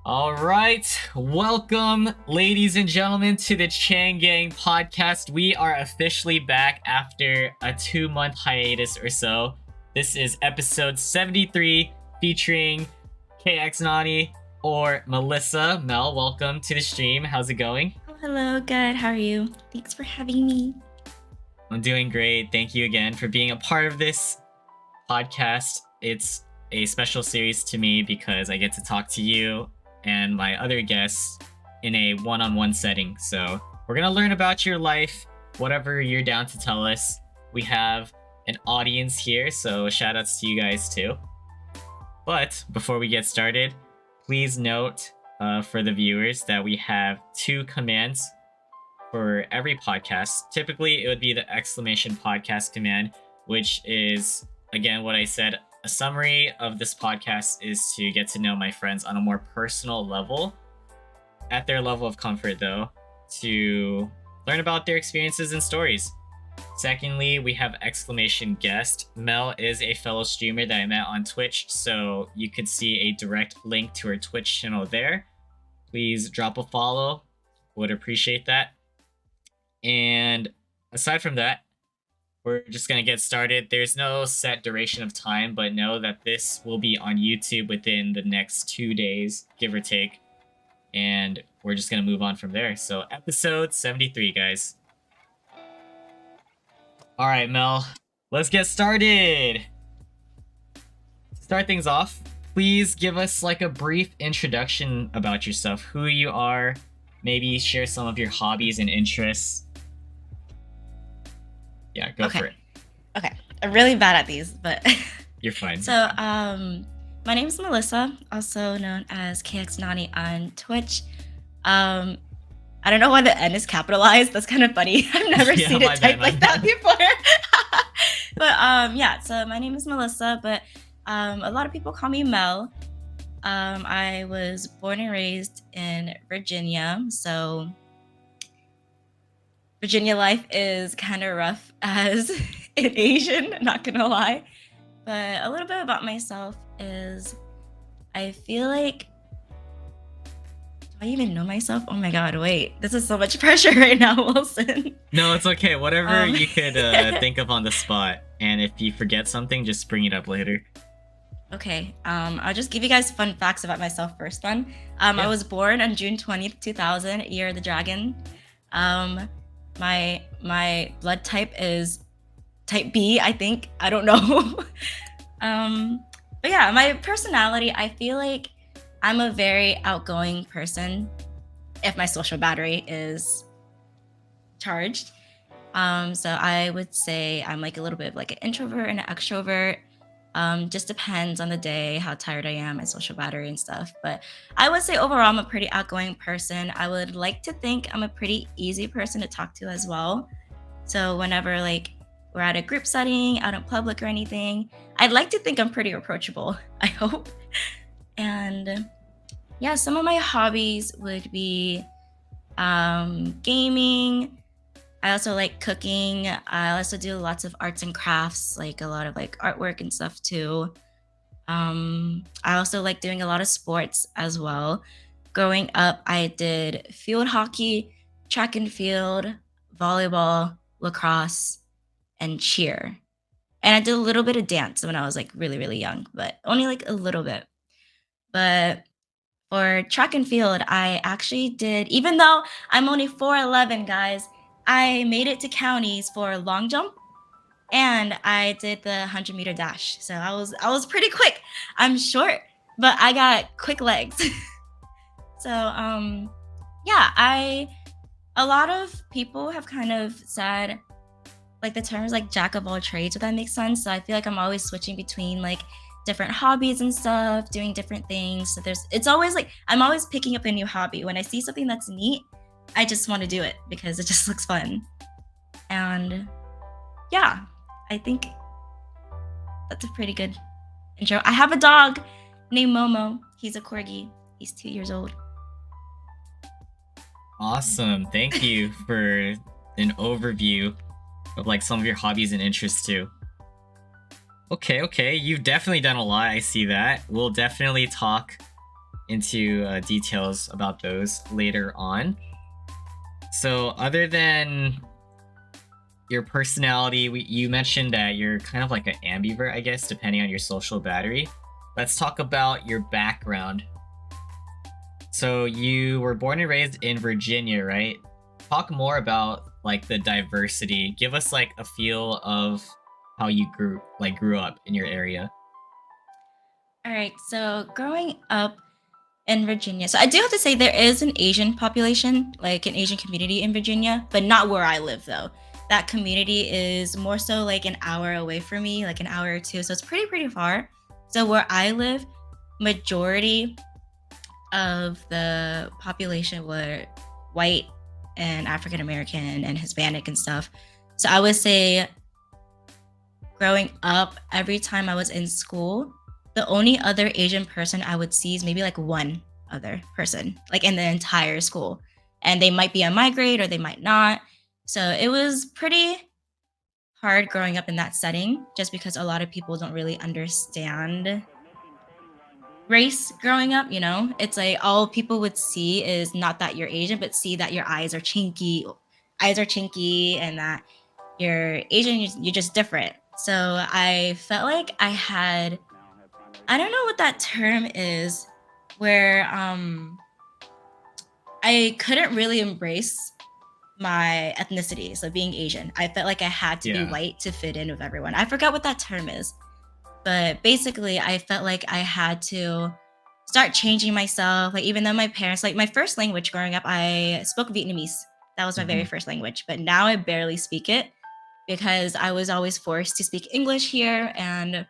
All right, welcome, ladies and gentlemen, to the Chang podcast. We are officially back after a 2-month hiatus or so. This is episode 73, featuring Kxnani or Melissa. Mel, welcome to the stream. How's it going? Oh, hello, good. How are you? Thanks for having me. I'm doing great. Thank you again for being a part of this podcast. It's a special series to me because I get to talk to you and my other guests in a one-on-one setting. So we're gonna learn about your life, whatever you're down to tell us. We have an audience here, so shout outs to you guys too. But before we get started, please note for the viewers that we have 2 commands for every podcast. Typically, it would be the exclamation podcast command, which is, again, what I said. A summary of this podcast is to get to know my friends on a more personal level, at their level of comfort, though, to learn about their experiences and stories. Secondly, we have exclamation guest. Mel is a fellow streamer that I met on Twitch, so you could see a direct link to her Twitch channel there. Please drop a follow. Would appreciate that. And aside from that, we're just going to get started. There's no set duration of time, but know that this will be on YouTube within the next 2 days, give or take. And we're just going to move on from there. So episode 73, guys. All right, Mel, let's get started. To start things off, please give us like a brief introduction about yourself, who you are, maybe share some of your hobbies and interests. Yeah, go for it. Okay. I'm really bad at these, but You're fine. So, my name is Melissa, also known as Kxnani on Twitch. I don't know why the N is capitalized. That's kind of funny. I've never seen it typed like that before. But yeah, so my name is Melissa, but a lot of people call me Mel. I was born and raised in Virginia, so Virginia life is kind of rough as an Asian, not gonna lie. But a little bit about myself is I feel like, do I even know myself? Oh my god, wait. This is so much pressure right now, Wilson. No, it's okay. Whatever you could think of on the spot. And if you forget something, just bring it up later. Okay, I'll just give you guys fun facts about myself first one. I was born on June 20th, 2000, year of the dragon. My blood type is type B, I think. I don't know. But yeah, my personality, I feel like I'm a very outgoing person if my social battery is charged. So I would say I'm like a little bit of like an introvert and an extrovert. Just depends on the day, how tired I am, my social battery and stuff. But I would say overall, I'm a pretty outgoing person. I would like to think I'm a pretty easy person to talk to as well. So whenever like we're at a group setting, out in public or anything, I'd like to think I'm pretty approachable, I hope. And yeah, some of my hobbies would be gaming. I also like cooking. I also do lots of arts and crafts, like a lot of like artwork and stuff too. I also like doing a lot of sports as well. Growing up, I did field hockey, track and field, volleyball, lacrosse, and cheer. And I did a little bit of dance when I was like really, really young, but only like a little bit. But for track and field, I actually did, even though I'm only 4'11", guys, I made it to counties for long jump, and I did the 100-meter dash. So I was pretty quick. I'm short, but I got quick legs. So yeah, a lot of people have kind of said like the terms like jack of all trades, if that makes sense. So I feel like I'm always switching between like different hobbies and stuff, doing different things. So it's always like I'm always picking up a new hobby. When I see something that's neat, I just want to do it because it just looks fun. And yeah, I think that's a pretty good intro. I have a dog named Momo. He's a corgi. He's 2 years old. Awesome. Thank you for an overview of like some of your hobbies and interests too. Okay. You've definitely done a lot. I see that. We'll definitely talk into details about those later on. So, other than your personality, you mentioned that you're kind of like an ambivert, I guess, depending on your social battery. Let's talk about your background. So, you were born and raised in Virginia, right? Talk more about like the diversity. Give us like a feel of how you grew up in your area. All right. So growing up in Virginia, so I do have to say there is an Asian population, like an Asian community in Virginia, but not where I live though. That community is more so like an hour away from me, like an hour or two. So it's pretty far. So where I live, majority of the population were white and African American and Hispanic and stuff. So I would say growing up, every time I was in school, the only other Asian person I would see is maybe like one other person, like in the entire school. And they might be on my grade or they might not. So it was pretty hard growing up in that setting just because a lot of people don't really understand race growing up, you know? It's like all people would see is not that you're Asian, but see that your eyes are chinky and that you're Asian, you're just different. So I felt like I don't know what that term is, where I couldn't really embrace my ethnicity, so being Asian. I felt like I had to be Yeah. white to fit in with everyone. I forgot what that term is, but basically I felt like I had to start changing myself. Like even though my parents, like my first language growing up, I spoke Vietnamese. That was my very Mhm. first language, but now I barely speak it because I was always forced to speak English here. And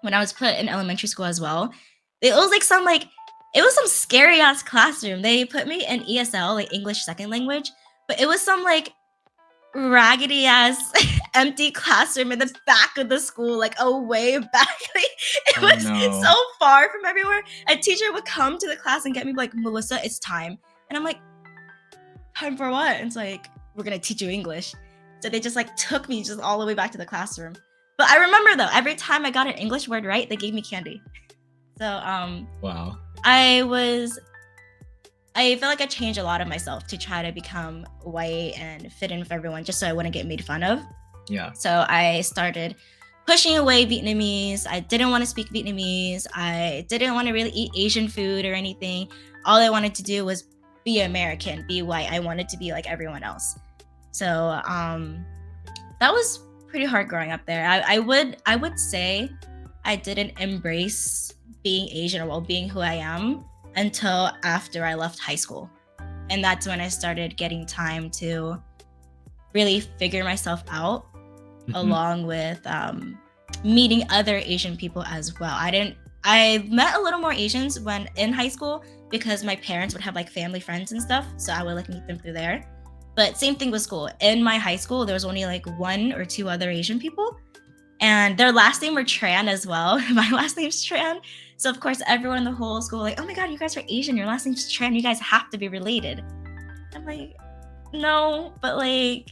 when I was put in elementary school as well, it was like it was some scary ass classroom. They put me in ESL, like English second language, but it was some like raggedy ass empty classroom in the back of the school, like way back. Like, it Oh was no. so far from everywhere. A teacher would come to the class and get me like, Melissa, it's time. And I'm like, time for what? And it's like, we're gonna teach you English. So they just like took me just all the way back to the classroom. But I remember though, every time I got an English word right, they gave me candy. So Wow. I feel like I changed a lot of myself to try to become white and fit in with everyone just so I wouldn't get made fun of. Yeah. So I started pushing away Vietnamese. I didn't want to speak Vietnamese. I didn't want to really eat Asian food or anything. All I wanted to do was be American, be white. I wanted to be like everyone else. So that was pretty hard growing up there. I would say I didn't embrace being Asian or well being who I am until after I left high school. And that's when I started getting time to really figure myself out Mhm. along with meeting other Asian people as well. I met a little more Asians when in high school because my parents would have like family friends and stuff. So I would like meet them through there. But same thing with school. In my high school, there was only like one or two other Asian people. And their last name were Tran as well. My last name's Tran. So of course everyone in the whole school like, oh my god, you guys are Asian. Your last name's Tran. You guys have to be related. I'm like, no, but like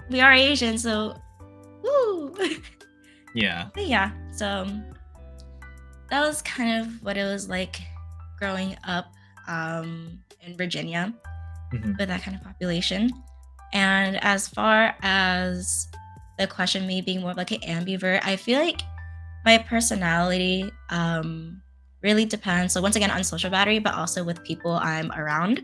we are Asian, so woo. Yeah. But yeah, so that was kind of what it was like growing up in Virginia Mhm. with that kind of population. And as far as the question, me being more of like an ambivert, I feel like my personality really depends. So once again, on social battery, but also with people I'm around.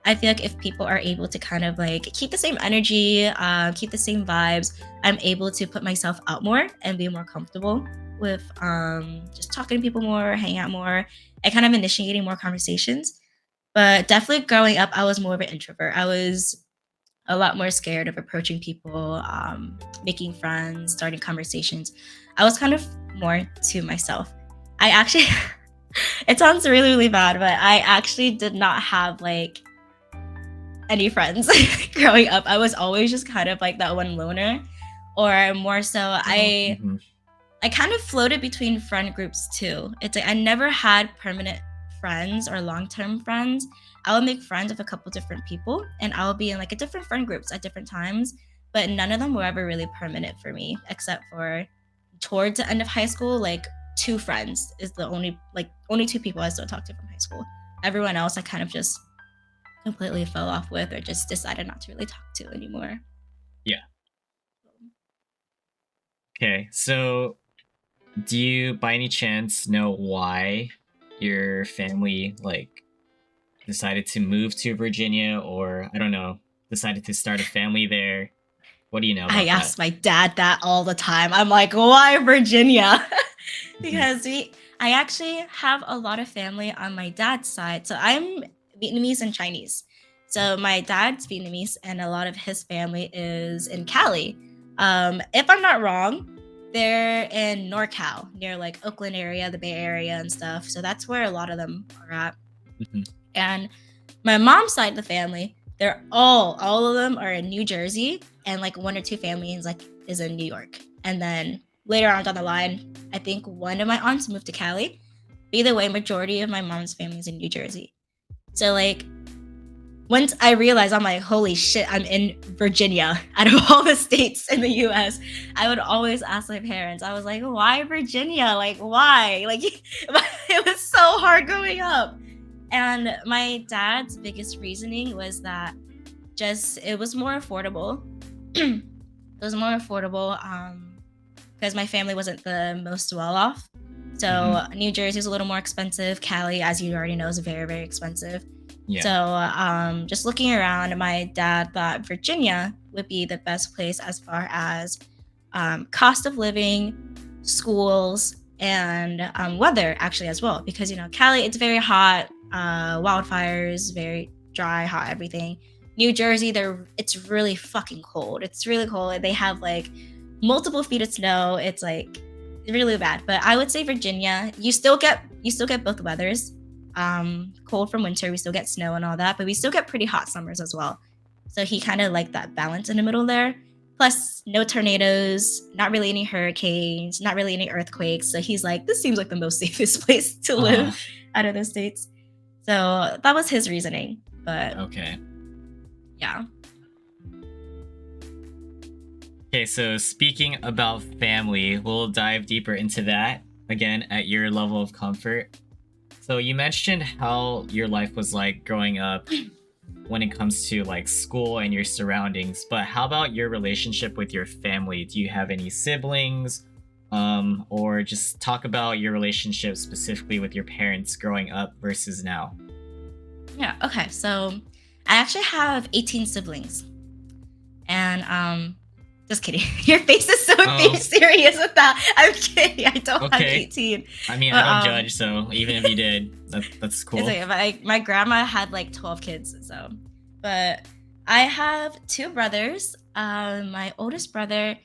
I feel like if people are able to kind of like keep the same energy, keep the same vibes, I'm able to put myself out more and be more comfortable with just talking to people more, hanging out more, and kind of initiating more conversations. But definitely growing up, I was more of an introvert. I was a lot more scared of approaching people, making friends, starting conversations. I was kind of more to myself. I actually, it sounds really bad, but I actually did not have like any friends growing up. I was always just kind of like that one loner, or more so, Mhm. I kind of floated between friend groups too. It's like I never had permanent friends or long-term friends. I would make friends with a couple different people and I would be in like a different friend groups at different times, but none of them were ever really permanent for me except for towards the end of high school, like two friends is the only two people I still talk to from high school. everyone else I kind of just completely fell off with, or just decided not to really talk to anymore. Yeah. Okay. So, do you by any chance know why your family like decided to move to Virginia, or I don't know, decided to start a family there? What do you know I about that? ask my dad that all the time. I'm like, why Virginia? Mhm. Because I actually have a lot of family on my dad's side. So I'm Vietnamese and Chinese. So my dad's Vietnamese, and a lot of his family is in Cali. If I'm not wrong, they're in NorCal, near like Oakland area, the Bay Area, and stuff. So that's where a lot of them are at. Mhm. And my mom's side of the family, they're all of them are in New Jersey, and like one or two families like is in New York. And then later on down the line, I think one of my aunts moved to Cali. Either way, majority of my mom's family is in New Jersey. So like once I realized, I'm like, holy shit, I'm in Virginia out of all the states in the US. I would always ask my parents, I was like, why Virginia? Like, why? Like, it was so hard growing up. And my dad's biggest reasoning was that just it was more affordable. It was more affordable because my family wasn't the most well off. Mhm. So New Jersey is a little more expensive. Cali, as you already know, is very, very expensive. So Yeah. just looking around, my dad thought Virginia would be the best place as far as cost of living, schools, and weather actually as well. Because Cali, it's very hot, wildfires, very dry, hot everything. New Jersey, it's really fucking cold. It's really cold. They have like multiple feet of snow. It's like really bad. But I would say Virginia, you still get both weathers. Cold from winter, we still get snow and all that, but we still get pretty hot summers as well. So he kind of liked that balance in the middle there. Plus, no tornadoes, not really any hurricanes, not really any earthquakes. So he's like, this seems like the most safest place to Uh-huh. live out of the states. So that was his reasoning. But Okay. yeah. Okay, so speaking about family, we'll dive deeper into that again at your level of comfort. So you mentioned how your life was like growing up when it comes to like school and your surroundings, but how about your relationship with your family? Do you have any siblings? Or just talk about your relationship specifically with your parents growing up versus now. Yeah. Okay. So I actually have 18 siblings. And just kidding. Your face is so Oh, serious with that. I'm kidding. I don't have okay. 18. I mean, I But don't judge, so even if you did, that's it's cool. okay. My grandma had like 12 kids, so but I have two brothers. My oldest brother,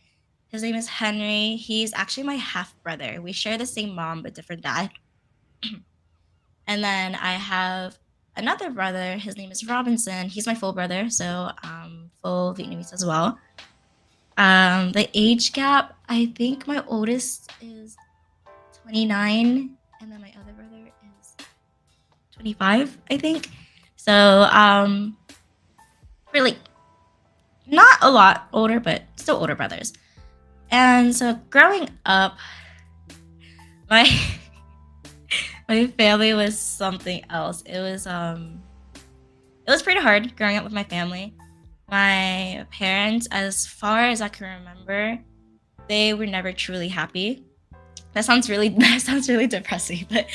his name is Henry. He's actually my half brother. We share the same mom but different dad. And then I have another brother. His name is Robinson. He's my full brother, so full Vietnamese as well. The age gap, I think my oldest is 29, and then my other brother is 25, I think. So, really not a lot older, but still older brothers. And so growing up, my my family was something else. It was pretty hard growing up with my family. My parents, as far as I can remember, they were never truly happy. That sounds really that sounds really depressing, but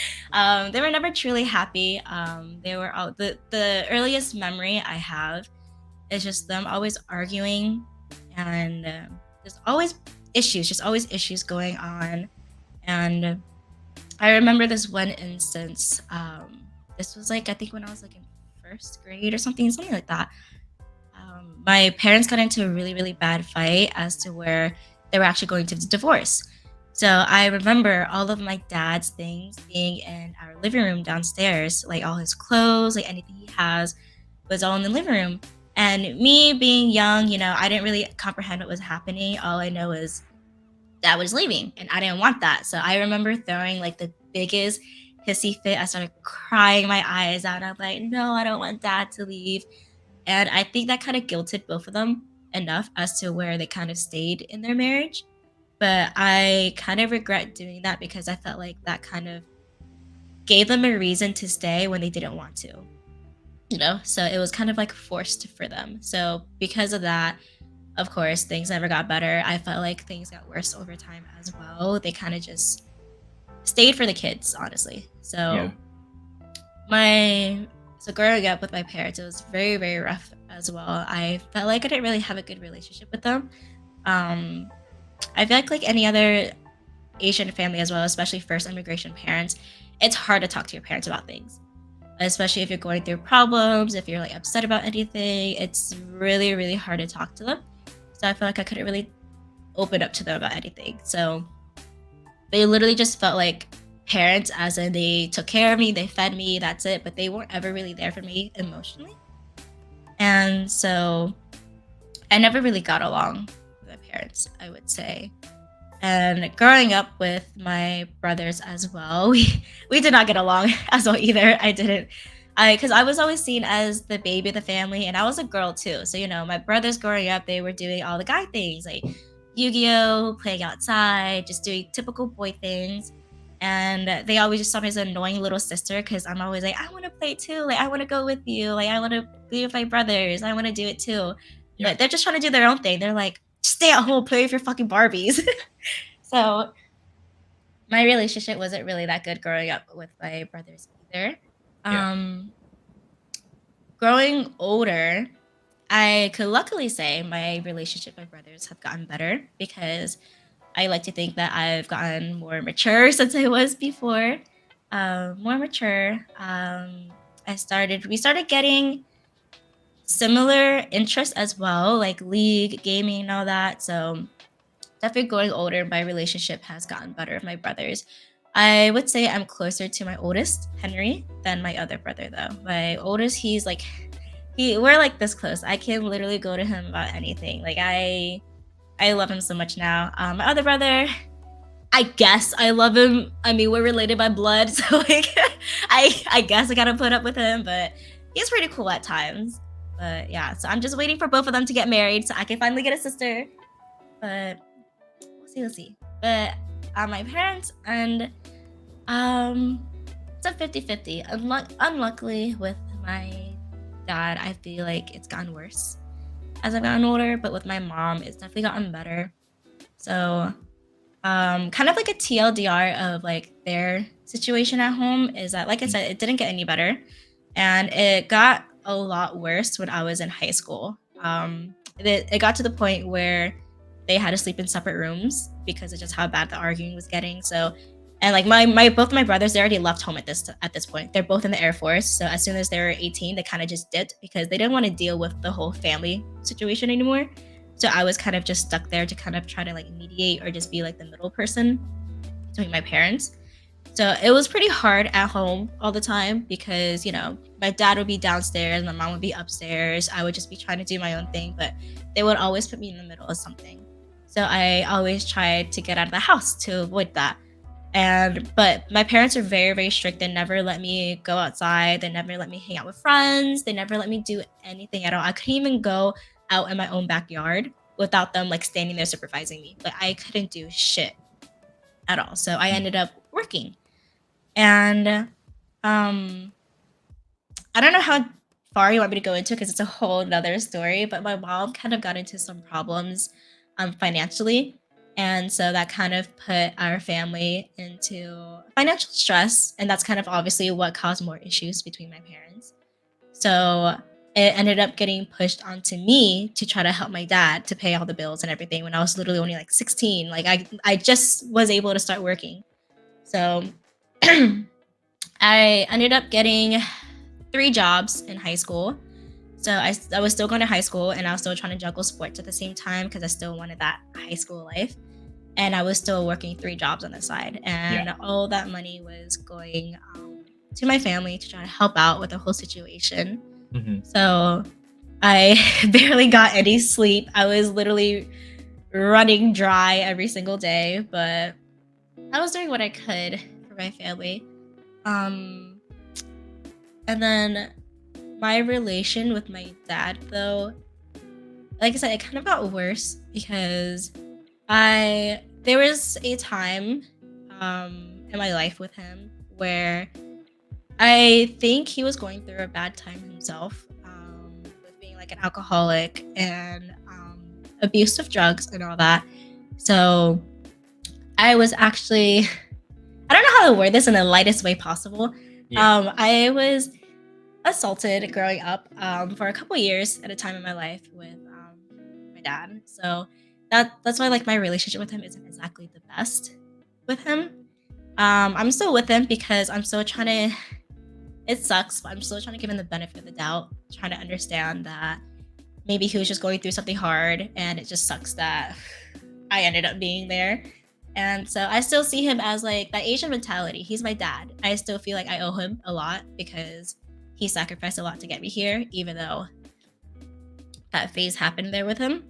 they were never truly happy. They were all the earliest memory I have is just them always arguing, and there's always just always issues going on. And I remember this one instance. This was like I think when I was like in first grade or something like that. My parents got into a really, really bad fight as to where they were actually going to divorce. So I remember all of my dad's things being in our living room downstairs, like all his clothes, like anything he has was all in the living room. And me being young, I didn't really comprehend what was happening. All I know is dad was leaving and I didn't want that. So I remember throwing like the biggest hissy fit. I started crying my eyes out. I'm like, no, I don't want dad to leave. And I think that kind of guilted both of them enough as to where they kind of stayed in their marriage. But I kind of regret doing that because I felt like that kind of gave them a reason to stay when they didn't want to, you know? So it was kind of like forced for them. So because of that, of course, things never got better. I felt like things got worse over time as well. They kind of just stayed for the kids, honestly. Yeah. My so growing up with my parents, it was very, very rough as well. I felt like I didn't really have a good relationship with them. Um, I feel like any other Asian family as well, especially first immigration parents, it's hard to talk to your parents about things, especially if you're going through problems, if you're like upset about anything. It's really, really hard to talk to them. So I feel like I couldn't really open up to them about anything. So they literally just felt like parents, as in they took care of me, they fed me, that's it. But they weren't ever really there for me emotionally. And so I never really got along with my parents, I would say. And growing up with my brothers as well, we did not get along as well either. I didn't. Because I was always seen as the baby of the family, and I was a girl too. So, you know, my brothers growing up, they were doing all the guy things like Yu-Gi-Oh, playing outside, just doing typical boy things. And they always just saw me as an annoying little sister because I'm always like, I want to play too. Like, I want to go with you. Like, I want to be with my brothers. I want to do it too. Yeah. But they're just trying to do their own thing. They're like, stay at home, play with your fucking Barbies. So my relationship wasn't really that good growing up with my brothers either. Yeah. Um, Growing older, I could luckily say my relationship with brothers have gotten better because I like to think that I've gotten more mature since I was before. More mature. We started getting similar interests as well, like league, gaming, and all that. So definitely growing older, my relationship has gotten better with my brothers. I would say I'm closer to my oldest, Henry, than my other brother though. My oldest, he's like we're like this close. I can literally go to him about anything. Like I love him so much now. My other brother, I guess I love him. I mean, we're related by blood, so like I guess I gotta put up with him, but he's pretty cool at times. But yeah, so I'm just waiting for both of them to get married so I can finally get a sister. But we'll see. But my parents and it's a 50-50. Unluckily with my dad, I feel like it's gotten worse as I've gotten older, but with my mom, it's definitely gotten better. So kind of like a TLDR of like their situation at home is that, like I said, it didn't get any better, and it got a lot worse when I was in high school. It got to the point where they had to sleep in separate rooms because of just how bad the arguing was getting. So, and like my both my brothers, they already left home at this point. They're both in the Air Force. So as soon as they were 18, they kind of just dipped because they didn't want to deal with the whole family situation anymore. So I was kind of just stuck there to kind of try to like mediate or just be like the middle person between my parents. So it was pretty hard at home all the time because, you know, my dad would be downstairs, my mom would be upstairs. I would just be trying to do my own thing, but they would always put me in the middle of something. So I always tried to get out of the house to avoid that. But my parents are very, very strict. They never let me go outside. They never let me hang out with friends. They never let me do anything at all. I couldn't even go out in my own backyard without them like standing there supervising me. But I couldn't do shit at all. So I ended up working. And I don't know how far you want me to go into because it's a whole nother story, but my mom kind of got into some problems financially. And so that kind of put our family into financial stress. And that's kind of obviously what caused more issues between my parents. So it ended up getting pushed onto me to try to help my dad to pay all the bills and everything when I was literally only like 16. Like I just was able to start working. So I ended up getting 3 jobs in high school. So I was still going to high school and I was still trying to juggle sports at the same time because I still wanted that high school life. And I was still working 3 jobs on the side. And all that money was going to my family to try to help out with the whole situation. Mm-hmm. So I barely got any sleep. I was literally running dry every single day, but I was doing what I could for my family. And then my relation with my dad, though, like I said, it kind of got worse because there was a time in my life with him where I think he was going through a bad time himself, with being like an alcoholic and abuse of drugs and all that. So I was actually, I don't know how to word this in the lightest way possible. Yeah. I was assaulted growing up for a couple years at a time in my life with my dad. So that's why like my relationship with him isn't exactly the best with him. I'm still with him because I'm still trying to. It sucks, but I'm still trying to give him the benefit of the doubt, trying to understand that maybe he was just going through something hard, and it just sucks that I ended up being there. And so I still see him as like that Asian mentality. He's my dad. I still feel like I owe him a lot because he sacrificed a lot to get me here, even though that phase happened there with him.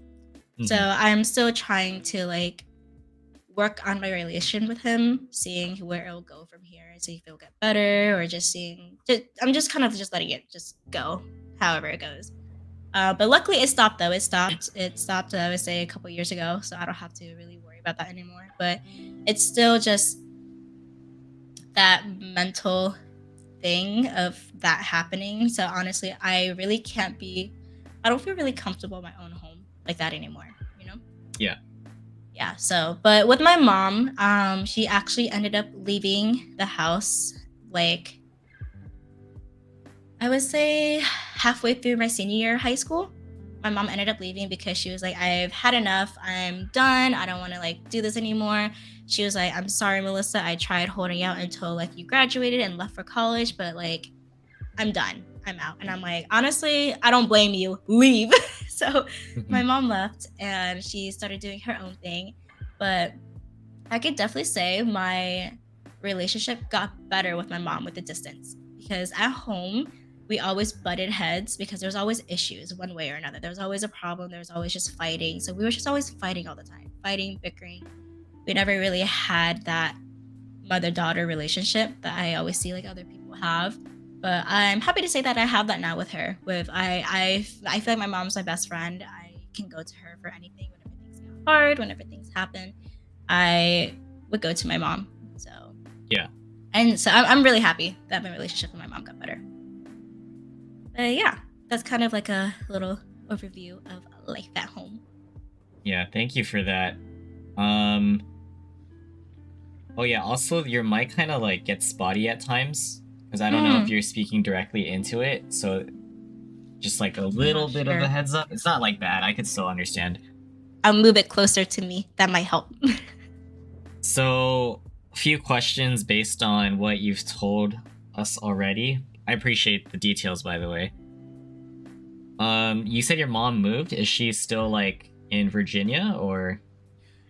So Hmm. I'm still trying to like work on my relation with him, seeing where it'll go from here, see if it'll get better, or just seeing. I'm just kind of just letting it just go, however it goes. But luckily, it stopped though. It stopped. It stopped. I would say a couple years ago, so I don't have to really worry about that anymore. But it's still just that mental thing of that happening. So honestly, I really can't be. I don't feel really comfortable in my own home like that anymore. You know. Yeah. Yeah. So, but with my mom, she actually ended up leaving the house like I would say halfway through my senior year of high school. My mom ended up leaving because she was like, I've had enough. I'm done. I don't want to like do this anymore. She was like, I'm sorry, Melissa. I tried holding out until like you graduated and left for college, but like I'm done. I'm out. And I'm like, honestly, I don't blame you. Leave. So Hmm. my mom left and she started doing her own thing. But I could definitely say my relationship got better with my mom with the distance because at home we always butted heads because there's always issues one way or another. There was always a problem. There was always just fighting. So we were just always fighting all the time, fighting, bickering. We never really had that mother-daughter relationship that I always see like other people have. But I'm happy to say that I have that now with her. With I feel like my mom's my best friend. I can go to her for anything whenever things get hard, whenever things happen. I would go to my mom. So Yeah. and so I'm really happy that my relationship with my mom got better. But yeah, that's kind of like a little overview of life at home. Yeah. Thank you for that. Um. Oh yeah. Also, your mic kind of like gets spotty at times because I don't know if Mm, you're speaking directly into it. So just like a I'm little not bit of a sure. heads up. It's not like bad. I could still understand. I'll move it closer to me. That might help. So, a few questions based on what you've told us already. I appreciate the details, by the way. You said your mom moved. Is she still like in Virginia or?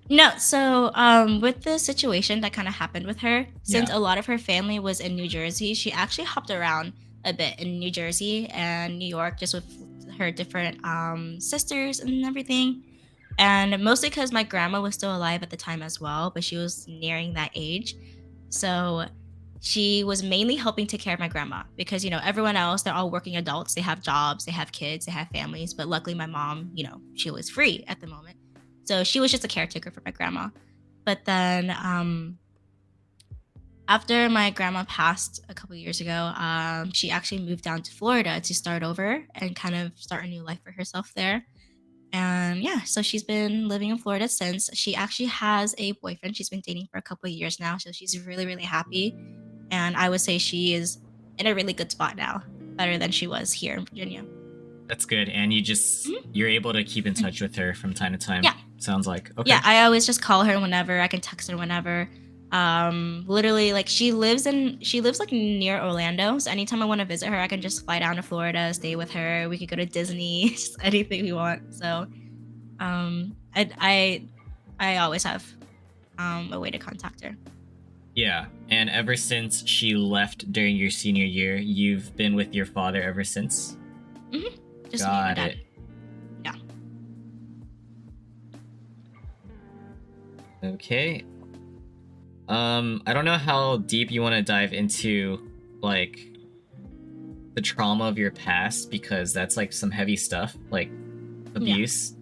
No, so with the situation that kind of happened with her, since Yeah. a lot of her family was in New Jersey, she actually hopped around a bit in New Jersey and New York just with her different sisters and everything. And mostly because my grandma was still alive at the time as well, but she was nearing that age. So she was mainly helping take care of my grandma because, everyone else, they're all working adults. They have jobs, they have kids, they have families. But luckily, my mom, she was free at the moment. So she was just a caretaker for my grandma. But then after my grandma passed a couple years ago, she actually moved down to Florida to start over and kind of start a new life for herself there. And yeah, so she's been living in Florida since. She actually has a boyfriend she's been dating for a couple of years now. So she's really, really happy. And I would say she is in a really good spot now, better than she was here in Virginia. That's good. And Mhm. you're able to keep in Mhm. touch with her from time to time. Yeah. Sounds like. Yeah. Okay. I always just call her whenever I can text her whenever. Literally like she lives like near Orlando. So anytime I want to visit her, I can just fly down to Florida, stay with her. We could go to Disney, just anything we want. So I always have a way to contact her. Yeah. And ever since she left during your senior year, you've been with your father ever since? Hmm. Just me and my Got dad. it. Yeah. Okay. I don't know how deep you want to dive into like the trauma of your past because that's like some heavy stuff, like Yeah. abuse.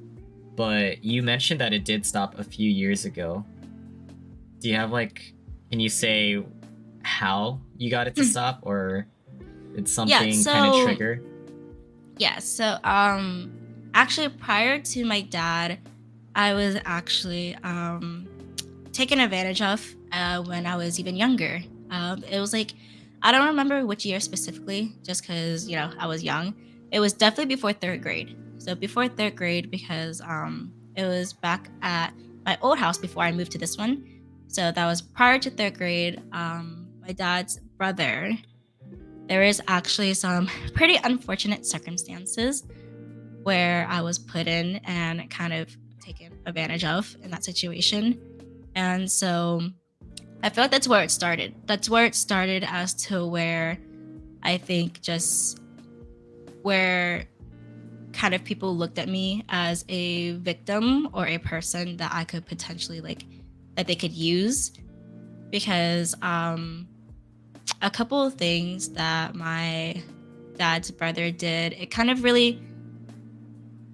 But you mentioned that it did stop a few years ago. Do you have like, can you say how you got it to stop, or did Yeah, something kind of so trigger? yeah, so actually prior to my dad, I was actually taken advantage of when I was even younger. It was like, I don't remember which year specifically, just because, I was young. It was definitely before third grade. So before third grade, because it was back at my old house before I moved to this one. So that was prior to third grade. My dad's brother, there is actually some pretty unfortunate circumstances where I was put in and kind of taken advantage of in that situation. And so I feel like that's where it started. That's where it started as to where I think just where kind of people looked at me as a victim or a person that I could potentially like that they could use because a couple of things that my dad's brother did, it kind of really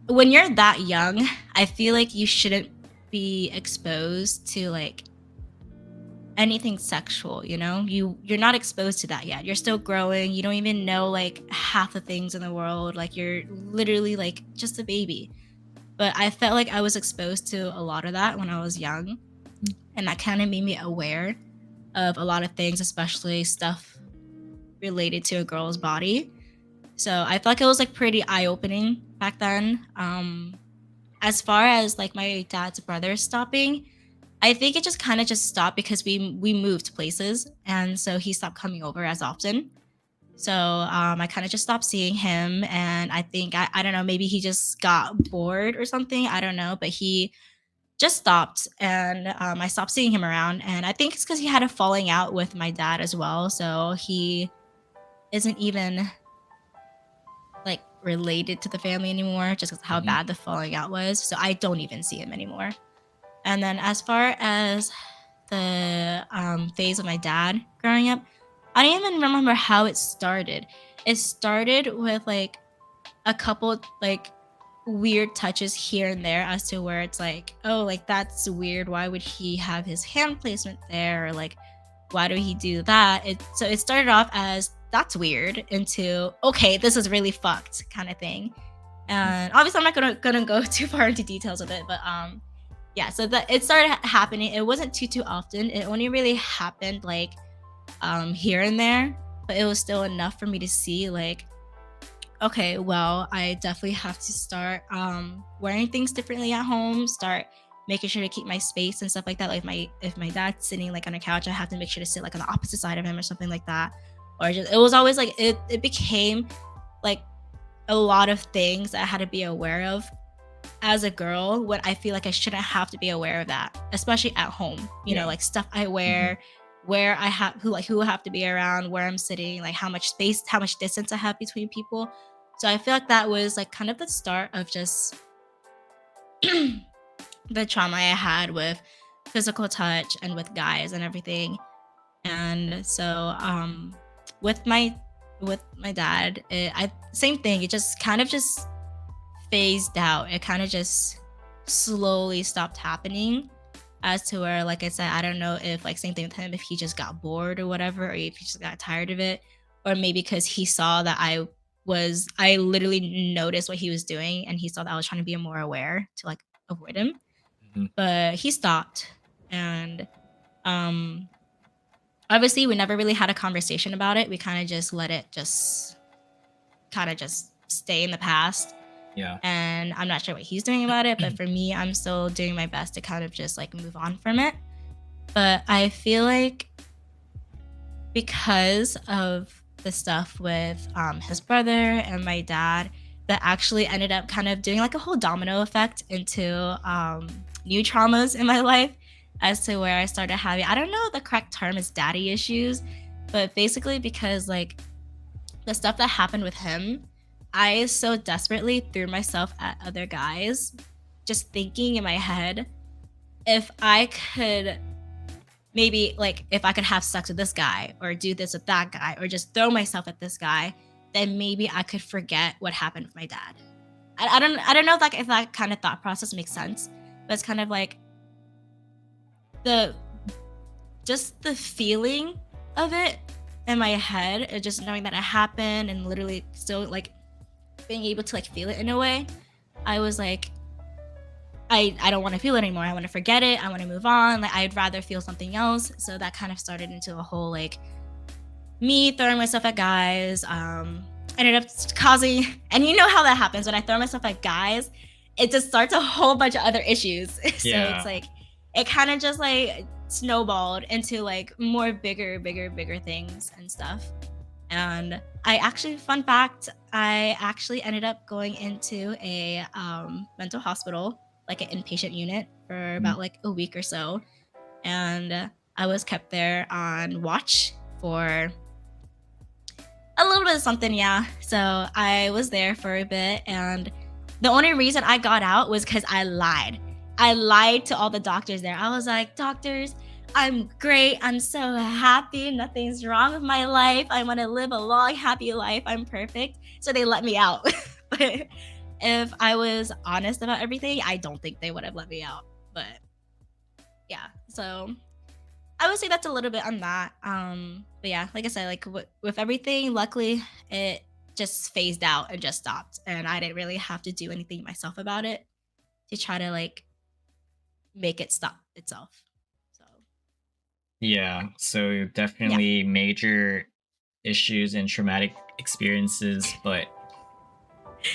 when you're that young, I feel like you shouldn't be exposed to like anything sexual, you're not exposed to that yet. You're still growing. You don't even know like half the things in the world. Like you're literally like just a baby. But I felt like I was exposed to a lot of that when I was young, and that kind of made me aware of a lot of things, especially stuff related to a girl's body. So I felt like it was like pretty eye-opening back then. As far as like my dad's brother stopping, I think it just kind of just stopped because we moved places, and so he stopped coming over as often. So I kind of just stopped seeing him, and I think I don't know, maybe he just got bored or something. I don't know, but he just stopped, and I stopped seeing him around. And I think it's because he had a falling out with my dad as well, so he isn't even like related to the family anymore, just 'cause how Hmm. bad the falling out was. So I don't even see him anymore. And then as far as the phase of my dad growing up, I don't even remember how it started. It started with like a couple like weird touches here and there as to where it's like, oh, like that's weird. Why would he have his hand placement there? Or like, why do he do that? So it started off as that's weird into okay, this is really fucked kind of thing. And obviously, I'm not gonna go too far into details of it, but yeah. So that it started happening. It wasn't too often. It only really happened like here and there, but it was still enough for me to see like okay, well, I definitely have to start wearing things differently at home, start making sure to keep my space and stuff like that. Like my if my dad's sitting like on a couch, I have to make sure to sit like on the opposite side of him or something like that. Or just it was always like it became like a lot of things that I had to be aware of as a girl when I feel like I shouldn't have to be aware of that, especially at home. Yeah. Like stuff I Hmm. wear, where I have who I have to be around, where I'm sitting, like how much space, how much distance I have between people. So I feel like that was like kind of the start of just the trauma I had with physical touch and with guys and everything. And so with my dad, I same thing. It just kind of just phased out. It kind of just slowly stopped happening as to where, like I said, I don't know if like same thing with him, if he just got bored or whatever, or if he just got tired of it, or maybe because he saw that I literally noticed what he was doing and he saw that I was trying to be more aware to like avoid him. Hmm. But he stopped. And um obviously we never really had a conversation about it. We kind of just let it just kind of just stay in the past, Yeah. and I'm not sure what he's doing about it, but for me, I'm still doing my best to kind of just like move on from it. But I feel like because of the stuff with his brother and my dad, that actually ended up kind of doing like a whole domino effect into new traumas in my life, as to where I started having, I don't know, the correct term is daddy issues, but basically because like the stuff that happened with him, I so desperately threw myself at other guys, just thinking in my head, if I could maybe like if I could have sex with this guy or do this with that guy or just throw myself at this guy, then maybe I could forget what happened with my dad. I don't know if that kind of thought process makes sense, but it's kind of like the just the feeling of it in my head, just knowing that it happened and literally still like being able to like feel it in a way, I was like, I don't want to feel it anymore. I want to forget it. I want to move on. Like I'd rather feel something else. So that kind of started into a whole like me throwing myself at guys. Ended up causing, and you know how that happens when I throw myself at guys, it just starts a whole bunch of other issues. So Yeah. it's like it kind of just like snowballed into like more bigger things and stuff. And I actually, fun fact, I actually ended up going into a mental hospital, like an inpatient unit, for Mm. about like a week or so. And I was kept there on watch for a little bit of something, yeah. So I was there for a bit, and the only reason I got out was because I lied. I lied to all the doctors there. I was like, doctors, I'm great. I'm so happy. Nothing's wrong with my life. I want to live a long, happy life. I'm perfect. So they let me out. But if I was honest about everything, I don't think they would have let me out. But yeah, so I would say that's a little bit on that. But yeah, like I said, like with everything, luckily it just phased out and just stopped, and I didn't really have to do anything myself about it to try to like make it stop itself. So Yeah. So yeah, definitely major issues and traumatic experiences, but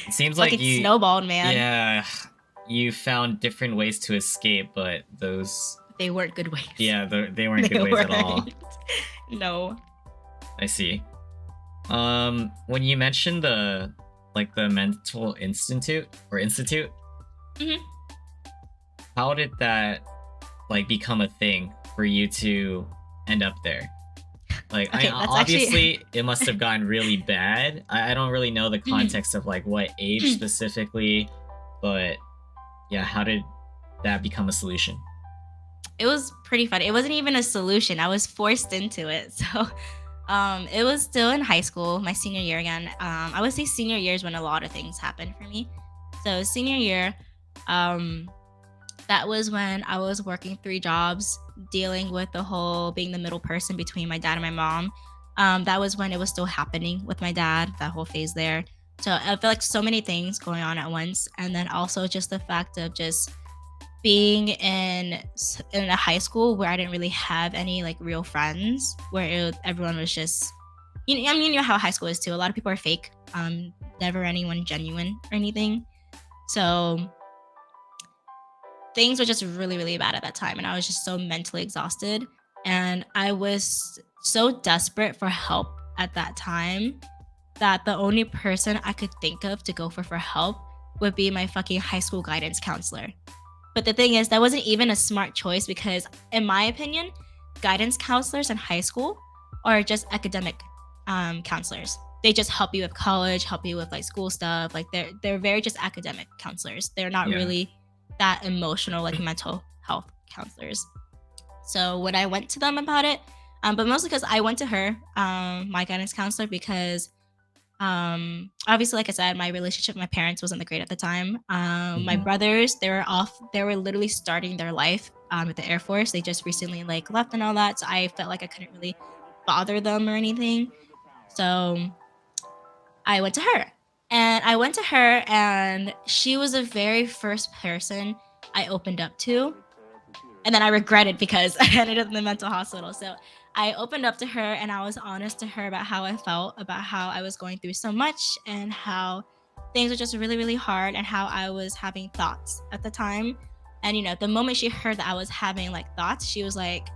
it seems like like it you, snowballed, man. yeah, you found different ways to escape, but those, They weren't good ways. yeah, they weren't They good ways at all. weren't. No. I see. When you mentioned the like the mental institute, Hmm. how did that like become a thing for you to end up there? Like, Okay, that's actually. obviously it must have gotten really bad. I don't really know the Mhm. context of like what age specifically, but yeah, how did that become a solution? It was pretty funny. It wasn't even a solution. I was forced into it. So it was still in high school, my senior year again. I would say senior year is when a lot of things happened for me. So senior year, um, that was when I was working 3 jobs, dealing with the whole being the middle person between my dad and my mom. That was when it was still happening with my dad, that whole phase there. So I feel like so many things going on at once. And then also just the fact of just being in a high school where I didn't really have any like real friends, where everyone was just, I mean, you know how high school is too. A lot of people are fake. Never anyone genuine or anything. So things were just really bad at that time, and I was just so mentally exhausted, and I was so desperate for help at that time that the only person I could think of to go for help would be my fucking high school guidance counselor. But the thing is, that wasn't even a smart choice because, in my opinion, guidance counselors in high school are just academic counselors. They just help you with college, help you with like school stuff. Like they're very just academic counselors. They're not Yeah. really that emotional like mental health counselors. So when I went to them about it, but mostly because I went to her, my guidance counselor, because obviously like I said, my relationship with my parents wasn't the great at the time. My Mhm. brothers, they were literally starting their life with the Air Force. They just recently like left and all that, so I felt like I couldn't really bother them or anything. So I went to her, and she was the very first person I opened up to, and then I regretted because I ended up in the mental hospital. So I opened up to her and I was honest to her about how I felt, about how I was going through so much and how things were just really hard, and how I was having thoughts at the time. And the moment she heard that I was having like thoughts, she was like,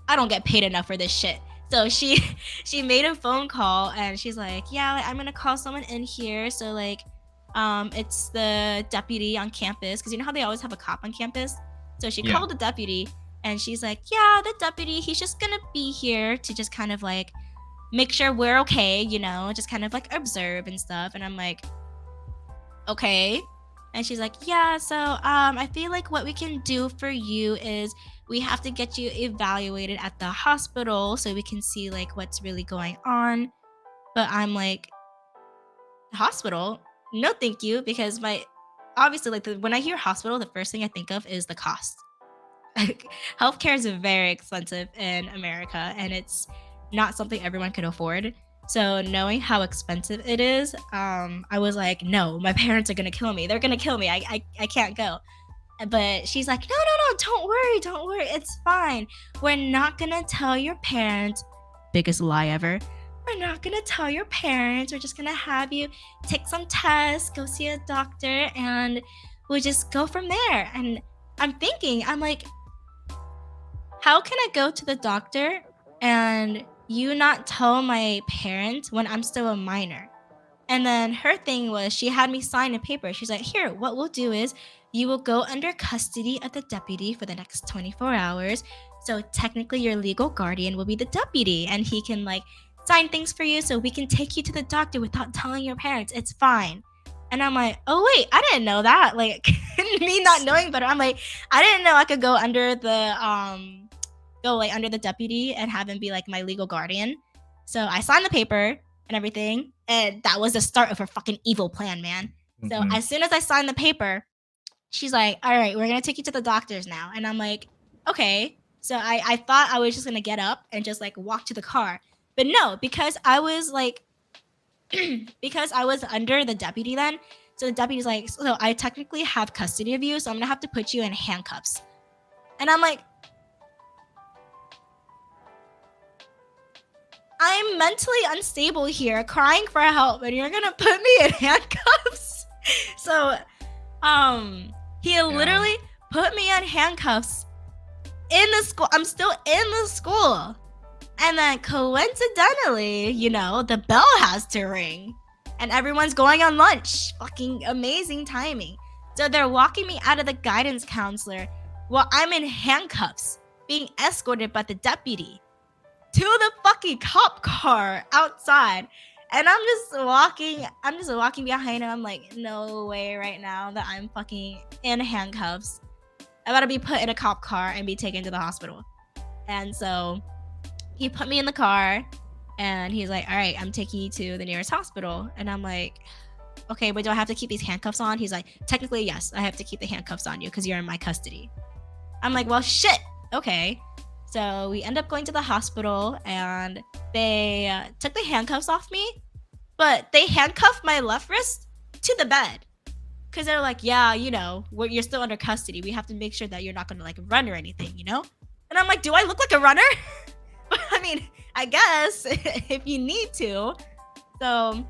I don't get paid enough for this shit. So she she made a phone call and she's like, yeah, like, I'm gonna call someone in here. So like, it's the deputy on campus, because you know how they always have a cop on campus. So she Yeah. called the deputy and she's like, yeah, the deputy, he's just gonna be here to just kind of like make sure we're okay, just kind of like observe and stuff. And I'm like, okay. And she's like, yeah, so I feel like what we can do for you is we have to get you evaluated at the hospital so we can see like what's really going on. But I'm like, hospital? No, thank you, because my obviously like when I hear hospital, the first thing I think of is the cost. Like, healthcare is very expensive in America, and it's not something everyone could afford. So knowing how expensive it is, I was like, no, my parents are gonna kill me. They're gonna kill me. I can't go. But she's like, no, no, no, don't worry, it's fine. We're not gonna tell your parents. Biggest lie ever. We're not gonna tell your parents. We're just gonna have you take some tests, go see a doctor, and we'll just go from there. And I'm like, how can I go to the doctor and you not tell my parents when I'm still a minor? And then her thing was she had me sign a paper. She's like, here, what we'll do is you will go under custody of the deputy for the next 24 hours. So technically your legal guardian will be the deputy and he can like sign things for you so we can take you to the doctor without telling your parents. It's fine. And I'm like, oh wait, I didn't know that. Like me not knowing better. I'm like, I didn't know I could go under the deputy and have him be like my legal guardian. So I signed the paper and everything. And that was the start of her fucking evil plan, man. So as soon as I signed the paper, she's like, all right, we're going to take you to the doctors now. And I'm like, okay. So I thought I was just going to get up and just like walk to the car. But no, because I was like, because I was under the deputy then. So the deputy's like, so I technically have custody of you. So I'm going to have to put you in handcuffs. And I'm like, I'm mentally unstable here, crying for help, and you're gonna put me in handcuffs. So, he literally put me in handcuffs in the school. I'm still in the school. And then coincidentally, you know, the bell has to ring. And everyone's going on lunch. Fucking amazing timing. So they're walking me out of the guidance counselor while I'm in handcuffs, being escorted by the deputy to the fucking cop car outside. And I'm just walking behind him. I'm like, no way right now that I'm fucking in handcuffs. I gotta be put in a cop car and be taken to the hospital. And so he put me in the car and he's like, all right, I'm taking you to the nearest hospital. And I'm like, okay, but do I have to keep these handcuffs on? He's like, technically, yes, I have to keep the handcuffs on you because you're in my custody. I'm like, well, shit. Okay. So we end up going to the hospital and they took the handcuffs off me, but they handcuffed my left wrist to the bed. Because they're like, yeah, you know, you're still under custody. We have to make sure that you're not going to like run or anything, you know? And I'm like, do I look like a runner? I mean, I guess if you need to. So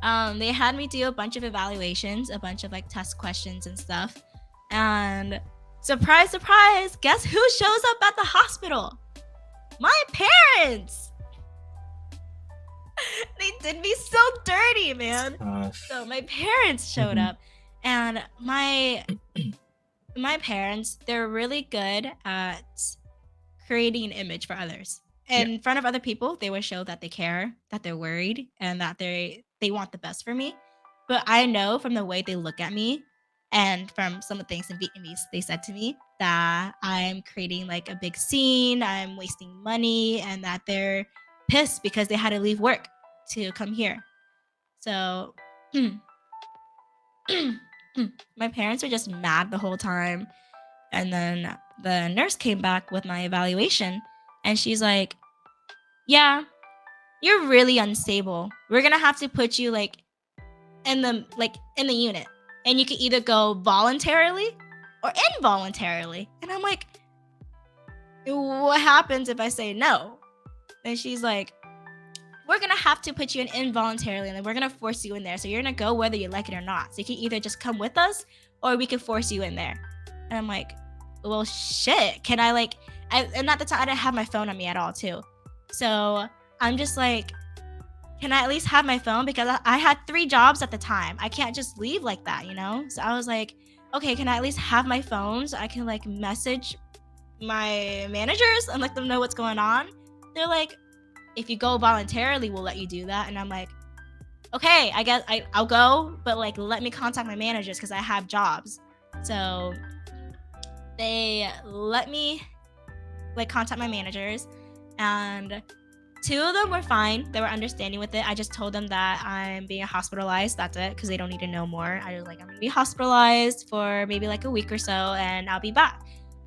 they had me do a bunch of evaluations, a bunch of like test questions and stuff. And surprise, surprise, guess who shows up at the hospital? My parents! They did me so dirty, man. So my parents showed up, and my parents, they're really good at creating an image for others. In front of other people, they would show that they care, that they're worried, and that they want the best for me. But I know from the way they look at me and from some of the things in Vietnamese they said to me that I'm creating like a big scene, I'm wasting money, and that they're pissed because they had to leave work to come here. So my parents were just mad the whole time. And then the nurse came back with my evaluation and she's like, yeah, you're really unstable. We're gonna have to put you like in the unit. And you can either go voluntarily or involuntarily. And I'm like, what happens if I say no? And she's like, we're going to have to put you in involuntarily and then we're going to force you in there. So you're going to go whether you like it or not. So you can either just come with us or we can force you in there. And I'm like, well, shit. Can I like, and at the time I didn't have my phone on me at all too. So I'm just like, can I at least have my phone? Because I had 3 jobs at the time. I can't just leave like that, you know? So I was like, okay, can I at least have my phone so I can like message my managers and let them know what's going on? They're like, if you go voluntarily, we'll let you do that. And I'm like, okay, I guess I'll go, but like let me contact my managers because I have jobs. So they let me like contact my managers, and 2 of them were fine. They were understanding with it. I just told them that I'm being hospitalized. That's it, because they don't need to know more. I was like, I'm gonna be hospitalized for maybe like a week or so, and I'll be back.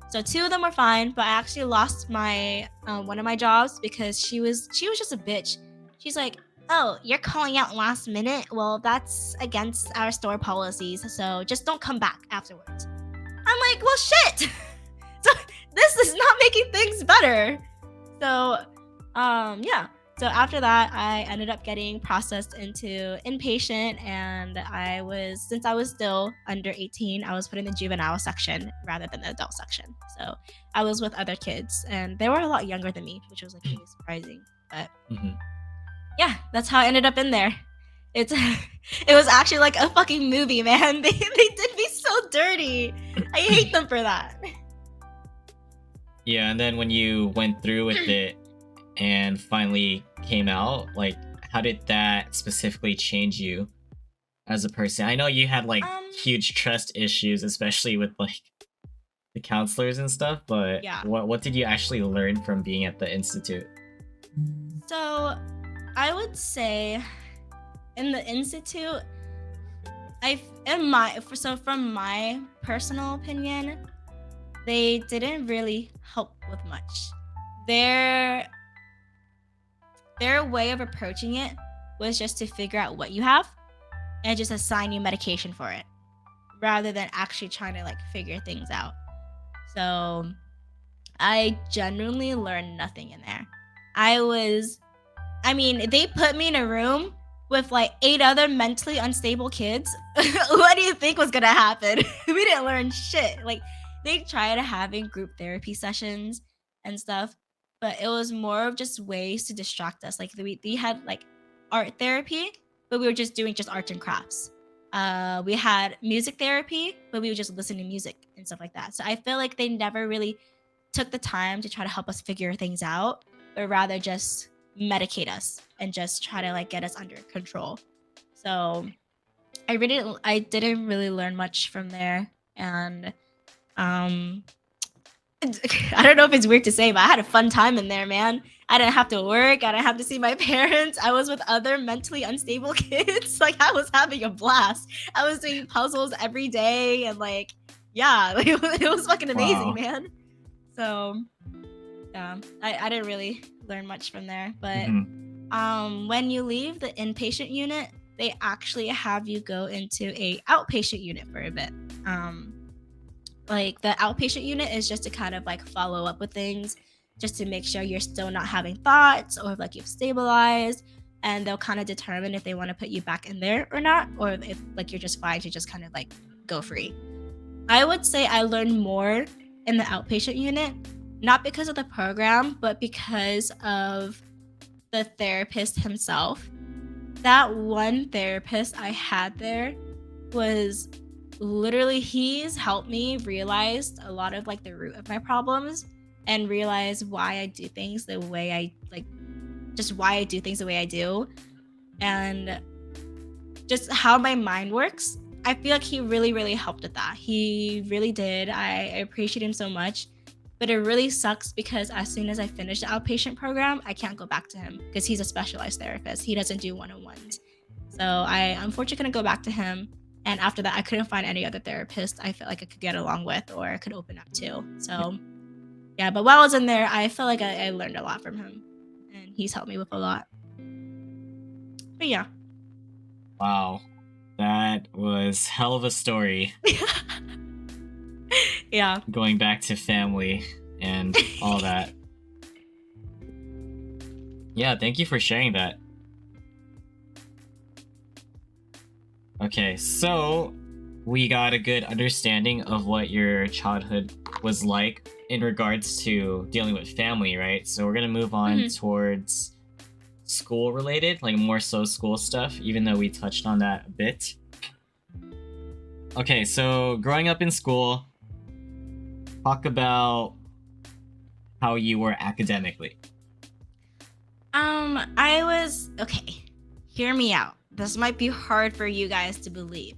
So two of them were fine, but I actually lost my one of my jobs because she was just a bitch. She's like, "Oh, you're calling out last minute? Well, that's against our store policies, so just don't come back afterwards." I'm like, "Well, shit." So this is not making things better. So, yeah. So after that, I ended up getting processed into inpatient, and since I was still under 18, I was put in the juvenile section rather than the adult section. So I was with other kids, and they were a lot younger than me, which was like really surprising. But Mhm. yeah, that's how I ended up in there. It's it was actually like a fucking movie, man. They did me so dirty. I hate them for that. Yeah, and then when you went through with it and finally came out, like, how did that specifically change you as a person? I know you had like Um, huge trust issues, especially with like the counselors and stuff, but yeah. what did you actually learn from being at the institute? So I would say in the institute, I in my so from my personal opinion, they didn't really help with much. Their their way of approaching it was just to figure out what you have and just assign you medication for it, rather than actually trying to like figure things out. So I genuinely learned nothing in there. I was I mean, they put me in a room with like 8 other mentally unstable kids. What do you think was gonna happen? We didn't learn shit. Like they tried having group therapy sessions and stuff, but it was more of just ways to distract us. Like we had like art therapy, but we were just doing just arts and crafts. We had music therapy, but we would just listen to music and stuff like that. So I feel like they never really took the time to try to help us figure things out, but rather just medicate us and just try to like get us under control. So I didn't really learn much from there, and um I don't know if it's weird to say, but I had a fun time in there, man. I didn't have to work. I didn't have to see my parents. I was with other mentally unstable kids. Like I was having a blast. I was doing puzzles every day, and like, yeah, like, it was fucking amazing, Wow. man. So yeah, I didn't really learn much from there. But when you leave the inpatient unit, they actually have you go into a outpatient unit for a bit. Um, like the outpatient unit is just to kind of like follow up with things, just to make sure you're still not having thoughts or if like you've stabilized, and they'll kind of determine if they want to put you back in there or not, or if like you're just fine to just kind of like go free. I would say I learned more in the outpatient unit, not because of the program, but because of the therapist himself. That one therapist I had there was literally, he's helped me realize a lot of like the root of my problems and realize why I do things the way I like, just why I do things the way I do, and just how my mind works. I feel like he really, really helped with that. He really did. I appreciate him so much. But it really sucks because as soon as I finish the outpatient program, I can't go back to him because he's a specialized therapist. He doesn't do one-on-ones. So I unfortunately couldn't go back to him. And after that, I couldn't find any other therapist I felt like I could get along with or I could open up to. So yeah, but while I was in there, I felt like I learned a lot from him. And he's helped me with a lot. But yeah. Wow. That was hell of a story. Yeah. Going back to family and all that. Yeah, thank you for sharing that. Okay, so we got a good understanding of what your childhood was like in regards to dealing with family, right? So we're gonna move on towards school related, like more so school stuff, even though we touched on that a bit. Okay, so growing up in school, talk about how you were academically. I was okay. Hear me out. This might be hard for you guys to believe,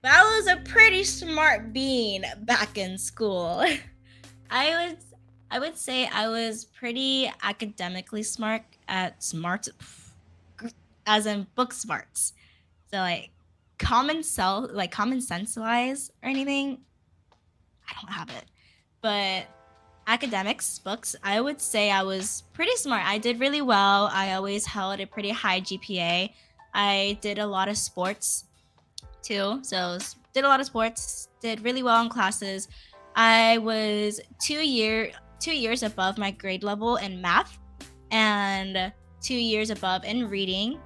but I was a pretty smart being back in school. I I would say I was pretty academically smart at smart, as in book smarts. So like common sense wise or anything, I don't have it. but academics, books, I would say I was pretty smart. I did really well. I always held a pretty high GPA. I did a lot of sports too. So did a lot of sports, did really well in classes. I was 2 years above my grade level in math and 2 years above in reading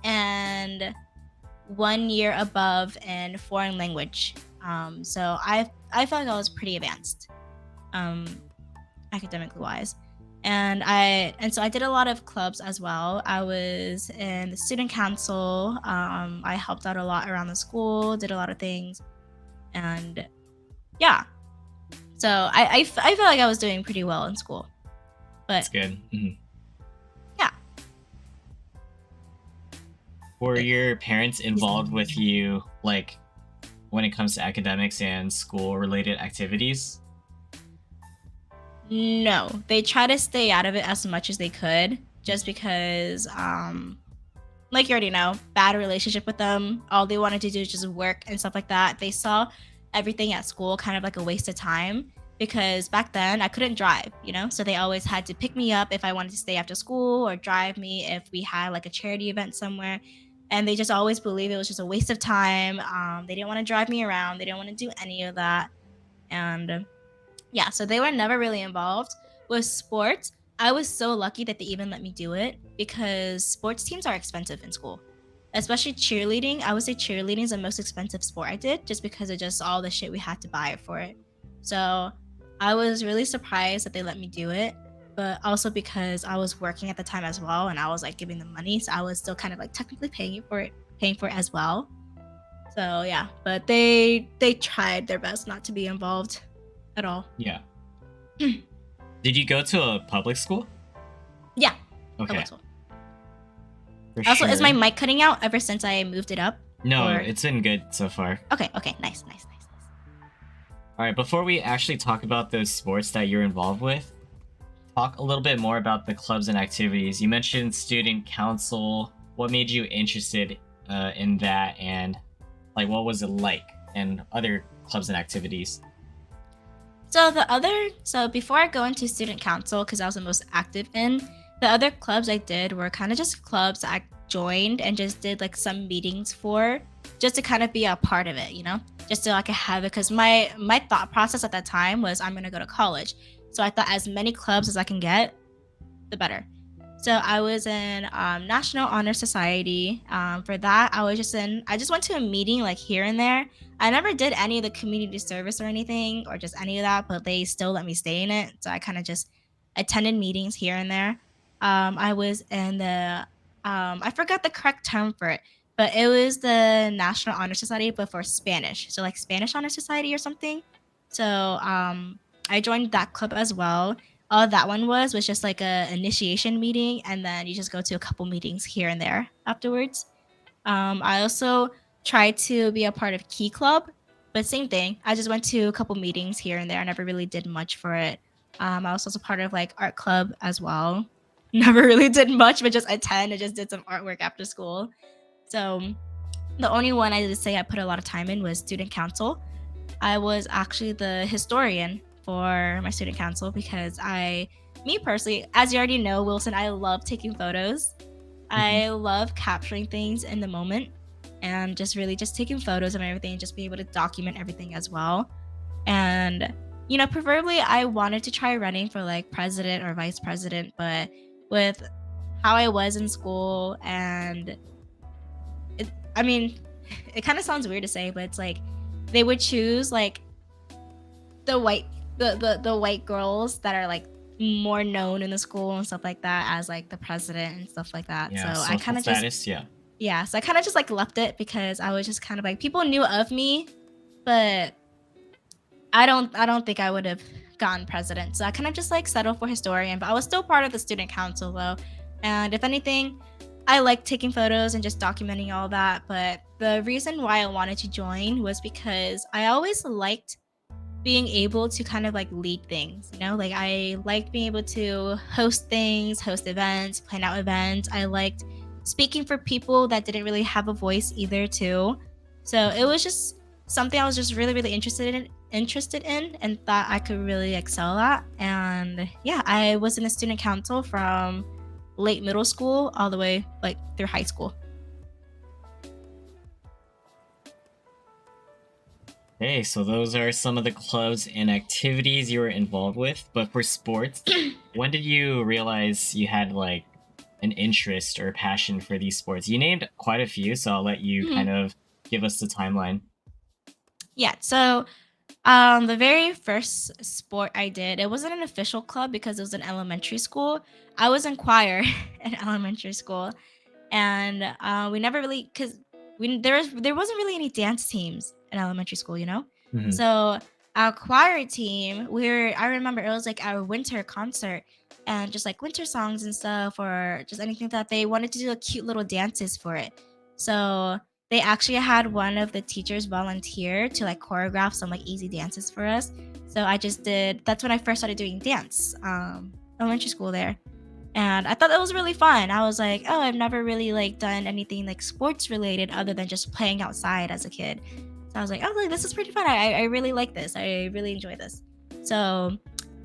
and 1 year above in foreign language. So I felt like I was pretty advanced, um, academically wise. And so I did a lot of clubs as well. I was in the student council. I helped out a lot around the school, did a lot of things, and yeah. So I felt like I was doing pretty well in school. That's But good. yeah, Were your parents involved with you, like, when it comes to academics and school-related activities? no, they try to stay out of it as much as they could, just because like you already know, bad relationship with them. All they wanted to do is just work and stuff like that. They saw everything at school kind of like a waste of time because back then I couldn't drive, So they always had to pick me up if I wanted to stay after school or drive me if we had like a charity event somewhere. And they just always believed it was just a waste of time. They didn't want to drive me around. They didn't want to do any of that. And yeah, so they were never really involved with sports. I was so lucky that they even let me do it because sports teams are expensive in school, especially cheerleading. I would say cheerleading is the most expensive sport I did just because of just all the shit we had to buy for it. So I was really surprised that they let me do it, but also because I was working at the time as well and I was like giving them money, so I was still kind of like technically paying for it as well. So yeah, but they tried their best not to be involved at all. Yeah. Did you go to a public school? Yeah. Okay. public school. For Also, is my sure. mic cutting out ever since I moved it up? No, or- it's been good so far. Okay, nice. All right, before we actually talk about those sports that you're involved with, talk a little bit more about the clubs and activities. You mentioned student council. What made you interested in that, and like what was it like, and other clubs and activities? So before I go into student council, because I was the most active in, the other clubs I did were kind of just clubs I joined and just did like some meetings for, just to kind of be a part of it, just so I could have it. Because my thought process at that time was I'm gonna go to college, so I thought as many clubs as I can get, the better. So I was in National Honor Society. For that, I just went to a meeting like here and there. I never did any of the community service or anything or just any of that, but they still let me stay in it. So I kind of just attended meetings here and there. I was in I forgot the correct term for it, but it was the National Honor Society, but for Spanish. So like Spanish Honor Society or something. So I joined that club as well. All that one was just like a initiation meeting, and then you just go to a couple meetings here and there afterwards. I also tried to be a part of Key Club, but same thing. I just went to a couple meetings here and there. I never really did much for it. I was also part of like art club as well. Never really did much, but just attend and just did some artwork after school. So the only one I would say I put a lot of time in was student council. I was actually the historian for my student council because me personally, as you already know, Wilson, I love taking photos. I love capturing things in the moment and just really just taking photos of everything and just be able to document everything as well. And, preferably I wanted to try running for like president or vice president, but with how I was in school and it kind of sounds weird to say, but it's like they would choose like the white girls that are like more known in the school and stuff like that as like the president and stuff like that. Yeah, So I social kind of status, yeah. so I kind of just like left it because I was just kind of like people knew of me, but I don't think I would have gotten president. So I kind of just like settled for historian, but I was still part of the student council though. And if anything, I like taking photos and just documenting all that. But the reason why I wanted to join was because I always liked being able to kind of like lead things, like I liked being able to host things, host events, plan out events. I liked speaking for people that didn't really have a voice either too. So it was just something I was just really, really interested interested in and thought I could really excel at. And yeah, I was in a student council from late middle school all the way like through high school. Okay, so those are some of the clubs and activities you were involved with. But for sports, when did you realize you had like an interest or passion for these sports? You named quite a few, so I'll let you kind of give us the timeline. Yeah, so the very first sport I did, it wasn't an official club because it was in elementary school. I was in choir in elementary school, and we never really because there wasn't really any dance teams in elementary school, you know. Mhm. So our choir team, I remember it was like our winter concert, and just like winter songs and stuff, or just anything that they wanted to do, like, cute little dances for it. So they actually had one of the teachers volunteer to like choreograph some like easy dances for us. So I just did. That's when I first started doing dance, elementary school there, and I thought that was really fun. I was like, oh, I've never really like done anything like sports related other than just playing outside as a kid. So I was like, oh, like, this is pretty fun. I really like this. I really enjoy this. So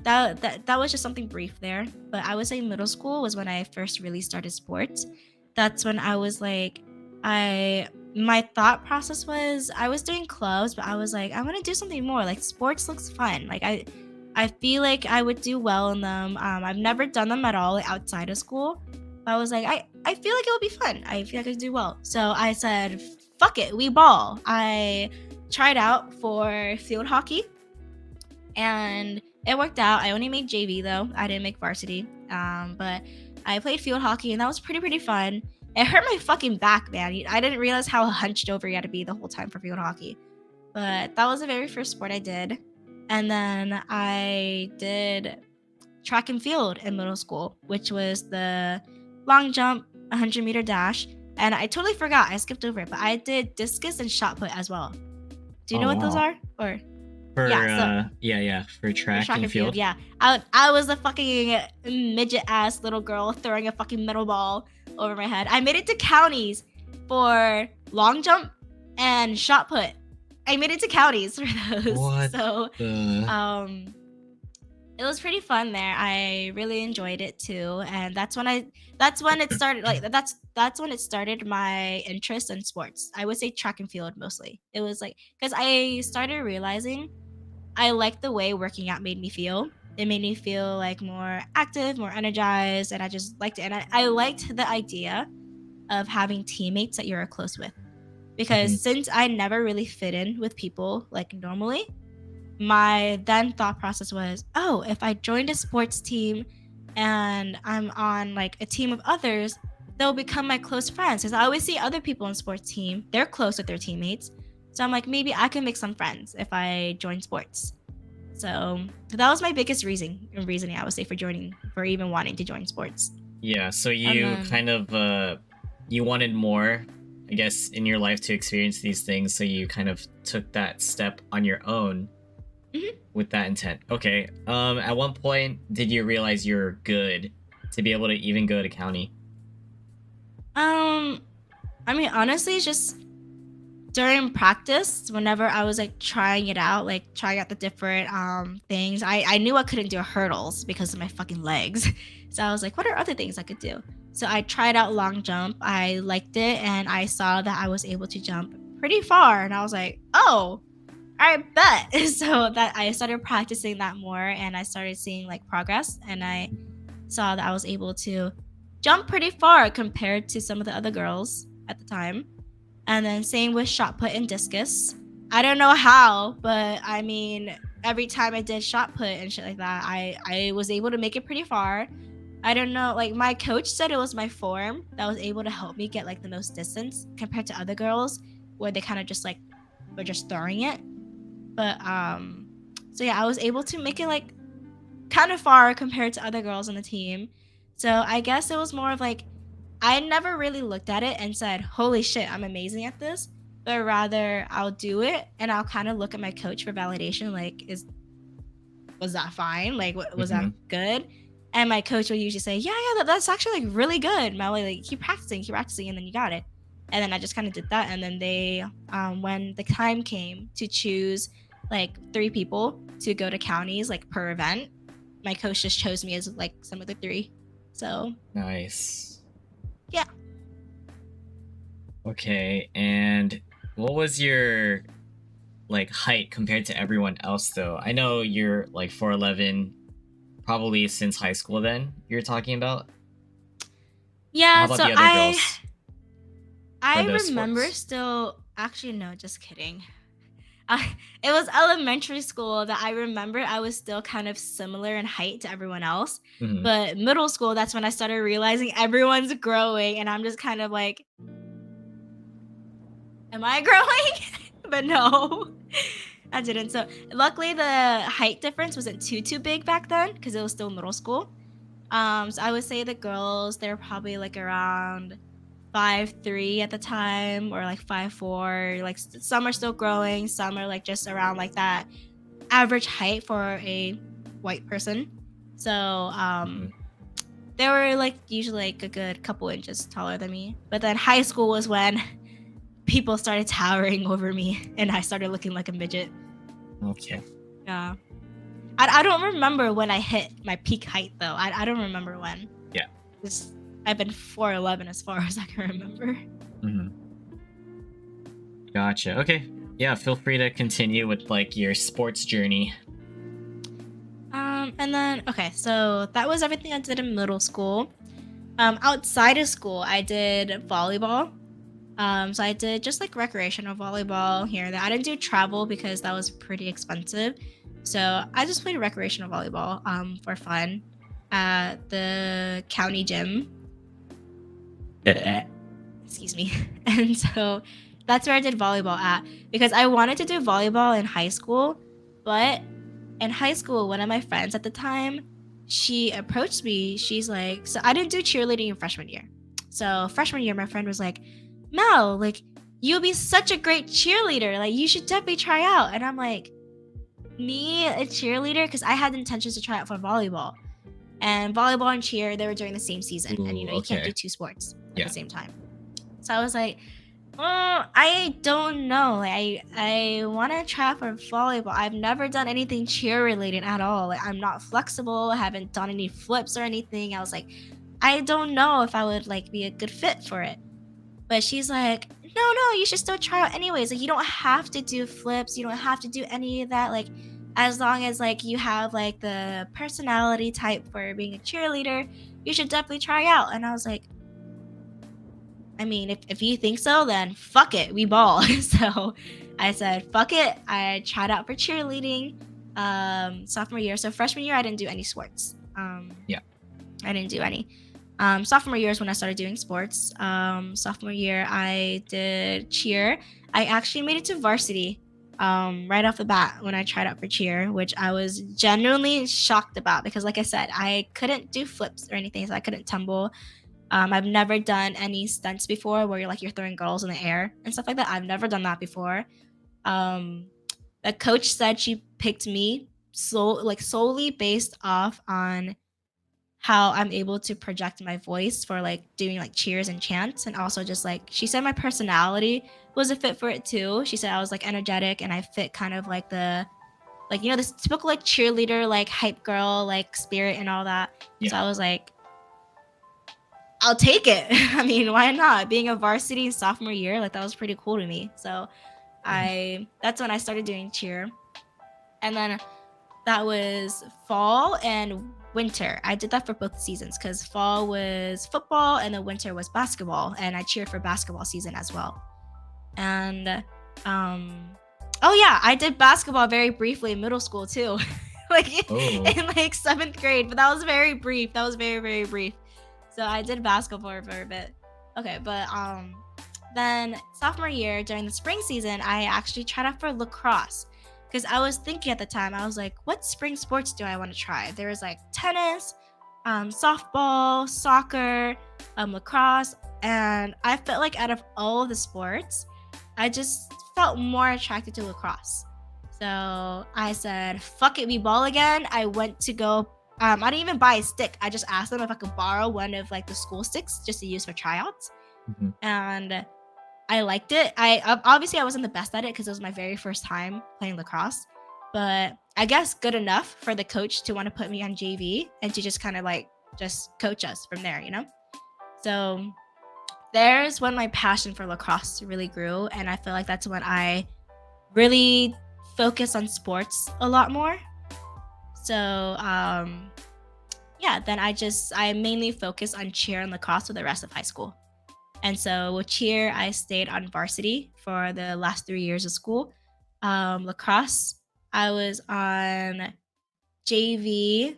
that was just something brief there. But I would say middle school was when I first really started sports. That's when I was like, I my thought process was I was doing clubs, but I was like, I want to do something more. Like sports looks fun. Like I feel like I would do well in them. I've never done them at all like, outside of school. But I was like, I feel like it would be fun. I feel like I could do well. So I said, fuck it, we ball. I tried out for field hockey and it worked out. I only made JV though. I didn't make varsity. But I played field hockey and that was pretty fun. It hurt my fucking back, man. I didn't realize how hunched over you had to be the whole time for field hockey. But that was the very first sport I did. And then I did track and field in middle school, which was the long jump, 100-meter dash. And I totally forgot. I skipped over it. But I did discus and shot put as well. Do you know what those wow. are? Or For yeah, for track and field. Yeah, I was a fucking midget ass little girl throwing a fucking metal ball over my head. I made it to counties for long jump and shot put. I made it to counties for those. What So the... it was pretty fun there. I really enjoyed it too, and that's when it started. Like that's when it started my interest in sports. I would say track and field mostly. It was like because I started realizing I liked the way working out made me feel. It made me feel like more active, more energized, and I just liked it. And I liked the idea of having teammates that you're close with. Because since I never really fit in with people like normally, my then thought process was, oh, if I joined a sports team and I'm on like a team of others, they'll become my close friends. Because I always see other people in sports team, they're close with their teammates. So I'm like, maybe I can make some friends if I join sports. So that was my biggest reasoning I would say for even wanting to join sports. Yeah, so you kind of you wanted more, I guess, in your life to experience these things, so you kind of took that step on your own with that intent. Okay. At one point, did you realize you're good to be able to even go to county? I mean, honestly, it's just during practice, whenever I was like trying it out, like trying out the different things, I knew I couldn't do hurdles because of my fucking legs. So I was like, what are other things I could do? So I tried out long jump. I liked it and I saw that I was able to jump pretty far. And I was like, oh, I bet. So that I started practicing that more and I started seeing like progress. And I saw that I was able to jump pretty far compared to some of the other girls at the time. And then same with shot put and discus. I don't know how, but I mean, every time I did shot put and shit like that, I was able to make it pretty far. I don't know, like my coach said it was my form that was able to help me get like the most distance compared to other girls where they kind of just like were just throwing it. But so yeah, I was able to make it like kind of far compared to other girls on the team. So I guess it was more of like I never really looked at it and said, holy shit, I'm amazing at this. But rather I'll do it and I'll kind of look at my coach for validation. Like, was that fine? Like, was that good? And my coach will usually say, yeah, that's actually like really good. Melly, like keep practicing, and then you got it. And then I just kind of did that. And then they, when the time came to choose like 3 people to go to counties like per event. My coach just chose me as like some of the 3. So Nice. yeah. Okay, and what was your like height compared to everyone else though? I know you're like 4'11", probably since high school then you're talking about. How Yeah, about so the other girls for I the remember sports? still, actually no, just kidding. It was elementary school that I remember I was still kind of similar in height to everyone else. Mhm. But middle school, that's when I started realizing everyone's growing, and I'm just kind of like, am I growing? But no, I didn't. So luckily, the height difference wasn't too big back then because it was still middle school. So I would say the girls, they're probably like around 5'3" at the time, or like 5'4". Like some are still growing, some are like just around like that average height for a white person. So Mhm. they were like usually like a good couple inches taller than me. But then high school was when people started towering over me and I started looking like a midget. Okay. Yeah. I don't remember when I hit my peak height though. I don't remember when. Yeah. Just, I've been 4'11" as far as I can remember. Mhm. Gotcha. Okay. Yeah, feel free to continue with like your sports journey. And then okay, so that was everything I did in middle school. Outside of school, I did volleyball. So I did just like recreational volleyball here and there. I didn't do travel because that was pretty expensive. So I just played recreational volleyball for fun at the county gym. Excuse me. And so that's where I did volleyball at because I wanted to do volleyball in high school, but in high school, one of my friends at the time, she approached me. She's like, so I didn't do cheerleading in freshman year. So freshman year, my friend was like, Mel, like you'll be such a great cheerleader. Like you should definitely try out. And I'm like, me a cheerleader? Because I had intentions to try out for volleyball. And volleyball and cheer, they were during the same season. And Ooh, you can't do okay. 2 sports at Yeah. the same time. So I was like, I don't know. Like, I want to try out for volleyball. I've never done anything cheer related at all. Like, I'm not flexible. I haven't done any flips or anything. I was like, I don't know if I would like be a good fit for it. But she's like, no, you should still try out anyways. Like, you don't have to do flips. You don't have to do any of that. Like, as long as like you have like the personality type for being a cheerleader, you should definitely try out. And I was like, I mean, if you think so, then fuck it, we ball. So I said, fuck it. I tried out for cheerleading sophomore year. So freshman year, I didn't do any sports. Yeah. I didn't do any. Sophomore year is when I started doing sports. Sophomore year, I did cheer. I actually made it to varsity right off the bat when I tried out for cheer, which I was genuinely shocked about because, like I said, I couldn't do flips or anything, so I couldn't tumble. I've never done any stunts before where you're throwing girls in the air and stuff like that. I've never done that before. Um, the coach said she picked me solely based off on how I'm able to project my voice for like doing like cheers and chants, and also just like she said my personality was a fit for it too. She said I was like energetic and I fit kind of like the this typical like cheerleader like hype girl like spirit and all that. Yeah. So I was like, I'll take it. I mean, why not? Being a varsity sophomore year, like that was pretty cool to me. So that's when I started doing cheer. And then that was fall and winter. I did that for both seasons because fall was football and then winter was basketball. And I cheered for basketball season as well. And oh yeah, I did basketball very briefly in middle school too. In like 7th grade, but that was very brief. That was very, very brief. So I did basketball for a bit. Okay, but then sophomore year during the spring season, I actually tried out for lacrosse because I was thinking at the time, I was like, what spring sports do I want to try? There was like tennis, softball, soccer, lacrosse, and I felt like out of all of the sports, I just felt more attracted to lacrosse. So I said, fuck it, we ball again. I went to go I didn't even buy a stick. I just asked them if I could borrow one of like the school sticks just to use for tryouts. Mhm. And I liked it. I obviously I wasn't the best at it because it was my very first time playing lacrosse. but I guess good enough for the coach to want to put me on JV and to just kind of like just coach us from there, you know? So there's when my passion for lacrosse really grew. And I feel like that's when I really focus on sports a lot more. So yeah, then I mainly focus on cheer and lacrosse for the rest of high school. And so with cheer, I stayed on varsity for the last 3 years of school. Lacrosse, I was on JV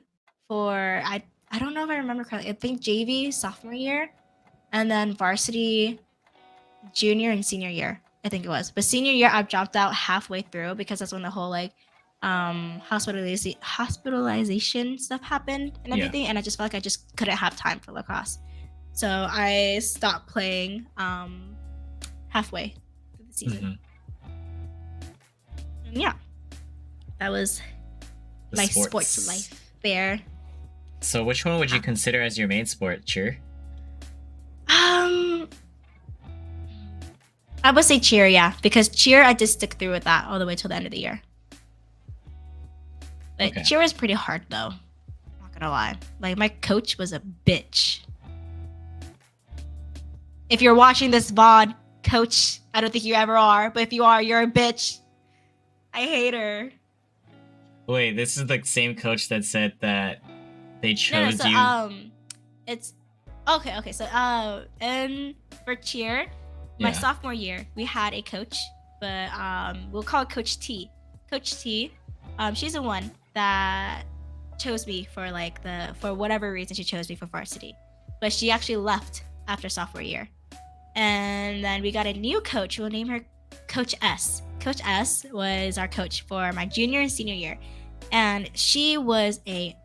for I don't know if I remember correctly. I think JV sophomore year, and then varsity junior and senior year. I think it was. But senior year, I dropped out halfway through because that's when the whole like hospitalization stuff happened and Yeah. everything, and I just felt like I just couldn't have time for lacrosse. So I stopped playing halfway through the season. And yeah, that was my sports life there. So which one would you consider as your main sport, cheer? I would say cheer, yeah, because cheer I did stick through with that all the way till the end of the year. But Okay. cheer was pretty hard though. Not gonna lie. Like my coach was a bitch. If you're watching this VOD, coach, I don't think you ever are, but if you are, you're a bitch. I hate her. Wait, this is the same coach that said that they No, chose so you. it's okay. So and for cheer, my Yeah. sophomore year, we had a coach, but we'll call it Coach T. Coach T, she's the one that chose me for for whatever reason she chose me for varsity, but she actually left after sophomore year, and then we got a new coach. We'll name her Coach S. Coach S was our coach for my junior and senior year, and she was a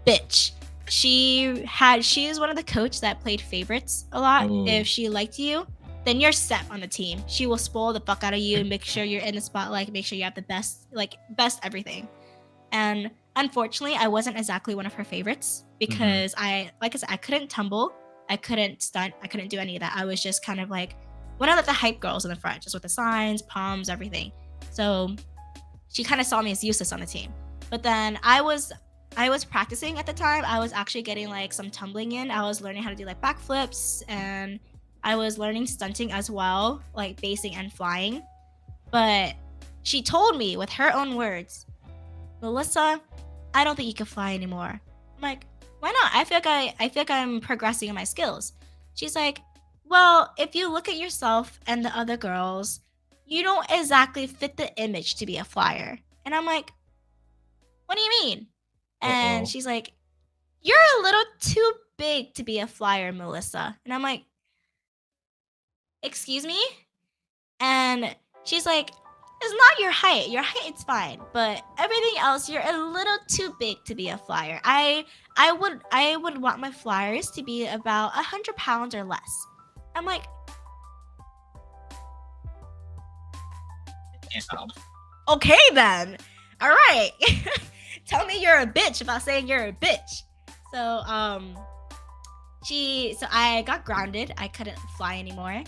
bitch. She is one of the coach that played favorites a lot. Oh. If she liked you, then you're set on the team. She will spoil the fuck out of you, make sure you're in the spotlight, make sure you have the best everything. And unfortunately, I wasn't exactly one of her favorites because I said, I couldn't tumble, I couldn't stunt, I couldn't do any of that. I was just kind of like one of the hype girls in the front, just with the signs, palms, everything. So she kind of saw me as useless on the team. But then I was practicing at the time. I was actually getting like some tumbling in. I was learning how to do like backflips, and I was learning stunting as well, like basing and flying. But she told me with her own words, Melissa, I don't think you can fly anymore. I'm like, why not? I feel like I'm progressing in my skills. She's like, well, if you look at yourself and the other girls, you don't exactly fit the image to be a flyer. And I'm like, what do you mean? And Uh-oh. she's like, you're a little too big to be a flyer, Melissa. And I'm like, excuse me? And she's like, it's not your height. Your height's fine, but everything else, you're a little too big to be a flyer. I would want my flyers to be about 100 pounds or less. I'm like, okay then. All right. Tell me you're a bitch about saying you're a bitch. So I got grounded. I couldn't fly anymore.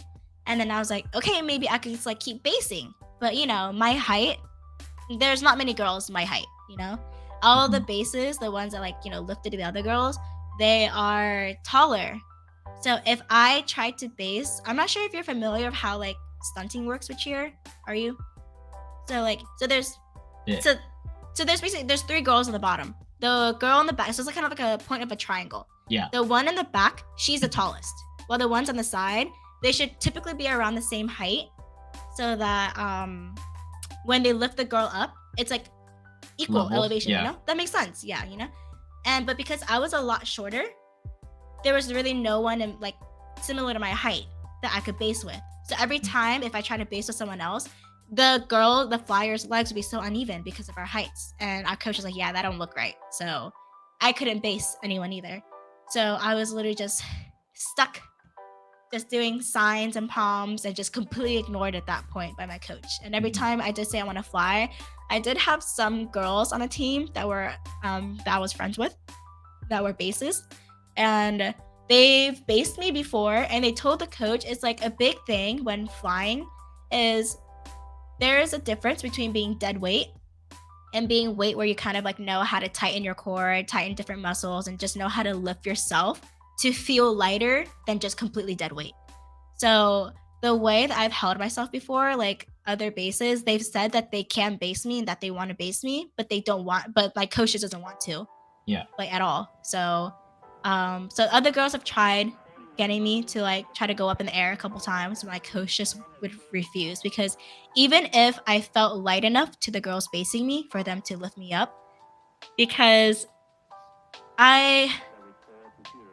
And then I was like, okay, maybe I could just like keep basing. But you know, my height, there's not many girls my height, you know? All the bases, the ones that like, you know, lifted the other girls, they are taller. So if I tried to base, I'm not sure if you're familiar with how like stunting works with cheer. Are you? So there's Yeah. so there's 3 girls on the bottom. The girl on the back, so it's like kind of like a point of a triangle. Yeah. The one in the back, she's the tallest. While the ones on the side, they should typically be around the same height, so that when they lift the girl up, it's like equal Level, elevation. yeah. You know, that makes sense. Yeah, you know. But because I was a lot shorter, there was really no one like similar to my height that I could base with. So every time if I try to base with someone else, the flyer's legs would be so uneven because of our heights. And our coach was like, yeah, that don't look right. So I couldn't base anyone either. So I was literally just stuck, just doing signs and palms and just completely ignored at that point by my coach. And every time I did say I want to fly, I did have some girls on a team that were that I was friends with that were bases. And they've based me before, and they told the coach it's like a big thing when flying is there is a difference between being dead weight and being weight where you kind of like know how to tighten your core, tighten different muscles, and just know how to lift yourself to feel lighter than just completely dead weight. So the way that I've held myself before, like other bases, they've said that they can base me and that they want to base me, but they don't want, but my coach just doesn't want to, Yeah. like at all. So, so other girls have tried getting me to like try to go up in the air a couple times. My coach just would refuse because even if I felt light enough to the girls basing me for them to lift me up, because I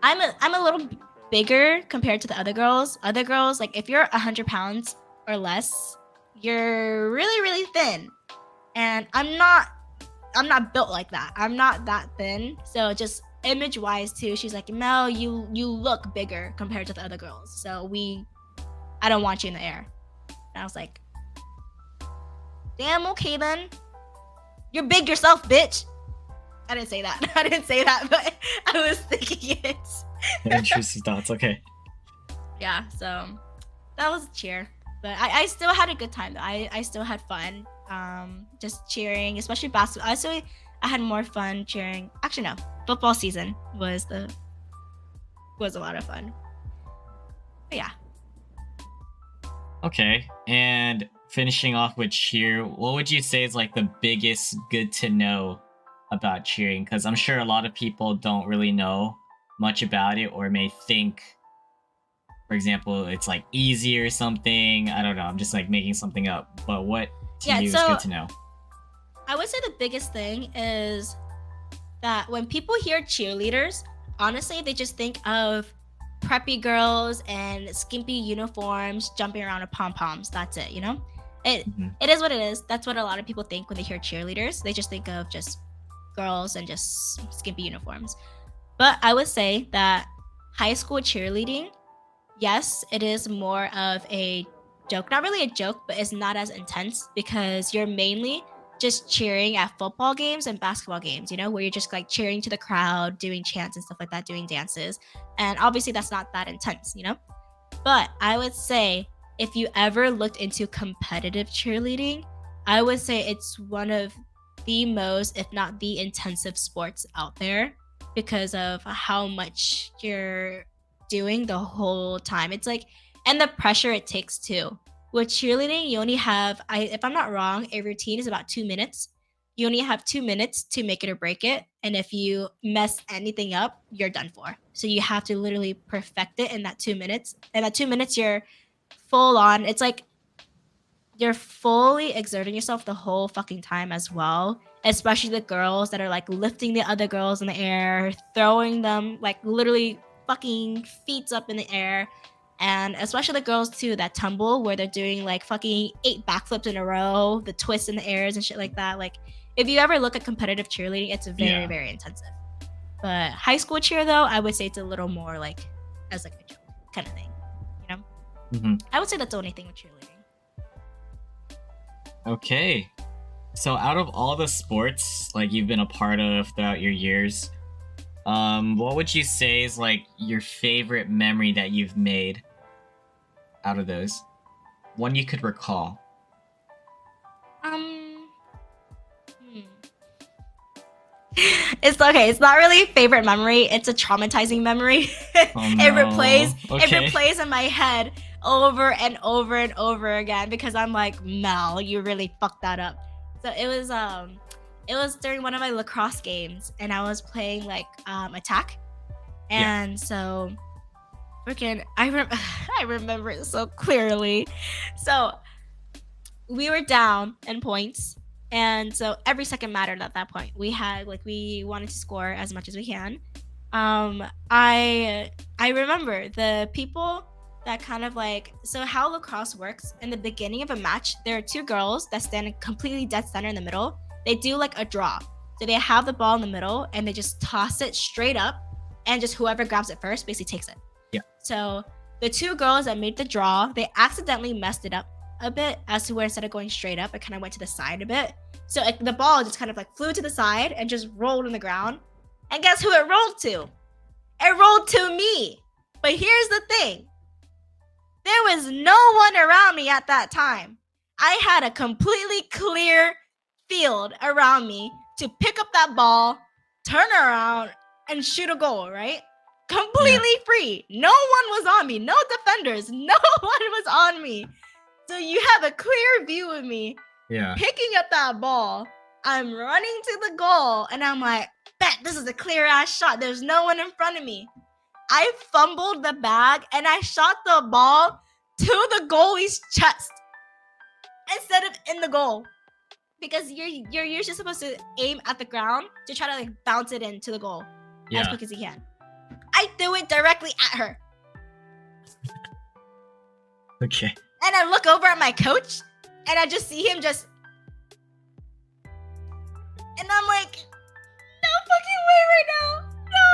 I'm a little bigger compared to the other girls. Other girls, like if you're 100 pounds or less, you're really, really thin. And I'm not built like that. I'm not that thin. So just image wise too, she's like, Mel, you look bigger compared to the other girls. So I don't want you in the air. And I was like, damn, okay then. You're big yourself, bitch. I didn't say that. I didn't say that, but I was thinking it. Interesting thoughts. Okay. Yeah, so that was cheer. But I still had a good time though. I still had fun. Just cheering, especially basketball. I had more fun cheering. Actually no. Football season was a lot of fun. But yeah. Okay. And finishing off with cheer, what would you say is like the biggest good to know about cheering? Because I'm sure a lot of people don't really know much about it or may think, for example, it's like easy or something. I don't know. I'm just like making something up. But what to you is good to know? I would say the biggest thing is that when people hear cheerleaders, honestly, they just think of preppy girls and skimpy uniforms jumping around with pom-poms. That's it, you know? It is what it is. That's what a lot of people think when they hear cheerleaders. They just think of just girls and just skimpy uniforms. But I would say that high school cheerleading, yes, it is more of a joke. Not really a joke, but it's not as intense because you're mainly just cheering at football games and basketball games, you know, where you're just like cheering to the crowd, doing chants and stuff like that, doing dances. And obviously that's not that intense, you know? But I would say if you ever looked into competitive cheerleading, I would say it's one of the most, if not the intensive sports out there because of how much you're doing the whole time. It's like, and the pressure it takes too. With cheerleading, you only have, if I'm not wrong, a routine is about 2 minutes. You only have 2 minutes to make it or break it. And if you mess anything up, you're done for. So you have to literally perfect it in that 2 minutes. And that 2 minutes, you're full on. It's like you're fully exerting yourself the whole fucking time as well. Especially the girls that are like lifting the other girls in the air, throwing them like literally fucking feet up in the air. And especially the girls too that tumble where they're doing like fucking 8 backflips in a row, the twists in the airs and shit like that. Like if you ever look at competitive cheerleading, it's very, very intensive. But high school cheer though, I would say it's a little more like as like a joke kind of thing, you know? I would say that's the only thing with cheerleading. Okay. So out of all the sports like you've been a part of throughout your years, what would you say is like your favorite memory that you've made out of those? One you could recall. It's okay. It's not really a favorite memory. It's a traumatizing memory. Oh, no. It replays in my head over and over and over again because I'm like, Mel, you really fucked that up. So it was during one of my lacrosse games and I was playing like attack. And so freaking I remember it so clearly. So we were down in points. And so every second mattered at that point. We wanted to score as much as we can. I remember the people that kind of like, so how lacrosse works in the beginning of a match, there are 2 girls that stand completely dead center in the middle. They do like a draw. So they have the ball in the middle and they just toss it straight up and just whoever grabs it first basically takes it. Yeah. So the 2 girls that made the draw, they accidentally messed it up a bit as to where instead of going straight up, it kind of went to the side a bit. So the ball just kind of like flew to the side and just rolled on the ground. And guess who it rolled to? It rolled to me. But here's the thing. There was no one around me at that time. I had a completely clear field around me to pick up that ball, turn around, and shoot a goal, right? Completely free. No one was on me. No defenders. No one was on me. So you have a clear view of me picking up that ball. I'm running to the goal, and I'm like, bet this is a clear ass shot. There's no one in front of me. I fumbled the bag, and I shot the ball to the goalie's chest instead of in the goal. Because you're usually supposed to aim at the ground to try to like bounce it into the goal as quick as you can. I threw it directly at her. Okay. And I look over at my coach, and I just see him just... And I'm like, no fucking way right now. No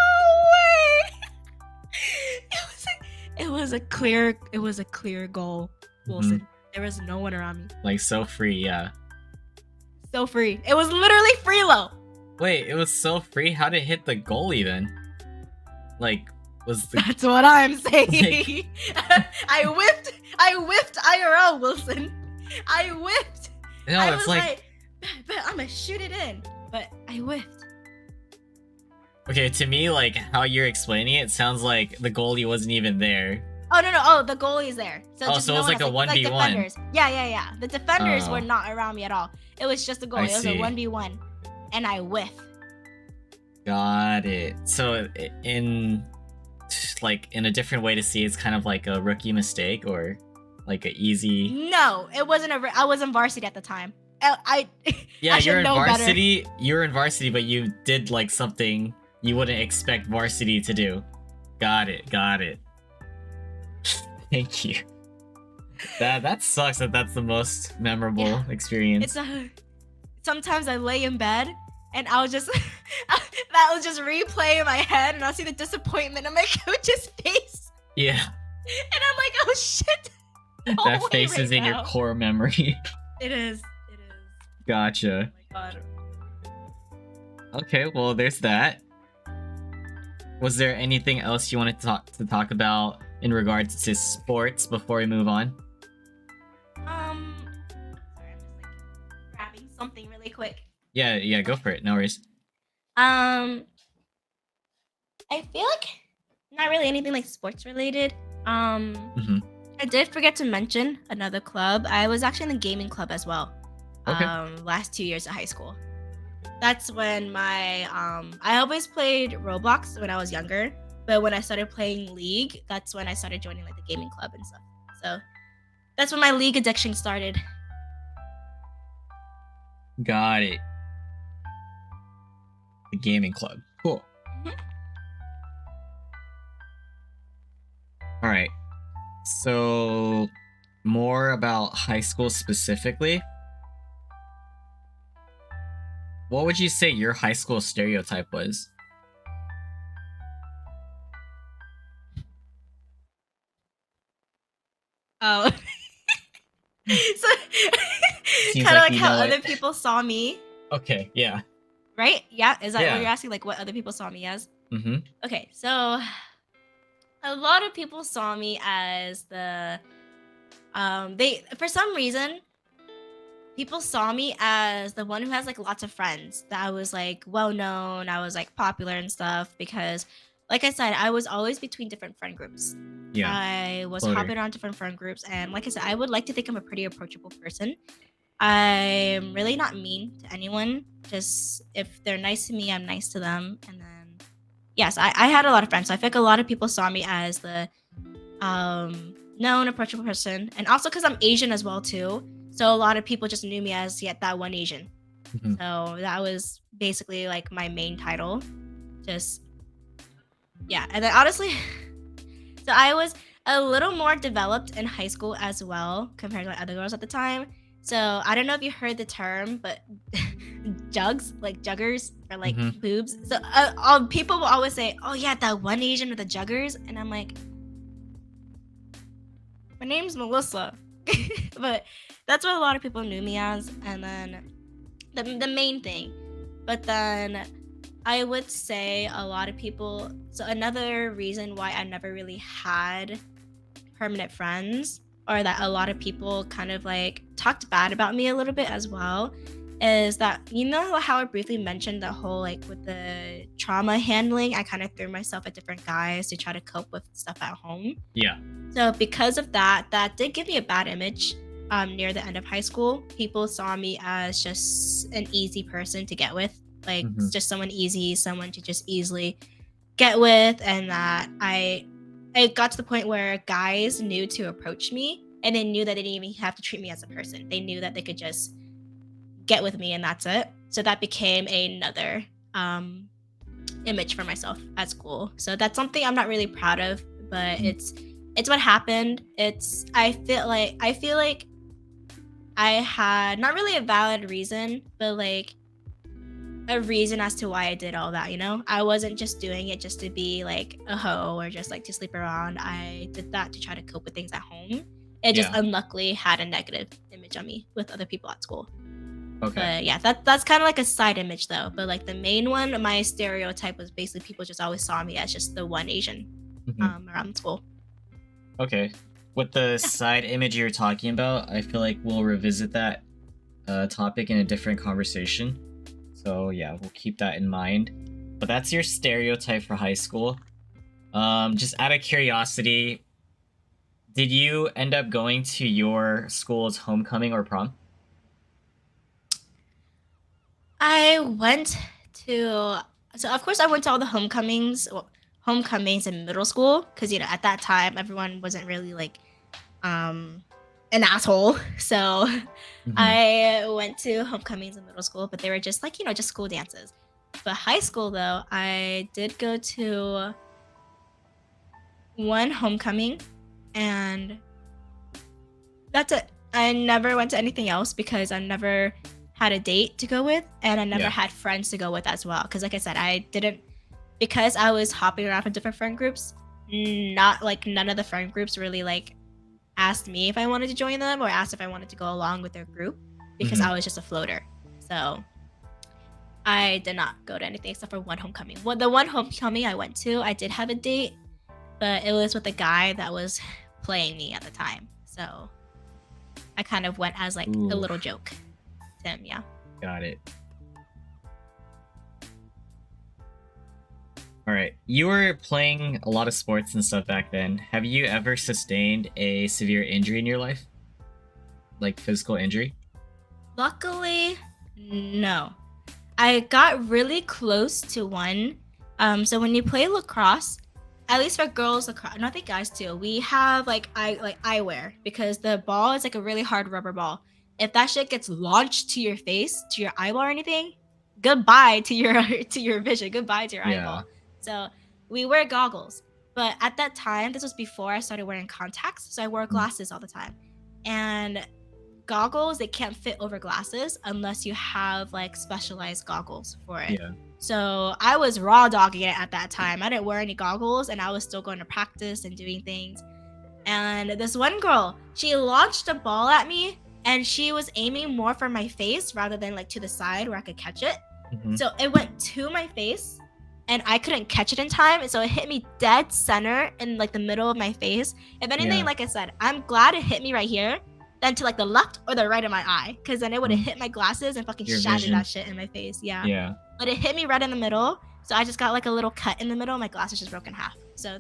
way. It was a clear goal, Wilson. Mhm. There was no one around me. Like so free, yeah. So free. It was literally freelo. Wait, it was so free? How did it hit the goalie then? Like, was the... That's what I'm saying. I whiffed IRL, Wilson. I whiffed. No, I it's was like... but I'm gonna shoot it in. But I whiffed. Okay, to me, like, how you're explaining it sounds like the goalie wasn't even there. Oh, no. Oh, the goalie's there. So Oh, just so it no was one like a else, 1v1. defenders. Yeah. The defenders Oh. were not around me at all. It was just the goalie. I It was see. a 1v1. And I whiff. Got it. So in a different way to see, it's kind of like a rookie mistake or like a easy... No, it wasn't I wasn't varsity at the time. I Yeah, I should you're in know better. varsity. You're in varsity, but you did like something you wouldn't expect varsity to do. Got it. Thank you. That sucks that that's the most memorable experience. Sometimes I lay in bed and I'll just that will just replay in my head, and I'll see the disappointment on my coach's face. Yeah. And I'm like, oh shit. No That way face is right in your now. core memory. It is. Gotcha. Oh my god. Okay, well, there's that. Was there anything else you wanted to talk about in regards to sports before we move on? Sorry, I'm just like grabbing something really quick. Yeah, go for it. No worries. I feel like not really anything like sports related. Mhm. I did forget to mention another club. I was actually in the gaming club as well. Okay. Last 2 years of high school. That's when my I always played Roblox when I was younger, but when I started playing League, that's when I started joining like the gaming club and stuff. So that's when my League addiction started. Got it. The gaming club. Cool. Mhm. All right. So, more about high school specifically. What would you say your high school stereotype was? Oh. So Seems kind of like like you how know it. other people saw me, Okay, yeah. right? Yeah, is that Yeah. what you're asking? Like what other people saw me as? Mm-hmm. Okay, so a lot of people saw me as they for some reason people saw me as the one who has like lots of friends, that I was like well known, I was like popular and stuff, because like I said, I was always between different friend groups. Yeah. I was Floater. hopping around different friend groups, and like I said, I would like to think I'm a pretty approachable person. I'm really not mean to anyone. Just if they're nice to me, I'm nice to them. And then, yes, I had a lot of friends. So I feel like a lot of people saw me as the known, approachable person. And also because I'm Asian as well, too. So a lot of people just knew me as that one Asian. Mhm. So that was basically like my main title. Just, yeah. And then honestly, so I was a little more developed in high school as well compared to my other girls at the time. So I don't know if you heard the term, but jugs, like juggers, or like Mhm. boobs. So people will always say, "Oh yeah, that one Asian with the juggers," and I'm like, "My name's Melissa," but that's what a lot of people knew me as. And then the main thing, but then I would say a lot of people. So another reason why I never really had permanent friends, or that a lot of people kind of like talked bad about me a little bit as well, is that you know how I briefly mentioned the whole like with the trauma handling, I kind of threw myself at different guys to try to cope with stuff at home. Yeah. So because of that, that did give me a bad image. Near the end of high school, people saw me as just an easy person to get with, like Hmm. just someone easy, someone to just easily get with, and that it got to the point where guys knew to approach me, and they knew that they didn't even have to treat me as a person. They knew that they could just get with me, and that's it. So that became another image for myself at school. So that's something I'm not really proud of, but Mm. it's what happened. It's I feel like I had not really a valid reason, but like a reason as to why I did all that, you know? I wasn't just doing it just to be like a hoe or just like to sleep around. I did that to try to cope with things at home. It just Yeah. unluckily had a negative image on me with other people at school. Okay. But yeah, that's kind of like a side image though. But like the main one, my stereotype was basically people just always saw me as just the one Asian Mhm. around school. Okay. With the Yeah. side image you're talking about, I feel like we'll revisit that topic in a different conversation. So yeah, we'll keep that in mind. But that's your stereotype for high school. Just out of curiosity, did you end up going to your school's homecoming or prom? I went to so of course I went to all the homecomings in middle school because you know at that time everyone wasn't really like um an asshole. So Hmm. I went to homecomings in middle school, but they were just like, you know, just school dances. But high school though, I did go to one homecoming and that's it. I never went to anything else because I never had a date to go with and I never Yeah. had friends to go with as well. Because, like I said, I didn't, because I was hopping around with different friend groups, not like none of the friend groups really like asked me if I wanted to join them or asked if I wanted to go along with their group because Hmm. I was just a floater. So I did not go to anything except for one homecoming. Well, the one homecoming I went to, I did have a date, but it was with a guy that was playing me at the time. So I kind of went as like a Ooh, little joke to him, yeah. got it. All right. You were playing a lot of sports and stuff back then. Have you ever sustained a severe injury in your life? Like physical injury? Luckily, no. I got really close to one. So when you play lacrosse, at least for girls lacrosse, and I think guys too, we have like eyewear because the ball is like a really hard rubber ball. If that shit gets launched to your face, to your eyeball or anything, goodbye to your to your vision, goodbye to your Yeah. eyeball. So we wear goggles. But at that time, this was before I started wearing contacts, so I wore Mm. glasses all the time. And goggles they can't fit over glasses unless you have like specialized goggles for it. Yeah. So I was raw dogging it at that time. I didn't wear any goggles and I was still going to practice and doing things. And this one girl, she launched a ball at me and she was aiming more for my face rather than like to the side where I could catch it. Hmm. So it went to my face and I couldn't catch it in time. And so it hit me dead center in like the middle of my face. If anything, Yeah. like I said, I'm glad it hit me right here than to like the left or the right of my eye. Cause then it would have Mm. hit my glasses and fucking Your shattered vision. that shit in my face. Yeah. Yeah. But it hit me right in the middle. So I just got like a little cut in the middle. My glasses just broke in half. So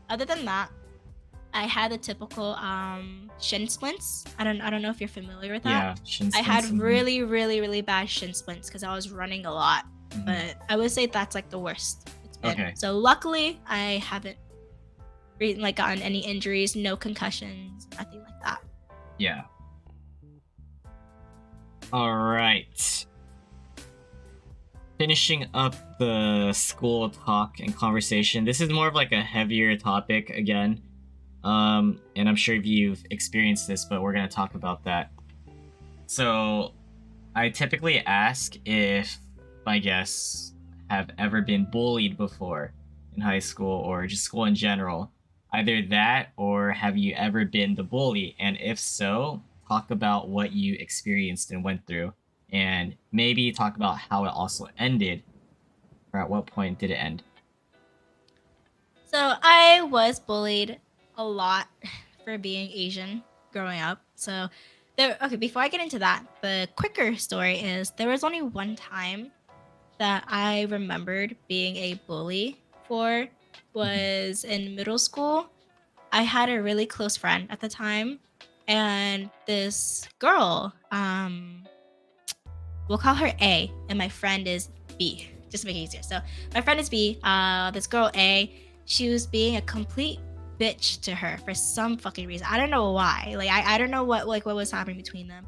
other than that, I had the typical shin splints. I don't know if you're familiar with that. Yeah. Shin I had splints. really, really, really bad shin splints because I was running a lot. Mhm. But I would say that's like the worst it's been. Okay. So luckily, I haven't like gotten any injuries, no concussions, nothing like that. Yeah. All right. Finishing up the school talk and conversation. This is more of like a heavier topic again. And I'm sure you've experienced this, but we're gonna talk about that. So, I typically ask if my guests have ever been bullied before in high school or just school in general. Either that or have you ever been the bully? And if so, talk about what you experienced and went through. And maybe talk about how it also ended, or at what point did it end. So I was bullied a lot for being Asian growing up. So Okay, before I get into that, the quicker story is there was only one time that I remembered being a bully for was in middle school. I had a really close friend at the time, and this girl, we'll call her A, and my friend is B, just to make it easier. So my friend is B. This girl A, she was being a complete bitch to her for some fucking reason. I don't know why. Like I don't know what was happening between them,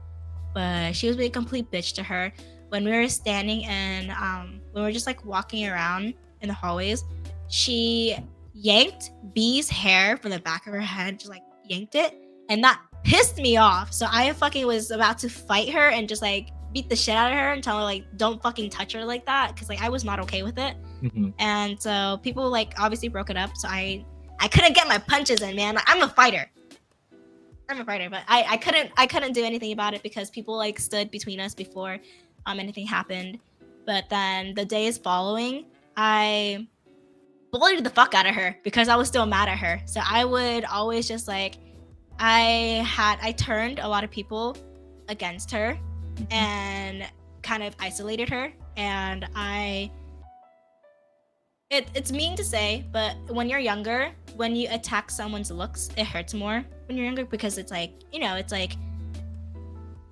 but she was being a complete bitch to her when we were standing and when we were just like walking around in the hallways. She yanked B's hair from the back of her head, just like yanked it, and that pissed me off. So I fucking was about to fight her and just like beat the shit out of her and tell her like don't fucking touch her like that, because like I was not okay with it. And so people like obviously broke it up. So I couldn't get my punches in, man. Like, I'm a fighter, but I couldn't do anything about it because people like stood between us before anything happened. But then the days following, I bullied the fuck out of her because I was still mad at her. So I would always just like I turned a lot of people against her and kind of isolated her. And it's mean to say, but when you're younger, when you attack someone's looks, it hurts more when you're younger because it's like, you know, it's like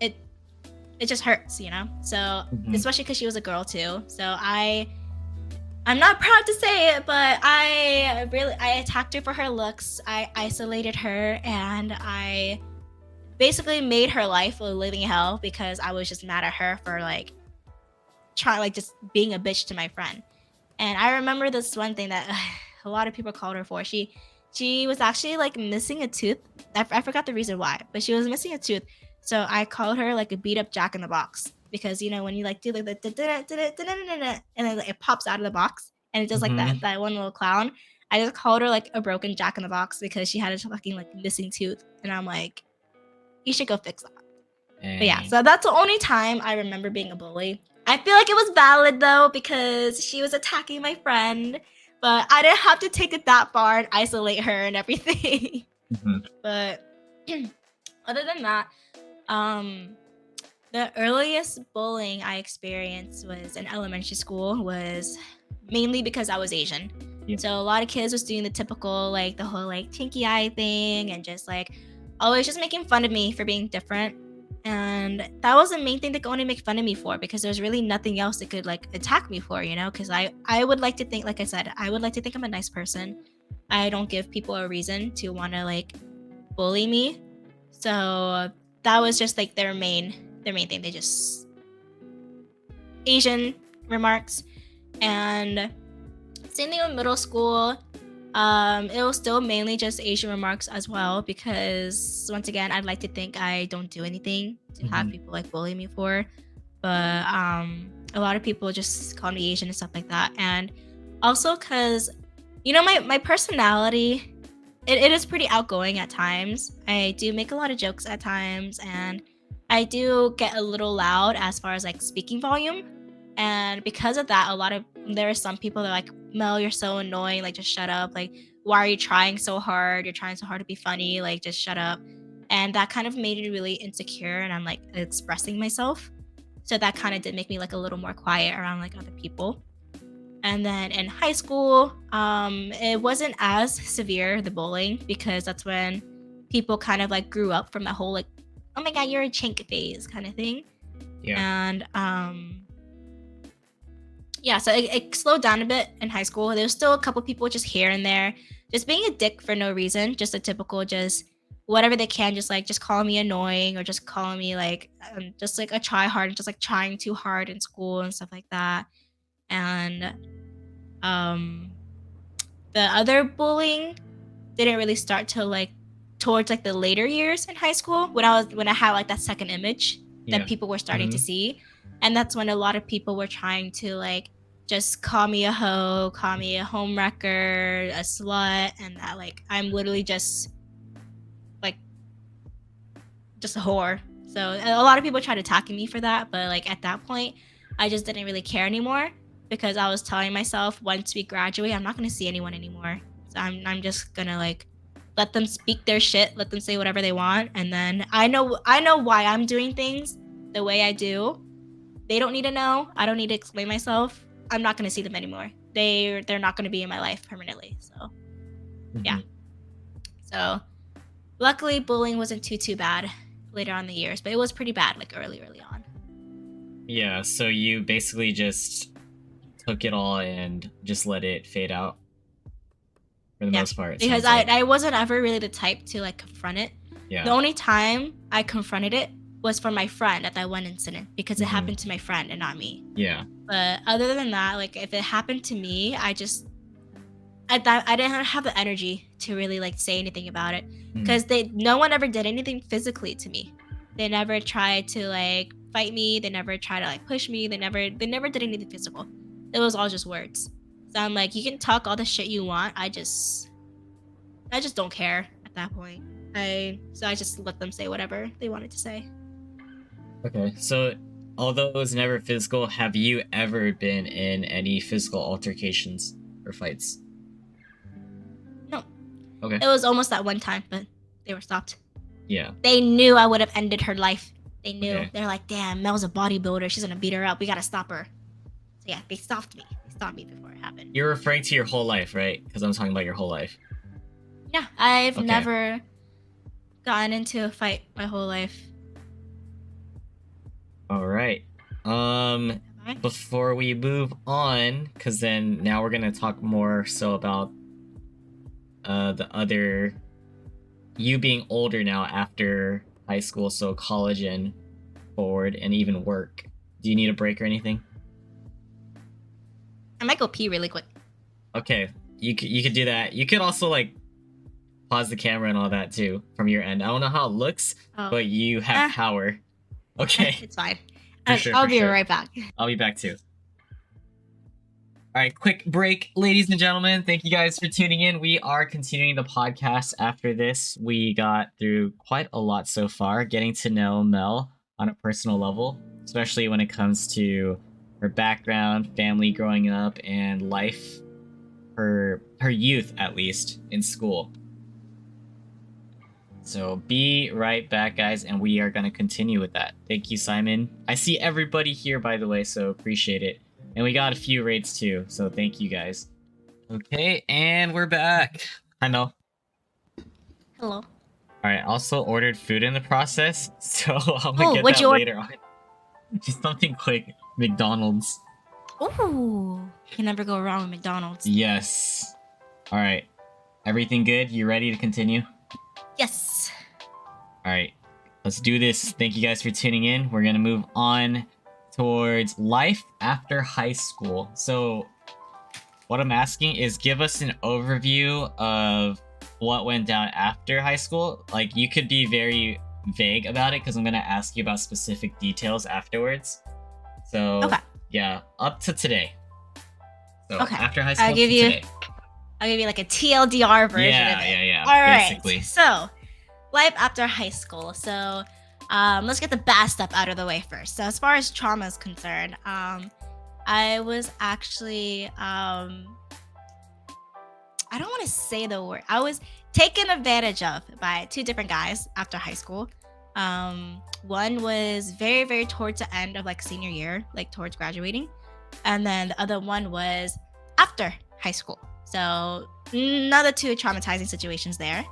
it just hurts, you know? So especially because she was a girl too. So I'm not proud to say it, but I attacked her for her looks. I isolated her, and I basically made her life a living hell because I was just mad at her for like trying, like just being a bitch to my friend. And I remember this one thing that a lot of people called her for. She was actually like missing a tooth. I forgot the reason why, but she was missing a tooth. So I called her like a beat up Jack in the Box because, you know, when you like do like the and then it pops out of the box and it does like that one little clown. I just called her like a broken Jack in the Box because she had a fucking like missing tooth. And I'm like, you should go fix that. But yeah, so that's the only time I remember being a bully. I feel like it was valid though because she was attacking my friend, but I didn't have to take it that far and isolate her and everything. But other than that, the earliest bullying I experienced was in elementary school, was mainly because I was Asian. So a lot of kids was doing the typical like the whole like chinky eye thing and just like always just making fun of me for being different. And that was the main thing they could only make fun of me for because there's really nothing else they could like attack me for, you know, because I would like to think, like I said, I would like to think I'm a nice person. I don't give people a reason to want to like bully me. So that was just like their main thing. They just Asian remarks. And same thing with middle school. It was still mainly just Asian remarks as well because once again, I'd like to think I don't do anything to have people like bully me for. But a lot of people just call me Asian and stuff like that. And also because, you know, my personality, it is pretty outgoing at times. I do make a lot of jokes at times, and I do get a little loud as far as like speaking volume. And because of that, there are some people that are like, Mel, you're so annoying, like just shut up. Like, why are you trying so hard? You're trying so hard to be funny, like just shut up. And that kind of made me really insecure, and I'm like expressing myself. So that kind of did make me like a little more quiet around like other people. And then in high school, it wasn't as severe, the bullying, because that's when people kind of like grew up from that whole like, oh my god, you're a chink phase kind of thing. And yeah, so it slowed down a bit in high school. There was still a couple people just here and there, just being a dick for no reason, just a typical, just whatever they can, just call me annoying or just call me like just like a try hard, just like trying too hard in school and stuff like that. And the other bullying didn't really start till like towards like the later years in high school when I had like that second image that people were starting to see. And that's when a lot of people were trying to like just call me a hoe, call me a homewrecker, a slut, and that like I'm literally just a whore. So a lot of people tried attacking me for that, but like at that point, I just didn't really care anymore because I was telling myself once we graduate, I'm not gonna see anyone anymore. So I'm just gonna like let them speak their shit, let them say whatever they want, and then I know why I'm doing things the way I do. They don't need to know. I don't need to explain myself. I'm not gonna see them anymore. They're not gonna be in my life permanently. So yeah. So luckily bullying wasn't too bad later on in the years, but it was pretty bad like early on. Yeah, so you basically just took it all and just let it fade out for the most part. Because I wasn't ever really the type to like confront it. Yeah. The only time I confronted it was for my friend at that one incident because it happened to my friend and not me. Yeah. But other than that, like if it happened to me, I didn't have the energy to really like say anything about it because no one ever did anything physically to me. They never tried to like fight me. They never tried to like push me. They never did anything physical. It was all just words. So I'm like, you can talk all the shit you want. I just don't care at that point. I just let them say whatever they wanted to say. Okay, so although it was never physical, have you ever been in any physical altercations or fights? No. Okay. It was almost that one time, but they were stopped. Yeah. They knew I would have ended her life. They knew. Okay. They're like, damn, Mel's a bodybuilder. She's gonna beat her up. We gotta stop her. So yeah, they stopped me. They stopped me before it happened. You're referring to your whole life, right? Because I'm talking about your whole life. Yeah, I've never gotten into a fight my whole life. All right. Before we move on, because then now we're gonna talk more so about the other, you being older now after high school, so college and forward, and even work. Do you need a break or anything? I might go pee really quick. Okay, you could do that. You could also like pause the camera and all that too from your end. I don't know how it looks, but you have power. Okay. It's fine. I'll be right back. I'll be back too. All right, quick break, ladies and gentlemen. Thank you guys for tuning in. We are continuing the podcast after this. We got through quite a lot so far, getting to know Mel on a personal level, especially when it comes to her background, family growing up, and life, her youth at least, in school. So be right back, guys, and we are going to continue with that. Thank you, Simon. I see everybody here, by the way, so appreciate it. And we got a few rates, too, so thank you, guys. Okay, and we're back. Hi, Mel. Hello. All right, also ordered food in the process, so I'm going to get that later on. Just something quick. McDonald's. Ooh, you can never go wrong with McDonald's. Yes. All right. Everything good? You ready to continue? Yes. All right, let's do this. Thank you guys for tuning in. We're gonna move on towards life after high school. So what I'm asking is give us an overview of what went down after high school. Like, you could be very vague about it because I'm gonna ask you about specific details afterwards. So yeah, up to today. So after high school, today. I'll give you like a TLDR version of it. Yeah. All right. Basically. So, life after high school. So, let's get the bad stuff out of the way first. So, as far as trauma is concerned, I was actually, I don't want to say the word. I was taken advantage of by two different guys after high school. One was very, very towards the end of like senior year, like towards graduating. And then the other one was after high school. So another two traumatizing situations there.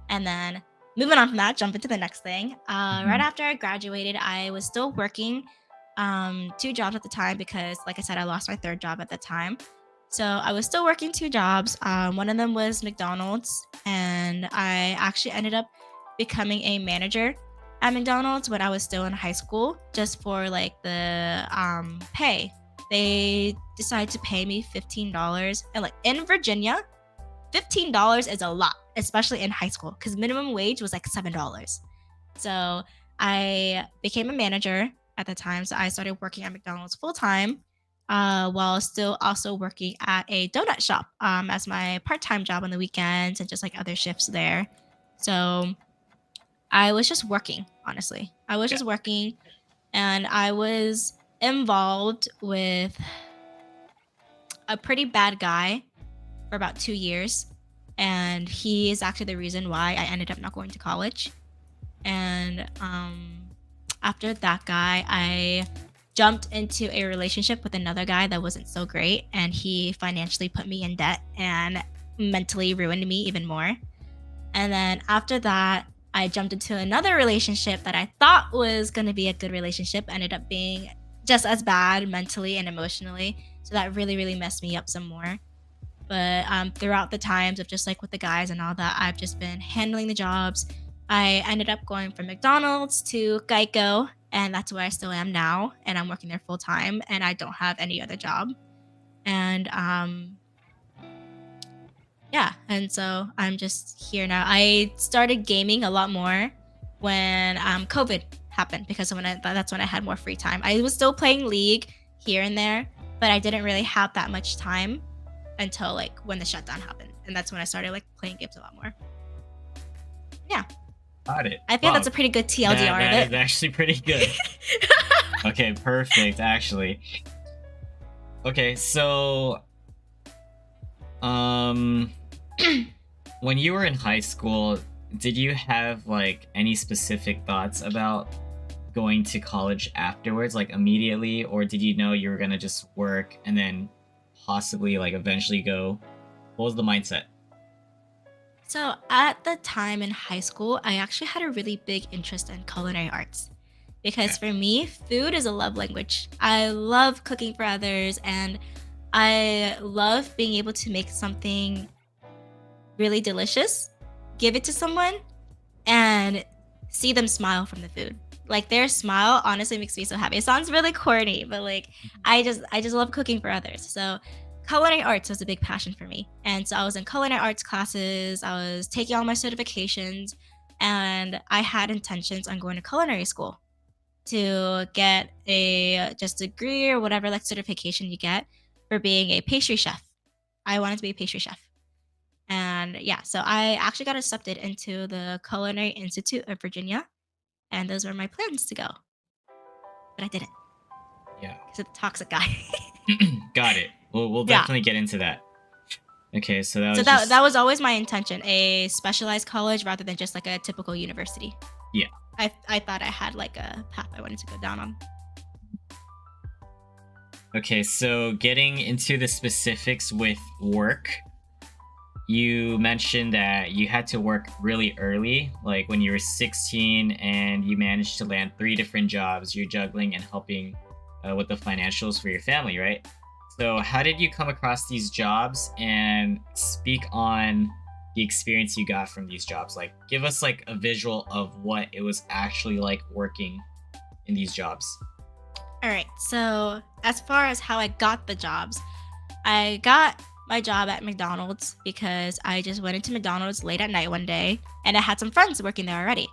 And then moving on from that, jump into the next thing. Right after I graduated, I was still working two jobs at the time because, like I said, I lost my third job at the time. So I was still working two jobs. One of them was McDonald's, and I actually ended up becoming a manager at McDonald's when I was still in high school, just for like the pay. They decided to pay me $15, and like in Virginia, $15 is a lot, especially in high school, because minimum wage was like $7. So I became a manager at the time. So I started working at McDonald's full time, while still also working at a donut shop as my part-time job on the weekends and just like other shifts there. So I was just working, honestly. I was just working, and I was involved with a pretty bad guy for about 2 years. and he is actually the reason why I ended up not going to college. And after that guy, I jumped into a relationship with another guy that wasn't so great, and he financially put me in debt and mentally ruined me even more. And then after that, I jumped into another relationship that I thought was going to be a good relationship, ended up being just as bad mentally and emotionally. So that really, really messed me up some more. But throughout the times of just like with the guys and all that, I've just been handling the jobs. I ended up going from McDonald's to Geico, and that's where I still am now. And I'm working there full time, and I don't have any other job. And yeah, and so I'm just here now. I started gaming a lot more when COVID happened, because that's when I had more free time. I was still playing League here and there, but I didn't really have that much time until like when the shutdown happened, and that's when I started like playing games a lot more. Yeah, Got it. I think that's a pretty good TLDR That of is it. actually pretty good. Okay, perfect, actually. Okay, so when you were in high school, did you have like any specific thoughts about going to college afterwards, like immediately, or did you know you were gonna just work and then possibly like eventually go? What was the mindset? So at the time in high school, I actually had a really big interest in culinary arts, because Okay. for me, food is a love language. I love cooking for others, and I love being able to make something really delicious, give it to someone, and see them smile from the food. Like their smile honestly makes me so happy. It sounds really corny, but like I just love cooking for others. So culinary arts was a big passion for me. And so I was in culinary arts classes, I was taking all my certifications, and I had intentions on going to culinary school to get a just degree or whatever like certification you get for being a pastry chef. I wanted to be a pastry chef. And yeah, so I actually got accepted into the Culinary Institute of Virginia, and those were my plans to go, but I didn't Yeah. because of the toxic guy. Got it. We'll Yeah. definitely get into that. Okay, so that So was that just that was always my intention, a specialized college rather than just like a typical university. yeah. I thought I had like a path I wanted to go down on. Okay, so getting into the specifics with work, you mentioned that you had to work really early, like when you were 16, and you managed to land 3 different jobs. You're juggling and helping with the financials for your family, right? So, how did you come across these jobs, and speak on the experience you got from these jobs? Like, give us like a visual of what it was actually like working in these jobs. All right. So, as far as how I got the jobs, I got my job at McDonald's because I just went into McDonald's late at night one day, and I had some friends working there already.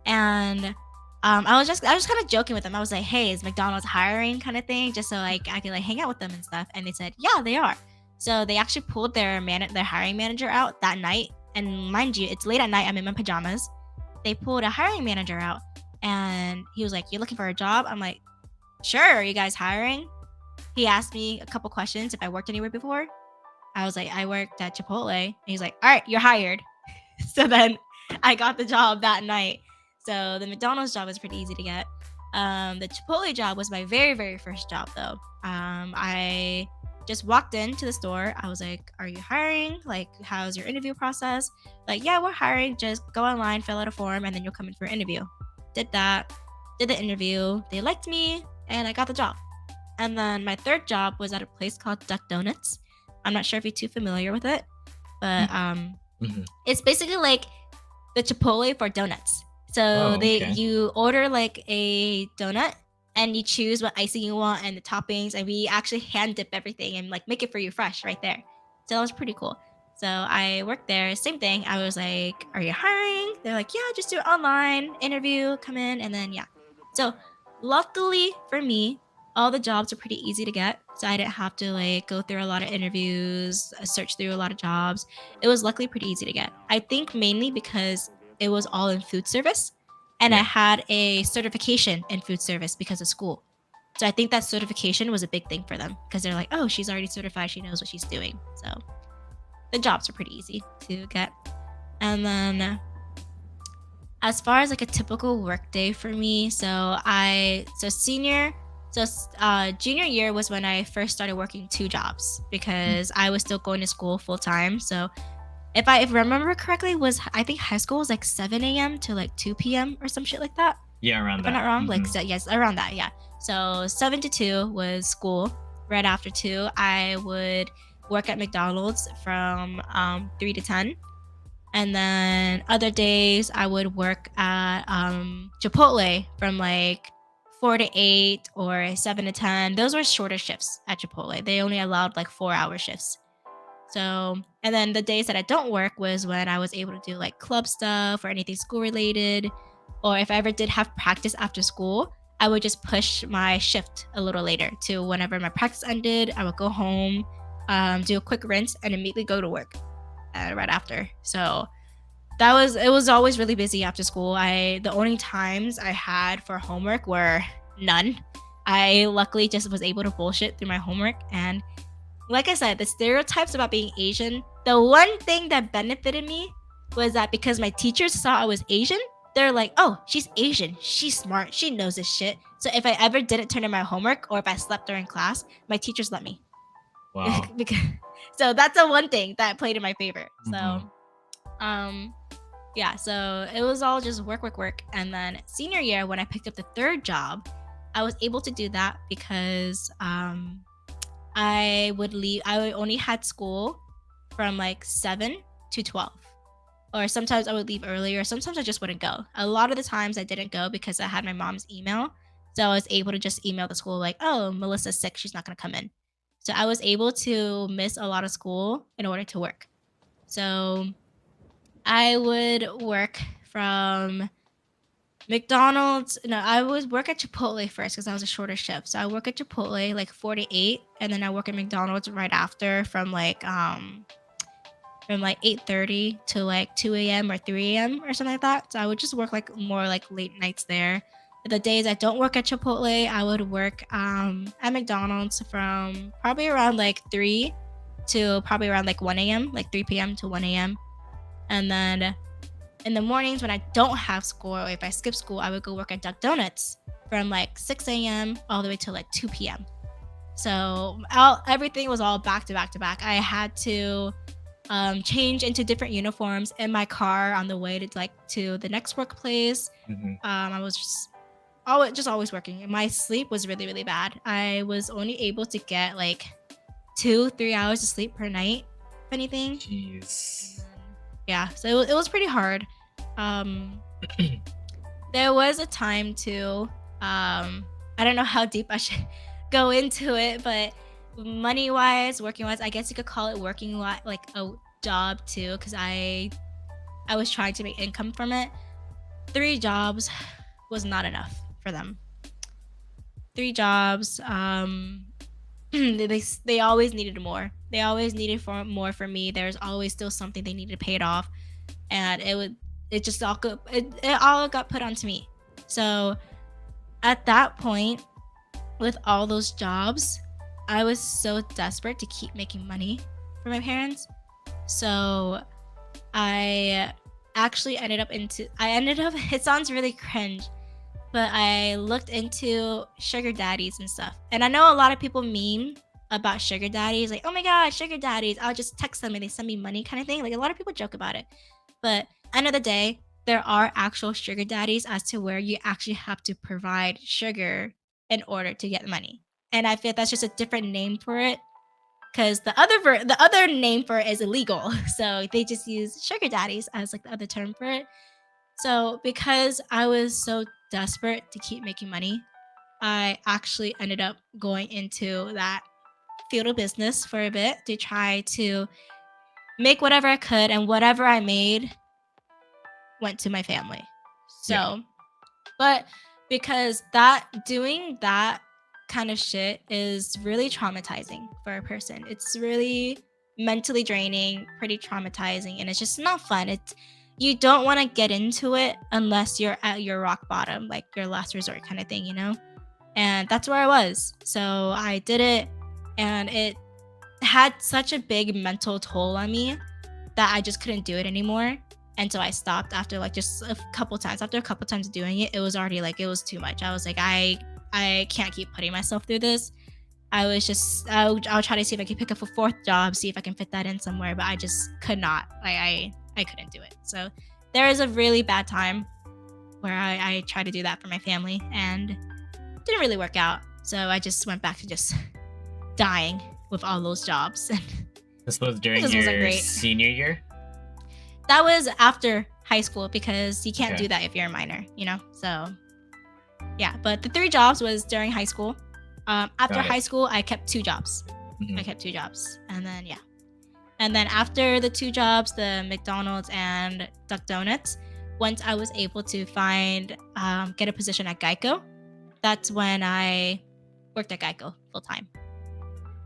And I was kind of joking with them. I was like, "Hey, is McDonald's hiring?" kind of thing, just so like I could like hang out with them and stuff. And they said, "Yeah, they are." So they actually pulled their hiring manager out that night. And mind you, it's late at night. I'm in my pajamas. They pulled a hiring manager out, and he was like, "You looking for a job?" I'm like, "Sure, are you guys hiring?" He asked me a couple questions if I worked anywhere before. I was like, "I worked at Chipotle." And he's like, "All right, you're hired." So then I got the job that night. So the McDonald's job was pretty easy to get. The Chipotle job was my very, very first job, though. I just walked into the store. I was like, "Are you hiring? Like, how's your interview process?" Like, "Yeah, we're hiring. Just go online, fill out a form, and then you'll come in for an interview." Did that, did the interview. They liked me, and I got the job. And then my third job was at a place called Duck Donuts. I'm not sure if you're too familiar with it, but Mhm. it's basically like the Chipotle for donuts. So Oh, they okay. you order like a donut, and you choose what icing you want and the toppings, and we actually hand dip everything and like make it for you fresh right there. So that was pretty cool. So I worked there. Same thing. I was like, "Are you hiring?" They're like, "Yeah, just do it online, interview, come in, and then yeah." So luckily for me, all the jobs are pretty easy to get. So I didn't have to like go through a lot of interviews, search through a lot of jobs. It was luckily pretty easy to get. I think mainly because it was all in food service, and I Yeah. had a certification in food service because of school. So I think that certification was a big thing for them because they're like, "Oh, she's already certified. She knows what she's doing." So the jobs are pretty easy to get. And then as far as like a typical work day for me, junior year was when I first started working 2 jobs because I was still going to school full time. So if I remember correctly, was I think high school was like 7 a.m. to like 2 p.m. or some shit like that. Yeah, around If that. I'm not wrong, Mhm. so, yes, around that, yeah. So 7 to 2 was school. Right after 2, I would work at McDonald's from 3 to 10. And then other days I would work at Chipotle from like 4 to 8 or 7 to 10. Those were shorter shifts at Chipotle. They only allowed like 4-hour shifts. So, and then the days that I don't work was when I was able to do like club stuff or anything school related. Or if I ever did have practice after school, I would just push my shift a little later to whenever my practice ended. I would go home, do a quick rinse, and immediately go to work right after. So it was always really busy after school. The only times I had for homework were none. I luckily just was able to bullshit through my homework. And like I said, the stereotypes about being Asian, the one thing that benefited me was that because my teachers saw I was Asian, they're like, oh, she's Asian, she's smart, she knows this shit. So if I ever didn't turn in my homework or if I slept during class, my teachers let me. Wow. So that's the one thing that played in my favor. Mhm. So yeah, so it was all just work. And then senior year, when I picked up the 3rd job, I was able to do that because I only had school from like 7 to 12. Or sometimes I would leave earlier. Sometimes I just wouldn't go. A lot of the times I didn't go because I had my mom's email. So I was able to just email the school like, oh, Melissa's sick. She's not going to come in. So I was able to miss a lot of school in order to work. So I would work from McDonald's. No, I would work at Chipotle first because I was a shorter shift. So I work at Chipotle like 4 to 8, and then I work at McDonald's right after from like 8:30 to like 2 a.m. or 3 a.m. or something like that. So I would just work like more like late nights there. The days I don't work at Chipotle, I would work at McDonald's from probably around like 3 to probably around like 1 a.m., like 3 p.m. to 1 a.m. And then in the mornings when I don't have school or if I skip school, I would go work at Duck Donuts from like 6 a.m. all the way to like 2 p.m. So everything was all back to back to back. I had to change into different uniforms in my car on the way to the next workplace. Mhm. I was just always working. My sleep was really, really bad. I was only able to get like 2-3 hours of sleep per night, if anything. Jeez. Yeah, so it was pretty hard. There was a time too. I don't know how deep I should go into it, but money wise, working wise, I guess you could call it working like a job too, because I was trying to make income from it. 3 jobs was not enough for them. 3 jobs. They always needed more. They always needed more for me. There's always still something they needed to pay it off, and it all got put onto me. So at that point, with all those jobs, I was so desperate to keep making money for my parents. So I actually ended up, it sounds really cringe, but I looked into sugar daddies and stuff. And I know a lot of people meme about sugar daddies, like, oh my god, sugar daddies, I'll just text them and they send me money kind of thing. Like a lot of people joke about it. But end of the day, there are actual sugar daddies as to where you actually have to provide sugar in order to get money. And I feel that's just a different name for it. Because the other name for it is illegal. So they just use sugar daddies as like the other term for it. So because I was so desperate to keep making money, I actually ended up going into that field of business for a bit to try to make whatever I could, and whatever I made went to my family. So, Yeah. but because doing that kind of shit is really traumatizing for a person. It's really mentally draining, pretty traumatizing, and it's just not fun. You don't want to get into it unless you're at your rock bottom, like your last resort kind of thing, you know? And that's where I was. So I did it, and it had such a big mental toll on me that I just couldn't do it anymore. And so I stopped after like just a couple times. After a couple times doing it, it was already like it was too much. I was like, I can't keep putting myself through this. I'll try to see if I could pick up a fourth job, see if I can fit that in somewhere, but I just could not. I couldn't do it. So there was a really bad time where I tried to do that for my family and didn't really work out. So I just went back to just dying with all those jobs. And This was during This wasn't your great. senior year? that was after high school because you can't Okay. do that if you're a minor, you know? So yeah, but the 3 jobs was during high school. After Got it. high school, I kept 2 jobs. Mhm. I kept 2 jobs. And then, yeah. And then after the 2 jobs, the McDonald's and Duck Donuts, once I was able to get a position at Geico, that's when I worked at Geico full time.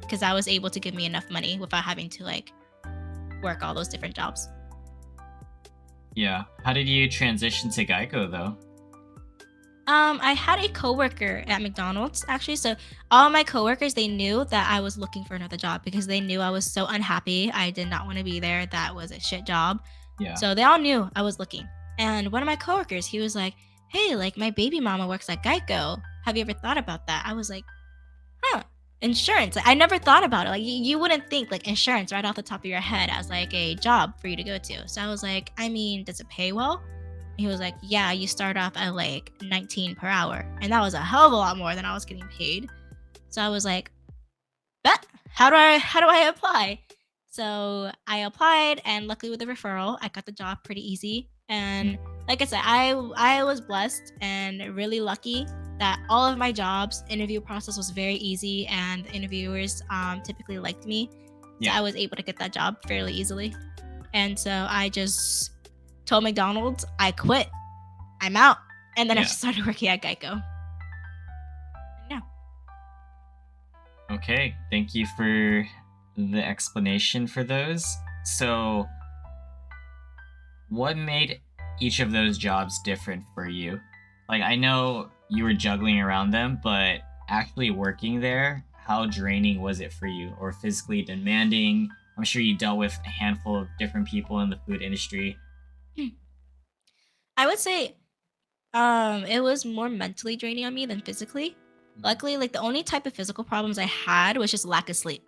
Because that was able to give me enough money without having to like work all those different jobs. Yeah. How did you transition to Geico though? I had a coworker at McDonald's actually. So all my coworkers, they knew that I was looking for another job because they knew I was so unhappy. I did not want to be there. That was a shit job. Yeah. So they all knew I was looking. And one of my coworkers, he was like, "Hey, like my baby mama works at Geico. Have you ever thought about that?" I was like, "Huh, insurance." Like, I never thought about it. Like you wouldn't think like insurance right off the top of your head as like a job for you to go to. So I was like, I mean, does it pay well? He was like, "Yeah, you start off at like 19 per hour." And that was a hell of a lot more than I was getting paid. So I was like, "Bet, how do I apply?" So I applied and luckily with the referral, I got the job pretty easy. And like I said, I was blessed and really lucky that all of my jobs interview process was very easy and the interviewers typically liked me. So Yeah. I was able to get that job fairly easily. And so I just told McDonald's I quit. I'm out. And then I Yeah. just started working at Geico. Yeah. Okay, thank you for the explanation for those. So, what made each of those jobs different for you? Like, I know you were juggling around them, but actually working there, how draining was it for you or physically demanding? I'm sure you dealt with a handful of different people in the food industry. I would say it was more mentally draining on me than physically. Luckily, like the only type of physical problems I had was just lack of sleep.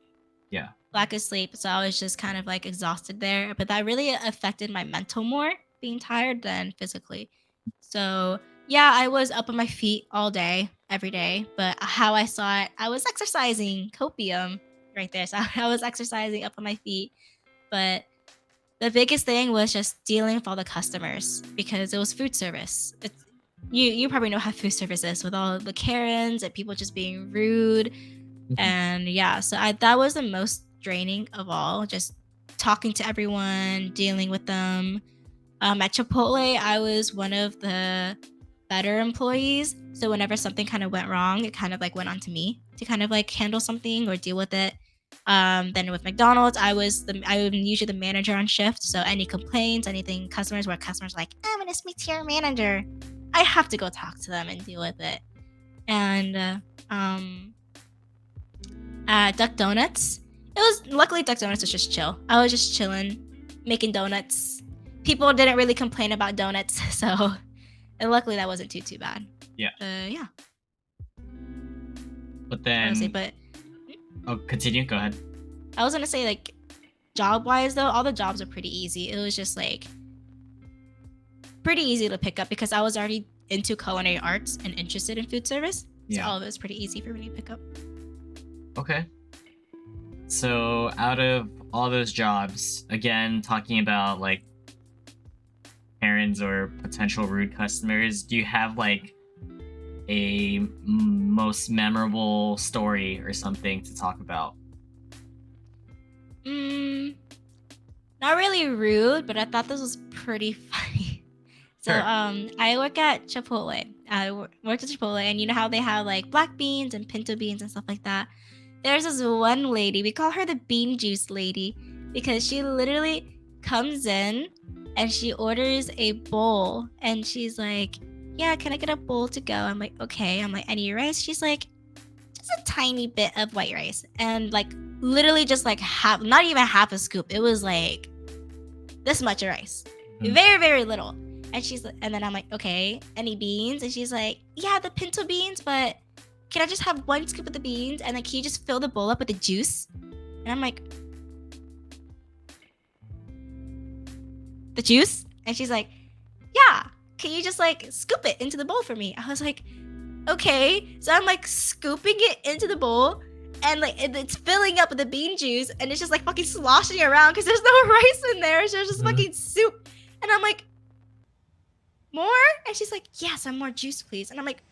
Yeah. Lack of sleep. So I was just kind of like exhausted there. But that really affected my mental more, being tired than physically. So yeah, I was up on my feet all day, every day. But how I saw it, I was exercising, copium right there. So I was exercising up on my feet. But the biggest thing was just dealing with all the customers because it was food service. You probably know how food service is with all the Karens and people just being rude. And yeah, so that was the most draining of all, just talking to everyone, dealing with them. At Chipotle, I was one of the better employees. So whenever something kind of went wrong, it kind of like went on to me to kind of like handle something or deal with it. Then with McDonald's, I was usually the manager on shift. So any complaints, anything customers where customers like, I'm gonna speak to your manager, I have to go talk to them and deal with it. And at Duck Donuts, it was luckily Duck Donuts was just chill. I was just chilling, making donuts. People didn't really complain about donuts, so and luckily that wasn't too bad. Yeah. Yeah. But Honestly, then, but oh, continue. Go ahead. I was gonna say like job wise though, all the jobs are pretty easy. It was just like pretty easy to pick up because I was already into culinary arts and interested in food service. So Yeah. all of it was pretty easy for me to pick up. Okay. So, out of all those jobs, again, talking about like parents or potential rude customers, do you have like a most memorable story or something to talk about? Not really rude, but I thought this was pretty funny. So Sure. I work at Chipotle. Worked at Chipotle, and you know how they have like black beans and pinto beans and stuff like that. There's this one lady, we call her the bean juice lady, because she literally comes in and she orders a bowl, and she's like, "Yeah, can I get a bowl to go?" I'm like, "Okay." I'm like, "Any rice?" She's like, "Just a tiny bit of white rice," and like literally just like half, not even half a scoop. It was like this much of rice, very, very little. And then I'm like, okay, any beans? And she's like, yeah, the pinto beans, but can I just have one scoop of the beans? And then can you just fill the bowl up with the juice? And I'm like, the juice? And she's like, yeah, can you just like scoop it into the bowl for me? I was like, okay. So I'm like scooping it into the bowl, and like it's filling up with the bean juice, and it's just like fucking sloshing around because there's no rice in there. So there's just fucking soup. And I'm like, more? And she's like, yeah, some more juice, please. And I'm like,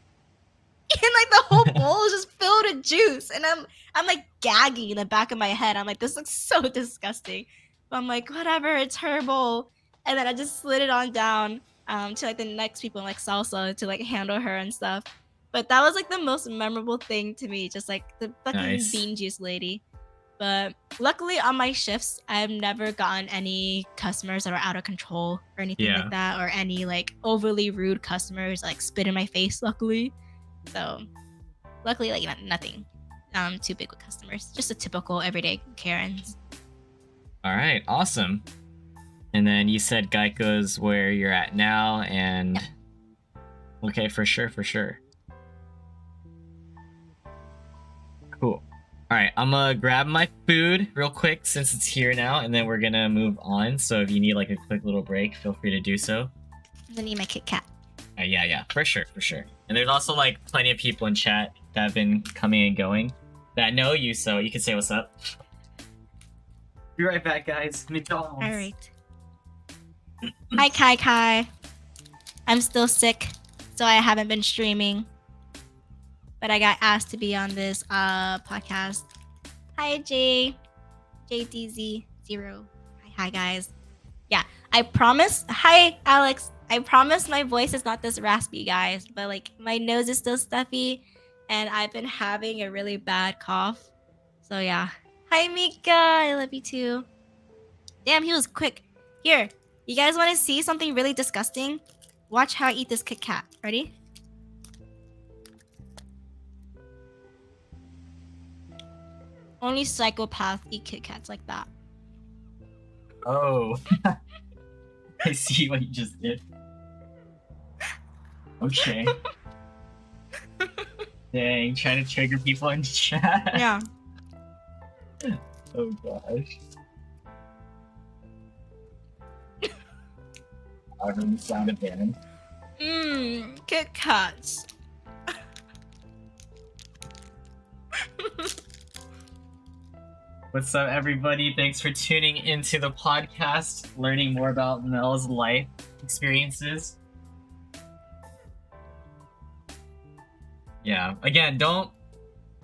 and like the whole bowl is just filled with juice. And I'm like gagging in the back of my head. I'm like, this looks so disgusting. But I'm like, whatever, it's her bowl. And then I just slid it on down to like the next people, like salsa, to like handle her and stuff. But that was like the most memorable thing to me, just like the fucking bean juice lady. But luckily on my shifts, I've never gotten any customers that are out of control or anything like that, or any like overly rude customers like spit in my face, luckily. So luckily, like nothing too big with customers. Just a typical everyday Karens. All right, awesome. And then you said Geico's where you're at now, and okay, for sure. Cool. All right, I'm gonna grab my food real quick since it's here now, and then we're gonna move on. So if you need like a quick little break, feel free to do so. I'm gonna need my Kit Kat. Yeah, for sure. And there's also like plenty of people in chat that have been coming and going that know you, so you can say what's up. Be right back, guys. McDonald's. All right. Hi, Kai. I'm still sick, so I haven't been streaming. But I got asked to be on this podcast. Hi, JDZ0. Hi, guys. Yeah, I promise. Hi, Alex. I promise my voice is not this raspy, guys. But like my nose is still stuffy, and I've been having a really bad cough. So yeah. Hi, Mika. I love you too. Damn, he was quick. Here, you guys want to see something really disgusting? Watch how I eat this Kit Kat. Ready? Only psychopaths eat Kit Kats like that. Oh. I see what you just did. Okay. Dang, trying to trigger people in chat. Yeah. Oh gosh. I heard the sound of banning. Kit Kats. What's up, everybody? Thanks for tuning into the podcast, learning more about Mel's life experiences. Yeah, again, don't,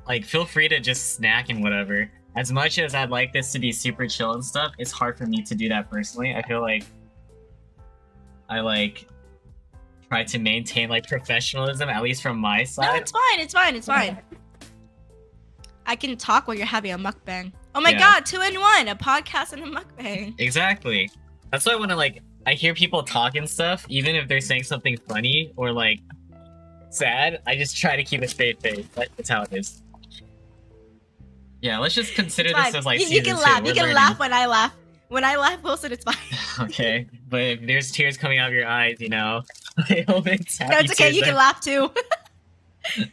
like, feel free to just snack and whatever. As much as I'd like this to be super chill and stuff, it's hard for me to do that personally. I feel like I, like, try to maintain, like, professionalism, at least from my side. No, it's fine. I can talk while you're having a mukbang. Oh my god, 2-in-1, a podcast and a mukbang. Exactly. That's why I want to, like, I hear people talk and stuff, even if they're saying something funny or, like, sad, I just try to keep a straight face. That's how it is. Yeah, let's just consider this as, like, you can laugh. You can laugh when I laugh. When I laugh, Wilson, it's fine. Okay, but if there's tears coming out of your eyes, you know, I hope it's happy. No, it's okay. You can laugh too.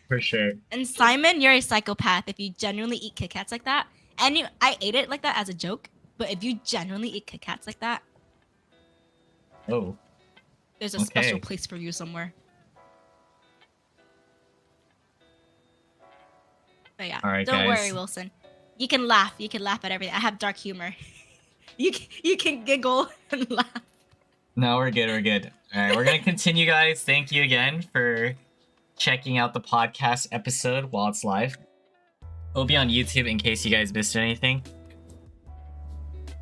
For sure. And Simon, you're a psychopath if you genuinely eat Kit Kats like that. And I ate it like that as a joke, but if you genuinely eat Kit Kats like that, oh, there's a special place for you somewhere. But yeah, all right, don't guys. worry, Wilson. You can laugh. You can laugh at everything. I have dark humor. You can giggle and laugh. No, we're good. All right, we're gonna continue, guys. Thank you again for checking out the podcast episode while it's live. It'll be on YouTube in case you guys missed anything.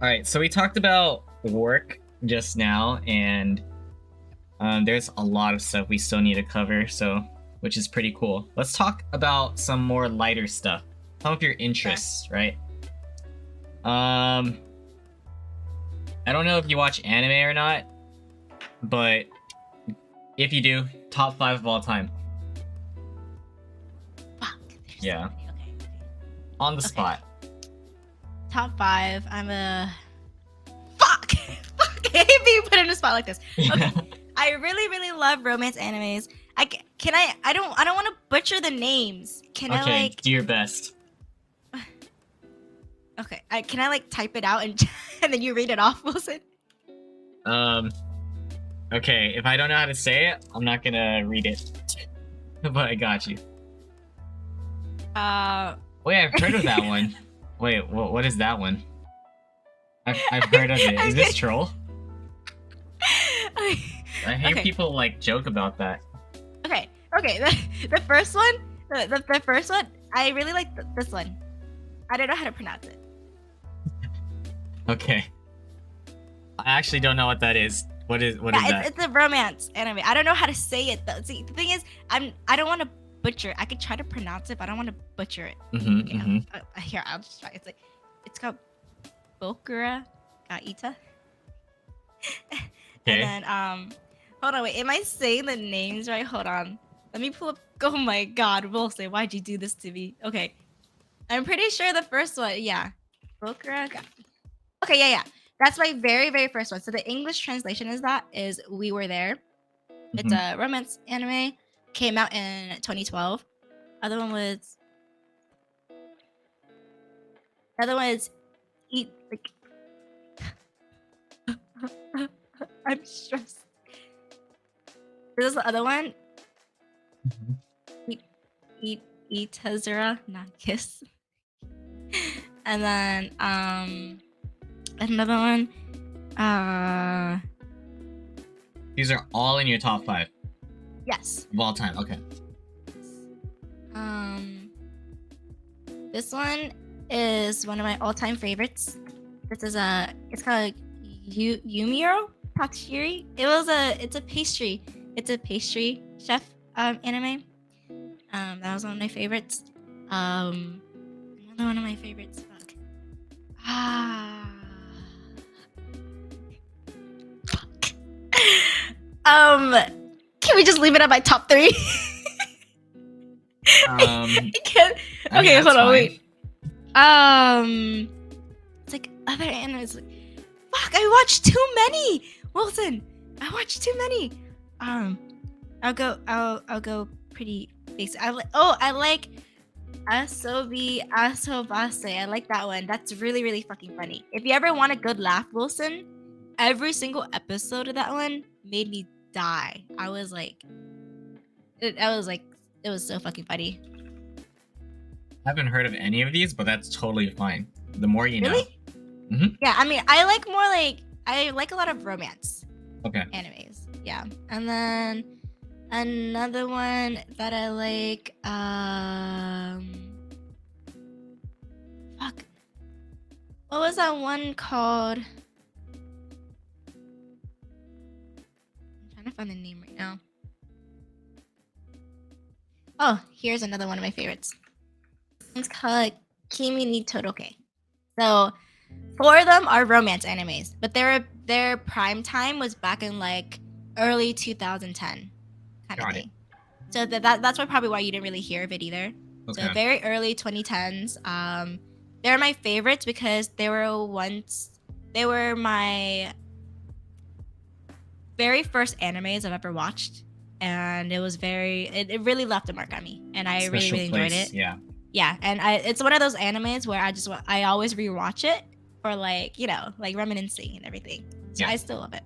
All right, so we talked about work just now, and there's a lot of stuff we still need to cover, so which is pretty cool. Let's talk about some more lighter stuff. Some of your interests, right? I don't know if you watch anime or not, but if you do, top 5 of all time. Fuck. Yeah. Okay. On the spot. top 5. I'm a fuck. Fuck. I hate being put in a spot like this. Okay. I really love romance animes. I don't want to butcher the names. Can I Okay, like do your best. Okay, can I like type it out and and then you read it off, Wilson? Okay, if I don't know how to say it, I'm not gonna read it. But I got you. Wait, I've heard of that one. Wait, what is that one? I've heard of it. Is this troll? I hear people like joke about that. Okay. The first one, the first one, I really like this one. I don't know how to pronounce it. Okay. I actually don't know what that is. What is that? It's a romance anime. I don't know how to say it though. See, the thing is, I don't want to butcher. I could try to pronounce it, but I don't want to butcher it. Here, I'll just try. It's called Bokura ga Ita. Okay. And then hold on, wait. Am I saying the names right? Hold on. Let me pull up. Oh my God, Wilson, why'd you do this to me? Okay, I'm pretty sure the first one. Yeah, Bokura ga. Okay, yeah. That's my very first one. So the English translation is We Were There. It's a romance anime. Came out in 2012. Other one was Eat like I'm stressed. This is the other one. Eat Tazura, not kiss. And then another one. These are all in your top 5 Yes. of all time. Okay. This one is one of my all-time favorites. It's called Yumiro Takshiri. It's a pastry chef anime. That was one of my favorites. Another one of my favorites. Fuck. Can we just leave it at my top 3? Okay, hold on, wait. It's like other animes. Like, fuck, I watched too many, Wilson. I watched too many. I'll go pretty basic. I like Asobi Asobase. I like that one. That's really fucking funny. If you ever want a good laugh, Wilson, every single episode of that one made me die. It was so fucking funny. I haven't heard of any of these, but that's totally fine. The more you know. Really? Mm-hmm. Yeah, I mean, I like a lot of romance animes. Yeah. And then another one that I like, fuck. What was that one called? I'm trying to find the name right now. Oh, here's another one of my favorites. It's called Kimi ni Toroke. So 4 of them are romance animes, but their prime time was back in like early 2010 kind of thing. So that's probably why you didn't really hear of it either. Okay. So very early 2010s. They're my favorites because they were my very first animes I've ever watched, and it really left a mark on me, and I really enjoyed it. Yeah, and it's one of those animes where I always rewatch it for like reminiscing and everything. So I still love it.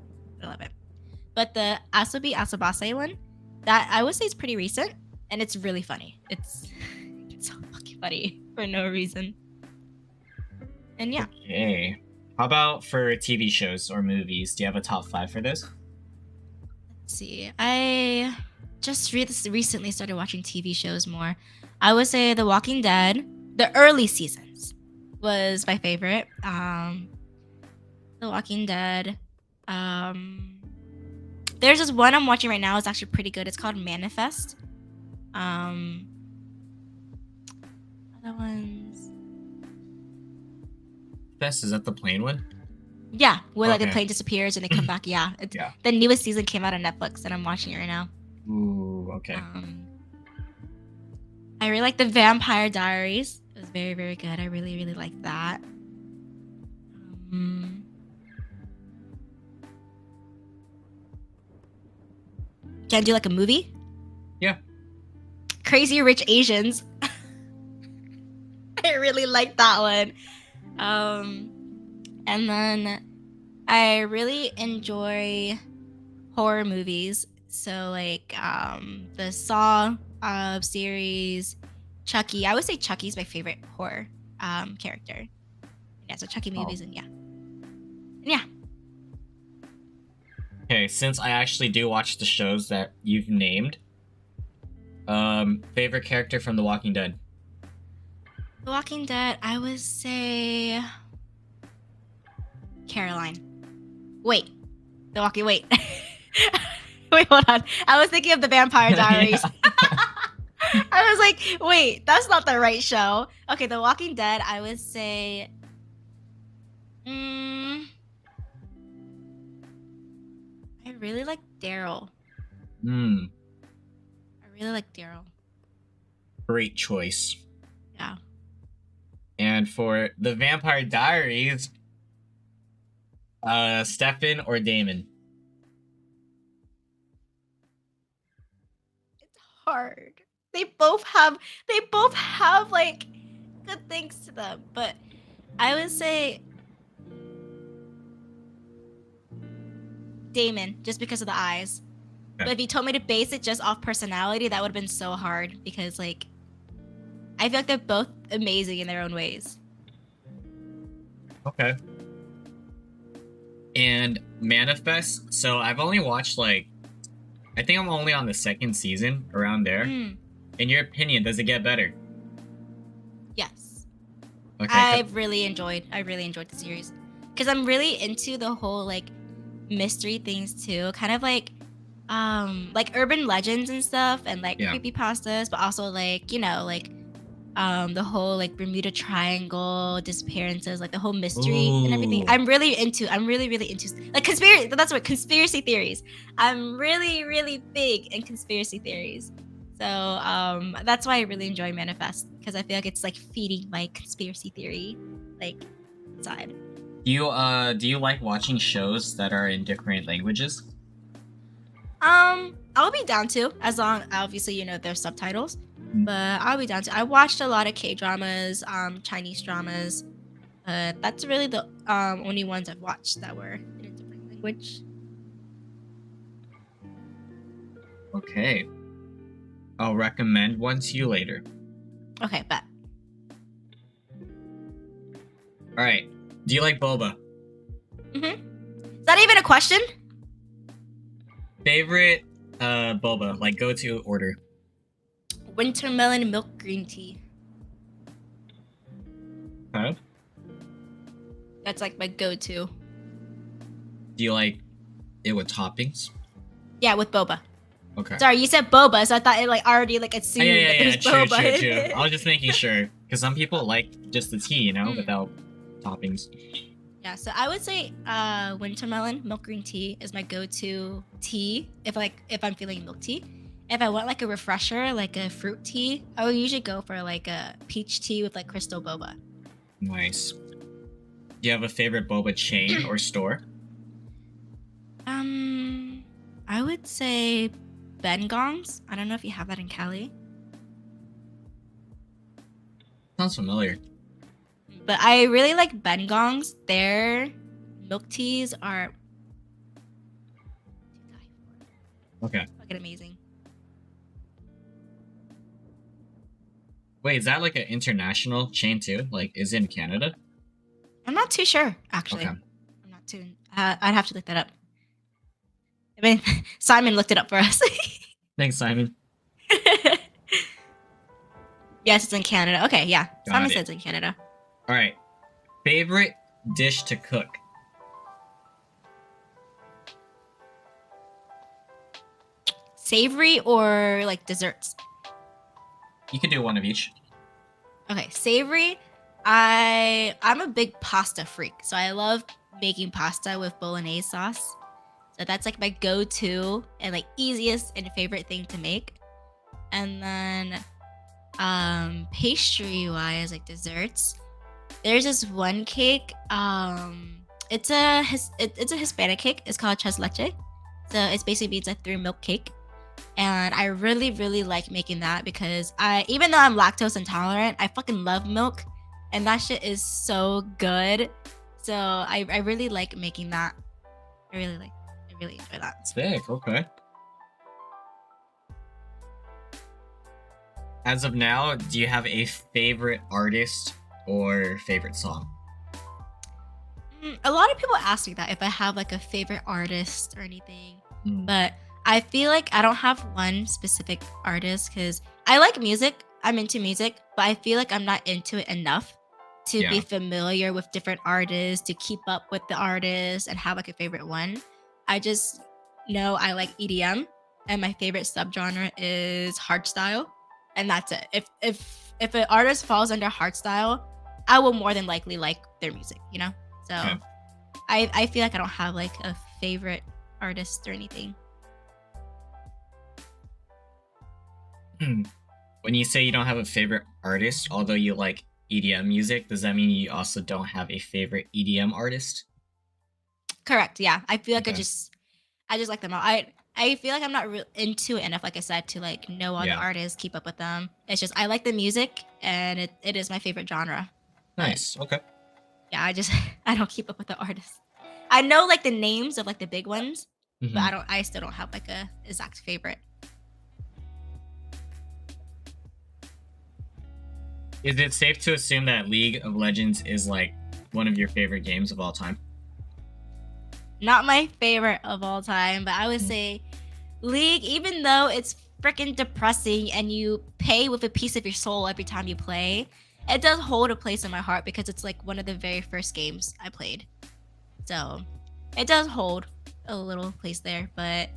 But the Asobi Asobase one, that I would say is pretty recent, and it's really funny. It's so fucking funny for no reason. And yeah. Okay. How about for TV shows or movies? Do you have a top 5 for this? Let's see. I just recently started watching TV shows more. I would say The Walking Dead, the early seasons, was my favorite. The Walking Dead. There's this one I'm watching right now. It's actually pretty good. It's called Manifest. Other ones. Is that the plane one? Yeah, where like the plane disappears and they come back. Yeah, the newest season came out on Netflix and I'm watching it right now. Ooh, okay. I really like The Vampire Diaries. It was very good. I really liked that. Mm. Can I do like a movie? Yeah. Crazy Rich Asians. I really like that one. And then I really enjoy horror movies. So like the Saw series, Chucky. I would say Chucky's my favorite horror character. Yeah, so Chucky movies and yeah. Okay, since I actually do watch the shows that you've named, favorite character from The Walking Dead? The Walking Dead, I would say Caroline. Wait. The Walking wait. Wait, hold on. I was thinking of the Vampire Diaries. I was like, wait, that's not the right show. Okay, The Walking Dead, I would say I really like Daryl. Hmm, I really like Daryl. great choice. Yeah. And for The Vampire Diaries, Stefan or Damon? It's hard. They both have like good things to them, but I would say Damon just because of the eyes. Okay. But if you told me to base it just off personality, that would have been so hard because like I feel like they're both amazing in their own ways. Okay. And Manifest, so I've only watched I think I'm only on the second season, around there. In your opinion, does it get better? Yes. Okay. I really enjoyed the series because I'm really into the whole like mystery things too, kind of like urban legends and stuff and like creepypastas, but also like the whole like Bermuda Triangle disappearances, like the whole mystery and everything. I'm really into like conspiracy theories. I'm really big in conspiracy theories. So that's why I really enjoy Manifest because I feel like it's like feeding my conspiracy theory like side. Do you like watching shows that are in different languages? I'll be down to, as long obviously there's subtitles, but I'll be down to. I watched a lot of K-dramas, Chinese dramas. That's really the only ones I've watched that were in a different language. Okay. I'll recommend one to you later. Okay, bet. All right. Do you like boba? Is that even a question? Favorite boba, like go-to order? Wintermelon milk green tea. Huh? That's like my go-to. Do you like it with toppings? Yeah, with boba. Okay. Sorry, you said boba, so I thought it like already like assumed that there's boba. True. I was just making sure because some people like just the tea, without toppings. Yeah, so I would say wintermelon milk green tea is my go-to tea if I'm feeling milk tea. If I want like a refresher, like a fruit tea, I would usually go for like a peach tea with like crystal boba. Nice. Do you have a favorite boba chain or store? I would say Bengong's. I don't know if you have that in Cali. Sounds familiar. But I really like Bengong's. Their milk teas are Okay. fucking amazing. Wait, is that like an international chain too? Like, is it in Canada? I'm not too sure, actually. Okay. I'm not too. I'd have to look that up. I mean, Simon looked it up for us. Thanks, Simon. Yes, it's in Canada. Okay, yeah. Got Simon it. said it's in Canada. All right. Favorite dish to cook? Savory or like desserts? You could do one of each. Okay, savory. I'm a big pasta freak, so I love making pasta with bolognese sauce. So that's like my go-to and like easiest and favorite thing to make. And then pastry wise, like desserts, there's this one cake it's it's a Hispanic cake. It's called tres leche. So it's basically it's a 3 milk cake. And I really, really like making that because even though I'm lactose intolerant, I fucking love milk. And that shit is so good. So I really like making that. I really enjoy that. Sick. Okay. As of now, do you have a favorite artist or favorite song? A lot of people ask me that if I have like a favorite artist or anything. But I feel like I don't have one specific artist because I like music. I'm into music, but I feel like I'm not into it enough to be familiar with different artists, to keep up with the artists and have like a favorite one. I just know I like EDM and my favorite subgenre is hardstyle. And that's it. If an artist falls under hardstyle, I will more than likely like their music, you know? So I feel like I don't have like a favorite artist or anything. When you say you don't have a favorite artist, although you like EDM music, does that mean you also don't have a favorite EDM artist? Correct. Yeah. I feel like I just like them all. I feel like I'm not into it enough, like I said, to like know all the artists, keep up with them. It's just I like the music and it is my favorite genre. Nice. Okay. Yeah, I don't keep up with the artists. I know like the names of like the big ones, but I still don't have like a exact favorite. Is it safe to assume that League of Legends is like one of your favorite games of all time? Not my favorite of all time, but I would say League, even though it's freaking depressing and you pay with a piece of your soul every time you play, it does hold a place in my heart because it's like one of the very first games I played. So it does hold a little place there, but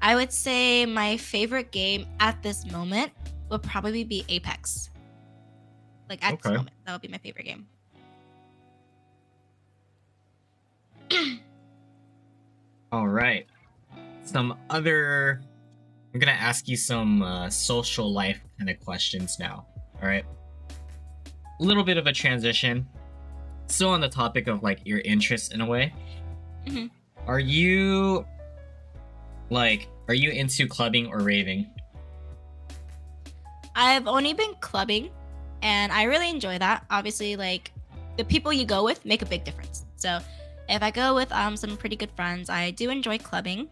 I would say my favorite game at this moment would probably be Apex. Like at this moment, that would be my favorite game. All right. I'm gonna ask you some social life kind of questions now. All right. A little bit of a transition. Still on the topic of like your interests in a way. Are you into clubbing or raving? I've only been clubbing and I really enjoy that. Obviously, like the people you go with make a big difference. So if I go with some pretty good friends, I do enjoy clubbing.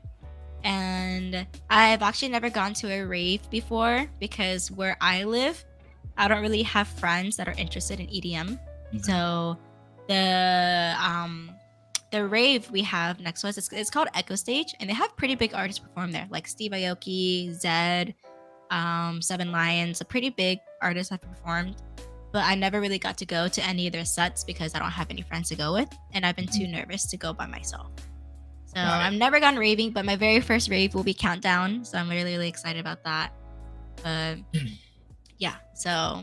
And I've actually never gone to a rave before because where I live, I don't really have friends that are interested in EDM. So the rave we have next to us, it's called Echo Stage, and they have pretty big artists perform there, like Steve Aoki, Zed, Seven Lions, a pretty big artists have performed. But I never really got to go to any of their sets because I don't have any friends to go with, and I've been too nervous to go by myself. So I've never gone raving, but my very first rave will be Countdown, so I'm really, really excited about that. Yeah, so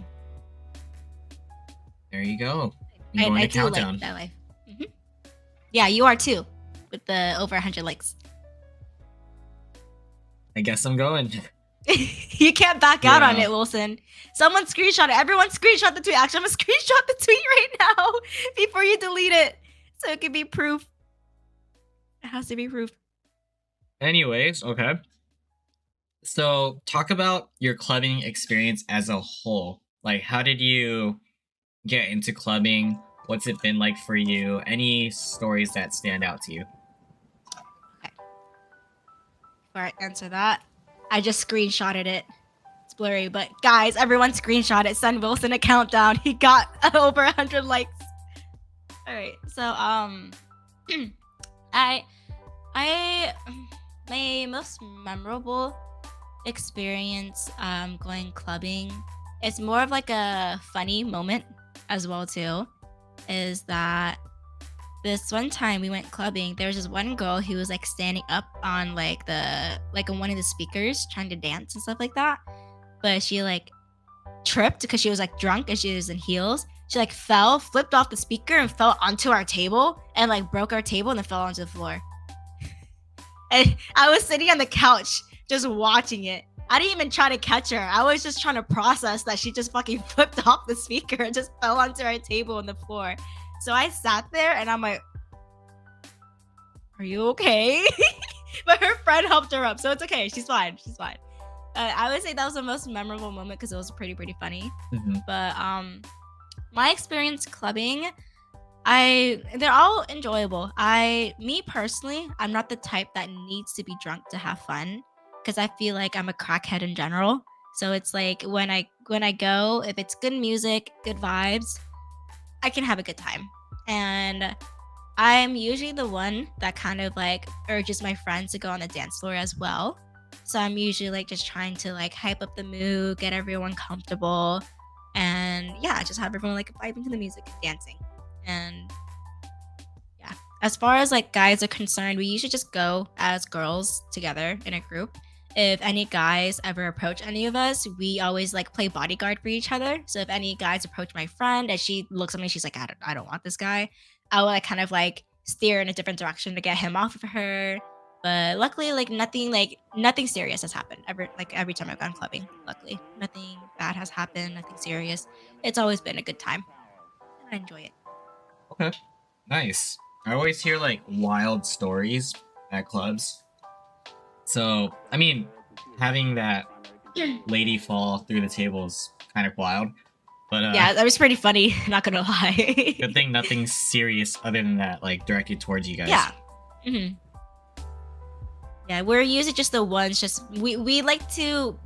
there you go. I do like that life. Yeah, you are too, with the over 100 likes. I guess I'm going. You can't back out on it, Wilson. Someone screenshot it. Everyone screenshot the tweet. Actually, I'm gonna screenshot the tweet right now before you delete it, so it can be proof. It has to be proof. Anyways, okay. So talk about your clubbing experience as a whole. Like, how did you get into clubbing? What's it been like for you? Any stories that stand out to you? Okay. Before I answer that, I just screenshotted it. It's blurry, but guys, everyone screenshot it. Send Wilson a countdown. He got over 100 likes. All right. So, my most memorable experience going clubbing, it's more of like a funny moment as well too, is that this one time we went clubbing, there was this one girl who was like standing up on on one of the speakers trying to dance and stuff like that, but she like tripped because she was like drunk and she was in heels. She like flipped off the speaker and fell onto our table and like broke our table and then fell onto the floor. And I was sitting on the couch just watching it. I didn't even try to catch her. I was just trying to process that she just fucking flipped off the speaker and just fell onto our table on the floor. So I sat there and I'm like, "Are you okay?" But her friend helped her up, so it's okay. She's fine. She's fine. I would say that was the most memorable moment because it was pretty funny. Mhm. But my experience clubbing, they're all enjoyable. Me personally, I'm not the type that needs to be drunk to have fun because I feel like I'm a crackhead in general. So it's like when I go, if it's good music, good vibes, I can have a good time. And I'm usually the one that kind of like urges my friends to go on the dance floor as well. So I'm usually like just trying to like hype up the mood, get everyone comfortable, and yeah, just have everyone like vibing to the music and dancing. And yeah, as far as like guys are concerned, we usually just go as girls together in a group. If any guys ever approach any of us, we always like play bodyguard for each other. So if any guys approach my friend and she looks at me, she's like, I don't want this guy. I will like kind of like steer in a different direction to get him off of her. But luckily, like nothing serious has happened every time I've gone clubbing. Luckily, nothing bad has happened, nothing serious. It's always been a good time, and I enjoy it. Okay. Nice. I always hear like wild stories at clubs. So, I mean, having that lady fall through the table is kind of wild. But Yeah, that was pretty funny. Not gonna lie. good thing nothing serious other than that, like directed towards you guys. Yeah. hmm Yeah, we're usually just the ones. Just we like to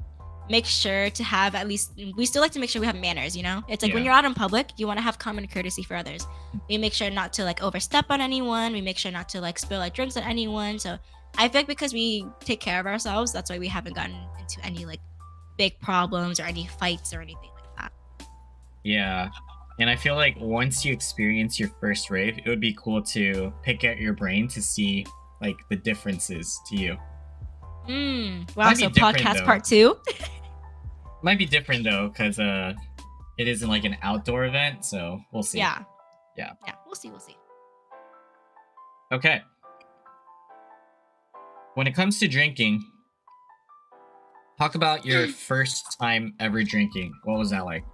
make sure to have at least. We still like to make sure we have manners. It's like when Yeah. you're out in public, you want to have common courtesy for others. We make sure not to like overstep on anyone. We make sure not to like spill our drinks on anyone. So I feel like because we take care of ourselves, that's why we haven't gotten into any like big problems or any fights or anything like that. Yeah. And I feel like once you experience your first rave, it would be cool to pick at your brain to see like the differences to you. Wow. Might be So different, podcast though. part 2. Might be different though, because it isn't like an outdoor event, so we'll see. Yeah. Yeah. Yeah. We'll see. We'll see. Okay. When it comes to drinking, talk about your first time ever drinking. What was that like?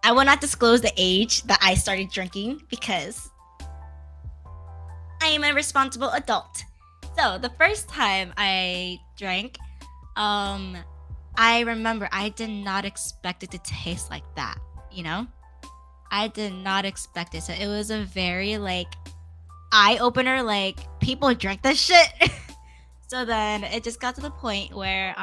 I will not disclose the age that I started drinking because I am a responsible adult. So the first time I drank, I remember I did not expect it to taste like that, you know? I did not expect it. So it was a very like eye opener, like people drink this shit. So then it just got to the point where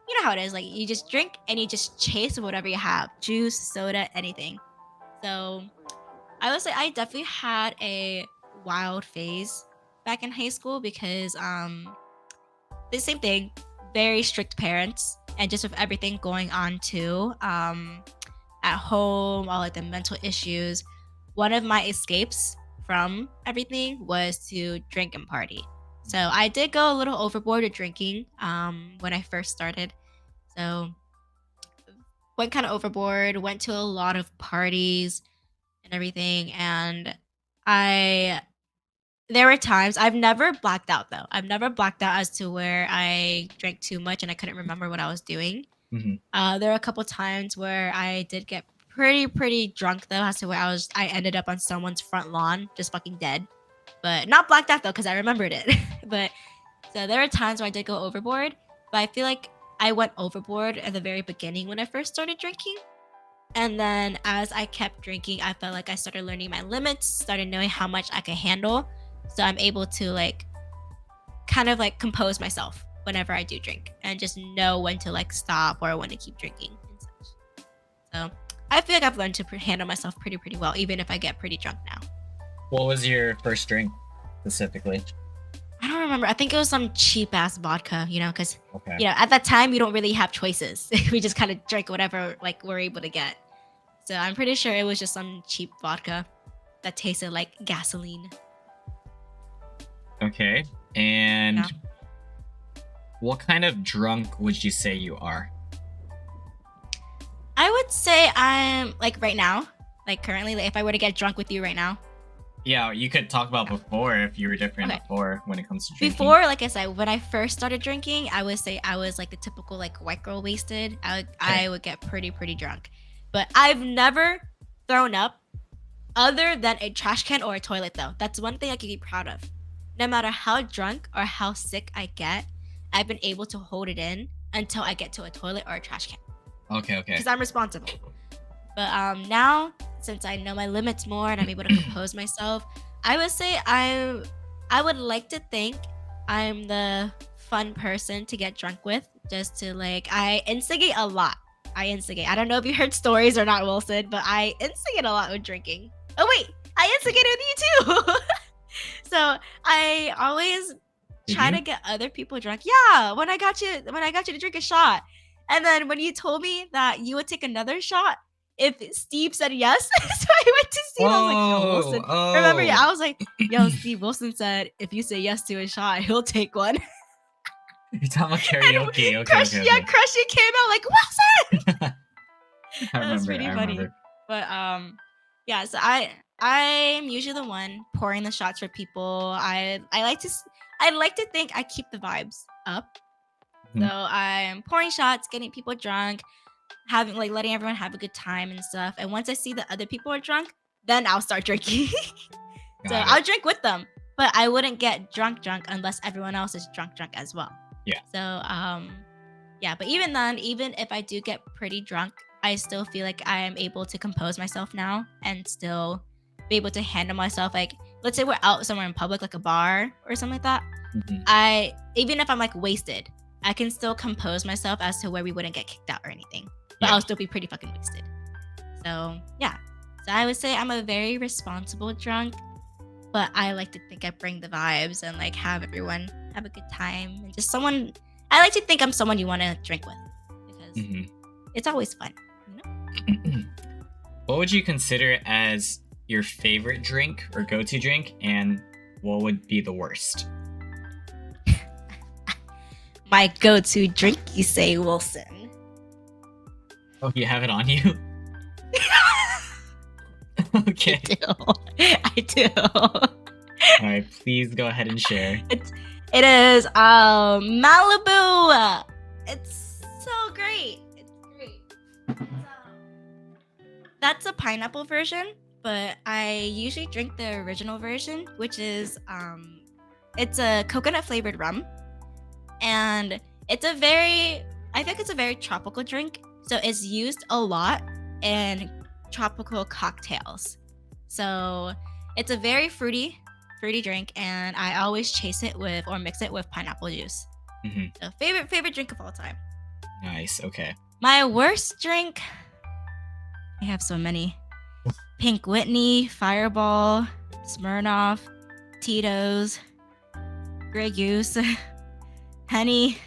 you know how it is, like you just drink and you just chase whatever you have. Juice, soda, anything. So I would say I definitely had a wild phase back in high school because the same thing, very strict parents, and just with everything going on too, at home, all like the mental issues. One of my escapes from everything was to drink and party. So I did go a little overboard with drinking when I first started. So went kind of overboard, went to a lot of parties and everything, and I there were times I've never blacked out though. I've never blacked out as to where I drank too much and I couldn't remember what I was doing. Mhm. There were a couple times where I did get pretty drunk though, as to where I ended up on someone's front lawn, just fucking dead. But not blacked out though, because I remembered it. But so there are times where I did go overboard, but I feel like I went overboard at the very beginning when I first started drinking. And then as I kept drinking, I felt like I started learning my limits, started knowing how much I could handle. So I'm able to like kind of like compose myself whenever I do drink and just know when to like stop or when to keep drinking and such. So I feel like I've learned to handle myself pretty well, even if I get pretty drunk now. What was your first drink specifically? I don't remember. I think it was some cheap ass vodka, because Okay. at that time we don't really have choices. We just kind of drink whatever like we're able to get. So I'm pretty sure it was just some cheap vodka that tasted like gasoline. Okay. And Yeah. what kind of drunk would you say you are? I would say I'm like right now, like currently, like if I were to get drunk with you right now. Yeah, you could talk about before if you were different Okay. before when it comes to drinking. Before, like I said, when I first started drinking, I would say I was like the typical like white girl wasted. I would get pretty drunk, but I've never thrown up other than a trash can or a toilet though. That's one thing I can be proud of. No matter how drunk or how sick I get, I've been able to hold it in until I get to a toilet or a trash can. Okay. Because I'm responsible. But now, since I know my limits more and I'm able to compose myself, I would say I would like to think I'm the fun person to get drunk with. Just to like, I instigate a lot. I instigate. I don't know if you heard stories or not, Wilson, but I instigate a lot with drinking. Oh wait, I instigated with you too. So I always try to get other people drunk. Yeah, when I got you to drink a shot, and then when you told me that you would take another shot if Steve said yes, so I went to Steve. I was like, yo, Wilson. Remember? Yeah, I was like, yo, Steve. Wilson said if you say yes to a shot, he'll take one. You're talking about karaoke. Okay. Yeah, Crushy came out like Wilson. That was pretty funny. But yeah. So I'm usually the one pouring the shots for people. I like to think I keep the vibes up. So I'm pouring shots, getting people drunk, letting everyone have a good time and stuff. And once I see that other people are drunk, then I'll start drinking. I'll drink with them, but I wouldn't get drunk unless everyone else is drunk as well. Yeah. So yeah, but even then, even if I do get pretty drunk, I still feel like I am able to compose myself now and still be able to handle myself. Like, let's say we're out somewhere in public, like a bar or something like that. Even if I'm like wasted, I can still compose myself as to where we wouldn't get kicked out or anything. But I'll still be pretty fucking wasted. So yeah. So I would say I'm a very responsible drunk, but I like to think I bring the vibes and like have everyone have a good time and just someone. I like to think I'm someone you want to drink with because it's always fun. You know? What would you consider as your favorite drink or go-to drink, and what would be the worst? My go-to drink, you say, Wilson. Oh, you have it on you? Okay. I do. All right, please go ahead and share. It is Malibu. It's so great. It's great. That's a pineapple version, but I usually drink the original version, which is it's a coconut flavored rum, and I think it's a very tropical drink. So it's used a lot in tropical cocktails. So it's a very fruity drink, and I always chase it with or mix it with pineapple juice. So favorite drink of all time. Nice. Okay. My worst drink, I have so many. Pink Whitney, Fireball, Smirnoff, Tito's, Grey Goose, Henny,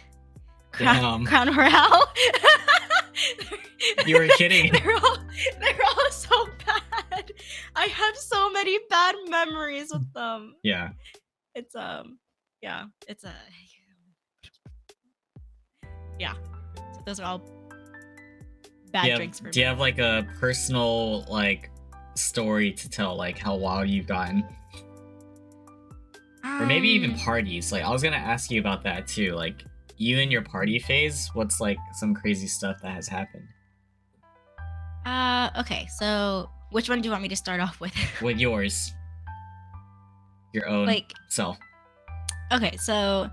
Crown Royale. You were kidding. They're all so bad. I have so many bad memories with them. Yeah. It's yeah. So those are all bad drinks for me. Do you have like a personal like story to tell, like how wild you've gotten? Or maybe even parties. Like I was gonna ask you about that too. Like you in your party phase, what's like some crazy stuff that has happened? Okay, so which one do you want me to start off with? With yours. Your own self. Okay, so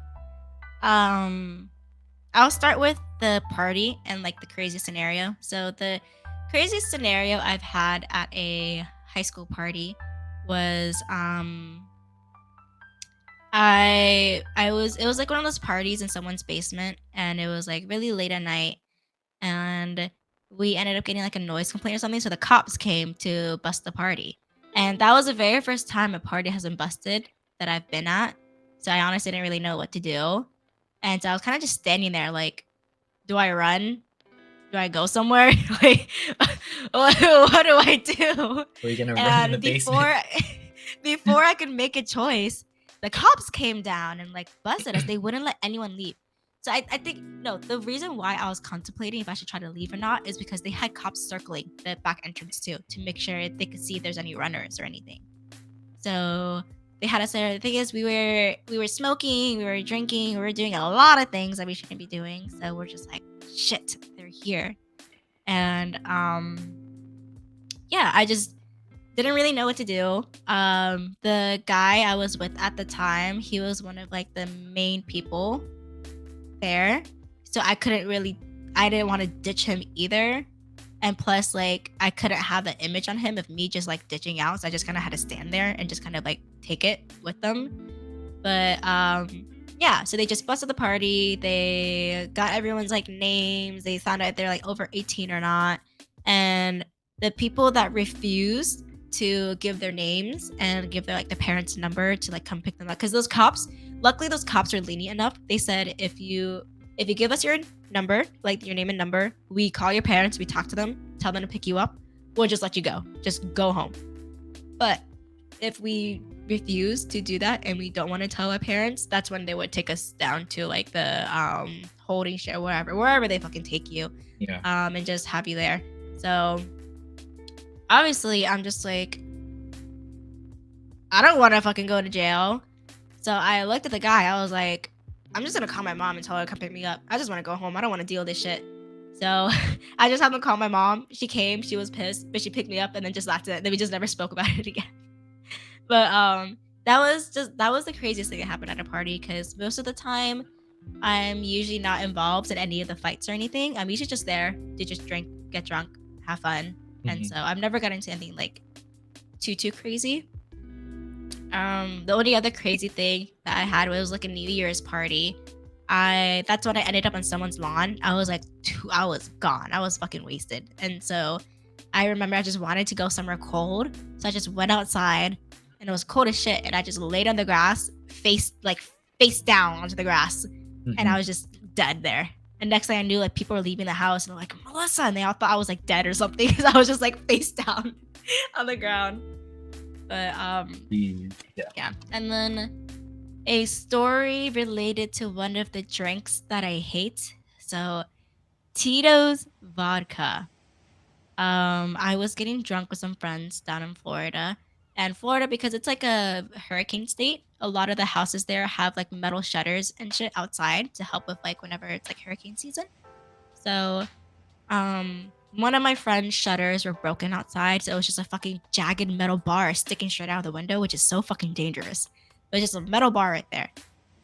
I'll start with the party and like the crazy scenario. So the craziest scenario I've had at a high school party was it was like one of those parties in someone's basement, and it was like really late at night, and we ended up getting like a noise complaint or something, so the cops came to bust the party. And that was the very first time a party has been busted that I've been at, so I honestly didn't really know what to do. And so I was kind of just standing there like, do I run? Do I go somewhere? Like, what do I do? Are you gonna run in the basement? Before I could make a choice, the cops came down and like busted us. They wouldn't let anyone leave. So I think, no, the reason why I was contemplating if I should try to leave or not is because they had cops circling the back entrance too, to make sure they could see if there's any runners or anything. So they had us there. The thing is, we were smoking, we were drinking, we were doing a lot of things that we shouldn't be doing. So we're just like, shit, they're here. And yeah, didn't really know what to do. The guy I was with at the time, he was one of like the main people there, so I didn't want to ditch him either. And plus, like, I couldn't have the image on him of me just like ditching out, so I just kind of had to stand there and just kind of like take it with them. But yeah, so they just busted the party. They got everyone's like names. They found out if they're like over 18 or not. And the people that refused to give their names and give their like the parents' number to like come pick them up, because luckily those cops are lenient enough. They said if you give us your number, like your name and number, we call your parents, we talk to them, tell them to pick you up, we'll just let you go. Just go home. But if we refuse to do that and we don't want to tell our parents, that's when they would take us down to like the holding shed, wherever they fucking take you. Yeah. And just have you there. So obviously I'm just like, I don't want to fucking go to jail. So I looked at the guy. I was like, I'm just gonna call my mom and tell her to come pick me up. I just want to go home. I don't want to deal with this shit. So I just had to call my mom. She came. She was pissed, but she picked me up and then just left it. Then we just never spoke about it again. But that was the craziest thing that happened at a party, because most of the time I'm usually not involved in any of the fights or anything. I'm usually just there to just drink, get drunk, have fun. And so I've never gotten into anything like too crazy. The only other crazy thing that I had was like a New Year's party. That's when I ended up on someone's lawn. I was gone. I was fucking wasted. And so I remember I just wanted to go somewhere cold. So I just went outside and it was cold as shit. And I just laid on the grass, face down onto the grass. And I was just dead there. And next thing I knew, like people were leaving the house and they're like, Melissa, and they all thought I was like dead or something, because I was just like face down on the ground. But yeah. And then a story related to one of the drinks that I hate. So Tito's vodka. I was getting drunk with some friends down in Florida. And Florida, because it's like a hurricane state, a lot of the houses there have like metal shutters and shit outside to help with like whenever it's like hurricane season. So one of my friend's shutters were broken outside, so it was just a fucking jagged metal bar sticking straight out of the window, which is so fucking dangerous. It was just a metal bar right there.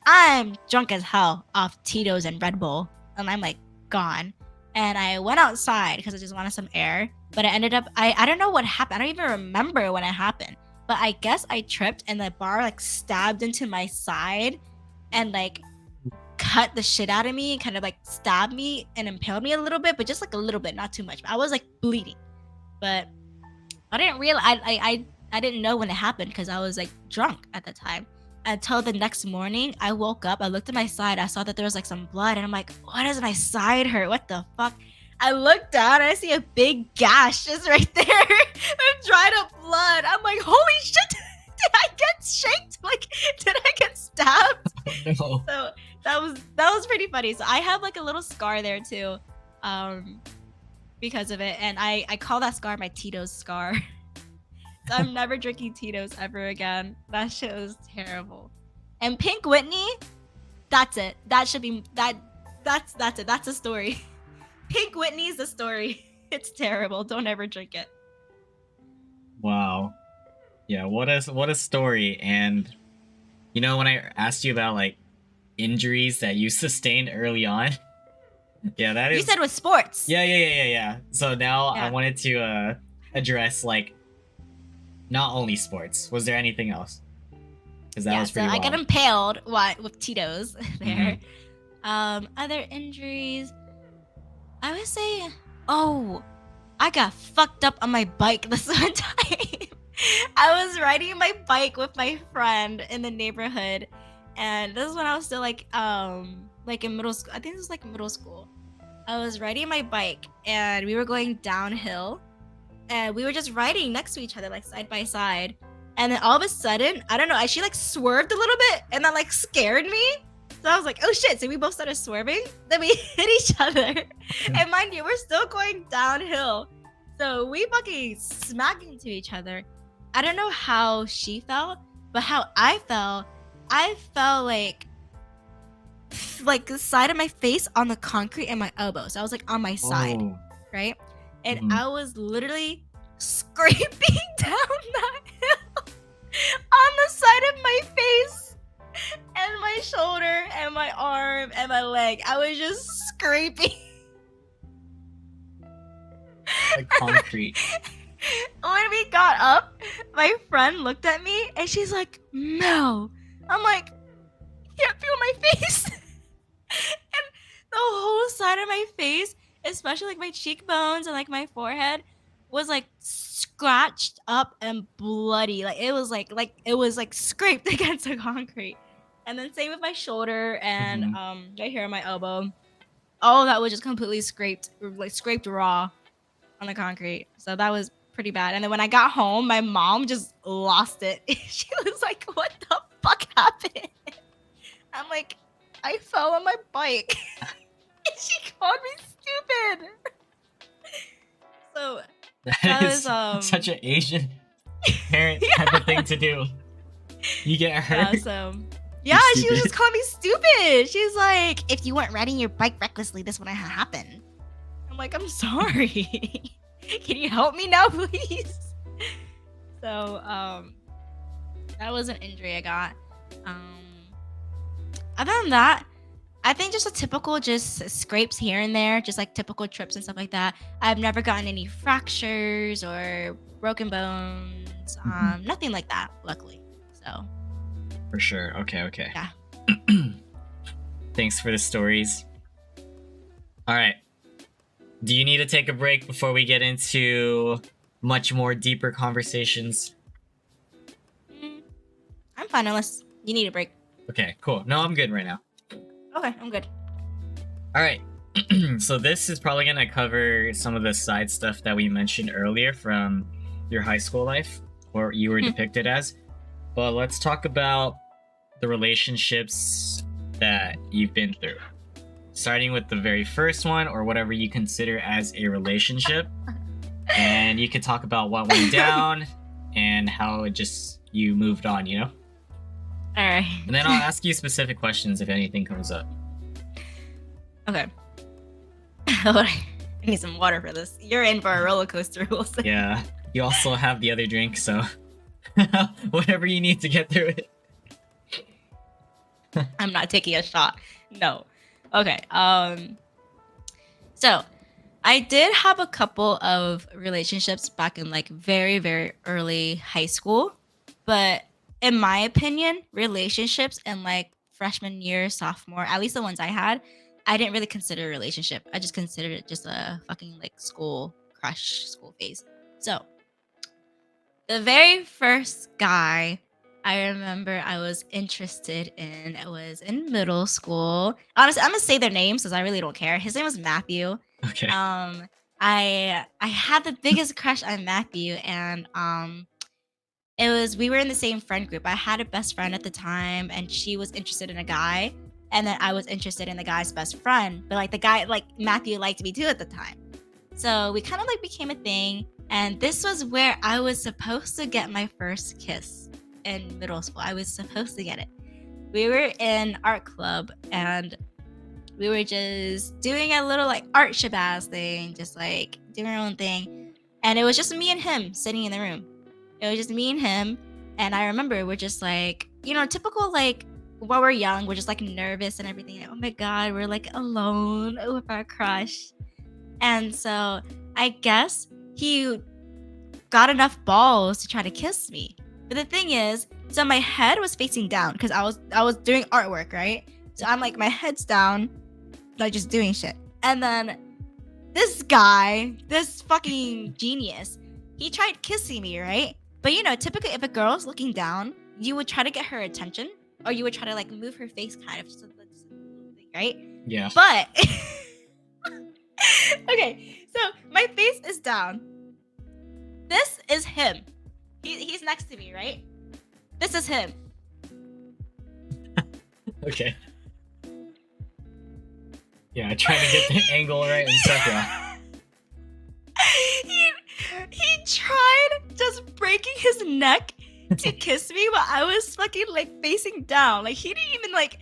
I'm drunk as hell off Tito's and Red Bull, and I'm like gone. And I went outside because I just wanted some air, but I ended up, I don't know what happened. I don't even remember when it happened, but I guess I tripped and the bar like stabbed into my side and like cut the shit out of me and kind of like stabbed me and impaled me a little bit, but just like a little bit, not too much. I was like bleeding, but I didn't realize, I didn't know when it happened because I was like drunk at the time. Until the next morning, I woke up, I looked at my side, I saw that there was like some blood, and I'm like, why does my side hurt? What the fuck? I look down and I see a big gash just right there with dried up blood. I'm like, holy shit, did I get shanked? Like, did I get stabbed? No. So that was pretty funny. So I have like a little scar there too, because of it, and I call that scar my Tito's scar. So I'm never drinking Tito's ever again. That shit was terrible. And Pink Whitney, that's it. That should be that's it. That's a story. Pink Whitney's the story. It's terrible. Don't ever drink it. Wow. Yeah, what a story. And you know, when I asked you about like injuries that you sustained early on, yeah, that is. You said with sports. Yeah. So now I wanted to address like not only sports. Was there anything else? Because that was pretty so wild. I got impaled with Tito's there. Other injuries, I would say, I got fucked up on my bike this one time. I was riding my bike with my friend in the neighborhood, and this is when I was still like in middle school. I think this was like middle school. I was riding my bike and we were going downhill, and we were just riding next to each other like side by side. And then all of a sudden, I don't know, she like swerved a little bit and that like scared me. So I was like, oh shit. So we both started swerving. Then we hit each other. And mind you, we're still going downhill. So we fucking smacked into each other. I don't know how she felt, but how I felt like the side of my face on the concrete and my elbow. So I was like on my side, right? And I was literally scraping down that hill on the side of my face and my shoulder and my arm and my leg. I was just scraping. Like concrete. When we got up, my friend looked at me and she's like, "Mel." I'm like, "You can't feel my face." And the whole side of my face, especially like my cheekbones and like my forehead, was like scratched up and bloody. Like it was like scraped against the concrete. And then same with my shoulder and right here on my elbow. All of that was just completely scraped raw on the concrete. So that was pretty bad. And then when I got home, my mom just lost it. She was like, "What the fuck happened?" I'm like, "I fell on my bike." And she called me stupid. So That is such an Asian parent type of thing to do. You get hurt. Yeah, she was stupid. just calling me stupid. She's like, "If you weren't riding your bike recklessly, this wouldn't have happened." I'm like, "I'm sorry." Can you help me now, please? So, that was an injury I got. Other than that, I think just a typical just scrapes here and there, just like typical trips and stuff like that. I've never gotten any fractures or broken bones. Nothing like that, luckily. So. For sure. Okay. Yeah. Thanks for the stories. All right. Do you need to take a break before we get into much more deeper conversations? I'm fine unless you need a break. Okay, cool. No, I'm good right now. Okay, I'm good. All right. So this is probably going to cover some of the side stuff that we mentioned earlier from your high school life, or you were depicted as. But let's talk about the relationships that you've been through. Starting with the very first one, or whatever you consider as a relationship. And you could talk about what went down and how it just, you moved on, you know? All right. And then I'll ask you specific questions if anything comes up. Okay. I need some water for this. You're in for a roller coaster, Wilson. Yeah. You also have the other drink, so whatever you need to get through it. I'm not taking a shot. No. Okay. So I did have a couple of relationships back in like very, very early high school, but in my opinion, relationships in like freshman year, sophomore, at least the ones I had, I didn't really consider a relationship. I just considered it just a fucking like school crush, school phase. So the very first guy I remember I was interested in, it was in middle school. Honestly, I'm gonna say their names because I really don't care. His name was Matthew. Okay. I had the biggest crush on Matthew, and we were in the same friend group. I had a best friend at the time, and she was interested in a guy, and then I was interested in the guy's best friend. But like the guy, like Matthew liked me too at the time. So we kind of like became a thing, and this was where I was supposed to get my first kiss in middle school. I was supposed to get it. We were in art club, and we were just doing a little like art shabazz thing, just like doing our own thing. And it was just me and him sitting in the room. It was just me and him. And I remember we're just like, you know, typical like while we're young, we're just like nervous and everything. Like, oh my God, we're like alone with our crush. And so I guess he got enough balls to try to kiss me. But the thing is, so my head was facing down because I was doing artwork, right? So I'm like, my head's down, like just doing shit. And then this guy, this fucking genius, he tried kissing me, right? But you know, typically if a girl's looking down, you would try to get her attention, or you would try to like move her face kind of, just a little thing, right? Yeah. But okay, so my face is down. This is him. He's next to me, right? This is him. Okay. Yeah, trying to get the angle right and stuff, yeah. He tried just breaking his neck to kiss me while I was fucking like facing down. Like he didn't even like,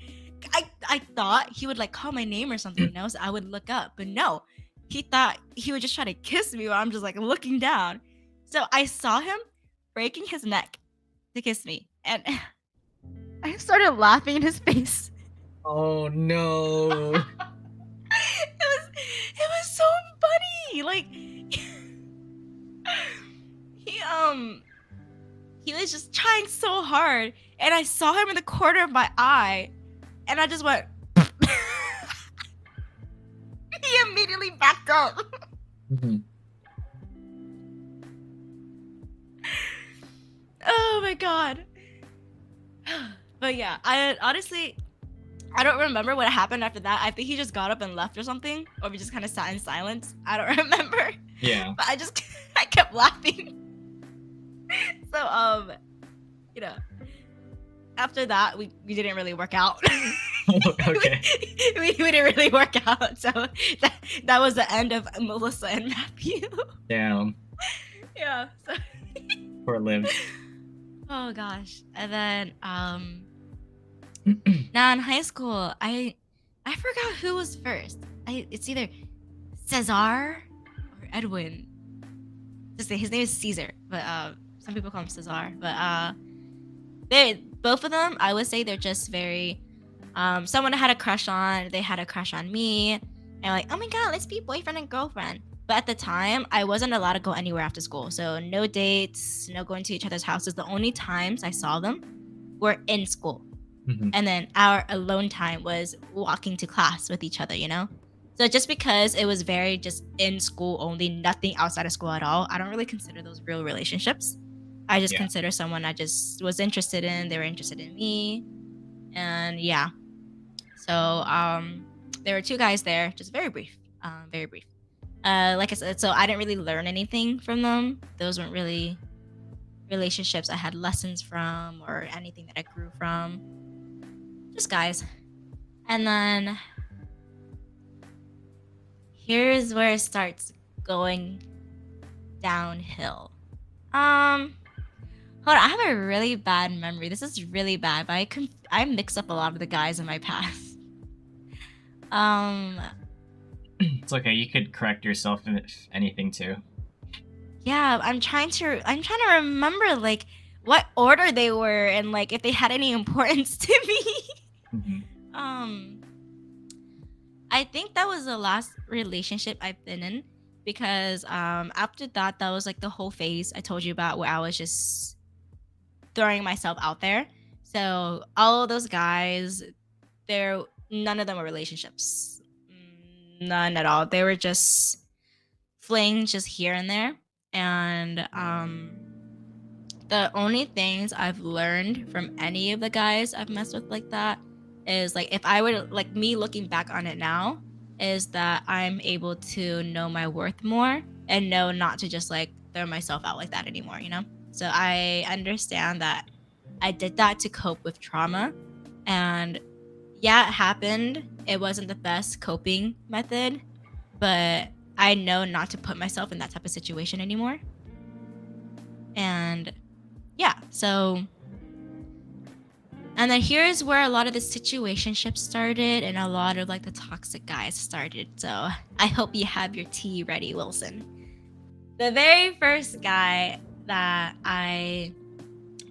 I thought he would like call my name or something, you know, so I would look up. But no, he thought he would just try to kiss me while I'm just like looking down. So I saw him breaking his neck to kiss me, and I started laughing in his face. Oh no. It was so funny. Like he was just trying so hard, and I saw him in the corner of my eye, and I just went. He immediately backed up. Mm-hmm. Oh my god. But yeah, I honestly I don't remember what happened after that. I think he just got up and left or something, or we just kind of sat in silence. I don't remember. Yeah. But I kept laughing. So you know, after that we didn't really work out. Okay. we didn't really work out. So that was the end of Melissa and Matthew. Damn. Yeah. So Poor Liv. oh gosh. And then now in high school, I forgot who was first. It's either Cesar or Edwin. Just say his name is Caesar, but some people call him Cesar. But they both of them, I would say they're just very someone I had a crush on. They had a crush on me, and like, oh my god, let's be boyfriend and girlfriend. But at the time, I wasn't allowed to go anywhere after school, so no dates, no going to each other's houses. The only times I saw them were in school. Mm-hmm. And then our alone time was walking to class with each other, you know? So just because it was very just in school only, nothing outside of school at all, I don't really consider those real relationships. I just consider someone I just was interested in, they were interested in me. And yeah. So there were two guys there, just very brief. Like I said, so I didn't really learn anything from them. Those weren't really relationships I had lessons from or anything that I grew from. Just guys. And then here's where it starts going downhill. Hold on, I have a really bad memory. This is really bad, but I mix up a lot of the guys in my past. It's okay. You could correct yourself if anything too. Yeah, I'm trying to remember like what order they were and like if they had any importance to me. Mm-hmm. I think that was the last relationship I've been in because after that was like the whole phase I told you about where I was just throwing myself out there. So all of those guys, none of them were relationships. None at all. They were just flings just here and there. And the only things I've learned from any of the guys I've messed with like that is like if I were like me looking back on it now is that I'm able to know my worth more and know not to just like throw myself out like that anymore, you know? So I understand that I did that to cope with trauma, and yeah, it happened. It wasn't the best coping method, but I know not to put myself in that type of situation anymore. And yeah, so and then here's where a lot of the situationships started and a lot of like the toxic guys started. So I hope you have your tea ready, Wilson. The very first guy that I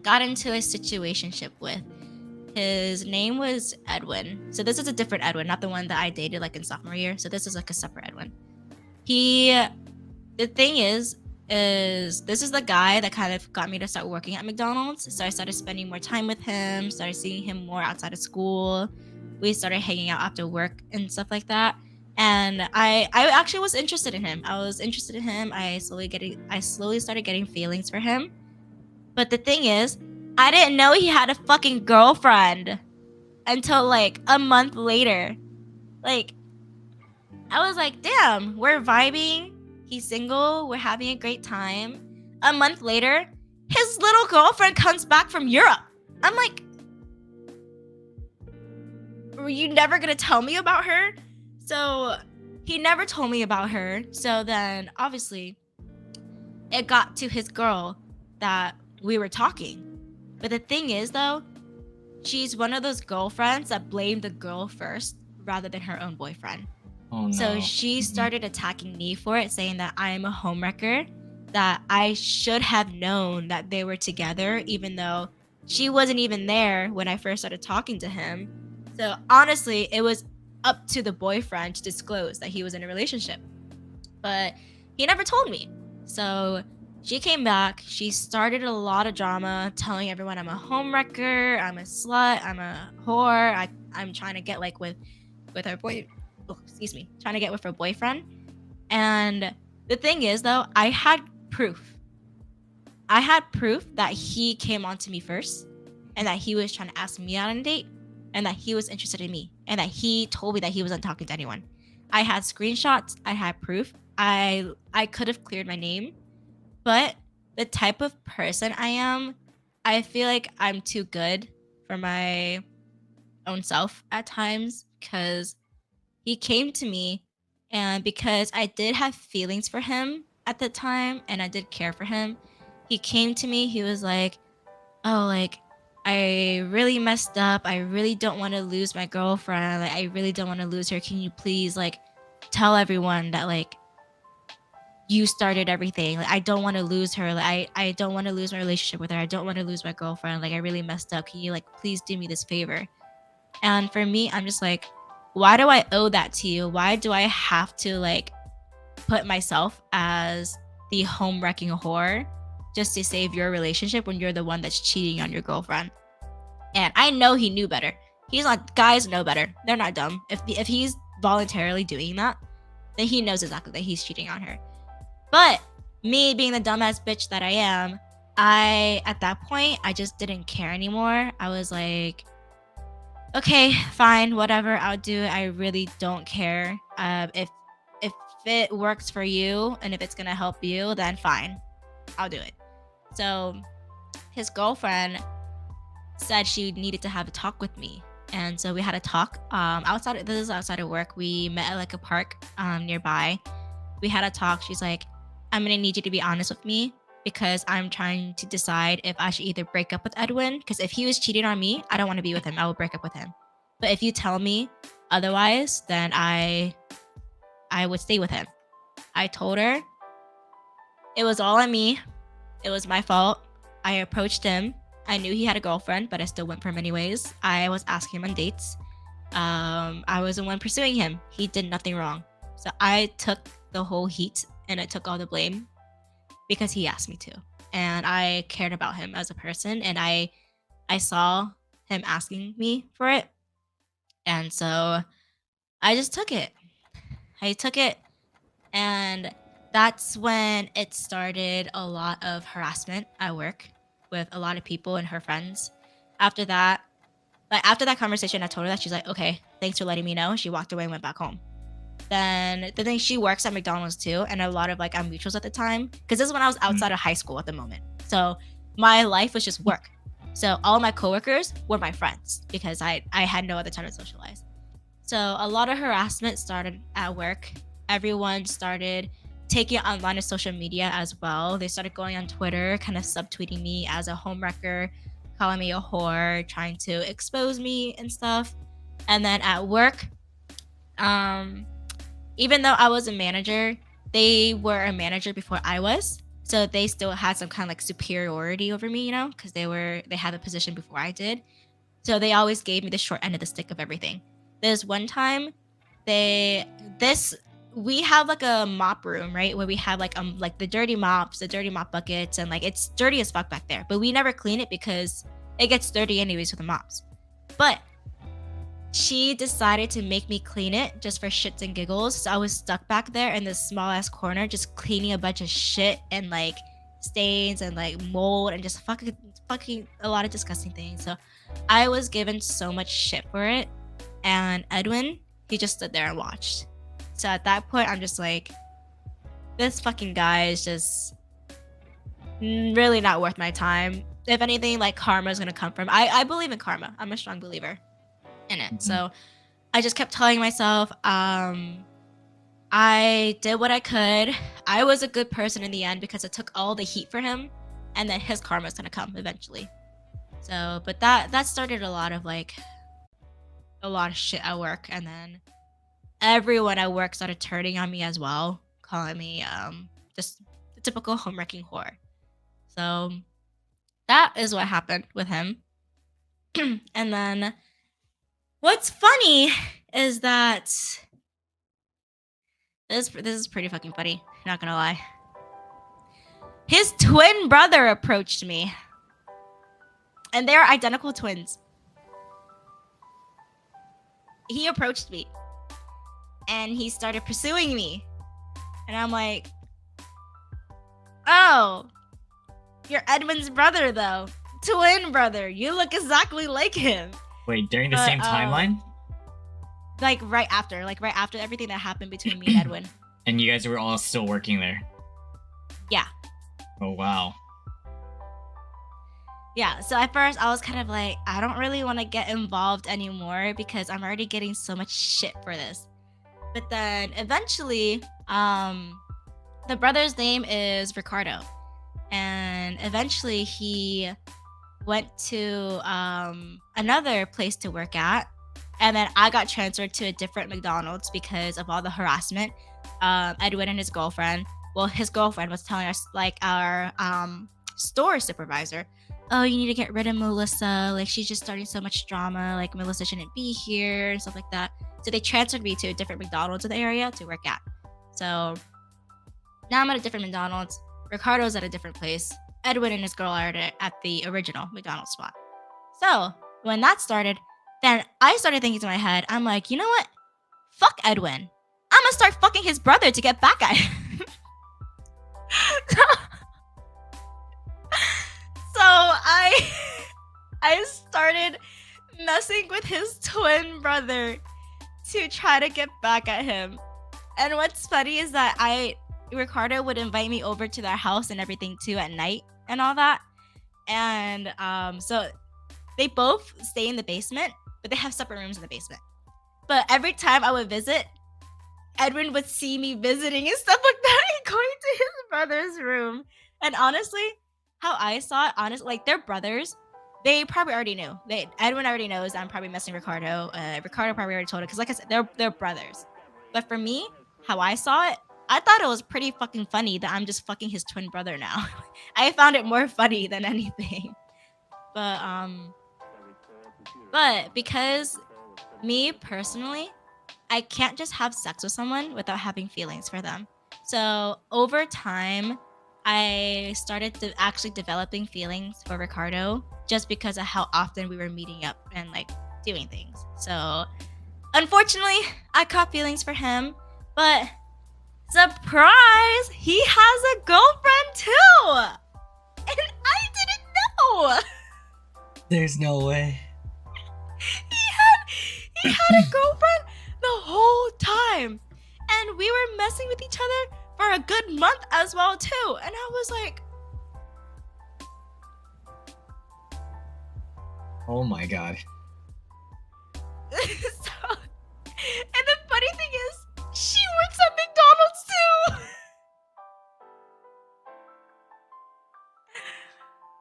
got into a situationship with, his name was Edwin. So this is a different Edwin, not the one that I dated like in sophomore year. So this is like a separate Edwin. The thing is this is the guy that kind of got me to start working at McDonald's. So I started spending more time with him, started seeing him more outside of school. We started hanging out after work and stuff like that. And I actually was interested in him. I slowly started getting feelings for him. But the thing is, I didn't know he had a fucking girlfriend until like a month later. Like, I was like, damn, we're vibing. He's single. We're having a great time. A month later, his little girlfriend comes back from Europe. I'm like, were you never going to tell me about her? So he never told me about her. So then obviously it got to his girl that we were talking. But the thing is though, she's one of those girlfriends that blamed the girl first rather than her own boyfriend. Oh, no. So she started attacking me for it, saying that I am a homewrecker that I should have known that they were together, even though she wasn't even there when I first started talking to him. So honestly, it was up to the boyfriend to disclose that he was in a relationship. But he never told me. So she came back. She started a lot of drama, telling everyone I'm a homewrecker, I'm a slut, I'm a whore. I'm trying to get like with her boy. Oh, excuse me, trying to get with her boyfriend. And the thing is, though, I had proof. I had proof that he came on to me first, and that he was trying to ask me out on a date, and that he was interested in me, and that he told me that he wasn't talking to anyone. I had screenshots. I had proof. I could have cleared my name, but the type of person I am, I feel like I'm too good for my own self at times, because he came to me, and because I did have feelings for him at the time and I did care for him, he came to me. He was like, "Oh, like I really messed up. I really don't want to lose my girlfriend. Like I really don't want to lose her. Can you please like tell everyone that like you started everything. Like I don't want to lose her. Like I don't want to lose my relationship with her. I don't want to lose my girlfriend. Like I really messed up. Can you like please do me this favor?" And for me, I'm just like, why do I owe that to you? Why do I have to like put myself as the home wrecking whore just to save your relationship when you're the one that's cheating on your girlfriend? And I know he knew better. He's like, guys know better. They're not dumb. If he's voluntarily doing that, then he knows exactly that he's cheating on her. But me being the dumbass bitch that I am, I at that point I just didn't care anymore. I was like, okay, fine, whatever, I'll do it. I really don't care. If it works for you and if it's gonna help you, then fine, I'll do it. So his girlfriend said she needed to have a talk with me, and so we had a talk. Outside. This is outside of work. We met at like a park nearby. We had a talk. She's like, "I'm gonna need you to be honest with me." Because I'm trying to decide if I should either break up with Edwin, because if he was cheating on me, I don't want to be with him. I will break up with him. But if you tell me otherwise, then I would stay with him. I told her it was all on me. It was my fault. I approached him. I knew he had a girlfriend, but I still went for him anyways. I was asking him on dates. I was the one pursuing him. He did nothing wrong. So I took the whole heat and I took all the blame because he asked me to. And I cared about him as a person, and I saw him asking me for it. And so I just took it. I took it, and that's when it started a lot of harassment at work with a lot of people and her friends. After that, like after that conversation, I told her that. She's like, "Okay, thanks for letting me know." She walked away and went back home. Then the thing, she works at McDonald's too, and a lot of like our mutuals at the time, because this is when I was outside of high school at the moment. So my life was just work. So all my coworkers were my friends because I had no other time to socialize. So a lot of harassment started at work. Everyone started taking it online to social media as well. They started going on Twitter, kind of subtweeting me as a homewrecker, calling me a whore, trying to expose me and stuff. And then at work, even though I was a manager, they were a manager before I was. So they still had some kind of like superiority over me, because they had a position before I did. So they always gave me the short end of the stick of everything. There's one time we have like a mop room, right? Where we have like the dirty mops, the dirty mop buckets, and like it's dirty as fuck back there. But we never clean it because it gets dirty anyways with the mops. But she decided to make me clean it just for shits and giggles. So I was stuck back there in this small ass corner, just cleaning a bunch of shit and like stains and like mold and just fucking a lot of disgusting things. So I was given so much shit for it. And Edwin, he just stood there and watched. So at that point, I'm just like, this fucking guy is just really not worth my time. If anything, like karma is gonna come from. I believe in karma. I'm a strong believer in it. Mhm. So I just kept telling myself, I did what I could. I was a good person in the end because I took all the heat for him, and then his karma is gonna come eventually. So, but that started a lot of shit at work, and then everyone at work started turning on me as well, calling me just the typical homewrecking whore. So that is what happened with him. And then what's funny is that this is pretty fucking funny, not gonna lie. His twin brother approached me. And they're identical twins. He approached me. And he started pursuing me. And I'm like, oh, you're Edwin's brother, though. Twin brother. You look exactly like him. Wait, during the same timeline? Like right after everything that happened between me and Edwin. And you guys were all still working there? Yeah. Oh, wow. Yeah, so at first I was kind of like, I don't really want to get involved anymore because I'm already getting so much shit for this. But then eventually, the brother's name is Ricardo. And eventually he went to another place to work at. And then I got transferred to a different McDonald's because of all the harassment. Edwin and his girlfriend, his girlfriend was telling us, like, our store supervisor, oh, you need to get rid of Melissa. Like, she's just starting so much drama. Like, Melissa shouldn't be here and stuff like that. So they transferred me to a different McDonald's in the area to work at. So now I'm at a different McDonald's. Ricardo's at a different place. Edwin and his girl are at the original McDonald's spot. So when that started, then I started thinking to my head, I'm like, you know what? Fuck Edwin. I'm gonna start fucking his brother to get back at him. So I started messing with his twin brother to try to get back at him. And what's funny is that Ricardo would invite me over to their house and everything too at night and all that. And so they both stay in the basement, but they have separate rooms in the basement. But every time I would visit, Edwin would see me visiting and stuff like that and going to his brother's room. And honestly, how I saw it, like, they're brothers. They probably already knew. Edwin already knows I'm probably messing Ricardo. Ricardo probably already told it because, like I said, they're brothers. But for me, how I saw it, I thought it was pretty fucking funny that I'm just fucking his twin brother now. I found it more funny than anything. But because me personally, I can't just have sex with someone without having feelings for them. So over time, I started actually developing feelings for Ricardo just because of how often we were meeting up and, like, doing things. So unfortunately, I caught feelings for him, but surprise, he has a girlfriend too. And I didn't know. There's no way. He had a girlfriend the whole time. And we were messing with each other for a good month as well too. And I was like, oh my god. and the funny thing is, she works at McDonald's too.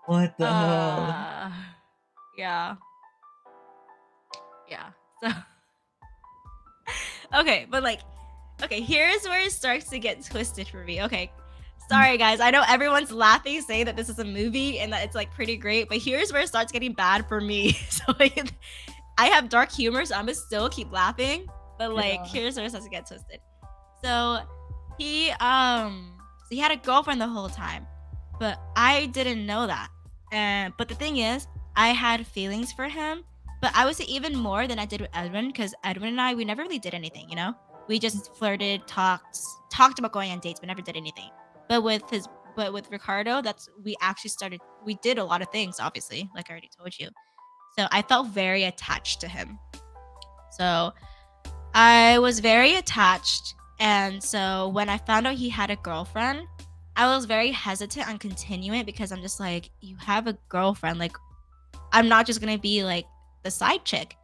What the hell? Yeah. So okay, but like, okay, here's where it starts to get twisted for me. Okay, sorry guys, I know everyone's laughing, saying that this is a movie and that it's, like, pretty great, but here's where it starts getting bad for me. So, like, I have dark humor, so I'm gonna still keep laughing, but, like, here's where it starts to get twisted. So he had a girlfriend the whole time, but I didn't know that. But the thing is, I had feelings for him, but I would say even more than I did with Edwin, because Edwin and I, we never really did anything, you know? We just flirted, talked about going on dates, but never did anything. But with Ricardo, we did a lot of things, obviously, like I already told you. So I felt very attached to him. So I was very attached. And so when I found out he had a girlfriend, I was very hesitant on continuing because I'm just like, you have a girlfriend. Like, I'm not just going to be, like, the side chick.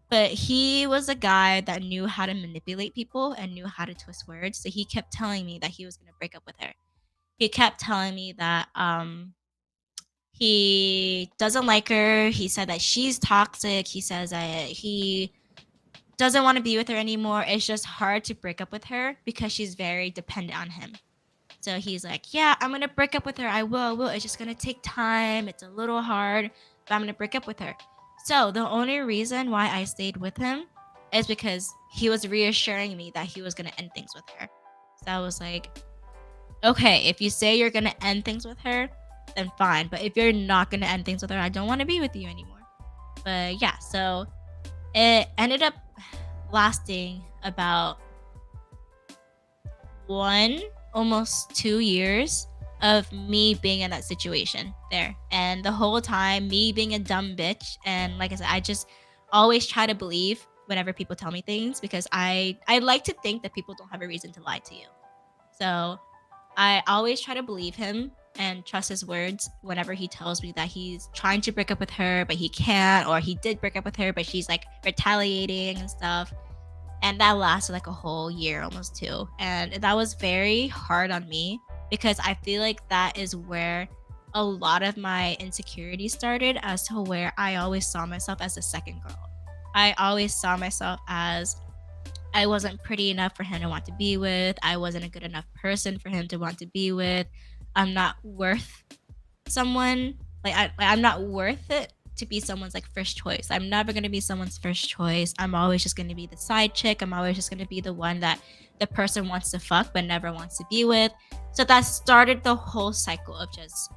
But he was a guy that knew how to manipulate people and knew how to twist words. So he kept telling me that he was going to break up with her. He kept telling me that he doesn't like her. He said that she's toxic. He says that he doesn't want to be with her anymore. It's just hard to break up with her because she's very dependent on him. So he's like, yeah, I'm gonna break up with her. I will. It's just gonna take time. It's a little hard, but I'm gonna break up with her. So the only reason why I stayed with him is because he was reassuring me that he was gonna end things with her. So I was like, okay, if you say you're gonna end things with her, then fine. But if you're not gonna end things with her, I don't want to be with you anymore. But yeah, so it ended up lasting about almost 2 years of me being in that situation there. And the whole time, me being a dumb bitch. And like I said, I just always try to believe whenever people tell me things because I like to think that people don't have a reason to lie to you. So I always try to believe him and trust his words whenever he tells me that he's trying to break up with her, but he can't, or he did break up with her, but she's like retaliating and stuff. And that lasted like a whole year, almost 2. And that was very hard on me because I feel like that is where a lot of my insecurities started, as to where I always saw myself as the second girl. I always saw myself as I wasn't pretty enough for him to want to be with. I wasn't a good enough person for him to want to be with. I'm not worth someone. I'm not worth it to be someone's like first choice. I'm never gonna be someone's first choice. I'm always just gonna be the side chick. I'm always just gonna be the one that the person wants to fuck but never wants to be with. So that started the whole cycle of just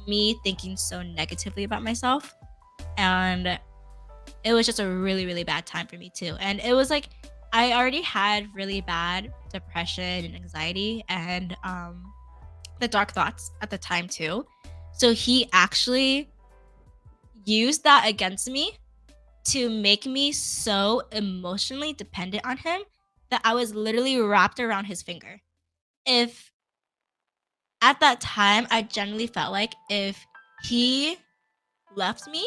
me thinking so negatively about myself. And it was just a really, really bad time for me too. And it was like I already had really bad depression and anxiety and the dark thoughts at the time too. So he actually used that against me to make me so emotionally dependent on him that I was literally wrapped around his finger. If at that time, I generally felt like if he left me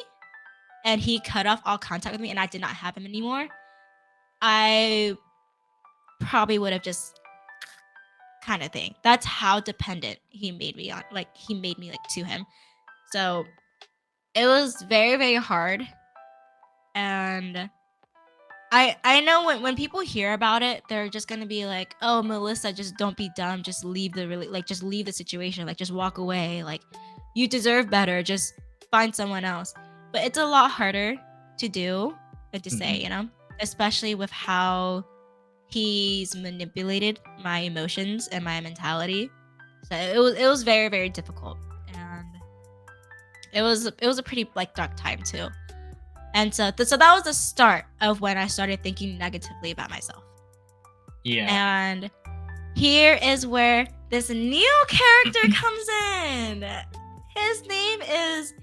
and he cut off all contact with me and I did not have him anymore, I probably would have just kind of thing. That's how dependent he made me on, like he made me like to him. So it was very, very hard. And I know when people hear about it, they're just gonna be like, "Oh, Melissa, just don't be dumb. Just leave the just leave the situation. Like, just walk away. Like, you deserve better. Just find someone else." But it's a lot harder to do than to say, you know, especially with how he's manipulated my emotions and my mentality. So it was very, very difficult, and it was a pretty like dark time too. And so that was the start of when I started thinking negatively about myself. Yeah. And here is where this new character comes in. His name is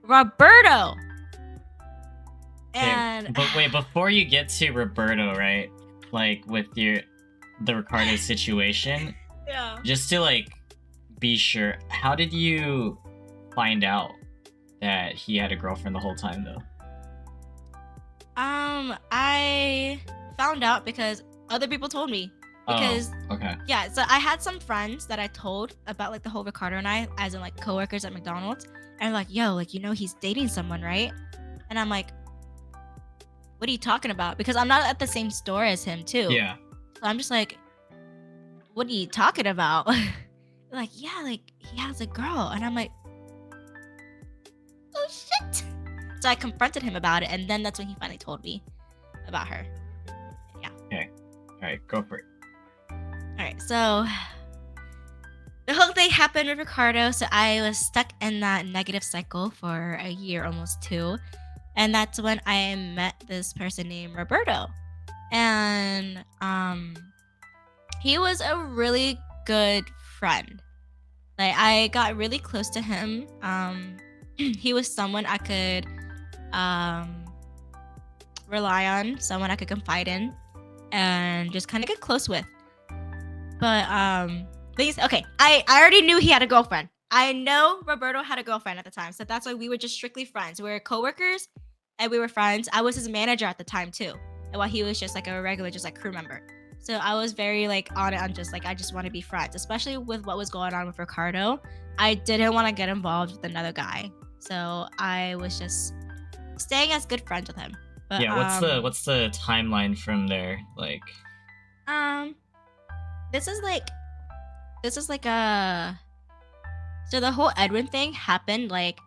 Roberto. And but wait, before you get to Roberto, right? Like with the Ricardo situation, yeah. just to like be sure, how did you find out that he had a girlfriend the whole time though? I found out because other people told me. Because okay. Yeah, so I had some friends that I told about like the whole Ricardo and I, as in like coworkers at McDonald's, and they're like, "Yo, like, you know he's dating someone, right?" And I'm like, "What are you talking about?" Because I'm not at the same store as him too. Yeah. So I'm just like, "What are you talking about?" They're like, "Yeah, like he has a girl," and I'm like, "Oh shit!" So I confronted him about it, and then that's when he finally told me about her. Yeah. Okay. All right, go for it. All right, so the whole thing happened with Ricardo, so I was stuck in that negative cycle for a year, almost 2. And that's when I met this person named Roberto. And he was a really good friend. Like, I got really close to him. He was someone I could rely on, someone I could confide in, and just kind of get close with. But okay, I already knew he had a girlfriend. I know Roberto had a girlfriend at the time, so that's why we were just strictly friends. We were coworkers, and we were friends. I was his manager at the time too, and while he was just like a regular, just like crew member. So I was very like on it. I'm just like, I just want to be friends, especially with what was going on with Ricardo. I didn't want to get involved with another guy, so I was just staying as good friends with him. But, yeah, what's the timeline from there? Like, this is like this is like a so the whole Edwin thing happened like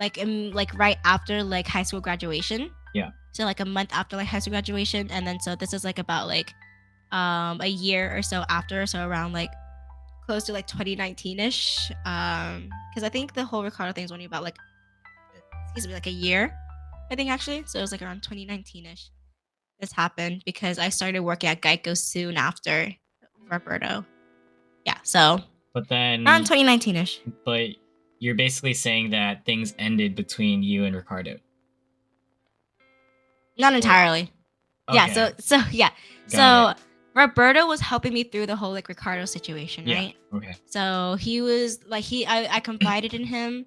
right after like high school graduation. Yeah. So like a month after like high school graduation, and then so this is like about like a year or so after, so around like close to like 2019ish. Because I think the whole Ricardo thing is only about like excuse me like a year, I think actually. So it was like around 2019ish. This happened because I started working at Geico soon after Roberto. Yeah, so But then, around 2019ish. but you're basically saying that things ended between you and Ricardo. Not entirely. Yeah, Okay. so yeah. Got So Roberto was helping me through the whole like Ricardo situation, Yeah. right? Okay. So he was like I confided in him,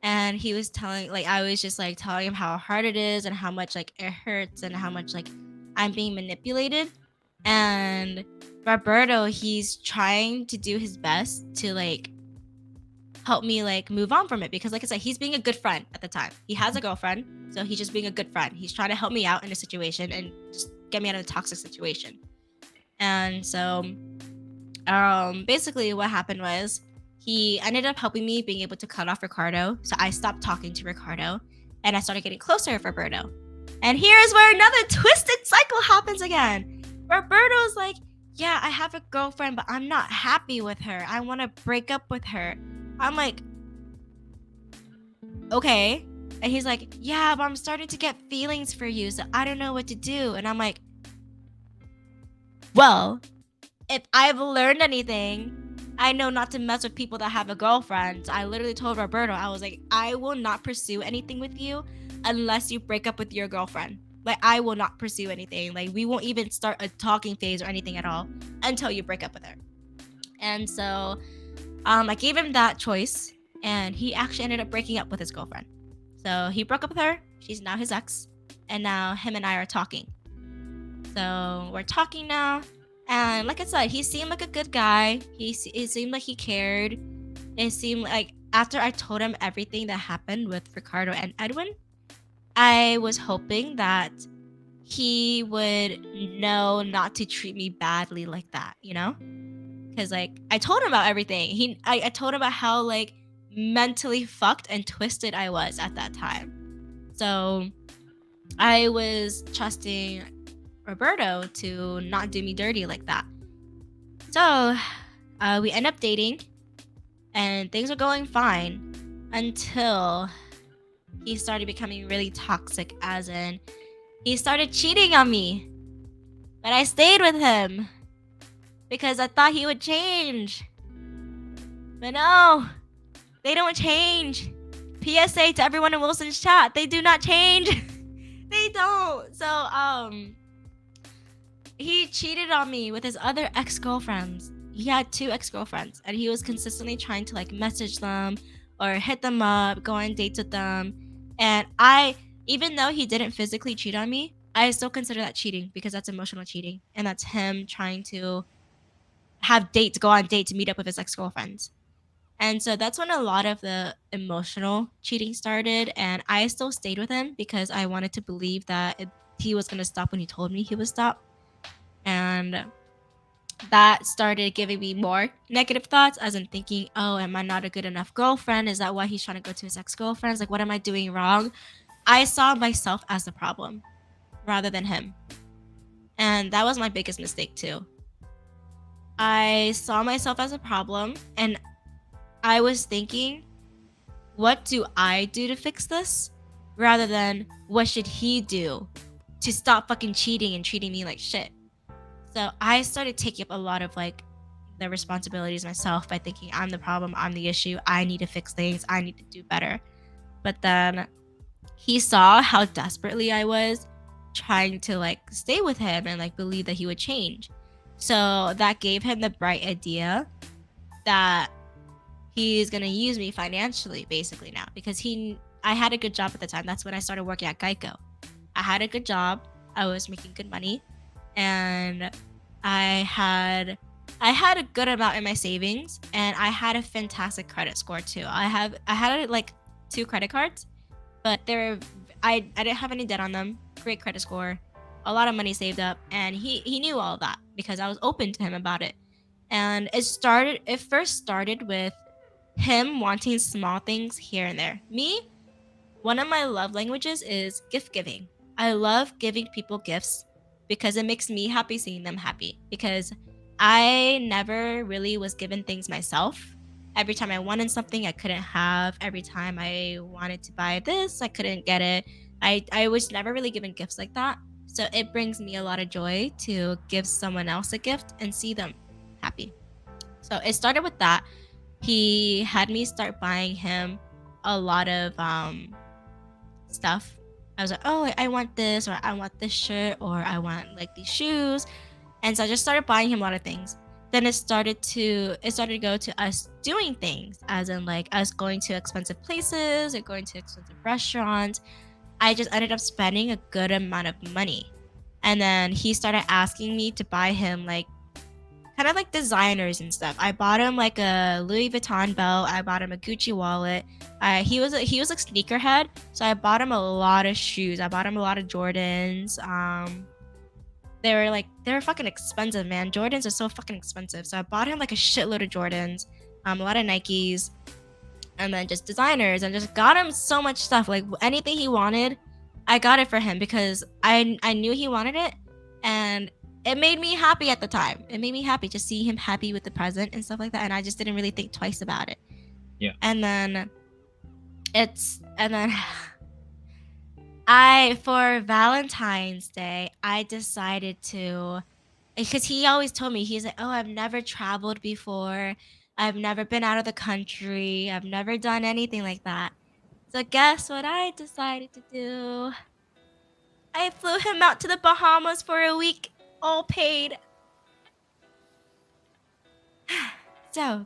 and he was telling like I was just like telling him how hard it is and how much like it hurts and how much like I'm being manipulated. And Roberto, he's trying to do his best to like help me like move on from it, because like I said, he's being a good friend at the time. He has a girlfriend, so he's just being a good friend. He's trying to help me out in a situation and just get me out of a toxic situation. And so basically what happened was he ended up helping me being able to cut off Ricardo. So I stopped talking to Ricardo and I started getting closer with Roberto. And here's where another twisted cycle happens again. Roberto's like, yeah, I have a girlfriend, but I'm not happy with her. I want to break up with her. I'm like, okay. And he's like, yeah, but I'm starting to get feelings for you, so I don't know what to do. And I'm like, well, if I've learned anything, I know not to mess with people that have a girlfriend. So I literally told Roberto, I was like, I will not pursue anything with you unless you break up with your girlfriend. Like, I will not pursue anything. Like, we won't even start a talking phase or anything at all until you break up with her. And so I gave him that choice, and he actually ended up breaking up with his girlfriend. So he broke up with her. She's now his ex. And now him and I are talking. So we're talking now. And like I said, he seemed like a good guy. It seemed like he cared. It seemed like after I told him everything that happened with Ricardo and Edwin, I was hoping that he would know not to treat me badly like that, you know? Because like I told him about everything. I told him about how like mentally fucked and twisted I was at that time. So I was trusting Roberto to not do me dirty like that. So we end up dating, and things are going fine until he started becoming really toxic, as in he started cheating on me. But I stayed with him because I thought he would change. But no, they don't change. PSA to everyone in Wilson's chat, they do not change. They don't. So he cheated on me with his other ex-girlfriends. He had 2 ex-girlfriends, and he was consistently trying to like message them or hit them up, go on dates with them. And even though he didn't physically cheat on me, I still consider that cheating, because that's emotional cheating, and that's him trying to go on dates, meet up with his ex-girlfriends. And so that's when a lot of the emotional cheating started, and I still stayed with him because I wanted to believe that he was going to stop when he told me he would stop. And that started giving me more negative thoughts, as in thinking, oh, am I not a good enough girlfriend? Is that why he's trying to go to his ex-girlfriends? Like, what am I doing wrong? I saw myself as the problem rather than him. And that was my biggest mistake too. I saw myself as a problem, and I was thinking, what do I do to fix this? Rather than what should he do to stop fucking cheating and treating me like shit. So I started taking up a lot of like the responsibilities myself by thinking I'm the problem, I'm the issue, I need to fix things, I need to do better. But then he saw how desperately I was trying to like stay with him and like believe that he would change. So that gave him the bright idea that he's gonna use me financially basically now, because I had a good job at the time. That's when I started working at Geico. I had a good job, I was making good money, and I had a good amount in my savings, and I had a fantastic credit score too. I had like 2 credit cards, but I didn't have any debt on them. Great credit score, a lot of money saved up, and he knew all of that because I was open to him about it. And it first started with him wanting small things here and there. Me, one of my love languages is gift giving. I love giving people gifts because it makes me happy seeing them happy. Because I never really was given things myself. Every time I wanted something, I couldn't have. Every time I wanted to buy this, I couldn't get it. I was never really given gifts like that. So it brings me a lot of joy to give someone else a gift and see them happy. So it started with that. He had me start buying him a lot of stuff. I was like, oh, I want this, or I want this shirt, or I want like these shoes. And so I just started buying him a lot of things. Then it started to go to us doing things, as in like us going to expensive places or going to expensive restaurants. I just ended up spending a good amount of money. And then he started asking me to buy him like kind of like designers and stuff. I bought him like a Louis Vuitton belt. I bought him a Gucci wallet. He was like sneakerhead, so I bought him a lot of shoes. I bought him a lot of Jordans. They were fucking expensive, man. Jordans are so fucking expensive. So I bought him like a shitload of Jordans, a lot of Nikes, and then just designers, and just got him so much stuff. Like anything he wanted, I got it for him because I knew he wanted it, and it made me happy at the time. It made me happy to see him happy with the present and stuff like that, and I just didn't really think twice about it. Yeah. And then I for Valentine's Day, I decided to, because he always told me, he's like, "Oh, I've never traveled before. I've never been out of the country. I've never done anything like that." So guess what I decided to do? I flew him out to the Bahamas for a week, all paid. So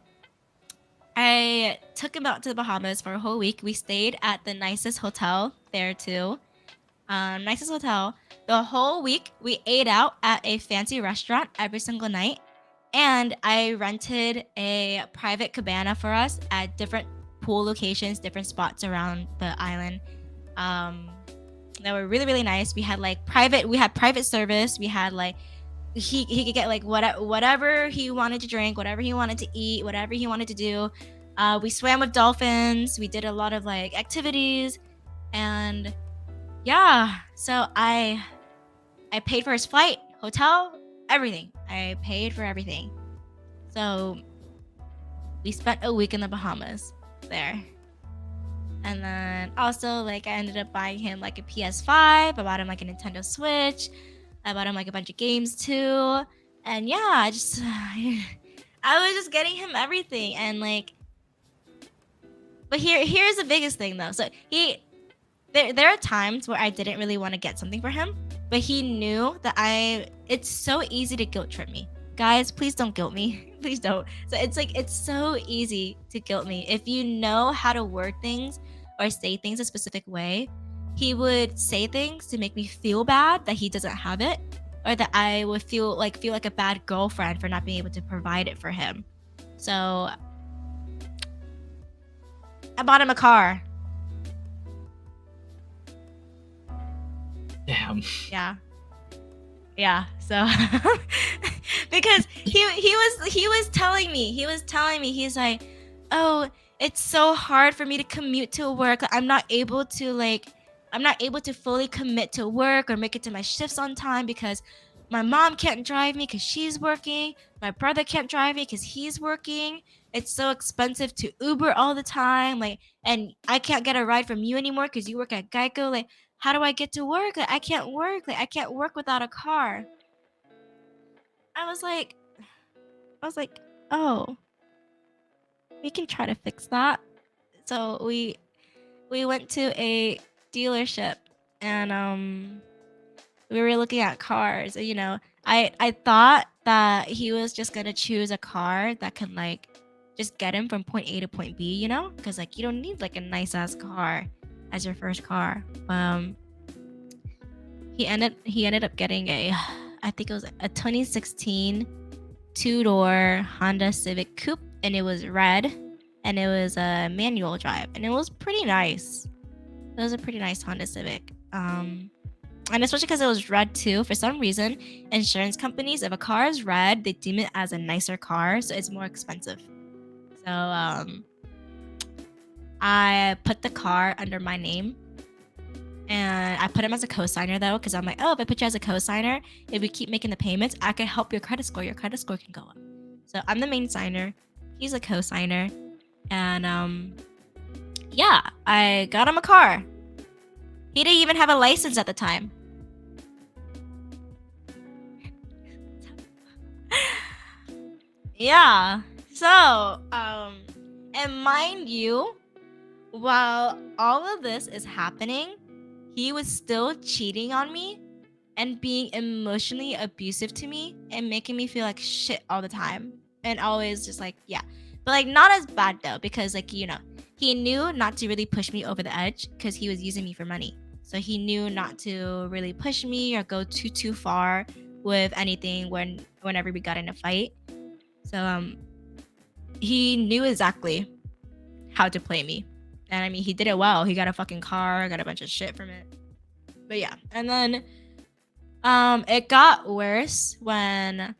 I took him out to the Bahamas for a whole week. We stayed at the nicest hotel there too. Nicest hotel. The whole week we ate out at a fancy restaurant every single night. And I rented a private cabana for us at different pool locations, different spots around the island. Um, they were really, really nice. We had private service. We had like he could get like whatever he wanted to drink, whatever he wanted to eat, whatever he wanted to do. We swam with dolphins. We did a lot of like activities, and yeah. So I paid for his flight, hotel, everything. I paid for everything. So we spent a week in the Bahamas there. And then also like I ended up buying him like a PS5. I bought him like a Nintendo Switch. I bought him like a bunch of games too. And yeah, I was just getting him everything. And like, but here's the biggest thing though. So there are times where I didn't really want to get something for him, but he knew that it's so easy to guilt trip me. Guys, please don't guilt me. Please don't. So it's so easy to guilt me. If you know how to word things or say things a specific way, he would say things to make me feel bad that he doesn't have it, or that I would feel like a bad girlfriend for not being able to provide it for him. So I bought him a car. Damn. Yeah. So because he was telling me, he's like, "Oh, it's so hard for me to commute to work. I'm not able to fully commit to work or make it to my shifts on time because my mom can't drive me because she's working. My brother can't drive me because he's working. It's so expensive to Uber all the time. Like, and I can't get a ride from you anymore because you work at Geico. Like, how do I get to work? Like, I can't work. Like, I can't work without a car." I was like, "Oh, we can try to fix that." So we went to a dealership, and we were looking at cars. And, I thought that he was just gonna choose a car that can like just get him from point A to point B, because like you don't need like a nice ass car as your first car. He ended up getting I think it was a 2016 two-door Honda Civic Coupe, and it was red, and it was a manual drive, and it was pretty nice. It was a pretty nice Honda Civic. And especially because it was red too. For some reason, insurance companies, if a car is red, they deem it as a nicer car, so it's more expensive. So I put the car under my name, and I put him as a co-signer though, because I'm like, oh, if I put you as a co-signer, if we keep making the payments, I can help your credit score. Your credit score can go up. So I'm the main signer, he's a co-signer, and yeah, I got him a car. He didn't even have a license at the time. Yeah. So, and mind you, while all of this is happening, he was still cheating on me and being emotionally abusive to me and making me feel like shit all the time. And always just like, yeah. But like not as bad though, because like, you know, he knew not to really push me over the edge because he was using me for money. So he knew not to really push me or go too far with anything whenever we got in a fight. So he knew exactly how to play me. And I mean, he did it well. He got a fucking car, got a bunch of shit from it. But yeah, and then it got worse when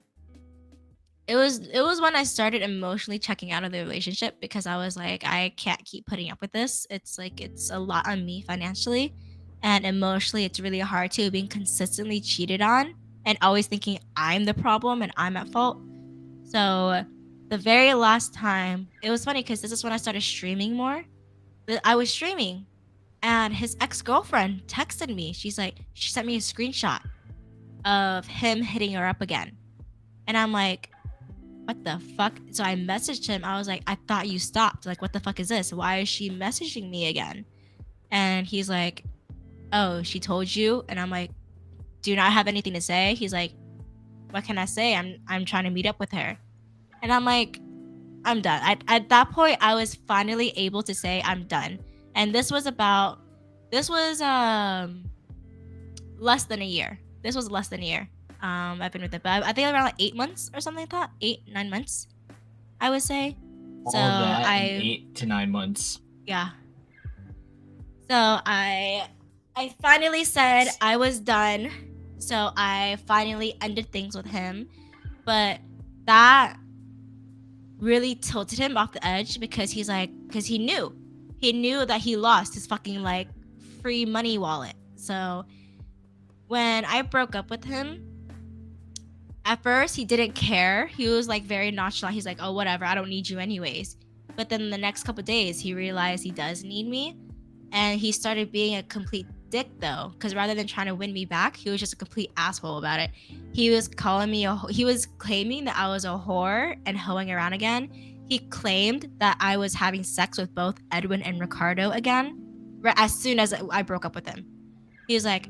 it was when I started emotionally checking out of the relationship because I was like, I can't keep putting up with this. It's like it's a lot on me financially and emotionally it's really hard too being consistently cheated on and always thinking I'm the problem and I'm at fault. So the very last time, it was funny because this is when I started streaming more. I was streaming and his ex-girlfriend texted me. She sent me a screenshot of him hitting her up again. And I'm like, what the fuck? So I messaged him. I was like, I thought you stopped. Like, what the fuck is this? Why is she messaging me again? And he's like, oh, she told you? And I'm like, do you not have anything to say? He's like, what can I say? I'm trying to meet up with her. And I'm like, I'm done. At that point, I was finally able to say I'm done. And this was less than a year. This was less than a year. I've been with it, but I think around like 8 months or something like that. 8-9 months, I would say. All So that in 8 to 9 months. yeah. So I finally said I was done. So I finally ended things with him. But that really tilted him off the edge because he knew that he lost his fucking like free money wallet. So when I broke up with him, at first he didn't care. He was like very nonchalant. He's like, oh, whatever, I don't need you anyways. But then the next couple days he realized he does need me, and he started being a complete dick though, because rather than trying to win me back, he was just a complete asshole about it. He was claiming that I was a whore and hoeing around again. He claimed that I was having sex with both Edwin and Ricardo again as soon as I broke up with him. He was like,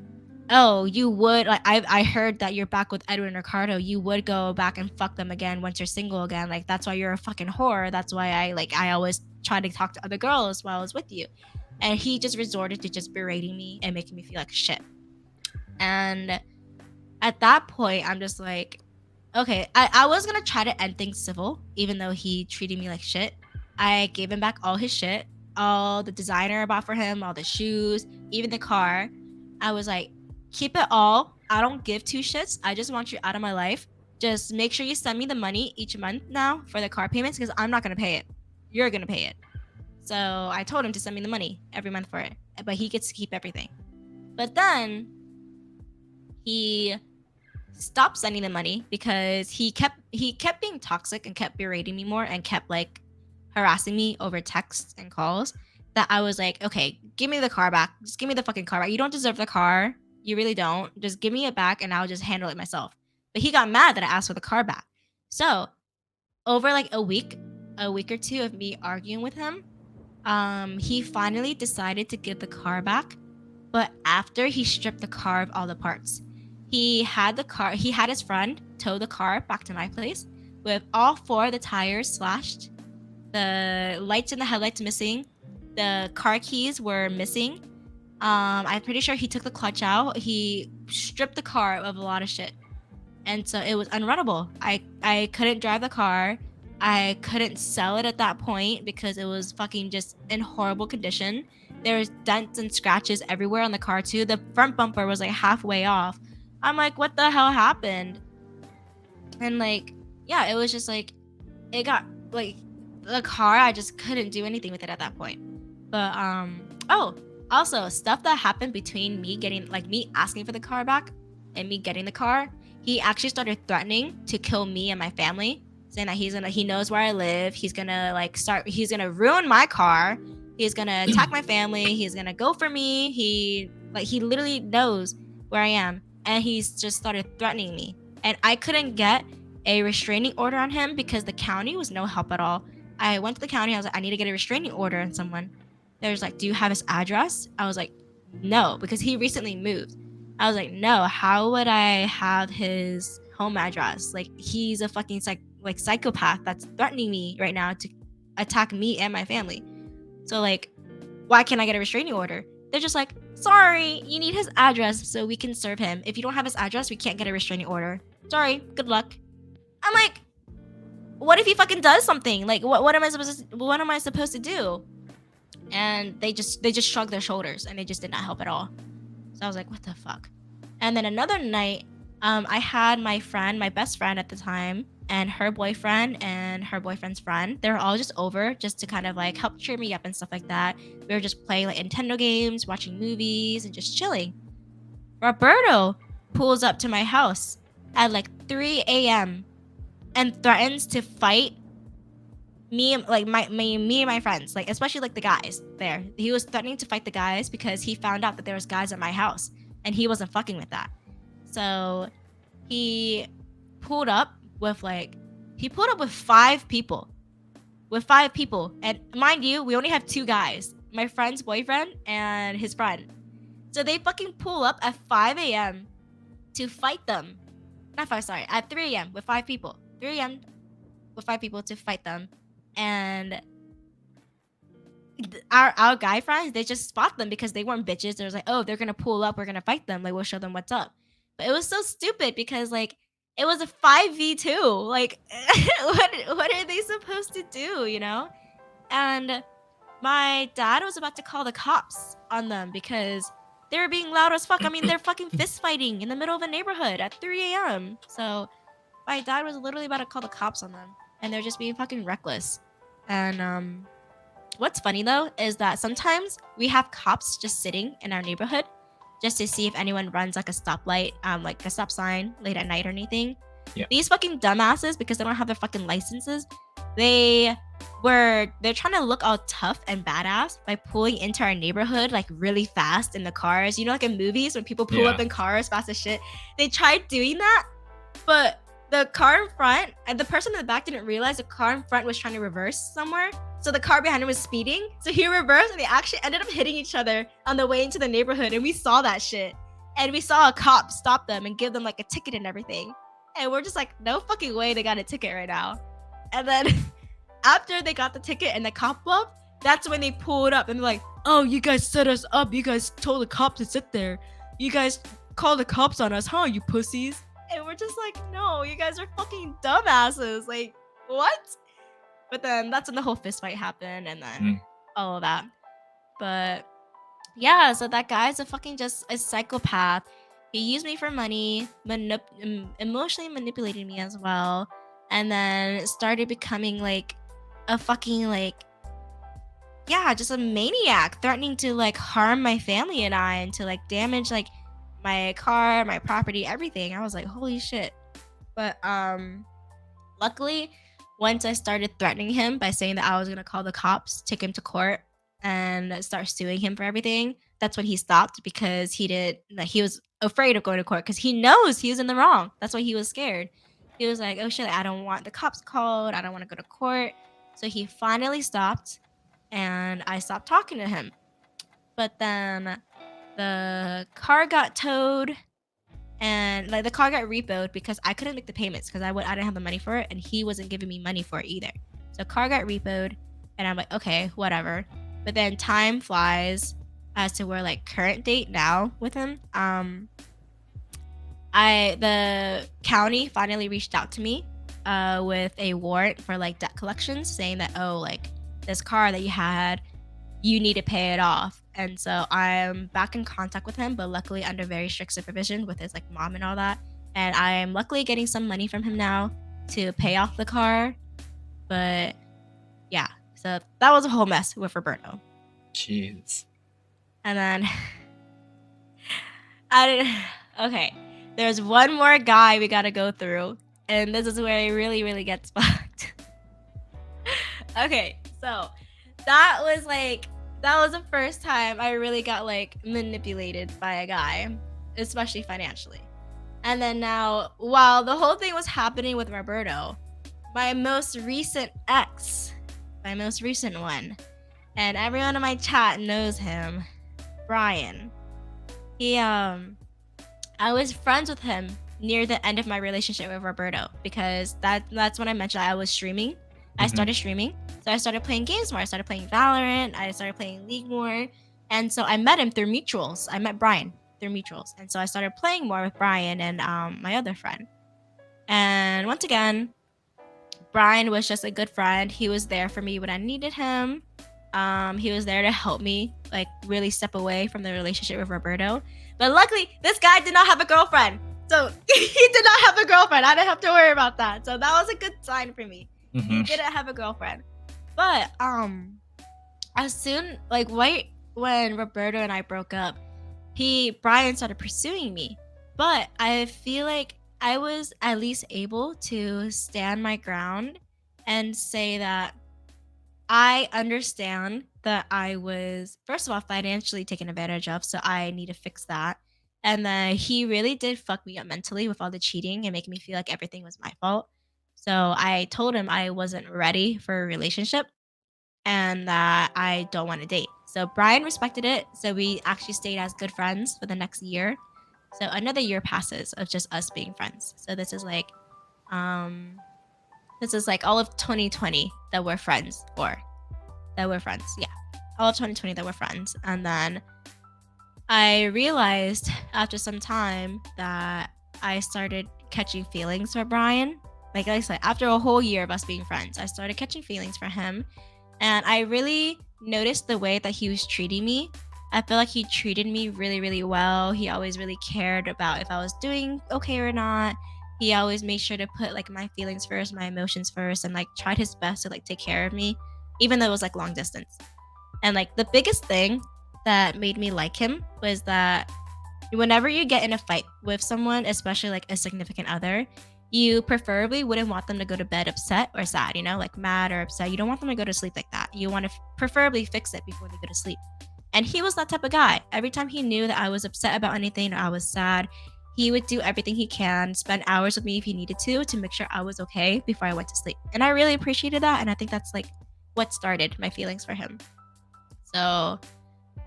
oh, you would, like, I heard that you're back with Edwin and Ricardo. You would go back and fuck them again once you're single again. Like, that's why you're a fucking whore. That's why I always try to talk to other girls while I was with you. And he just resorted to just berating me and making me feel like shit. And at that point, I'm just like, okay, I was gonna try to end things civil, even though he treated me like shit. I gave him back all his shit, all the designer I bought for him, all the shoes, even the car. I was like, keep it all. I don't give two shits. I just want you out of my life. Just make sure you send me the money each month now for the car payments because I'm not gonna pay it. You're gonna pay it. So I told him to send me the money every month for it, but he gets to keep everything. But then he stopped sending the money because he kept being toxic and kept berating me more and kept like harassing me over texts and calls, that I was like, okay, give me the car back. Just give me the fucking car back. You don't deserve the car. You really don't. Just give me it back and I'll just handle it myself. But he got mad that I asked for the car back. So over like a week or two of me arguing with him, he finally decided to give the car back. But after he stripped the car of all the parts, he had his friend tow the car back to my place with all 4 of the tires slashed, the lights and the headlights missing, the car keys were missing. I'm pretty sure he took the clutch out. He stripped the car of a lot of shit. And so it was unrunnable. I couldn't drive the car. I couldn't sell it at that point because it was fucking just in horrible condition. There's dents and scratches everywhere on the car too. The front bumper was like halfway off. I'm like, what the hell happened? And like, yeah, it was just like, it got like the car, I just couldn't do anything with it at that point. But oh, also stuff that happened between me getting like me asking for the car back and me getting the car. He actually started threatening to kill me and my family, saying that he knows where I live. He's gonna he's gonna ruin my car. He's gonna attack my family. He's gonna go for me. He literally knows where I am, and he's just started threatening me. And I couldn't get a restraining order on him because the county was no help at all. I went to the county. I was like, I need to get a restraining order on someone. There's like, do you have his address? I was like, no, because he recently moved. I was like, no, how would I have his home address? Like, he's a fucking psychopath that's threatening me right now to attack me and my family. So like, why can't I get a restraining order? They're just like, sorry, you need his address so we can serve him. If you don't have his address, we can't get a restraining order. Sorry, good luck. I'm like, what if he fucking does something? Like, what am I supposed to do? And they just shrugged their shoulders and they just did not help at all. So I was like, what the fuck? And then another night, I had my best friend at the time, and her boyfriend and her boyfriend's friend. They were all just over just to kind of like help cheer me up and stuff like that. We were just playing like Nintendo games, watching movies, and just chilling. Roberto pulls up to my house at like 3 a.m. and threatens to fight me and my friends, like especially like the guys there. He was threatening to fight the guys because he found out that there was guys at my house and he wasn't fucking with that. So he pulled up with 5 people. And mind you, we only have 2 guys, my friend's boyfriend and his friend. So they fucking pull up at 5 a.m. to fight them. At 3 a.m. with 5 people. 3 a.m. with 5 people to fight them. And our guy friends, they just spot them because they weren't bitches. They was like, oh, they're gonna pull up, we're gonna fight them, like we'll show them what's up. But it was so stupid because like it was a 5v2. Like what are they supposed to do, you know? And my dad was about to call the cops on them because they were being loud as fuck. I mean, they're fucking fist fighting in the middle of a neighborhood at 3 a.m. So my dad was literally about to call the cops on them, and they're just being fucking reckless. And what's funny though is that sometimes we have cops just sitting in our neighborhood just to see if anyone runs like a stoplight, like a stop sign late at night or anything. Yeah. These fucking dumbasses, because they don't have their fucking licenses, they're trying to look all tough and badass by pulling into our neighborhood like really fast in the cars. You know, like in movies when people pull up in cars fast as shit. They tried doing that, but the car in front and the person in the back didn't realize the car in front was trying to reverse somewhere. So the car behind him was speeding. So he reversed and they actually ended up hitting each other on the way into the neighborhood. And we saw that shit. And we saw a cop stop them and give them like a ticket and everything. And we're just like, no fucking way they got a ticket right now. And then after they got the ticket and the cop left, that's when they pulled up and they're like, oh, you guys set us up. You guys told the cop to sit there. You guys called the cops on us, huh, you pussies? And we're just like, no, you guys are fucking dumbasses. Like, what? But then that's when the whole fist fight happened and then all of that. But yeah, so that guy's just a psychopath. He used me for money, emotionally manipulated me as well. And then started becoming like a fucking just a maniac, threatening to like harm my family and I and to like damage like my car, my property, everything. I was like, holy shit. But luckily, once I started threatening him by saying that I was gonna call the cops, take him to court, and start suing him for everything, that's when he stopped because he was afraid of going to court because he knows he was in the wrong. That's why he was scared. He was like, oh shit, I don't want the cops called. I don't want to go to court. So he finally stopped and I stopped talking to him. But then the car got towed and like the car got repoed because I couldn't make the payments because I didn't have the money for it and he wasn't giving me money for it either. So car got repoed and I'm like, okay, whatever. But then time flies as to where like current date now with him. The county finally reached out to me with a warrant for like debt collections, saying that, oh, like this car that you had, you need to pay it off. And so I'm back in contact with him, but luckily under very strict supervision with his like mom and all that. And I'm luckily getting some money from him now to pay off the car. But yeah, so that was a whole mess with Roberto. Jeez. And then okay, there's one more guy we gotta go through, and this is where it really, really gets fucked. Okay, so that was the first time I really got like manipulated by a guy, especially financially. And then now, while the whole thing was happening with Roberto, my most recent one, and everyone in my chat knows him, Brian. I was friends with him near the end of my relationship with Roberto, because that's when I mentioned I was streaming. I started streaming. So I started playing games more. I started playing Valorant. I started playing League more. And so I met him through mutuals. I met Brian through mutuals. And so I started playing more with Brian and my other friend. And once again, Brian was just a good friend. He was there for me when I needed him. He was there to help me like really step away from the relationship with Roberto. But luckily, this guy did not have a girlfriend. So he did not have a girlfriend. I didn't have to worry about that. So that was a good sign for me. He didn't have a girlfriend. But as soon right when Roberto and I broke up, Brian started pursuing me. But I feel like I was at least able to stand my ground and say that I understand that I was, first of all, financially taken advantage of, so I need to fix that. And then he really did fuck me up mentally with all the cheating and making me feel like everything was my fault. So I told him I wasn't ready for a relationship and that I don't want to date. So Brian respected it. So we actually stayed as good friends for the next year. So another year passes of just us being friends. So this is like all of 2020 that we're friends, yeah, all of 2020 that we're friends. And then I realized after some time that I started catching feelings for Brian. Like I said, after a whole year of us being friends, I started catching feelings for him. And I really noticed the way that he was treating me. I feel like he treated me really, really well. He always really cared about if I was doing okay or not. He always made sure to put like my feelings first, my emotions first, and like tried his best to like take care of me, even though it was like long distance. And like the biggest thing that made me like him was that whenever you get in a fight with someone, especially like a significant other, you preferably wouldn't want them to go to bed upset or sad, like mad or upset. You don't want them to go to sleep like that. You want to preferably fix it before they go to sleep. And he was that type of guy. Every time he knew that I was upset about anything or I was sad, he would do everything he can, spend hours with me if he needed to make sure I was okay before I went to sleep. And I really appreciated that. And I think that's like what started my feelings for him. So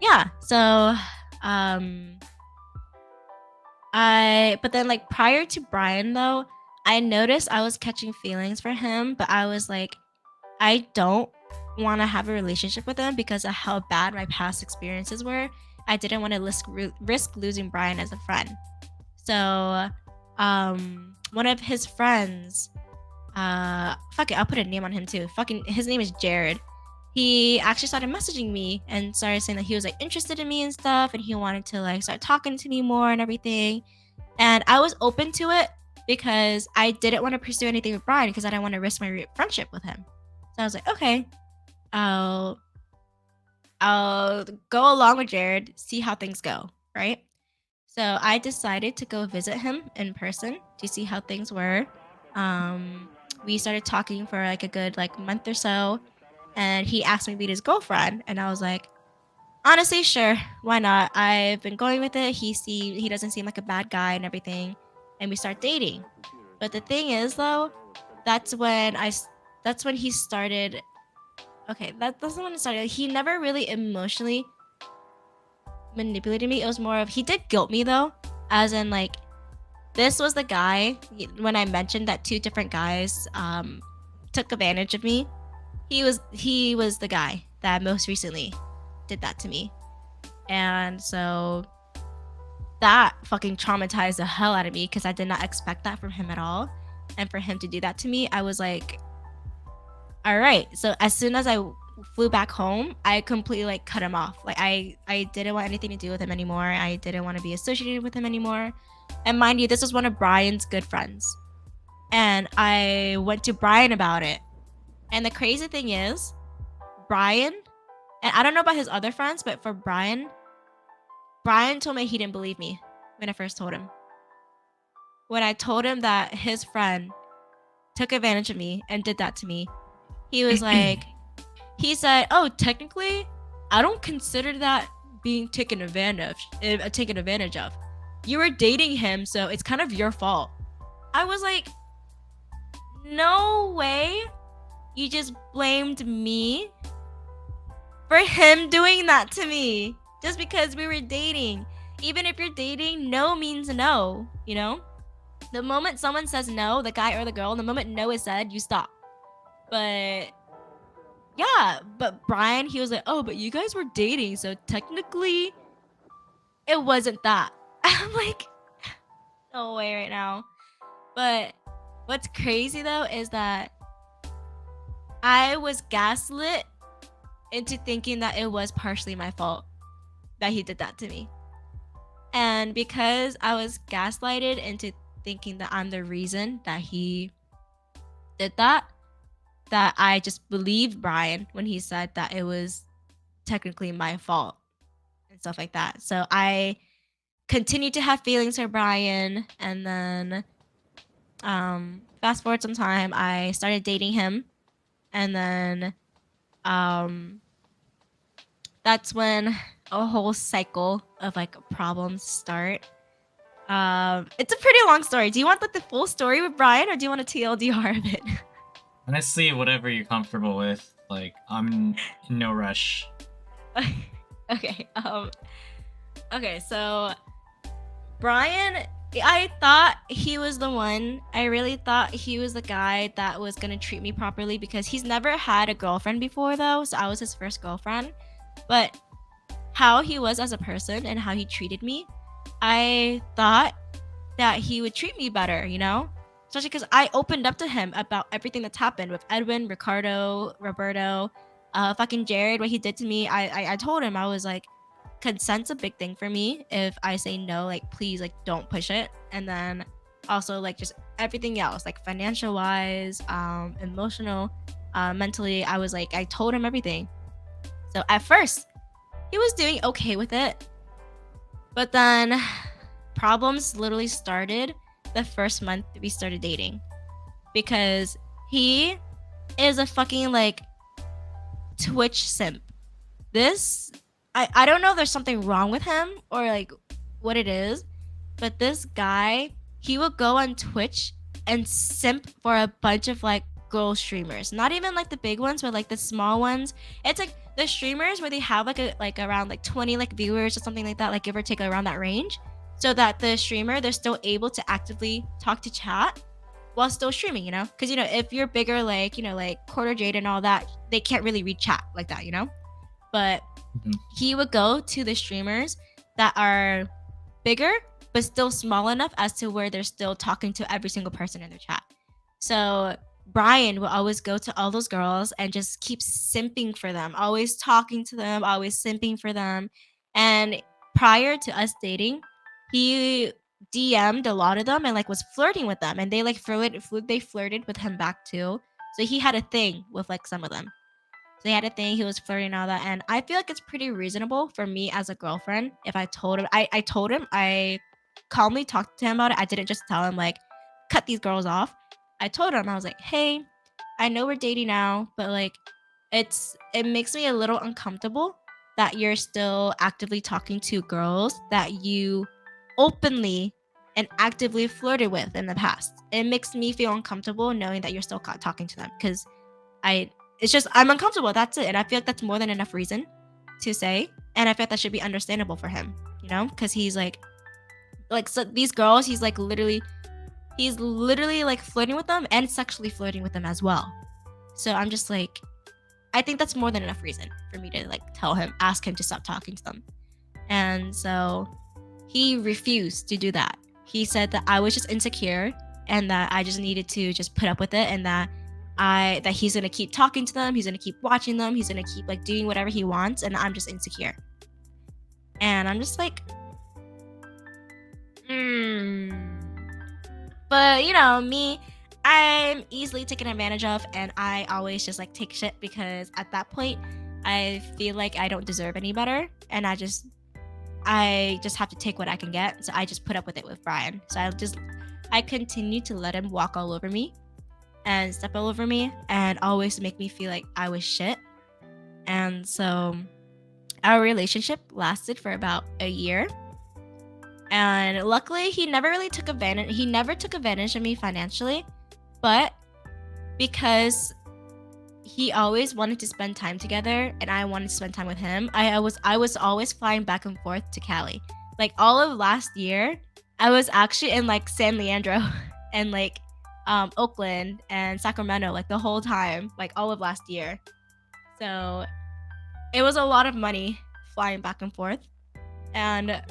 yeah. So but then like prior to Brian though, I noticed I was catching feelings for him, but I was like, I don't want to have a relationship with him because of how bad my past experiences were. I didn't want to risk losing Brian as a friend. So one of his friends, fuck it, I'll put a name on him too. His name is Jared. He actually started messaging me and started saying that he was like interested in me and stuff, and he wanted to like start talking to me more and everything. And I was open to it because I didn't want to pursue anything with Brian because I didn't want to risk my friendship with him. So I was like, okay, I'll go along with Jared, see how things go, right? So I decided to go visit him in person to see how things were. We started talking for like a good like month or so, and he asked me to be his girlfriend, and I was like, honestly, sure, why not? I've been going with it. He doesn't seem like a bad guy and everything, and we start dating. But the thing is, though, that's when he started. Okay, that's when it started. He never really emotionally manipulated me. It was more of he did guilt me though, as in like this was the guy when I mentioned that two different guys took advantage of me. He was the guy that most recently did that to me. And so that fucking traumatized the hell out of me because I did not expect that from him at all. And for him to do that to me, I was like, all right. So as soon as I flew back home, I completely like cut him off. Like I didn't want anything to do with him anymore. I didn't want to be associated with him anymore. And mind you, this was one of Brian's good friends. And I went to Brian about it. And the crazy thing is, Brian, and I don't know about his other friends, but for Brian told me he didn't believe me when I first told him. When I told him that his friend took advantage of me and did that to me, he was like, he said, "Oh, technically, I don't consider that being taken advantage of. You were dating him, so it's kind of your fault." I was like, no way. You just blamed me for him doing that to me just because we were dating. Even if you're dating, no means no, you know? The moment someone says no, the guy or the girl, the moment no is said, you stop. But yeah, but Brian, he was like, "Oh, but you guys were dating, so technically it wasn't that." I'm like, no way right now. But what's crazy though is that I was gaslit into thinking that it was partially my fault that he did that to me. And because I was gaslighted into thinking that I'm the reason that he did that, that I just believed Brian when he said that it was technically my fault and stuff like that. So I continued to have feelings for Brian, and then fast forward some time, I started dating him, and then that's when a whole cycle of like problems start. It's a pretty long story. Do you want like the full story with Brian, or do you want a TLDR of it? Honestly, whatever you're comfortable with. Like, I'm in no rush. Okay. Okay. So Brian, I thought he was the one. I really thought he was the guy that was gonna treat me properly because he's never had a girlfriend before though. So I was his first girlfriend. But how he was as a person and how he treated me, I thought that he would treat me better, you know? Especially because I opened up to him about everything that's happened with Edwin, Ricardo, Roberto, fucking Jared, what he did to me. I told him, I was like, consent's a big thing for me. If I say no, like, please, like, don't push it. And then also, like, just everything else, like, financial wise, emotional, mentally, I was like, I told him everything. So at first, he was doing okay with it. But then problems literally started the first month we started dating. Because he is a fucking, like, Twitch simp. I don't know if there's something wrong with him or, like, what it is. But this guy, he would go on Twitch and simp for a bunch of, like, girl streamers. Not even, like, the big ones, but, like, the small ones. It's, like, the streamers where they have like around like 20 like viewers or something like that, like give or take around that range, so that the streamer, they're still able to actively talk to chat while still streaming, you know? Because, you know, if you're bigger, like, you know, like Quarter Jade and all that, they can't really read chat like that, you know? But he would go to the streamers that are bigger but still small enough as to where they're still talking to every single person in their chat. So Brian will always go to all those girls and just keep simping for them, always talking to them, always simping for them. And prior to us dating, he DM'd a lot of them and like was flirting with them, and they like flirted with him back too. So he had a thing with like some of them. So he had a thing, he was flirting and all that, and I feel like it's pretty reasonable for me as a girlfriend if I told him. I told him, I calmly talked to him about it. I didn't just tell him like, cut these girls off. I told him, I was like, hey, I know we're dating now, but like it makes me a little uncomfortable that you're still actively talking to girls that you openly and actively flirted with in the past. It makes me feel uncomfortable knowing that you're still talking to them, because I'm uncomfortable. That's it. And I feel like that's more than enough reason to say. And I feel like that should be understandable for him, you know, because he's like so these girls, he's literally like flirting with them and sexually flirting with them as well. So I'm just like, I think that's more than enough reason for me to like ask him to stop talking to them. And so he refused to do that. He said that I was just insecure and that I just needed to just put up with it, and that he's gonna keep talking to them, he's gonna keep watching them, he's gonna keep like doing whatever he wants, and I'm just insecure. And I'm just like, but you know me, I'm easily taken advantage of, and I always just like take shit because at that point I feel like I don't deserve any better, and I just have to take what I can get. So I just put up with it with Brian. So I continue to let him walk all over me and step all over me and always make me feel like I was shit. And so our relationship lasted for about a year. And luckily he never took advantage of me financially, but because he always wanted to spend time together and I wanted to spend time with him, I was always flying back and forth to Cali. Like all of last year, I was actually in like San Leandro and like Oakland and Sacramento like the whole time, like all of last year. So it was a lot of money flying back and forth. And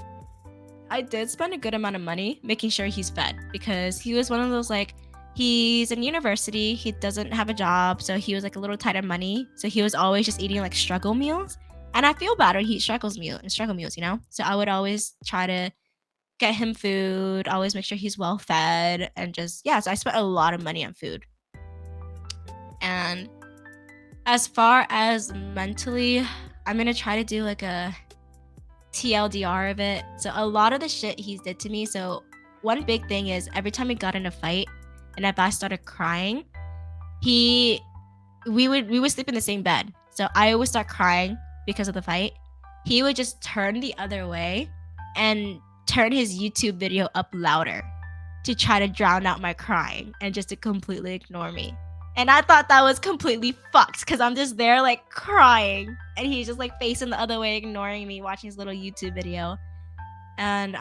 I did spend a good amount of money making sure he's fed, because he was one of those like, he's in university, he doesn't have a job, so he was like a little tight on money. So he was always just eating like struggle meals. And I feel bad when he eats struggle meals, you know? So I would always try to get him food, always make sure he's well fed, and just, yeah, so I spent a lot of money on food. And as far as mentally, I'm gonna try to do like a TLDR of it. So a lot of the shit he's did to me. So one big thing is every time we got in a fight and if I started crying, we would sleep in the same bed. So I always start crying because of the fight. He would just turn the other way and turn his YouTube video up louder to try to drown out my crying and just to completely ignore me. And I thought that was completely fucked because I'm just there like crying and he's just like facing the other way, ignoring me, watching his little YouTube video. And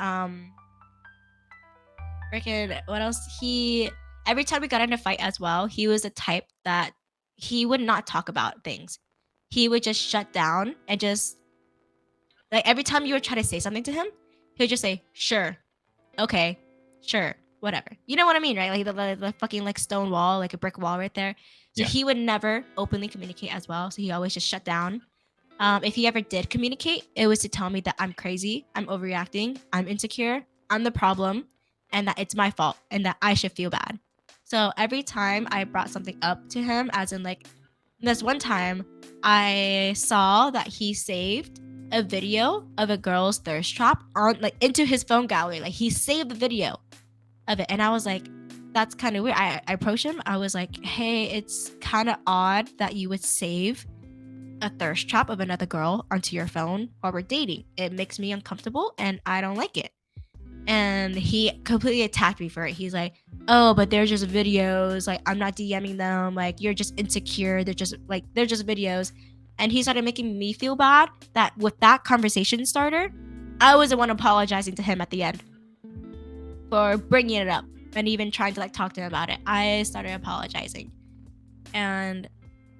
freaking what else? Every time we got in a fight as well, he was a type that he would not talk about things. He would just shut down and just like every time you would try to say something to him, he would just say, sure, okay, sure, whatever. You know what I mean, right? Like the fucking like stone wall, like a brick wall right there. So Yeah. he would never openly communicate as well. So he always just shut down. If he ever did communicate, it was to tell me that I'm crazy, I'm overreacting, I'm insecure, I'm the problem, and that it's my fault and that I should feel bad. So every time I brought something up to him, as in like this one time, I saw that he saved a video of a girl's thirst trap on like into his phone gallery. Like he saved the video of it, and I was like, that's kind of weird. I approached him. I was like, hey, it's kind of odd that you would save a thirst trap of another girl onto your phone while we're dating. It makes me uncomfortable and I don't like it. And he completely attacked me for it. He's like, oh, but they're just videos. Like, I'm not DMing them. Like, you're just insecure. They're just videos. And he started making me feel bad that with that conversation starter, I was the one apologizing to him at the end for bringing it up and even trying to like talk to him about it. I started apologizing. And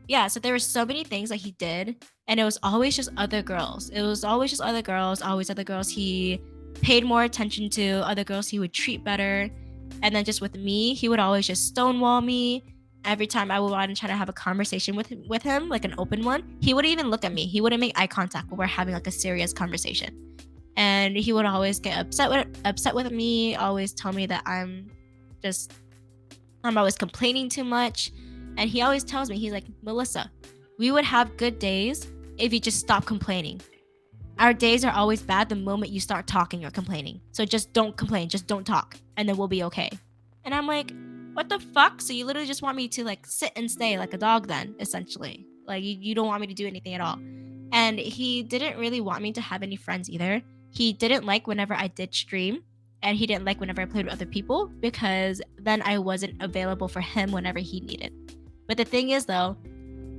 yeah, so there were so many things that he did, and it was always just other girls. Always other girls. He paid more attention to, other girls he would treat better. And then just with me, he would always just stonewall me. Every time I would want to try to have a conversation with him, like an open one, he wouldn't even look at me. He wouldn't make eye contact when we're having like a serious conversation. And he would always get upset with me, always tell me that I'm always complaining too much. And he always tells me, he's like, Melissa, we would have good days if you just stop complaining. Our days are always bad the moment you start talking or complaining. So just don't complain, just don't talk, and then we'll be okay. And I'm like, what the fuck? So you literally just want me to like sit and stay like a dog then, essentially. Like you don't want me to do anything at all. And he didn't really want me to have any friends either. He didn't like whenever I did stream, and he didn't like whenever I played with other people because then I wasn't available for him whenever he needed. But the thing is though,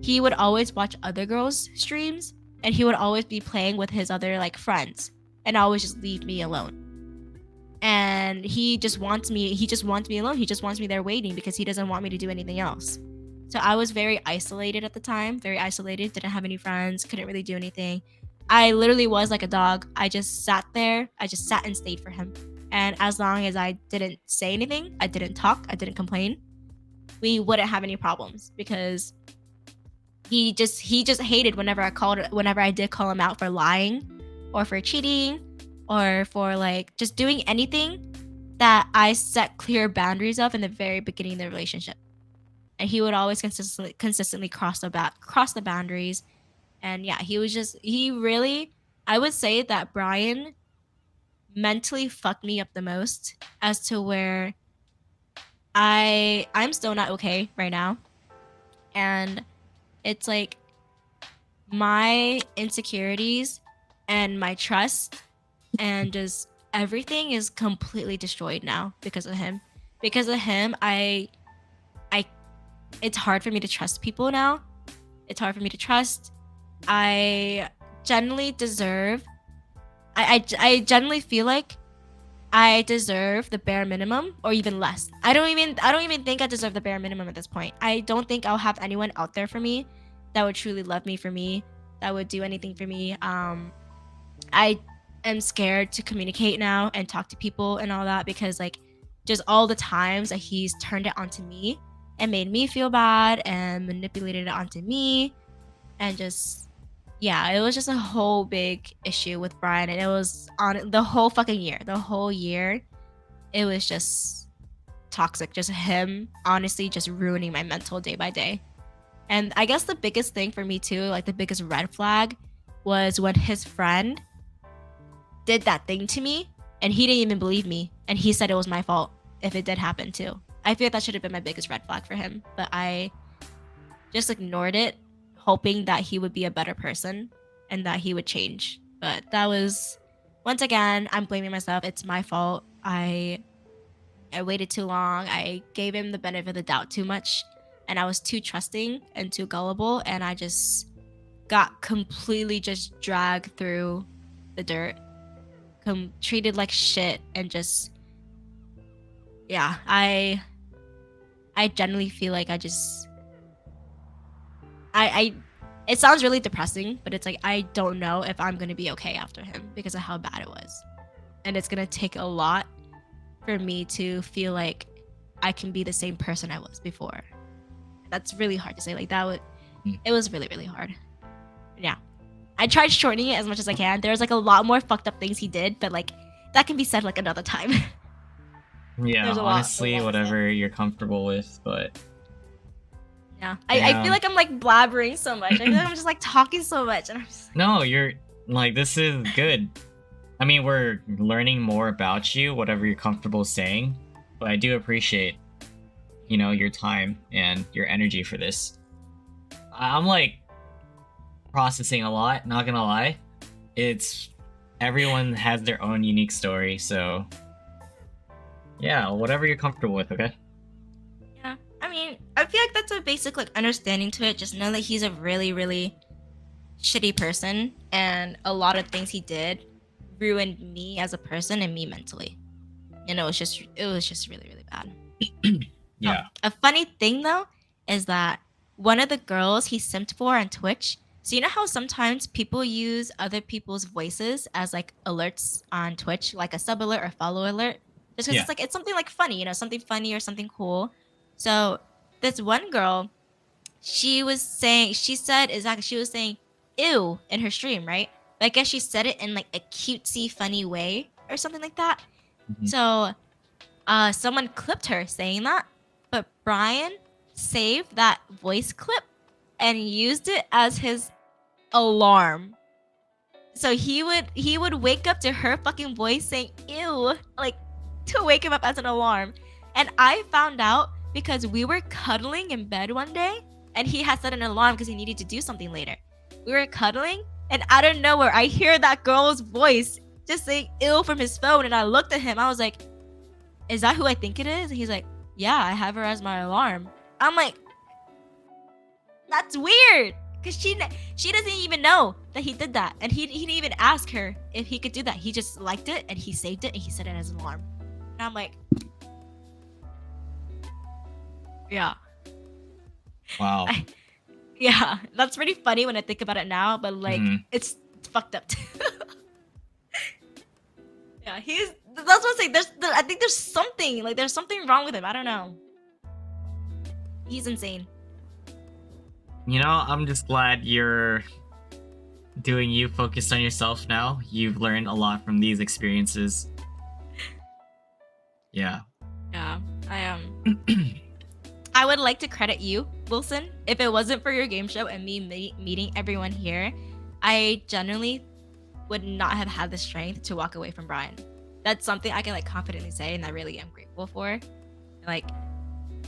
he would always watch other girls' streams and he would always be playing with his other like friends and always just leave me alone. And he just wants me alone. He just wants me there waiting because he doesn't want me to do anything else. So I was very isolated at the time, didn't have any friends, couldn't really do anything. I literally was like a dog. I just sat there. I just sat and stayed for him. And as long as I didn't say anything, I didn't talk, I didn't complain, we wouldn't have any problems, because he just hated whenever I did call him out for lying or for cheating or for like just doing anything that I set clear boundaries of in the very beginning of the relationship. And he would always consistently cross the boundaries. And yeah, he really, I would say that Brian mentally fucked me up the most, as to where I'm still not okay right now. And it's like my insecurities and my trust and just everything is completely destroyed now because of him. Because of him, I it's hard for me to trust people now. It's hard for me to trust. I generally deserve I generally feel like I deserve the bare minimum or even less. I don't even think I deserve the bare minimum at this point. I don't think I'll have anyone out there for me that would truly love me for me, that would do anything for me. I am scared to communicate now and talk to people and all that, because like just all the times that he's turned it onto me and made me feel bad and manipulated it onto me, and just yeah, it was just a whole big issue with Brian, and it was on the whole fucking year. The whole year, it was just toxic. Just him, honestly, just ruining my mental day by day. And I guess the biggest thing for me too, like the biggest red flag, was when his friend did that thing to me, and he didn't even believe me, and he said it was my fault if it did happen too. I feel like that should have been my biggest red flag for him, but I just ignored it, hoping that he would be a better person and that he would change. But that was, once again, I'm blaming myself. It's my fault. I waited too long. I gave him the benefit of the doubt too much, and I was too trusting and too gullible, and I just got completely just dragged through the dirt, treated like shit, and just yeah, I generally feel like I it sounds really depressing, but it's like I don't know if I'm gonna be okay after him because of how bad it was. And it's gonna take a lot for me to feel like I can be the same person I was before. That's really hard to say. Like it was really, really hard. Yeah. I tried shortening it as much as I can. There's like a lot more fucked up things he did, but like that can be said like another time. Yeah, There's a lot honestly, to say. whatever you're comfortable with, but Yeah. I feel like I'm like blabbering so much. I feel like I'm just like talking so much, and I'm just no, you're like, this is good. I mean, we're learning more about you, whatever you're comfortable saying, but I do appreciate, your time and your energy for this. I'm like processing a lot, not gonna lie. Everyone has their own unique story, so yeah, whatever you're comfortable with, okay? Yeah, I mean, I feel like that's a basic like understanding to it. Just know that he's a really, really shitty person, and a lot of things he did ruined me as a person and me mentally. And it was just really, really bad. Yeah. A funny thing though is that one of the girls he simped for on Twitch. So you know how sometimes people use other people's voices as like alerts on Twitch, like a sub alert or follow alert, just because Yeah. it's something like funny, something funny or something cool. So this one girl, she was saying ew in her stream, right? But I guess she said it in like a cutesy, funny way or something like that. Mhm. So someone clipped her saying that, but Brian saved that voice clip and used it as his alarm. So he would wake up to her fucking voice saying ew, like to wake him up as an alarm. And I found out because we were cuddling in bed one day and he had set an alarm because he needed to do something later. We were cuddling and out of nowhere I hear that girl's voice just saying ew from his phone, and I looked at him. I was like, is that who I think it is? And he's like, yeah, I have her as my alarm. I'm like, that's weird, because she doesn't even know that he did that, and he didn't even ask her if he could do that. He just liked it and he saved it and he set it as an alarm. And I'm like, yeah. Wow. Yeah, that's pretty funny when I think about it now, but like it's fucked up. Yeah, That's what I'm saying. I think there's something. Like, there's something wrong with him. I don't know. He's insane. You know, I'm just glad you're doing you, focused on yourself now. You've learned a lot from these experiences. Yeah. Yeah, I would like to credit you, Wilson. If it wasn't for your game show and me meeting everyone here, I genuinely would not have had the strength to walk away from Brian. That's something I can like confidently say, and I really am grateful for. Like,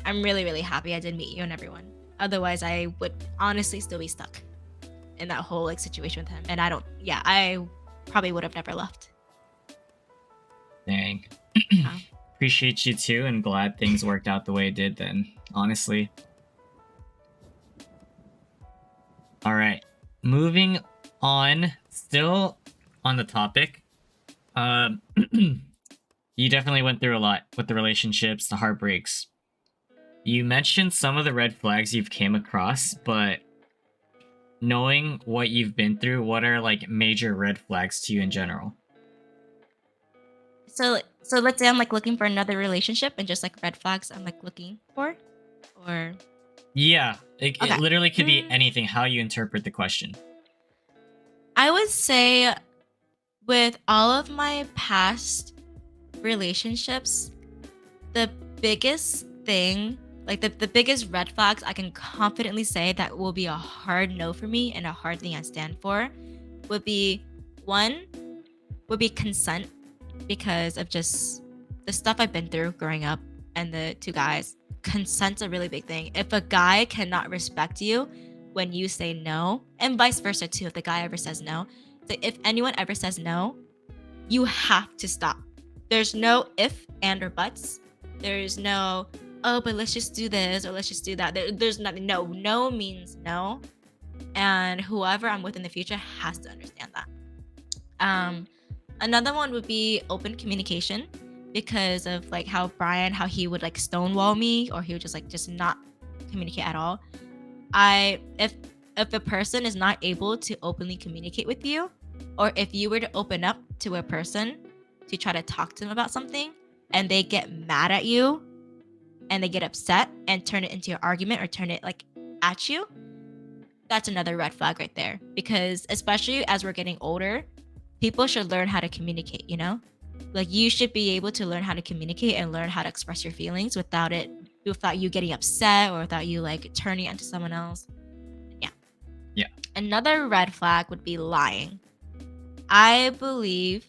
I'm really, really happy I did meet you and everyone. Otherwise, I would honestly still be stuck in that whole like situation with him. And I probably would have never left. Dang. Yeah. Appreciate you too, and glad things worked out the way it did then, honestly. Alright. Moving on, still on the topic. You definitely went through a lot with the relationships, the heartbreaks. You mentioned some of the red flags you've came across, but knowing what you've been through, what are like major red flags to you in general? So let's say I'm like looking for another relationship and just like red flags I'm like looking for, or Yeah, it Okay. literally could be anything, how you interpret the question. I would say with all of my past relationships, the biggest thing, like the biggest red flags I can confidently say that will be a hard no for me and a hard thing I stand for would be consent, because of just the stuff I've been through growing up and the two guys. Consent's a really big thing. If a guy cannot respect you when you say no, and vice versa too, if the guy ever says no. So if anyone ever says no, you have to stop. There's no if, and, or buts. There's no, oh, but let's just do this or let's just do that. There's nothing. No means no. And whoever I'm with in the future has to understand that. Another one would be open communication, because of like how he would like stonewall me, or he would just not communicate at all. If a person is not able to openly communicate with you, or if you were to open up to a person to try to talk to them about something and they get mad at you and they get upset and turn it into an argument or turn it like at you, that's another red flag right there. Because especially as we're getting older, people should learn how to communicate, you know? Like, you should be able to learn how to communicate and learn how to express your feelings without you getting upset or without you like turning it into someone else. Yeah. Another red flag would be lying. I believe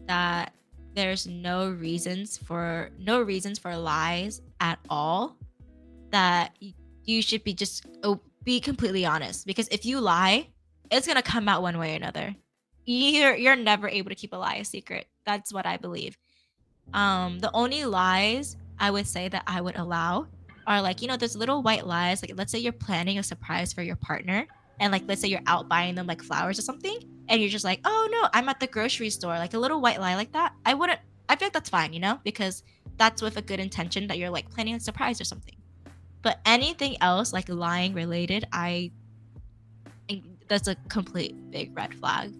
that there's no reasons for lies at all, that you should be be completely honest, because if you lie, it's going to come out one way or another. You're never able to keep a lie a secret. That's what I believe. The only lies I would say that I would allow are like, there's little white lies. Like, let's say you're planning a surprise for your partner, and like, let's say you're out buying them like flowers or something, and you're just like, oh no, I'm at the grocery store. Like a little white lie like that. I feel like that's fine, because that's with a good intention that you're like planning a surprise or something. But anything else like lying related, I think that's a complete big red flag.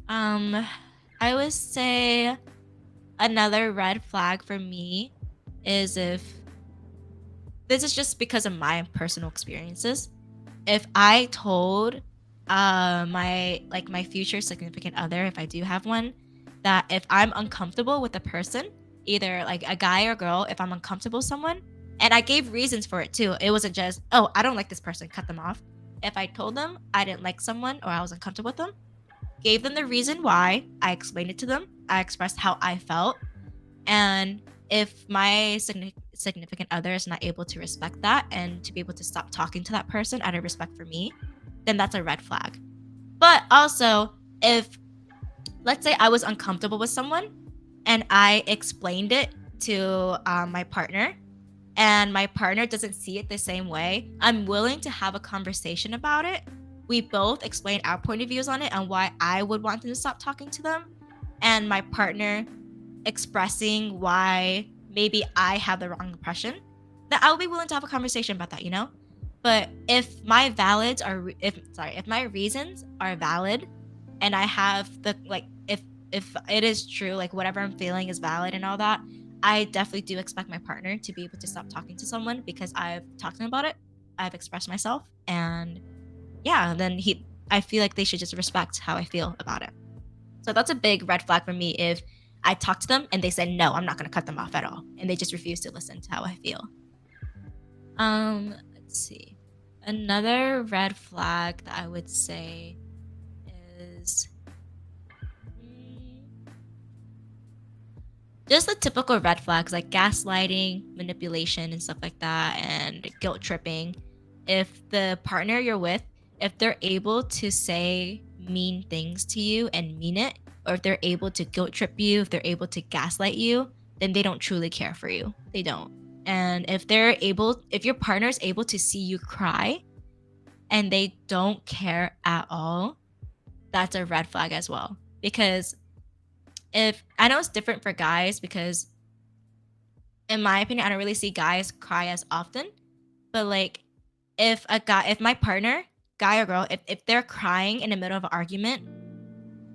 I would say another red flag for me is if this is just because of my personal experiences. If I told my future significant other, if I do have one, that if I'm uncomfortable with a person, either like a guy or girl, if I'm uncomfortable with someone, and I gave reasons for it too. It wasn't just, oh, I don't like this person, cut them off. If I told them I didn't like someone or I was uncomfortable with them, gave them the reason why, I explained it to them, I expressed how I felt, and if my significant other is not able to respect that and to be able to stop talking to that person out of respect for me, then that's a red flag. But also, if let's say I was uncomfortable with someone and I explained it to my partner, and my partner doesn't see it the same way, I'm willing to have a conversation about it. We both explain our point of views on it and why I would want them to stop talking to them, and my partner expressing why maybe I have the wrong impression, that I'll be willing to have a conversation about that, But if my reasons are valid, and I have if if it is true, like whatever I'm feeling is valid and all that, I definitely do expect my partner to be able to stop talking to someone because I've talked to them about it, I've expressed myself, and yeah, then I feel like they should just respect how I feel about it. So that's a big red flag for me if I talk to them and they said no, I'm not going to cut them off at all, and they just refuse to listen to how I feel. Let's see. Another red flag that I would say is just the typical red flags like gaslighting, manipulation, and stuff like that, and guilt tripping. If the partner you're with, if they're able to say mean things to you and mean it, or if they're able to guilt trip you, if they're able to gaslight you, then they don't truly care for you. They don't. And if your partner is able to see you cry and they don't care at all, that's a red flag as well. Because if I know it's different for guys, because in my opinion, I don't really see guys cry as often. But like if my partner, guy or girl, if they're crying in the middle of an argument,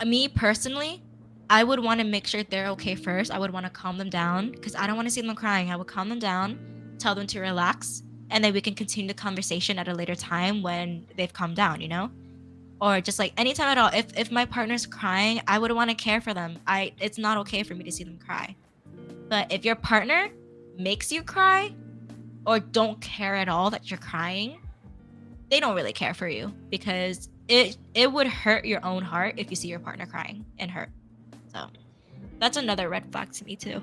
me personally, I would want to make sure they're okay first. I would want to calm them down because I don't want to see them crying. I would calm them down, tell them to relax, and then we can continue the conversation at a later time when they've calmed down, you know? Or just like anytime at all. If my partner's crying, I would want to care for them. It's not okay for me to see them cry. But if your partner makes you cry or don't care at all that you're crying, they don't really care for you because it would hurt your own heart if you see your partner crying and hurt. So that's another red flag to me too.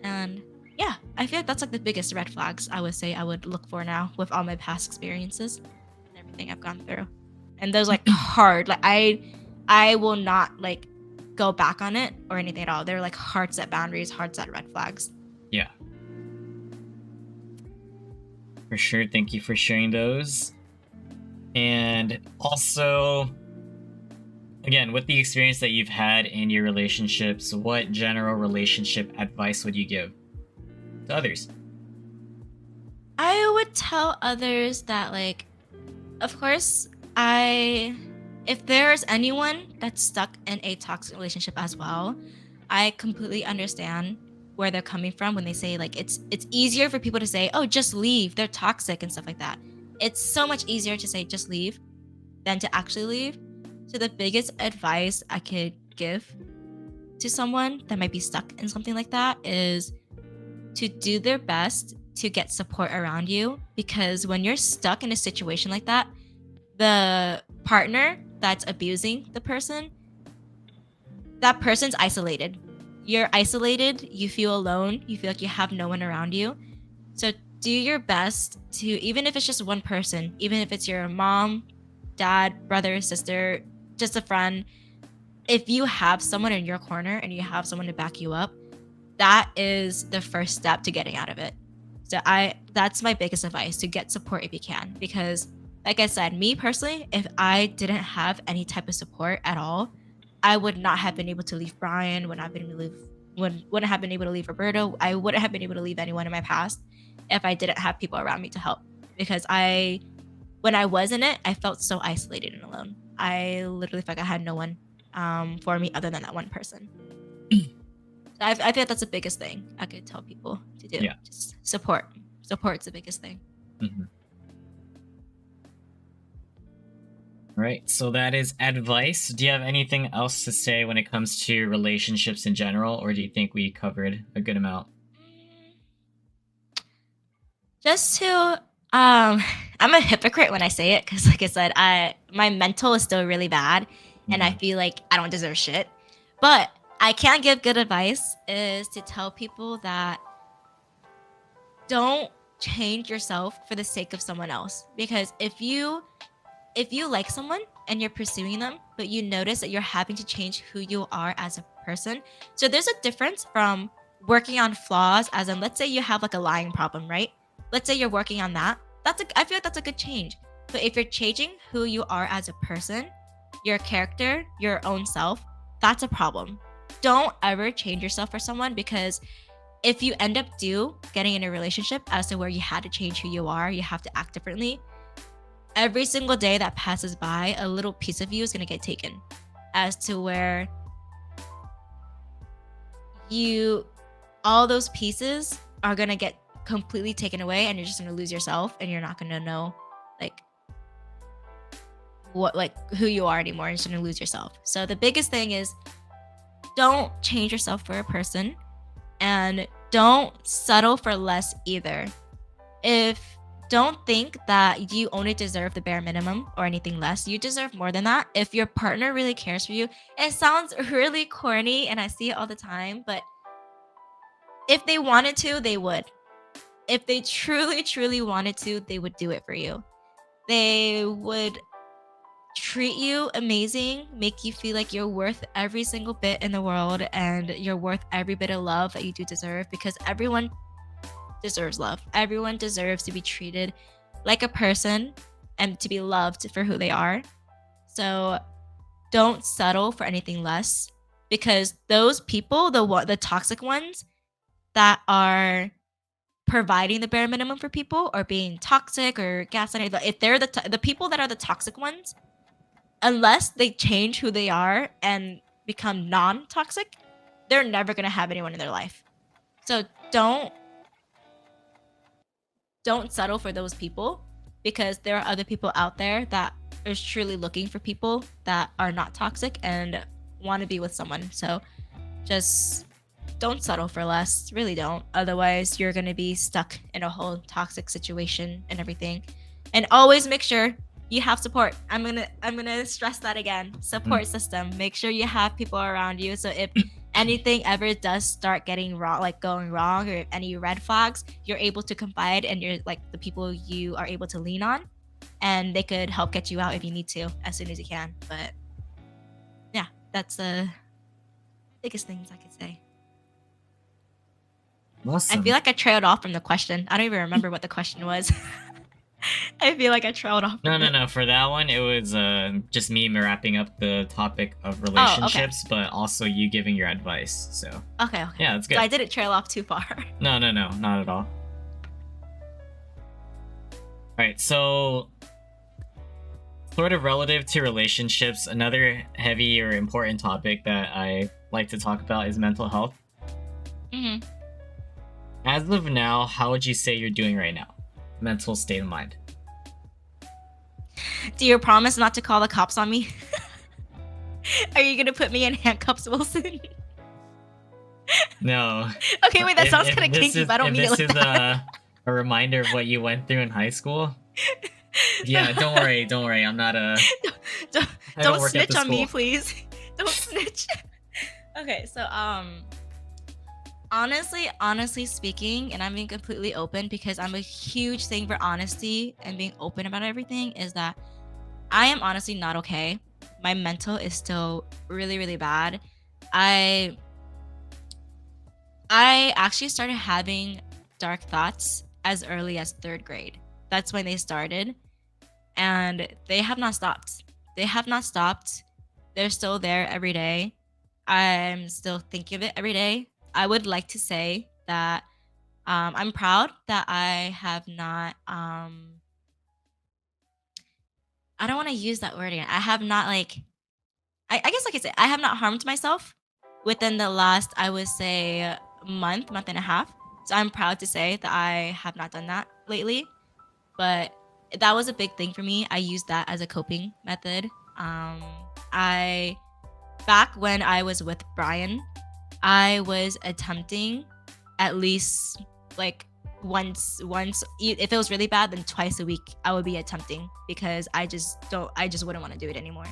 And yeah, I feel like that's like the biggest red flags I would say I would look for now with all my past experiences and everything I've gone through. And those like hard, like I will not like go back on it or anything at all. They're like hard set boundaries, hard set red flags. Yeah. For sure. Thank you for sharing those. And also, again, with the experience that you've had in your relationships, what general relationship advice would you give to others? I would tell others that like, of course, if there's anyone that's stuck in a toxic relationship as well, I completely understand where they're coming from when they say like it's easier for people to say, oh, just leave, they're toxic and stuff like that. It's so much easier to say just leave than to actually leave. So the biggest advice I could give to someone that might be stuck in something like that is to do their best to get support around you, because when you're stuck in a situation like that, the partner that's abusing the person, that person's isolated. You're isolated, you feel alone, you feel like you have no one around you. So do your best to, even if it's just one person, even if it's your mom, dad, brother, sister, just a friend, if you have someone in your corner and you have someone to back you up, that is the first step to getting out of it. So that's my biggest advice, to get support if you can, because like I said, me personally, if I didn't have any type of support at all, I would not have been able to leave Brian, wouldn't have been able to leave Roberto. I wouldn't have been able to leave anyone in my past if I didn't have people around me to help. Because when I was in it, I felt so isolated and alone. I literally felt like I had no one for me other than that one person. So I feel like that's the biggest thing I could tell people to do. Yeah. Just support. Support's the biggest thing. Mm-hmm. Right, so that is advice. Do you have anything else to say when it comes to relationships in general, or do you think we covered a good amount? Just to I'm a hypocrite when I say it, because like I said, my mental is still really bad and I feel like I don't deserve shit. But I can give good advice, is to tell people that don't change yourself for the sake of someone else. Because if you like someone and you're pursuing them, but you notice that you're having to change who you are as a person. So there's a difference from working on flaws, as in, let's say you have like a lying problem, right? Let's say you're working on that. I feel like that's a good change. But if you're changing who you are as a person, your character, your own self, that's a problem. Don't ever change yourself for someone, because if you end up getting in a relationship as to where you had to change who you are, you have to act differently, every single day that passes by, a little piece of you is going to get taken, as to where you all those pieces are gonna get completely taken away, and you're just gonna lose yourself, and you're not gonna know like who you are anymore, and you're just gonna lose yourself. So the biggest thing is don't change yourself for a person, and don't settle for less either. If Don't think that you only deserve the bare minimum or anything less. You deserve more than that. If your partner really cares for you, it sounds really corny and I see it all the time, but if they wanted to, they would. If they truly, truly wanted to, they would do it for you. They would treat you amazing, make you feel like you're worth every single bit in the world, and you're worth every bit of love that you do deserve, because everyone deserves love. Everyone deserves to be treated like a person and to be loved for who they are. So don't settle for anything less, because those people, the toxic ones that are providing the bare minimum for people or being toxic or gaslighting, if they're the people that are the toxic ones, unless they change who they are and become non-toxic, they're never going to have anyone in their life. So don't settle for those people, because there are other people out there that are truly looking for people that are not toxic and want to be with someone. So just don't settle for less. Really don't. Otherwise, you're going to be stuck in a whole toxic situation and everything. And always make sure you have support. I'm going to stress that again. Support system. Make sure you have people around you, so if anything ever does start getting wrong, like going wrong, or any red flags, you're able to confide, and you're like the people you are able to lean on, and they could help get you out if you need to as soon as you can. But yeah, that's the biggest things I could say. Awesome. I feel like I trailed off from the question. I don't even remember what the question was. I feel like I trailed off. No. For that one, it was just me wrapping up the topic of relationships, but also you giving your advice. So okay. Yeah, that's good. So I didn't trail off too far. No, not at all. Alright, so sort of relative to relationships, another heavy or important topic that I like to talk about is mental health. Mm-hmm. As of now, how would you say you're doing right now? Mental state of mind. Do you promise not to call the cops on me? Are you gonna put me in handcuffs, Wilson? No. Okay, wait, that sounds kind of kinky, but I don't mean it like that. This is a reminder of what you went through in high school. Yeah, don't worry. I'm not a... Don't snitch on me, please. Don't snitch. Okay, so honestly speaking, and I'm being completely open because I'm a huge thing for honesty and being open about everything, is that I am honestly not okay. My mental is still really, really bad. I actually started having dark thoughts as early as 3rd grade. That's when they started, and they have not stopped. They're still there every day. I'm still thinking of it every day. I would like to say that I'm proud that I have not, I don't want to use that word again. I have not I guess like I said, I have not harmed myself within the last, I would say, month and a half. So I'm proud to say that I have not done that lately. But that was a big thing for me. I used that as a coping method. Back when I was with Brian, I was attempting at least like once, if it was really bad, then twice a week I would be attempting, because I just wouldn't want to do it anymore.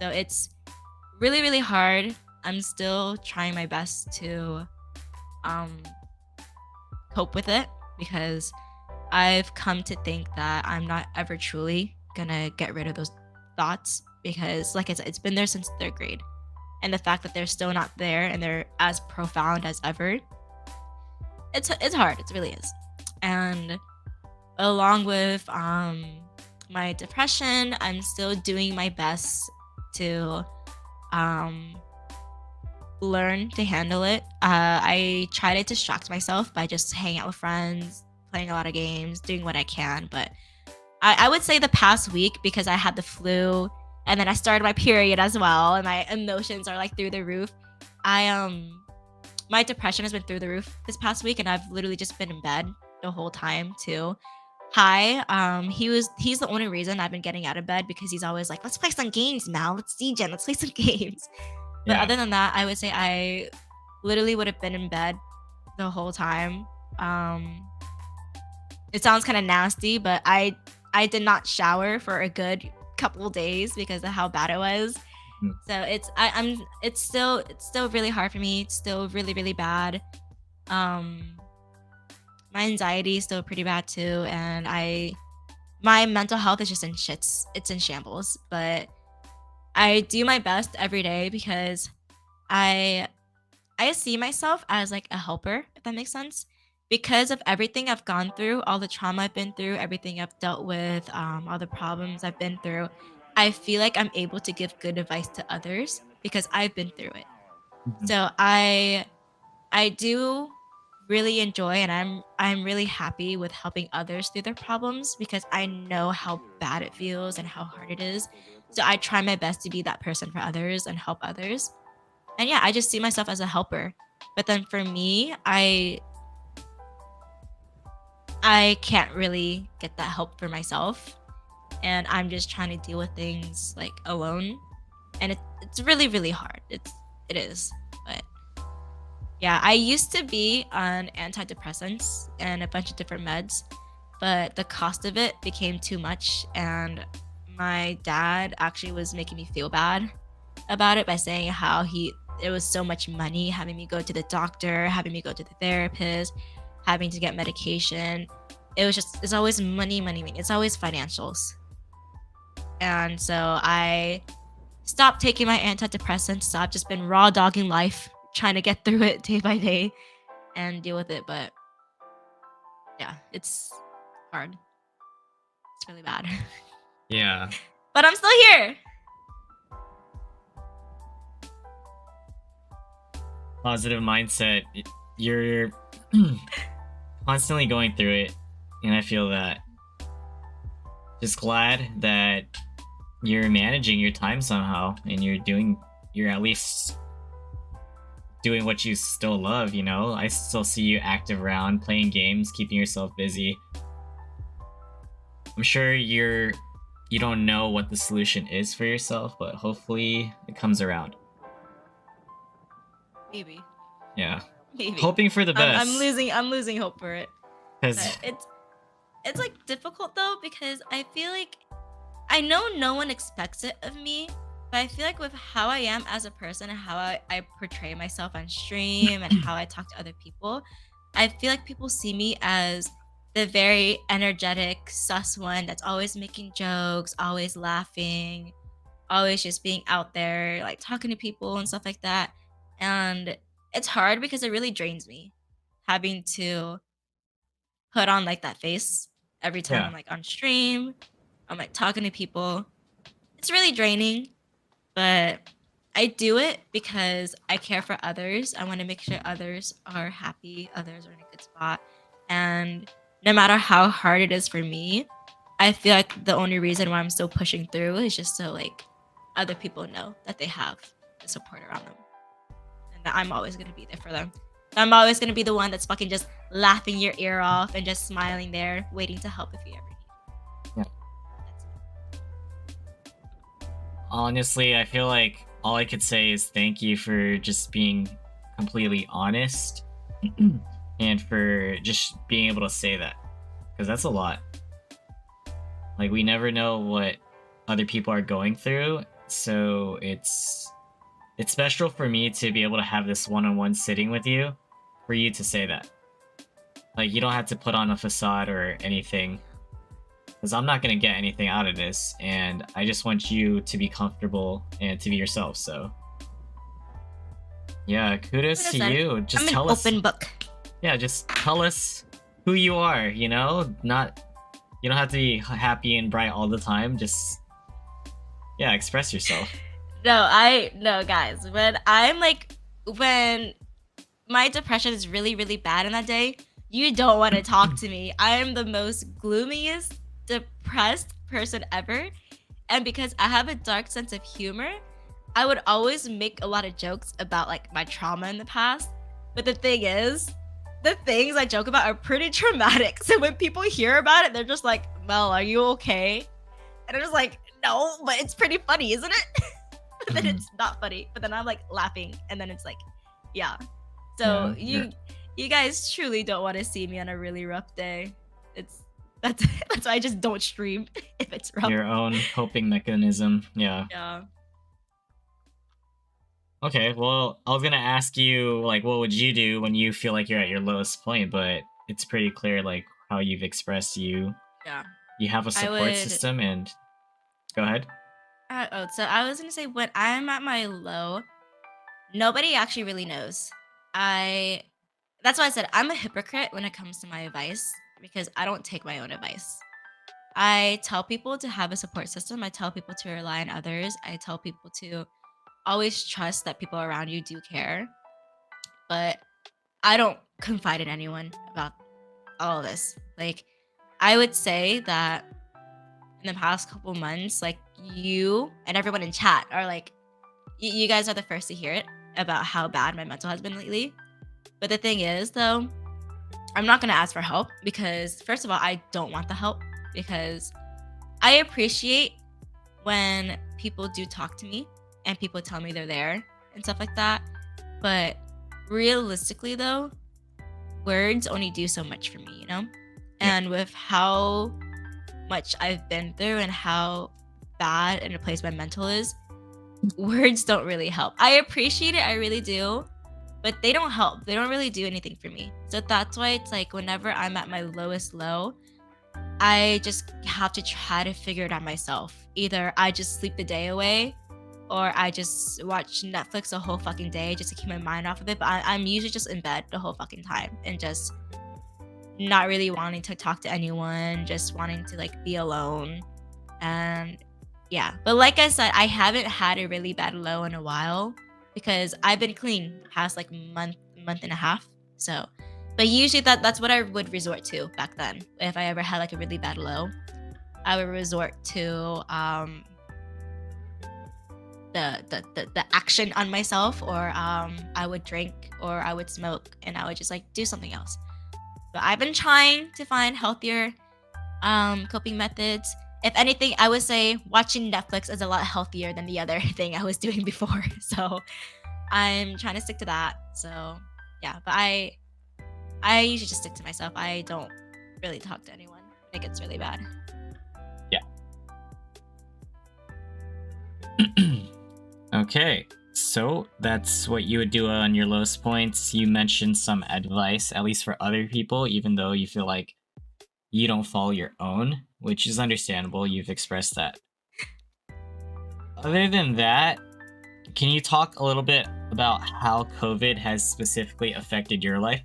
So it's really, really hard. I'm still trying my best to cope with it, because I've come to think that I'm not ever truly gonna get rid of those thoughts, because like I said, it's been there since 3rd grade. And the fact that they're still not there and they're as profound as ever, it's hard. It really is. And along with my depression, I'm still doing my best to learn to handle it. I try to distract myself by just hanging out with friends, playing a lot of games, doing what I can. But I would say the past week, because I had the flu and then I started my period as well, and my emotions are like through the roof, I my depression has been through the roof this past week, and I've literally just been in bed the whole time too. Hi, he's the only reason I've been getting out of bed, because he's always like, let's play some games, Mal. Let's DJ, let's play some games. But Yeah. other than that, I would say I literally would have been in bed the whole time. It sounds kind of nasty, but I did not shower for a good couple days because of how bad it was. Mhm. So it's still really hard for me. It's still really, really bad. My anxiety is still pretty bad too, and my mental health is just in shits. It's in shambles. But I do my best every day because I I see myself as like a helper, if that makes sense. Because of everything I've gone through, all the trauma I've been through, everything I've dealt with, all the problems I've been through, I feel like I'm able to give good advice to others because I've been through it. Mhm. So I do really enjoy, and I'm really happy with helping others through their problems because I know how bad it feels and how hard it is. So I try my best to be that person for others and help others. And yeah, I just see myself as a helper. But then for me, I can't really get that help for myself, and I'm just trying to deal with things like alone, and it's really, really hard. It is. But yeah, I used to be on antidepressants and a bunch of different meds, but the cost of it became too much, and my dad actually was making me feel bad about it by saying how he it was so much money having me go to the doctor, having me go to the therapist, having to get medication. It's always money, money, money. It's always financials. And so I stopped taking my antidepressants. So I've just been raw dogging life, trying to get through it day by day and deal with it. But yeah, it's hard. It's really bad. Yeah. But I'm still here. Positive mindset. You're constantly going through it, and I feel that. Just glad that you're managing your time somehow, and you're at least doing what you still love, you know? I still see you active around, playing games, keeping yourself busy. I'm sure you don't know what the solution is for yourself, but hopefully it comes around. Maybe. Yeah. Maybe. Hoping for the best. I'm losing hope for it. Because But it's like difficult though, because I feel like I know no one expects it of me, but I feel like with how I am as a person and how I portray myself on stream and how I talk to other people, I feel like people see me as the very energetic, sus one that's always making jokes, always laughing, always just being out there, like talking to people and stuff like that. And it's hard because it really drains me having to put on like that face every time yeah. I'm like on stream. I'm like talking to people. It's really draining, but I do it because I care for others. I want to make sure others are happy, others are in a good spot. And no matter how hard it is for me, I feel like the only reason why I'm still pushing through is just so like other people know that they have the support around them and that I'm always going to be there for them. I'm always going to be the one that's fucking just laughing your ear off and just smiling there, waiting to help if you ever need. Yeah. That's it. Honestly, I feel like all I could say is thank you for just being completely honest and for just being able to say that, because that's a lot. Like, we never know what other people are going through, so it's special for me to be able to have this one-on-one sitting with you, for you to say that. Like, you don't have to put on a facade or anything, because I'm not going to get anything out of this, and I just want you to be comfortable and to be yourself. So yeah, kudos Like I to said, you. Just I'm an tell us. open book. Yeah, just tell us who you are, you know? You don't have to be happy and bright all the time. Just, yeah, express yourself. No, guys. When my depression is really, really bad in that day, you don't want to talk to me. I am the most gloomiest, depressed person ever. And because I have a dark sense of humor, I would always make a lot of jokes about like my trauma in the past. But the thing is, the things I joke about are pretty traumatic. So when people hear about it, they're just like, Mel, are you okay? And I'm just like, no, but it's pretty funny, isn't it? But then it's not funny. But then I'm like laughing, and then it's like, yeah. So you guys truly don't want to see me on a really rough day. That's why I just don't stream if it's rough. Your own coping mechanism. Yeah. Yeah. Okay, well, I was gonna ask you, like, what would you do when you feel like you're at your lowest point, but it's pretty clear, like, how you've expressed you have a support system, and go ahead. So I was gonna say, when I'm at my low, nobody actually really knows. That's why I said I'm a hypocrite when it comes to my advice, because I don't take my own advice. I tell people to have a support system. I tell people to rely on others. I tell people to always trust that people around you do care. But I don't confide in anyone about all of this. Like, I would say that in the past couple months, like, you and everyone in chat are like, you guys are the first to hear it about how bad my mental has been lately. But the thing is, though, I'm not going to ask for help because, first of all, I don't want the help, because I appreciate when people do talk to me and people tell me they're there and stuff like that. But realistically, though, words only do so much for me, you know? And with how much I've been through and how bad in a place my mental is, words don't really help. I appreciate it, I really do, but they don't help. They don't really do anything for me. So that's why it's like, whenever I'm at my lowest low, I just have to try to figure it out myself. Either I just sleep the day away, or I just watch Netflix the whole fucking day just to keep my mind off of it. But I'm usually just in bed the whole fucking time and just not really wanting to talk to anyone, just wanting to like be alone. And yeah, but like I said, I haven't had a really bad low in a while because I've been clean the past like month and a half. So, but usually that's what I would resort to back then. If I ever had like a really bad low, I would resort to the action on myself, or I would drink, or I would smoke, and I would just like do something else. But I've been trying to find healthier coping methods. If anything, I would say watching Netflix is a lot healthier than the other thing I was doing before. So I'm trying to stick to that. So yeah, but I usually just stick to myself. I don't really talk to anyone. I think it's really bad. Yeah. Okay, so that's what you would do on your lowest points. You mentioned some advice, at least for other people, even though you feel like you don't follow your own, which is understandable. You've expressed that. Other than that, can you talk a little bit about how COVID has specifically affected your life?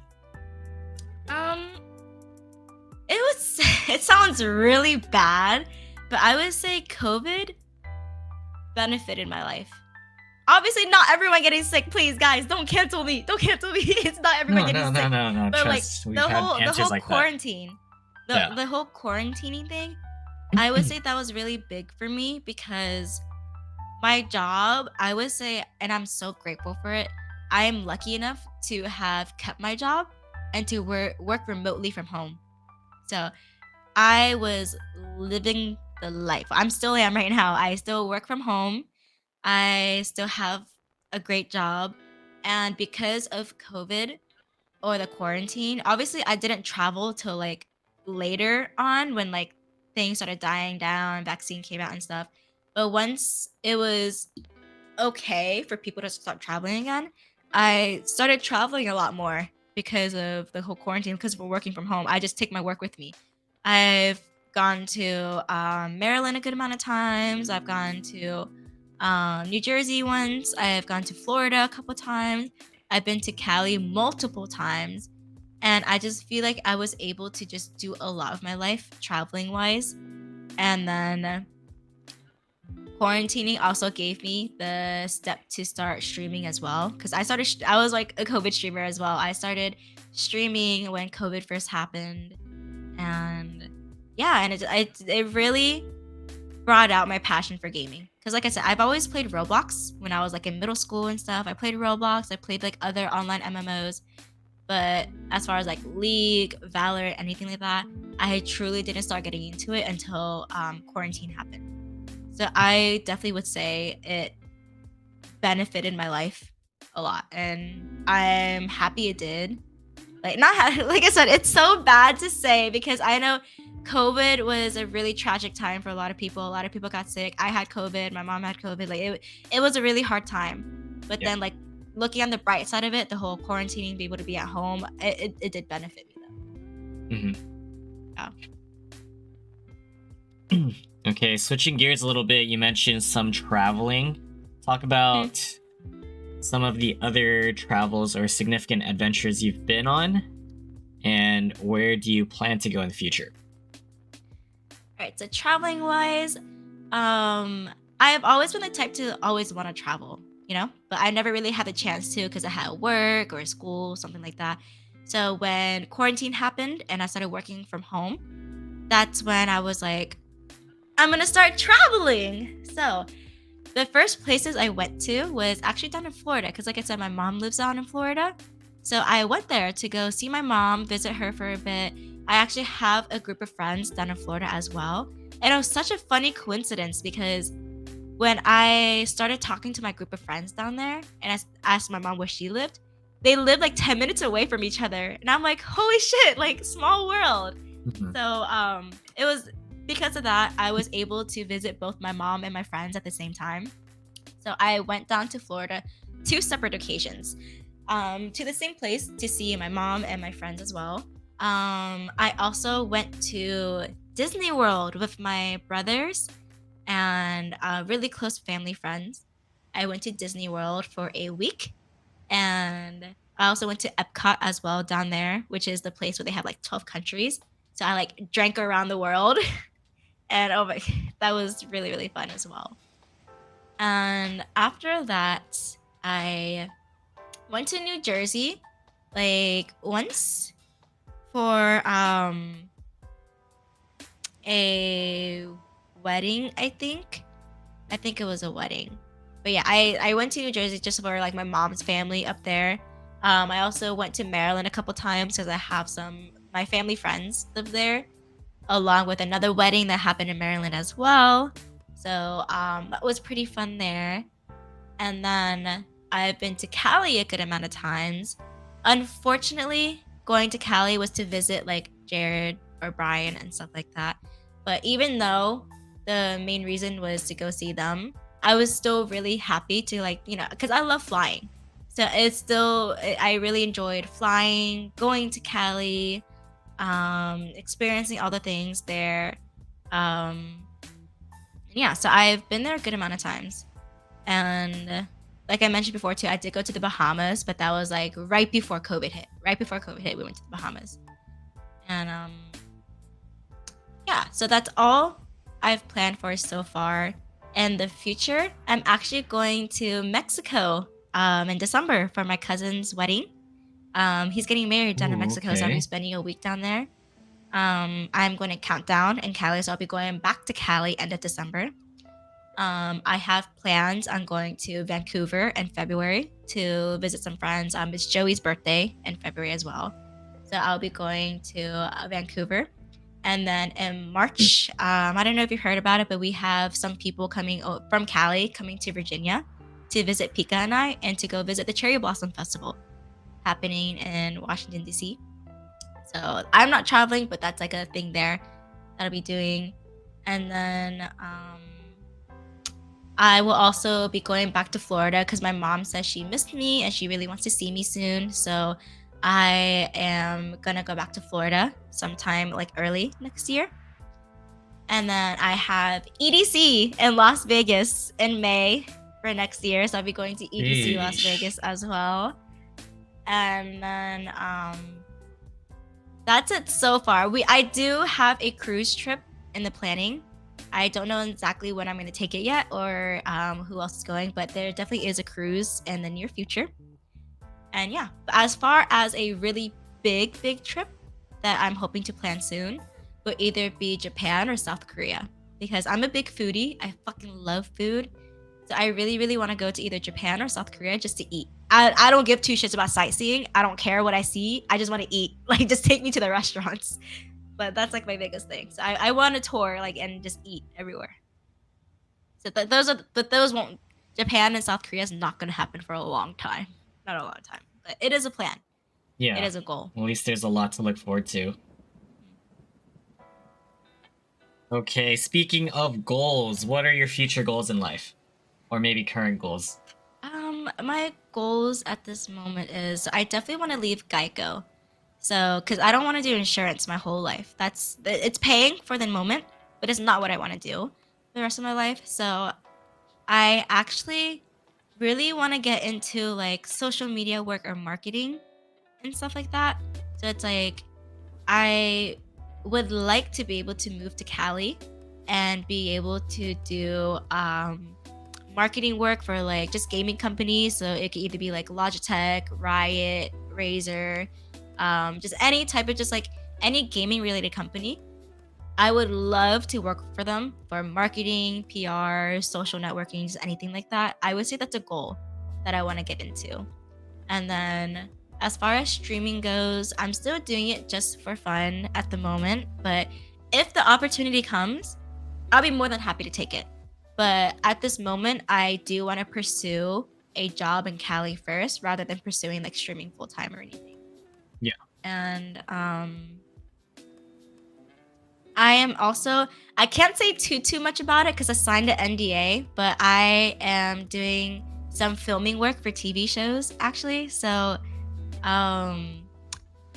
It sounds really bad, but I would say COVID benefited my life. Obviously, not everyone getting sick. Please, guys, don't cancel me. Don't cancel me. It's not everyone getting sick. No. But Trust, like we've had the answers whole like quarantine, that. the whole quarantining thing, I would say that was really big for me, because my job, I would say, and I'm so grateful for it, I am lucky enough to have kept my job and to work remotely from home. So I was living the life. I'm still am right now. I still work from home. I still have a great job. And because of COVID or the quarantine, obviously I didn't travel till like later on, when like things started dying down, vaccine came out and stuff. But once it was okay for people to start traveling again, I started traveling a lot more because of the whole quarantine. Because we're working from home, I just take my work with me. I've gone to Maryland a good amount of times. I've gone to New Jersey once. I've gone to Florida a couple times. I've been to Cali multiple times. And I just feel like I was able to just do a lot of my life traveling wise. And then quarantining also gave me the step to start streaming as well, because I was like a COVID streamer as well. I started streaming when COVID first happened, and yeah, and it really brought out my passion for gaming, because like I said, I've always played Roblox when I was like in middle school and stuff. I played Roblox. I played like other online MMOs. But as far as like League, Valorant, anything like that, I truly didn't start getting into it until quarantine happened. So I definitely would say it benefited my life a lot, and I'm happy it did. Like not like I said, it's so bad to say because I know COVID was a really tragic time for a lot of people. A lot of people got sick. I had COVID. My mom had COVID. Like it was a really hard time. But then like looking on the bright side of it, the whole quarantining, be able to be at home, it did benefit me though. Mm-hmm. Okay, switching gears a little bit, you mentioned some traveling. Talk about some of the other travels or significant adventures you've been on, and where do you plan to go in the future? All right, so traveling wise, I have always been the type to always want to travel, but I never really had the chance to because I had work or school, something like that. So when quarantine happened and I started working from home, that's when I was like, I'm gonna start traveling. So the first places I went to was actually down in Florida because, like I said, my mom lives down in Florida. So I went there to go see my mom, visit her for a bit. I actually have a group of friends down in Florida as well. And it was such a funny coincidence because when I started talking to my group of friends down there and I asked my mom where she lived, they lived like 10 minutes away from each other. And I'm like, holy shit, like small world. So it was because of that, I was able to visit both my mom and my friends at the same time. So I went down to Florida 2 separate occasions, to the same place to see my mom and my friends as well. I also went to Disney World with my brothers and really close family friends. I went to Disney World for a week, and I also went to Epcot as well down there, which is the place where they have like 12 countries. So I like drank around the world. And oh my, that was really, really fun as well. And after that, I went to New Jersey like once for a wedding, I think. I think it was a wedding. But yeah, I went to New Jersey just for like my mom's family up there. I also went to Maryland a couple times because I have my family friends live there, along with another wedding that happened in Maryland as well. So that was pretty fun there. And then I've been to Cali a good amount of times. Unfortunately, going to Cali was to visit like Jared or Brian and stuff like that. But even though the main reason was to go see them, I was still really happy to because I love flying. So I really enjoyed flying, going to Cali, experiencing all the things there. Yeah, so I've been there a good amount of times. And like I mentioned before too, I did go to the Bahamas, but that was like right before COVID hit. Right before COVID hit, we went to the Bahamas. And yeah, so that's all I've planned for so far. In the future, I'm actually going to Mexico in December for my cousin's wedding. He's getting married down in Mexico, so I'll be spending a week down there. I'm going to count down in Cali, so I'll be going back to Cali end of December. I have plans on going to Vancouver in February to visit some friends. It's Joey's birthday in February as well, so I'll be going to Vancouver. And then in March, I don't know if you heard about it, but we have some people coming from Cali coming to Virginia to visit Kxnani and to go visit the Cherry Blossom Festival happening in Washington, D.C. So I'm not traveling, but that's like a thing there that I'll be doing. And then I will also be going back to Florida because my mom says she missed me and she really wants to see me soon. So I am going to go back to Florida sometime like early next year. And then I have EDC in Las Vegas in May for next year. So I'll be going to EDC Las Vegas as well. And then that's it so far. I do have a cruise trip in the planning. I don't know exactly when I'm going to take it yet or who else is going, but there definitely is a cruise in the near future. And yeah, as far as a really big trip that I'm hoping to plan soon, will either be Japan or South Korea, because I'm a big foodie. I fucking love food. So I really, really want to go to either Japan or South Korea just to eat. I don't give two shits about sightseeing. I don't care what I see. I just want to eat. Like, just take me to the restaurants. But that's like my biggest thing. So I want to tour like and just eat everywhere. So those won't. Japan and South Korea is not gonna happen for a long time. Not a long time, but it is a plan. Yeah. It is a goal. At least there's a lot to look forward to. Okay, speaking of goals, what are your future goals in life? Or maybe current goals? My goals at this moment is I definitely want to leave Geico. So, because I don't want to do insurance my whole life. It's paying for the moment, but it's not what I want to do for the rest of my life. So, I actually really want to get into like social media work or marketing and stuff like that. So it's like I would like to be able to move to Cali and be able to do marketing work for like just gaming companies. So it could either be like Logitech, Riot, Razer, just any type of just like any gaming related company. I would love to work for them for marketing, PR, social networking, just anything like that. I would say that's a goal that I want to get into. And then as far as streaming goes, I'm still doing it just for fun at the moment. But if the opportunity comes, I'll be more than happy to take it. But at this moment, I do want to pursue a job in Cali first rather than pursuing like streaming full time or anything. Yeah. And I am also I can't say too much about it because I signed an NDA, but I am doing some filming work for TV shows actually. So I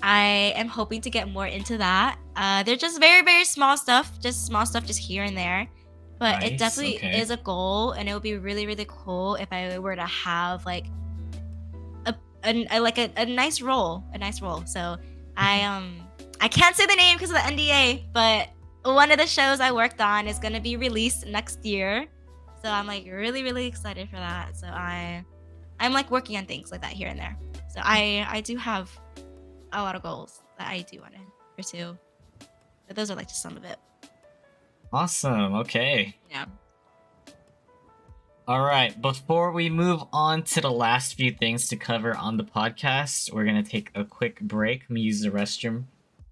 am hoping to get more into that. They're just very, very small stuff, just here and there. But it Nice, definitely okay. is a goal, and it would be really, really cool if I were to have like a nice role, So I can't say the name because of the NDA, but one of the shows I worked on is gonna be released next year. So I'm like really, really excited for that. So I'm like working on things like that here and there. So I do have a lot of goals that I do want to pursue. But those are like just some of it. Awesome, okay. Yeah. All right, before we move on to the last few things to cover on the podcast, we're going to take a quick break. Let me use the restroom.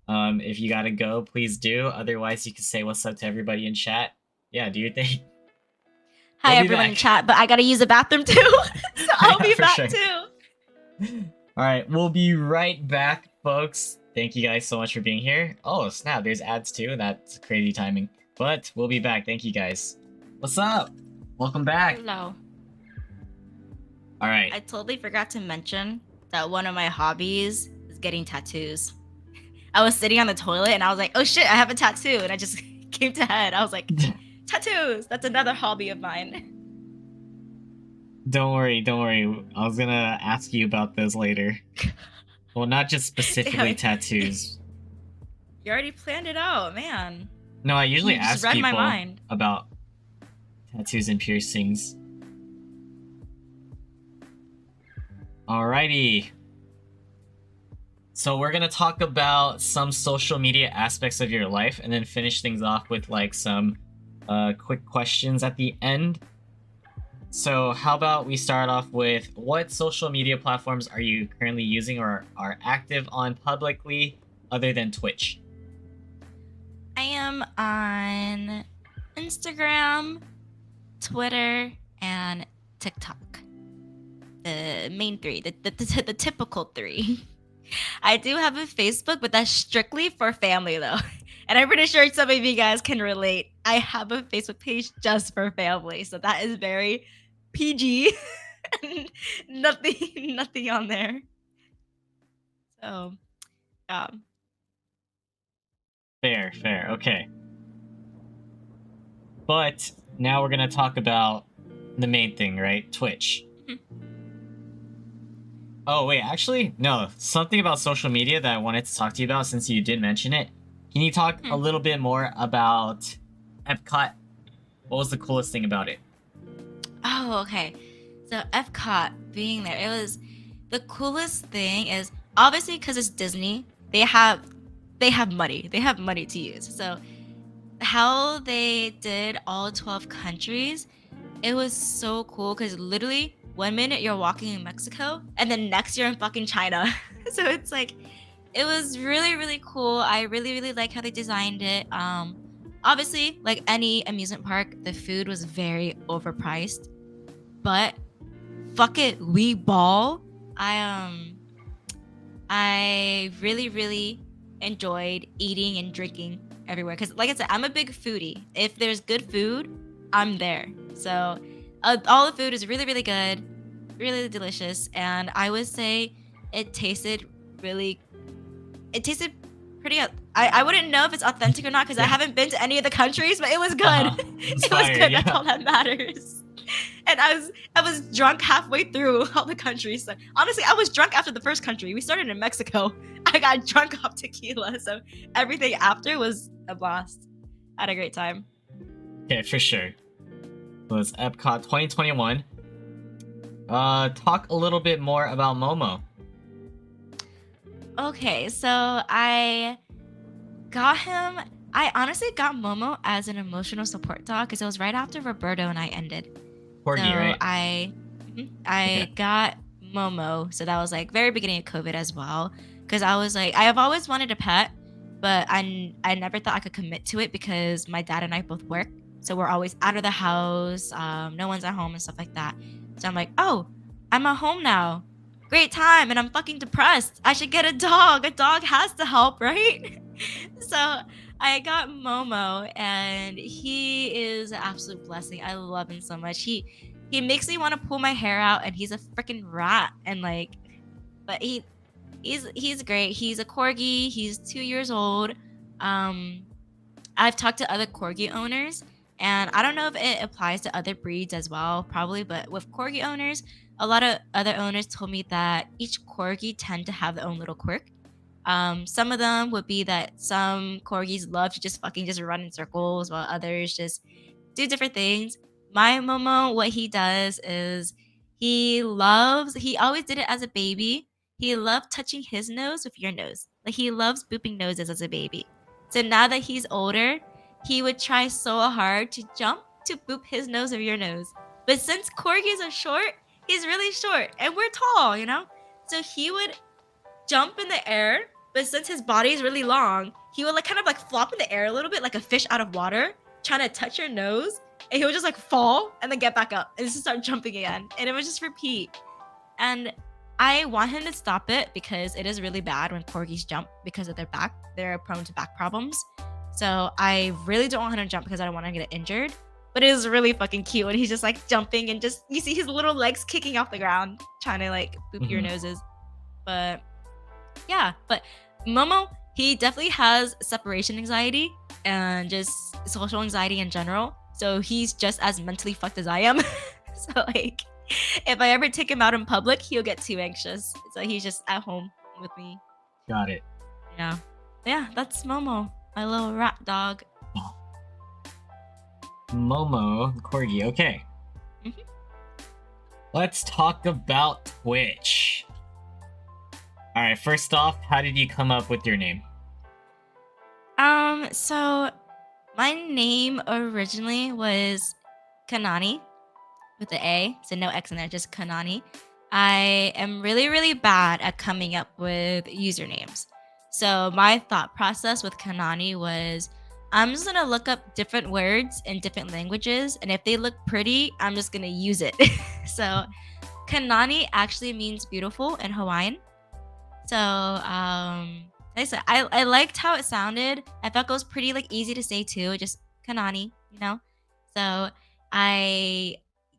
If you got to go, please do. Otherwise, you can say what's up to everybody in chat. Yeah, do your thing. Hi, We'll be everyone in back. chat, but I got to use the bathroom too. So I'll Yeah, be for back sure. too. All right, we'll be right back, folks. Thank you guys so much for being here. Oh, snap, there's ads too. That's crazy timing. But we'll be back. Thank you guys. What's up? Welcome back. Hello. All right. I totally forgot to mention that one of my hobbies is getting tattoos. I was sitting on the toilet and I was like, oh shit, I have a tattoo. And I just came to head. I was like, tattoos. That's another hobby of mine. Don't worry. I was gonna ask you about those later. Well, not just specifically Damn. tattoos. You already planned it out, man. No, I usually You just ask read my people mind. about tattoos and piercings. Alrighty. So we're gonna talk about some social media aspects of your life and then finish things off with like some quick questions at the end. So how about we start off with what social media platforms are you currently using or are active on publicly other than Twitch? I am on Instagram, Twitter, and TikTok. The main three, the typical three. I do have a Facebook, but that's strictly for family though. And I'm pretty sure some of you guys can relate. I have a Facebook page just for family. So that is very PG. nothing on there. So Fair, okay. But now we're gonna talk about the main thing, right? Twitch. Oh wait, actually, no. Something about social media that I wanted to talk to you about since you did mention it. Can you talk a little bit more about Epcot? What was the coolest thing about it? Oh, okay. So Epcot being there, it was the coolest thing is obviously because it's Disney, they have money. They have money to use. So how they did all 12 countries, it was so cool because literally 1 minute you're walking in Mexico and then next you're in fucking China. So it's like, it was really, really cool. I really, really like how they designed it. Obviously, like any amusement park, the food was very overpriced, but fuck it, we ball. I really, really enjoyed eating and drinking everywhere because, like I said, I'm a big foodie. If there's good food, I'm there. So all the food is really, really good, really delicious, and I would say it tasted really. It tasted pretty. I wouldn't know if it's authentic or not because I Yeah. haven't been to any of the countries, but it was good. Uh-huh. It's It was fire, good. yeah. That's all that matters. And I was drunk halfway through all the countries. So, honestly, I was drunk after the first country. We started in Mexico. I got drunk off tequila, so everything after was a blast. I had a great time. Okay, for sure. So it's Epcot 2021. Talk a little bit more about Momo. Okay, so I got him. I honestly got Momo as an emotional support dog because it was right after Roberto and I ended. Corgi, So right? I Okay. got Momo. So that was like very beginning of COVID as well. Because I was like, I have always wanted a pet, but I never thought I could commit to it because my dad and I both work. So we're always out of the house. No one's at home and stuff like that. So I'm like, oh, I'm at home now. Great time. And I'm fucking depressed. I should get a dog. A dog has to help, right? So I got Momo, and he is an absolute blessing. I love him so much. He makes me want to pull my hair out, and he's a freaking rat. And like, but he's great. He's a corgi. He's 2 years old. I've talked to other corgi owners, and I don't know if it applies to other breeds as well, probably. But with corgi owners, a lot of other owners told me that each corgi tend to have their own little quirk. Some of them would be that some corgis love to just fucking just run in circles, while others just do different things. My Momo, what he does is he always did it as a baby. He loved touching his nose with your nose. Like he loves booping noses as a baby. So now that he's older, he would try so hard to jump to boop his nose with your nose. But since corgis are short, he's really short and we're tall, you know? So he would jump in the air, but since his body is really long, he would like kind of like flop in the air a little bit like a fish out of water, trying to touch your nose, and he would just like fall and then get back up and just start jumping again. And it would just repeat. And I want him to stop it because it is really bad when corgis jump because of their back. They're prone to back problems. So I really don't want him to jump because I don't want him to get injured. But it is really fucking cute when he's just like jumping and just you see his little legs kicking off the ground, trying to like boop your Mhm. noses. But yeah, but Momo, he definitely has separation anxiety and just social anxiety in general. So he's just as mentally fucked as I am. So like if I ever take him out in public, he'll get too anxious. So he's just at home with me. Got it. Yeah. Yeah, that's Momo, my little rat dog. Momo, Corgi. Okay. Mhm. Let's talk about Twitch. All right. First off, how did you come up with your name? So my name originally was Kxnani with the A, so no X in there, just Kxnani. I am really, really bad at coming up with usernames. So my thought process with Kxnani was I'm just gonna look up different words in different languages, and if they look pretty, I'm just gonna use it. So Kxnani actually means beautiful in Hawaiian. So like I said, I liked how it sounded. I thought it was pretty like easy to say too, just Kxnani, you know. So I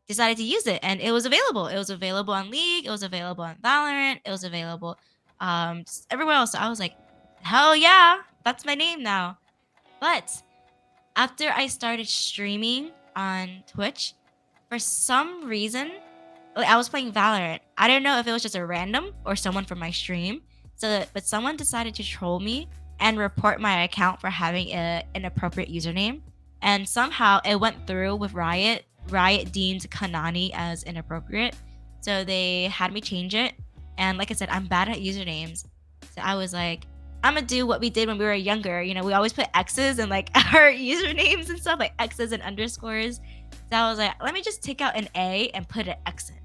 decided to use it, and it was available. It was available on League. It was available on Valorant. It was available just everywhere else. So I was like, hell yeah, that's my name now. But after I started streaming on Twitch, for some reason, like I was playing Valorant. I don't know if it was just a random or someone from my stream. But someone decided to troll me and report my account for having an inappropriate username. And somehow it went through with Riot. Riot deemed Kxnani as inappropriate. So they had me change it. And like I said, I'm bad at usernames. So I was like, I'm gonna do what we did when we were younger. You know, we always put X's and like our usernames and stuff, like X's and underscores. So I was like, let me just take out an A and put an X in.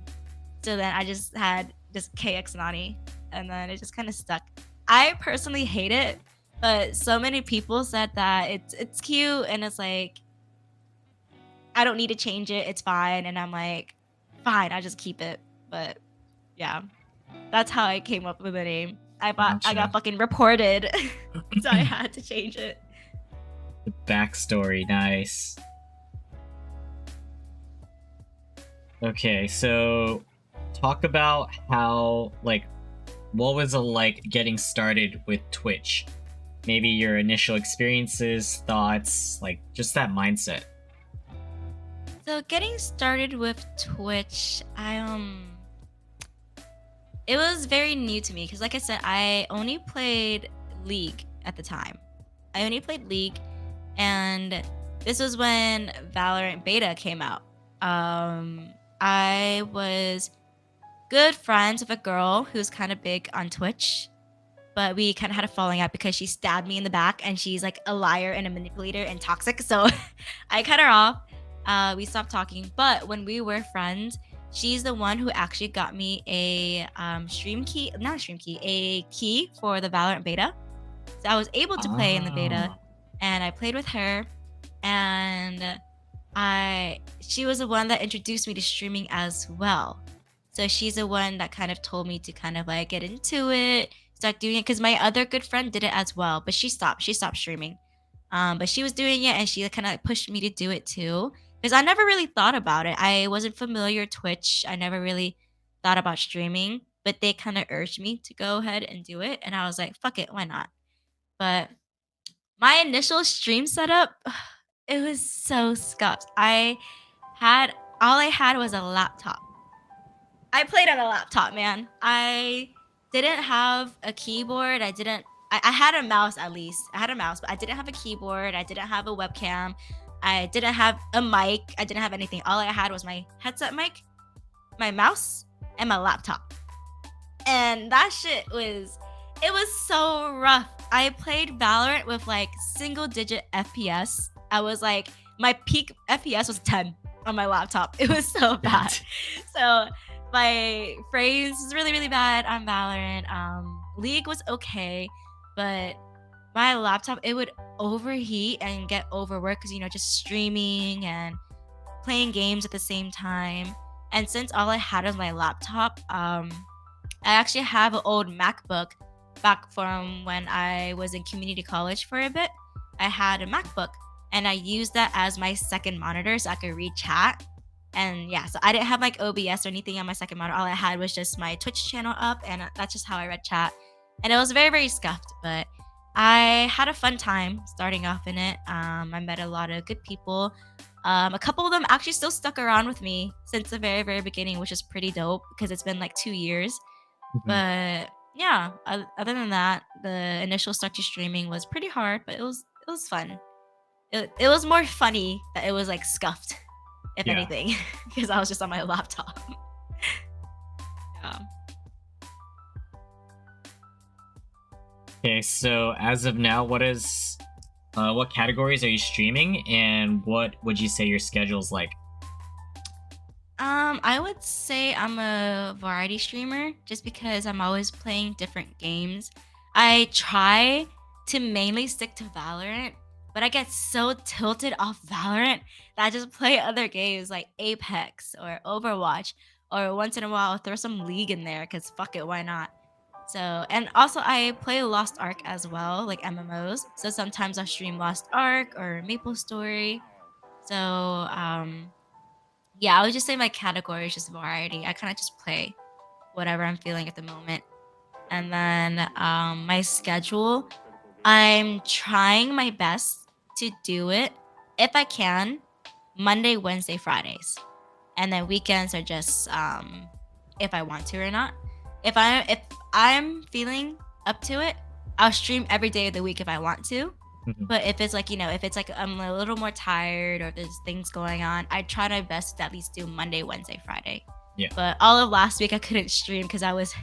So then I just had just Kxnani, and then it just kind of stuck. I personally hate it, but so many people said that it's cute and it's like I don't need to change it. It's fine, and I'm like, fine, I just keep it. But yeah, that's how I came up with the name. I Gotcha. got fucking reported, so I had to change it. The backstory, nice. Okay, so talk about how, like, what was it like getting started with Twitch? Maybe your initial experiences, thoughts, like just that mindset. So getting started with Twitch, it was very new to me because, like I said, I only played League at the time. I only played League, and this was when Valorant Beta came out. I was good friends with a girl who's kind of big on Twitch, but we kind of had a falling out because she stabbed me in the back, and she's like a liar and a manipulator and toxic. So I cut her off. We stopped talking, but when we were friends, she's the one who actually got me a a key for the Valorant beta. So I was able to play in the beta, and I played with her, and she was the one that introduced me to streaming as well. So she's the one that kind of told me to kind of like get into it, start doing it, because my other good friend did it as well, but she stopped streaming. But she was doing it, and she kind of pushed me to do it too, because I never really thought about it. I wasn't familiar with Twitch. I never really thought about streaming, but they kind of urged me to go ahead and do it, and I was like, fuck it, why not? But my initial stream setup, it was so scuffed. All I had was a laptop. I played on a laptop, man. I didn't have a keyboard. I had a mouse at least. I had a mouse, but I didn't have a keyboard. I didn't have a webcam. I didn't have a mic. I didn't have anything. All I had was my headset mic, my mouse, and my laptop. And that shit it was so rough. I played Valorant with like single digit FPS. I was like, my peak FPS was 10 on my laptop. It was so bad. So my frames was really, really bad on Valorant. League was okay, but my laptop, it would overheat and get overworked because, just streaming and playing games at the same time. And since all I had was my laptop, I actually have an old MacBook back from when I was in community college for a bit. I had a MacBook, and I used that as my second monitor so I could read chat. And yeah, so I didn't have like OBS or anything on my second monitor. All I had was just my Twitch channel up, and that's just how I read chat. And it was very, very scuffed, but I had a fun time starting off in it. I met a lot of good people. A couple of them actually still stuck around with me since the very, very beginning, which is pretty dope because it's been like 2 years. Mhm. But yeah, other than that, the initial start to streaming was pretty hard, but it was fun. It was more funny that it was like scuffed, if Yeah. anything, because I was just on my laptop. Yeah. Okay, so as of now, what categories are you streaming, and what would you say your schedule's like? I would say I'm a variety streamer just because I'm always playing different games. I try to mainly stick to Valorant, but I get so tilted off Valorant that I just play other games like Apex or Overwatch, or once in a while I'll throw some League in there because fuck it, why not? So, and also I play Lost Ark as well, like MMOs. So sometimes I'll stream Lost Ark or Maple Story. So, yeah, I would just say my category is just variety. I kind of just play whatever I'm feeling at the moment. And then my schedule, I'm trying my best to do it if I can, Monday, Wednesday, Fridays. And then weekends are just if I want to or not. If I'm feeling up to it, I'll stream every day of the week if I want to. Mhm. But if it's like, if it's like I'm a little more tired or if there's things going on, I try my best to at least do Monday, Wednesday, Friday. Yeah. But all of last week I couldn't stream because I was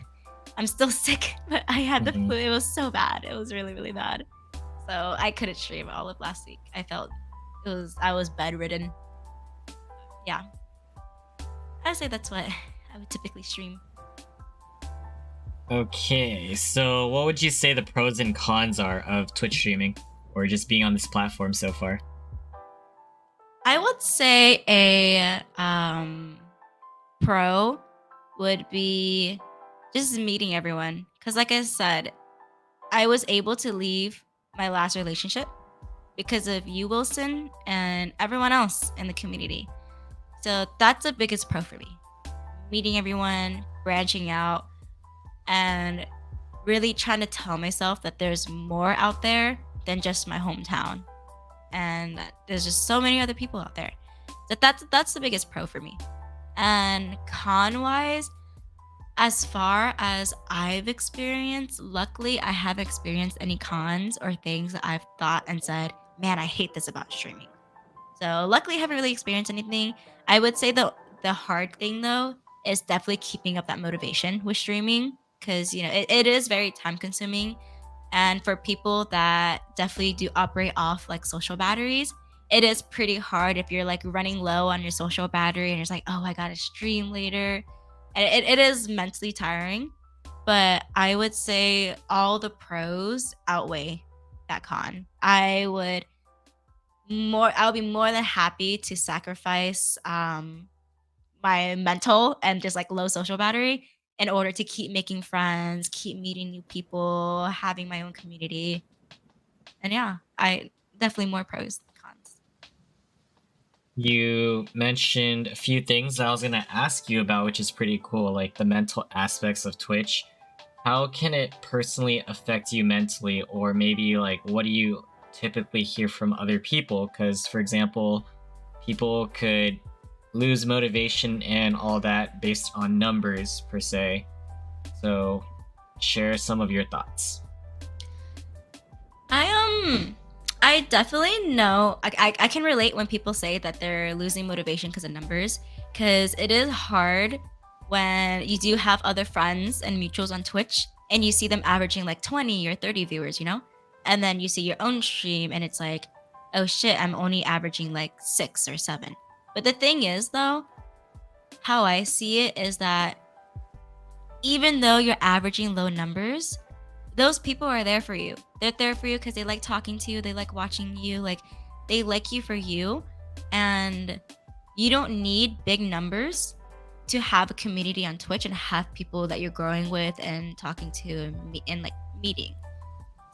I'm still sick, but I had the Mhm. flu. It was so bad. It was really, really bad. So I couldn't stream all of last week. I was bedridden. Yeah, I'd say that's what I would typically stream. Okay, so what would you say the pros and cons are of Twitch streaming or just being on this platform so far? I would say a pro would be just meeting everyone. Because, like I said, I was able to leave my last relationship because of you, Wilson, and everyone else in the community. So that's the biggest pro for me. Meeting everyone, branching out, and really trying to tell myself that there's more out there than just my hometown. And that there's just so many other people out there. That's the biggest pro for me. And con wise, as far as I've experienced, luckily I haven't experienced any cons or things that I've thought and said, man, I hate this about streaming. So luckily I haven't really experienced anything. I would say the hard thing though is definitely keeping up that motivation with streaming because it is very time consuming. And for people that definitely do operate off like social batteries, it is pretty hard if you're like running low on your social battery and you're just like, oh, I gotta stream later. And it is mentally tiring. But I would say all the pros outweigh that con. I'll be more than happy to sacrifice my mental and just like low social battery in order to keep making friends, keep meeting new people, having my own community. And yeah, I definitely more pros than cons. You mentioned a few things that I was going to ask you about, which is pretty cool, like the mental aspects of Twitch. How can it personally affect you mentally, or maybe like what do you typically hear from other people? Because, for example, people could lose motivation and all that based on numbers per se. So, share some of your thoughts. I definitely know I can relate when people say that they're losing motivation because of numbers, because it is hard when you do have other friends and mutuals on Twitch and you see them averaging like 20 or 30 viewers, and then you see your own stream and it's like, oh shit, I'm only averaging like 6 or 7. But the thing is though, how I see it is that even though you're averaging low numbers, those people are there for you. They're there for you because they like talking to you, they like watching you, like they like you for you. And you don't need big numbers to have a community on Twitch and have people that you're growing with and talking to and like meeting.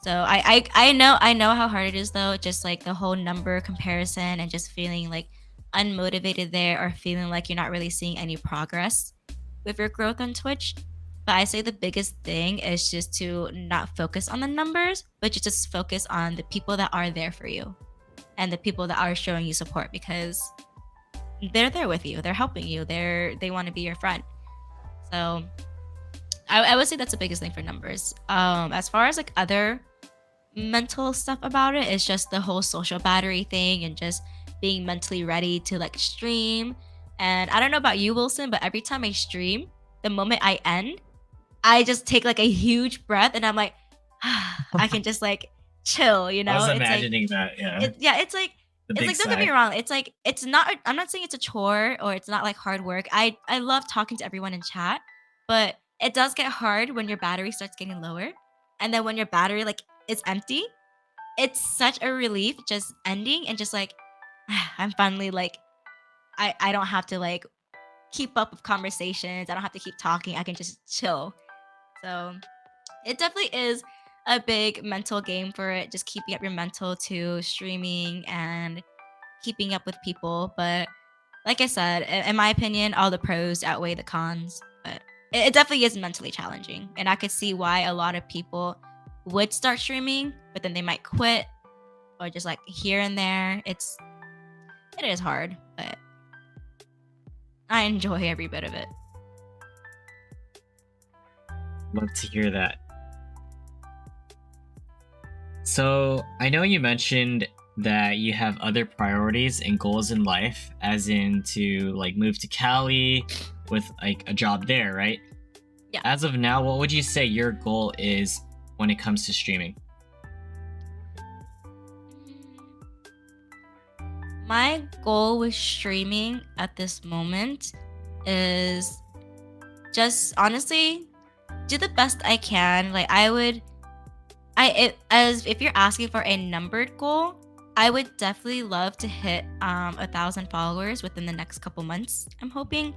So I know how hard it is though, just like the whole number comparison and just feeling like unmotivated there or feeling like you're not really seeing any progress with your growth on Twitch. But I say the biggest thing is just to not focus on the numbers, but just focus on the people that are there for you and the people that are showing you support because they're there with you, they're helping you, they want to be your friend. So I would say that's the biggest thing for numbers. As far as like other mental stuff about it, it's just the whole social battery thing and just being mentally ready to like stream. And I don't know about you, Wilson, but every time I stream, the moment I end, I just take like a huge breath and I'm like, I can just like chill, I was It's like imagining that, yeah. it's like The it's big like don't get me sigh. wrong. It's like it's not. I'm not saying it's a chore or it's not like hard work. I love talking to everyone in chat, but it does get hard when your battery starts getting lower, and then when your battery like is empty, it's such a relief just ending and just like I'm finally like I don't have to like keep up with conversations. I don't have to keep talking. I can just chill. So it definitely is a big mental game for it. Just keeping up your mental to streaming and keeping up with people. But like I said, in my opinion, all the pros outweigh the cons. But it definitely is mentally challenging. And I could see why a lot of people would start streaming, but then they might quit or just like here and there. It is hard, but I enjoy every bit of it. Love to hear that. So, I know you mentioned that you have other priorities and goals in life, as in to like move to Cali with like a job there, right? Yeah. As of now, what would you say your goal is when it comes to streaming? My goal with streaming at this moment is just honestly do the best I can. Like as if you're asking for a numbered goal, I would definitely love to hit 1,000 followers within the next couple months. I'm hoping.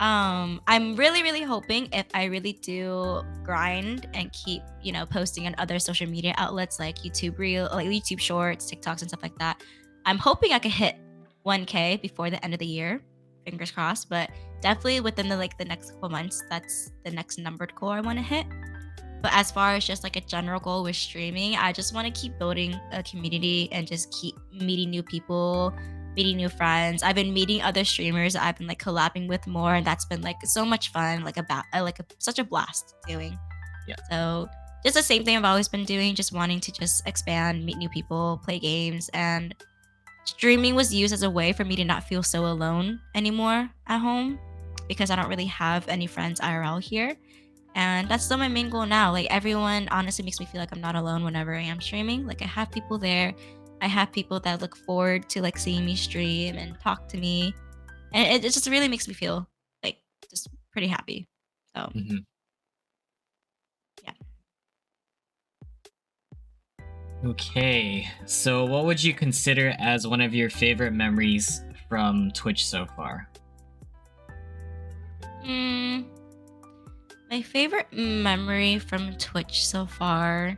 I'm really hoping if I really do grind and keep posting on other social media outlets like YouTube Shorts, TikToks, and stuff like that. I'm hoping I could hit 1K before the end of the year. Fingers crossed, but definitely within the next couple months, that's the next numbered goal I want to hit. But as far as just like a general goal with streaming, I just want to keep building a community and just keep meeting new people, meeting new friends. I've been meeting other streamers that I've been like collabing with more, and that's been like so much fun, such a blast doing. Yeah. So just the same thing I've always been doing, just wanting to just expand, meet new people, play games, and streaming was used as a way for me to not feel so alone anymore at home because I don't really have any friends IRL here. And that's still my main goal now. Like everyone honestly makes me feel like I'm not alone whenever I am streaming. Like I have people there. I have people that look forward to like seeing me stream and talk to me. And it just really makes me feel like just pretty happy. So Mhm. yeah. Okay, so what would you consider as one of your favorite memories from Twitch so far? My favorite memory from Twitch so far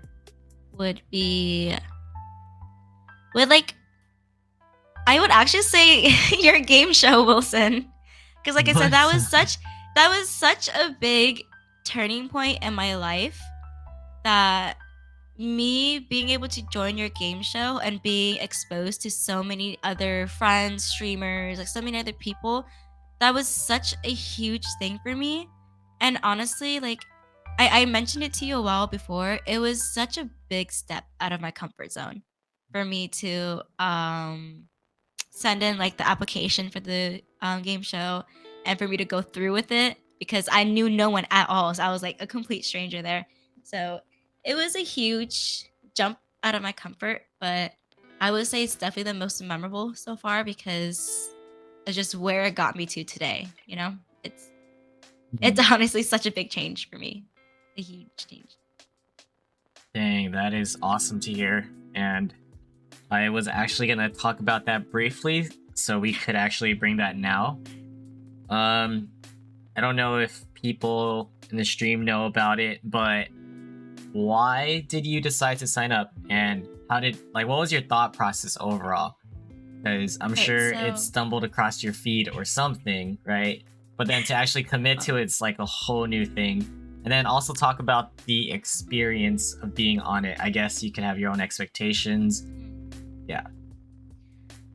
would be with like I would actually say your game show, Wilson. Because like I said, that was such a big turning point in my life that me being able to join your game show and being exposed to so many other friends, streamers, like so many other people, that was such a huge thing for me. And honestly, like I mentioned it to you a while before, it was such a big step out of my comfort zone for me to send in like the application for the game show and for me to go through with it because I knew no one at all. So I was like a complete stranger there. So it was a huge jump out of my comfort, but I would say it's definitely the most memorable so far because it's just where it got me to today. It's Mhm. honestly such a big change for me, a huge change. Dang, that is awesome to hear. And I was actually gonna talk about that briefly, so we could actually bring that now. Um, I don't know if people in the stream know about it, but why did you decide to sign up, and what was your thought process overall? Because I'm Okay, sure so it stumbled across your feed or something, right? But then to actually commit to it's like a whole new thing. And then also talk about the experience of being on it. I guess you can have your own expectations. Yeah.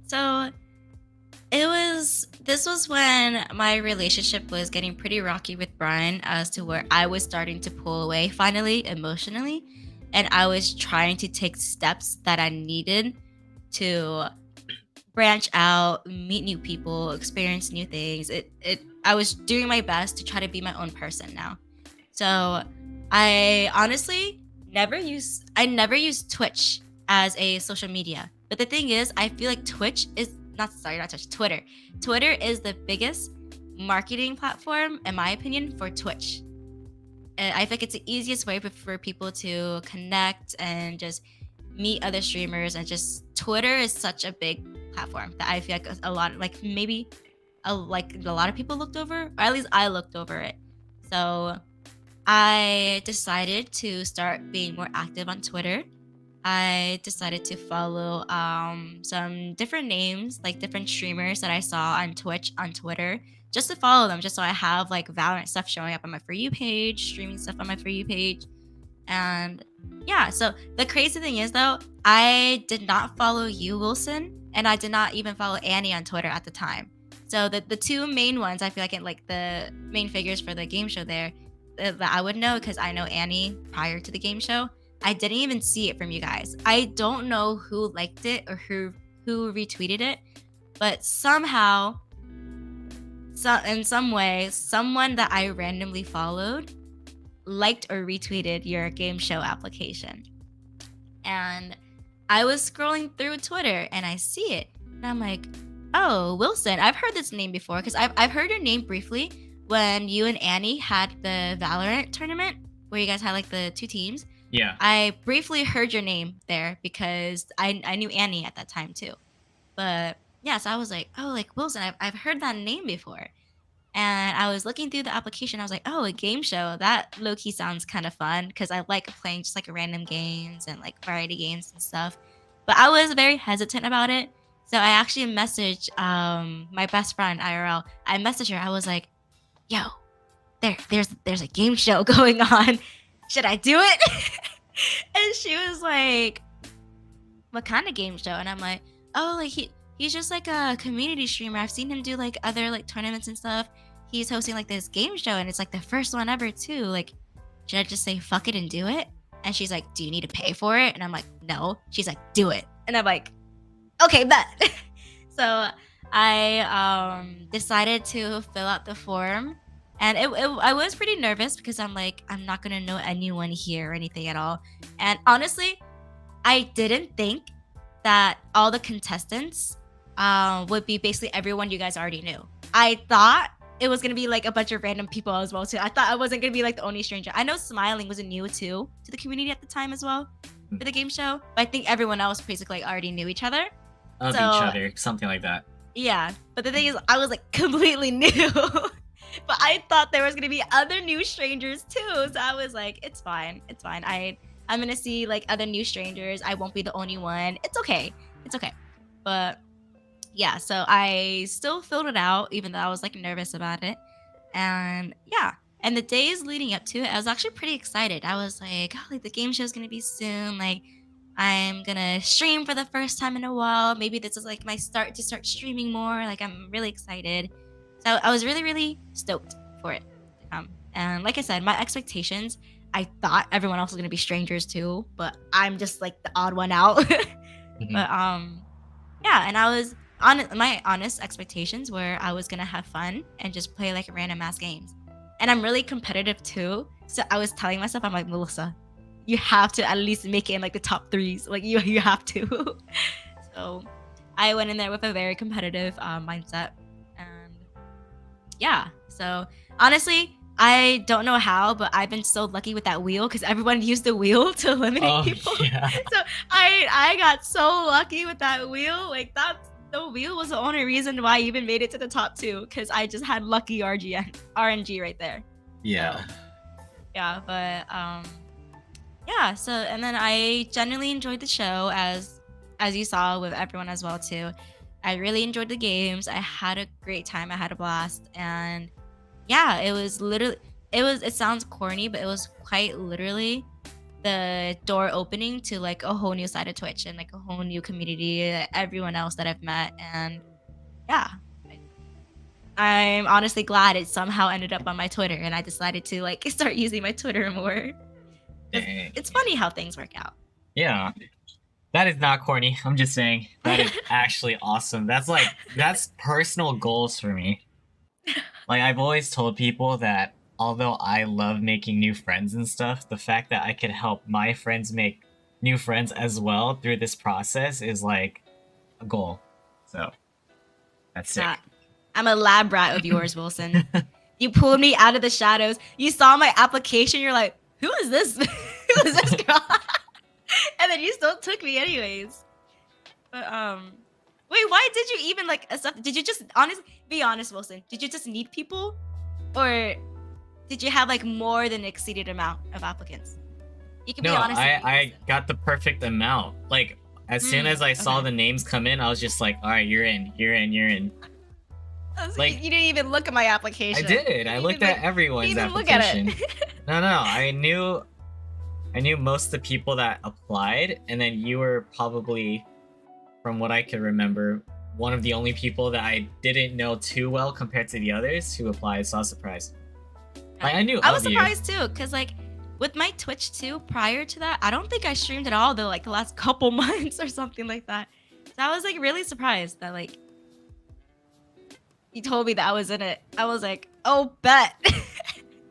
So this was when my relationship was getting pretty rocky with Brian as to where I was starting to pull away finally emotionally, and I was trying to take steps that I needed to branch out, meet new people, experience new things. It I was doing my best to try to be my own person now. So I honestly never used Twitch as a social media. But the thing is, I feel like Twitch is not Twitch, Twitter. Twitter is the biggest marketing platform, in my opinion, for Twitch. And I think it's the easiest way for people to connect and just meet other streamers. And just Twitter is such a big platform that I feel like a lot, like maybe a lot of people looked over, or at least I looked over it. So I decided to start being more active on Twitter. I decided to follow some different names, like different streamers that I saw on Twitch, on Twitter, just to follow them, just so I have like Valorant stuff showing up on my For You page, streaming stuff on my For You page. And yeah, so the crazy thing is though, I did not follow you, Wilson, and I did not even follow Annie on Twitter at the time. So the two main ones, I feel like the main figures for the game show there that I would know because I know Annie prior to the game show. I didn't even see it from you guys. I don't know who liked it or who retweeted it, but in some way, someone that I randomly followed liked or retweeted your game show application. And I was scrolling through Twitter and I see it. And I'm like, oh, Wilson, I've heard this name before because I've heard your name briefly when you and Annie had the Valorant tournament where you guys had like the 2 teams. Yeah. I briefly heard your name there because I knew Annie at that time too. But yeah, so I was like, oh, like Wilson, I've heard that name before. And I was looking through the application. I was like, oh, a game show. That low key sounds kind of fun because I like playing just like random games and like variety games and stuff. But I was very hesitant about it. So I actually messaged my best friend, IRL. I messaged her. I was like, yo, there's a game show going on. Should I do it? And she was like, what kind of game show? And I'm like, oh, like he's just like a community streamer. I've seen him do like other like tournaments and stuff. He's hosting like this game show and it's like the first one ever too. Like, should I just say fuck it and do it? And she's like, do you need to pay for it? And I'm like, no. She's like, do it. And I'm like, okay, bet. So I decided to fill out the form. And I was pretty nervous because I'm like, I'm not going to know anyone here or anything at all. And honestly, I didn't think that all the contestants would be basically everyone you guys already knew. I thought it was going to be like a bunch of random people as well too. I thought I wasn't going to be like the only stranger. I know Smiling was new too to the community at the time as well for the game show. But I think everyone else basically like, already knew each other. Of each other, something like that. Yeah. But the thing is, I was like completely new. But I thought there was going to be other new strangers too. So I was like, it's fine. It's fine. I'm going to see like other new strangers. I won't be the only one. It's okay. It's okay. But yeah, so I still filled it out, even though I was like nervous about it. And yeah. And the days leading up to it, I was actually pretty excited. I was like, oh, like the game show's going to be soon. Like I'm going to stream for the first time in a while. Maybe this is like my start to start streaming more. Like I'm really excited. So I was really, really stoked for it to come. And like I said, my expectations, I thought everyone else was gonna be strangers too, but I'm just like the odd one out. Mhm. But yeah, and I was on my honest expectations were I was gonna have fun and just play like random ass games. And I'm really competitive too. So I was telling myself, I'm like, Melissa, you have to at least make it in like the top 3s. Like you have to. So I went in there with a very competitive mindset. Yeah, so honestly, I don't know how, but I've been so lucky with that wheel because everyone used the wheel to eliminate people. Yeah. So I got so lucky with that wheel. Like the wheel was the only reason why I even made it to the top 2 because I just had lucky RNG right there. Yeah. So, yeah, but yeah. So and then I genuinely enjoyed the show as you saw with everyone as well too. I really enjoyed the games. I had a great time. I had a blast. And yeah, it was literally, it sounds corny, but it was quite literally the door opening to like a whole new side of Twitch and like a whole new community, everyone else that I've met. And yeah, I'm honestly glad it somehow ended up on my Twitter and I decided to like start using my Twitter more. Dang. It's funny how things work out. Yeah. That is not corny. I'm just saying. That is actually awesome. That's personal goals for me. Like I've always told people that although I love making new friends and stuff, the fact that I could help my friends make new friends as well through this process is like a goal. So that's sick. I'm a lab rat of yours, Wilson. You pulled me out of the shadows. You saw my application. You're like, who is this? Who is this girl? And then you still took me anyways. But wait, why did you even like accept? Did you just be honest, Wilson? Did you just need people, or did you have like more than exceeded amount of applicants? You can be honest. I got the perfect amount. Like as soon as I saw the names come in, I was just like, all right, you're in. Like you didn't even look at my application. I did. I looked at everyone's application. Look at it. No, I knew most of the people that applied, and then you were probably, from what I could remember, one of the only people that I didn't know too well compared to the others who applied, so I was surprised. Like, I was surprised too, because like with my Twitch too, prior to that, I don't think I streamed at all the last couple months or something like that. So I was like really surprised that like you told me that I was in it. I was like, oh bet.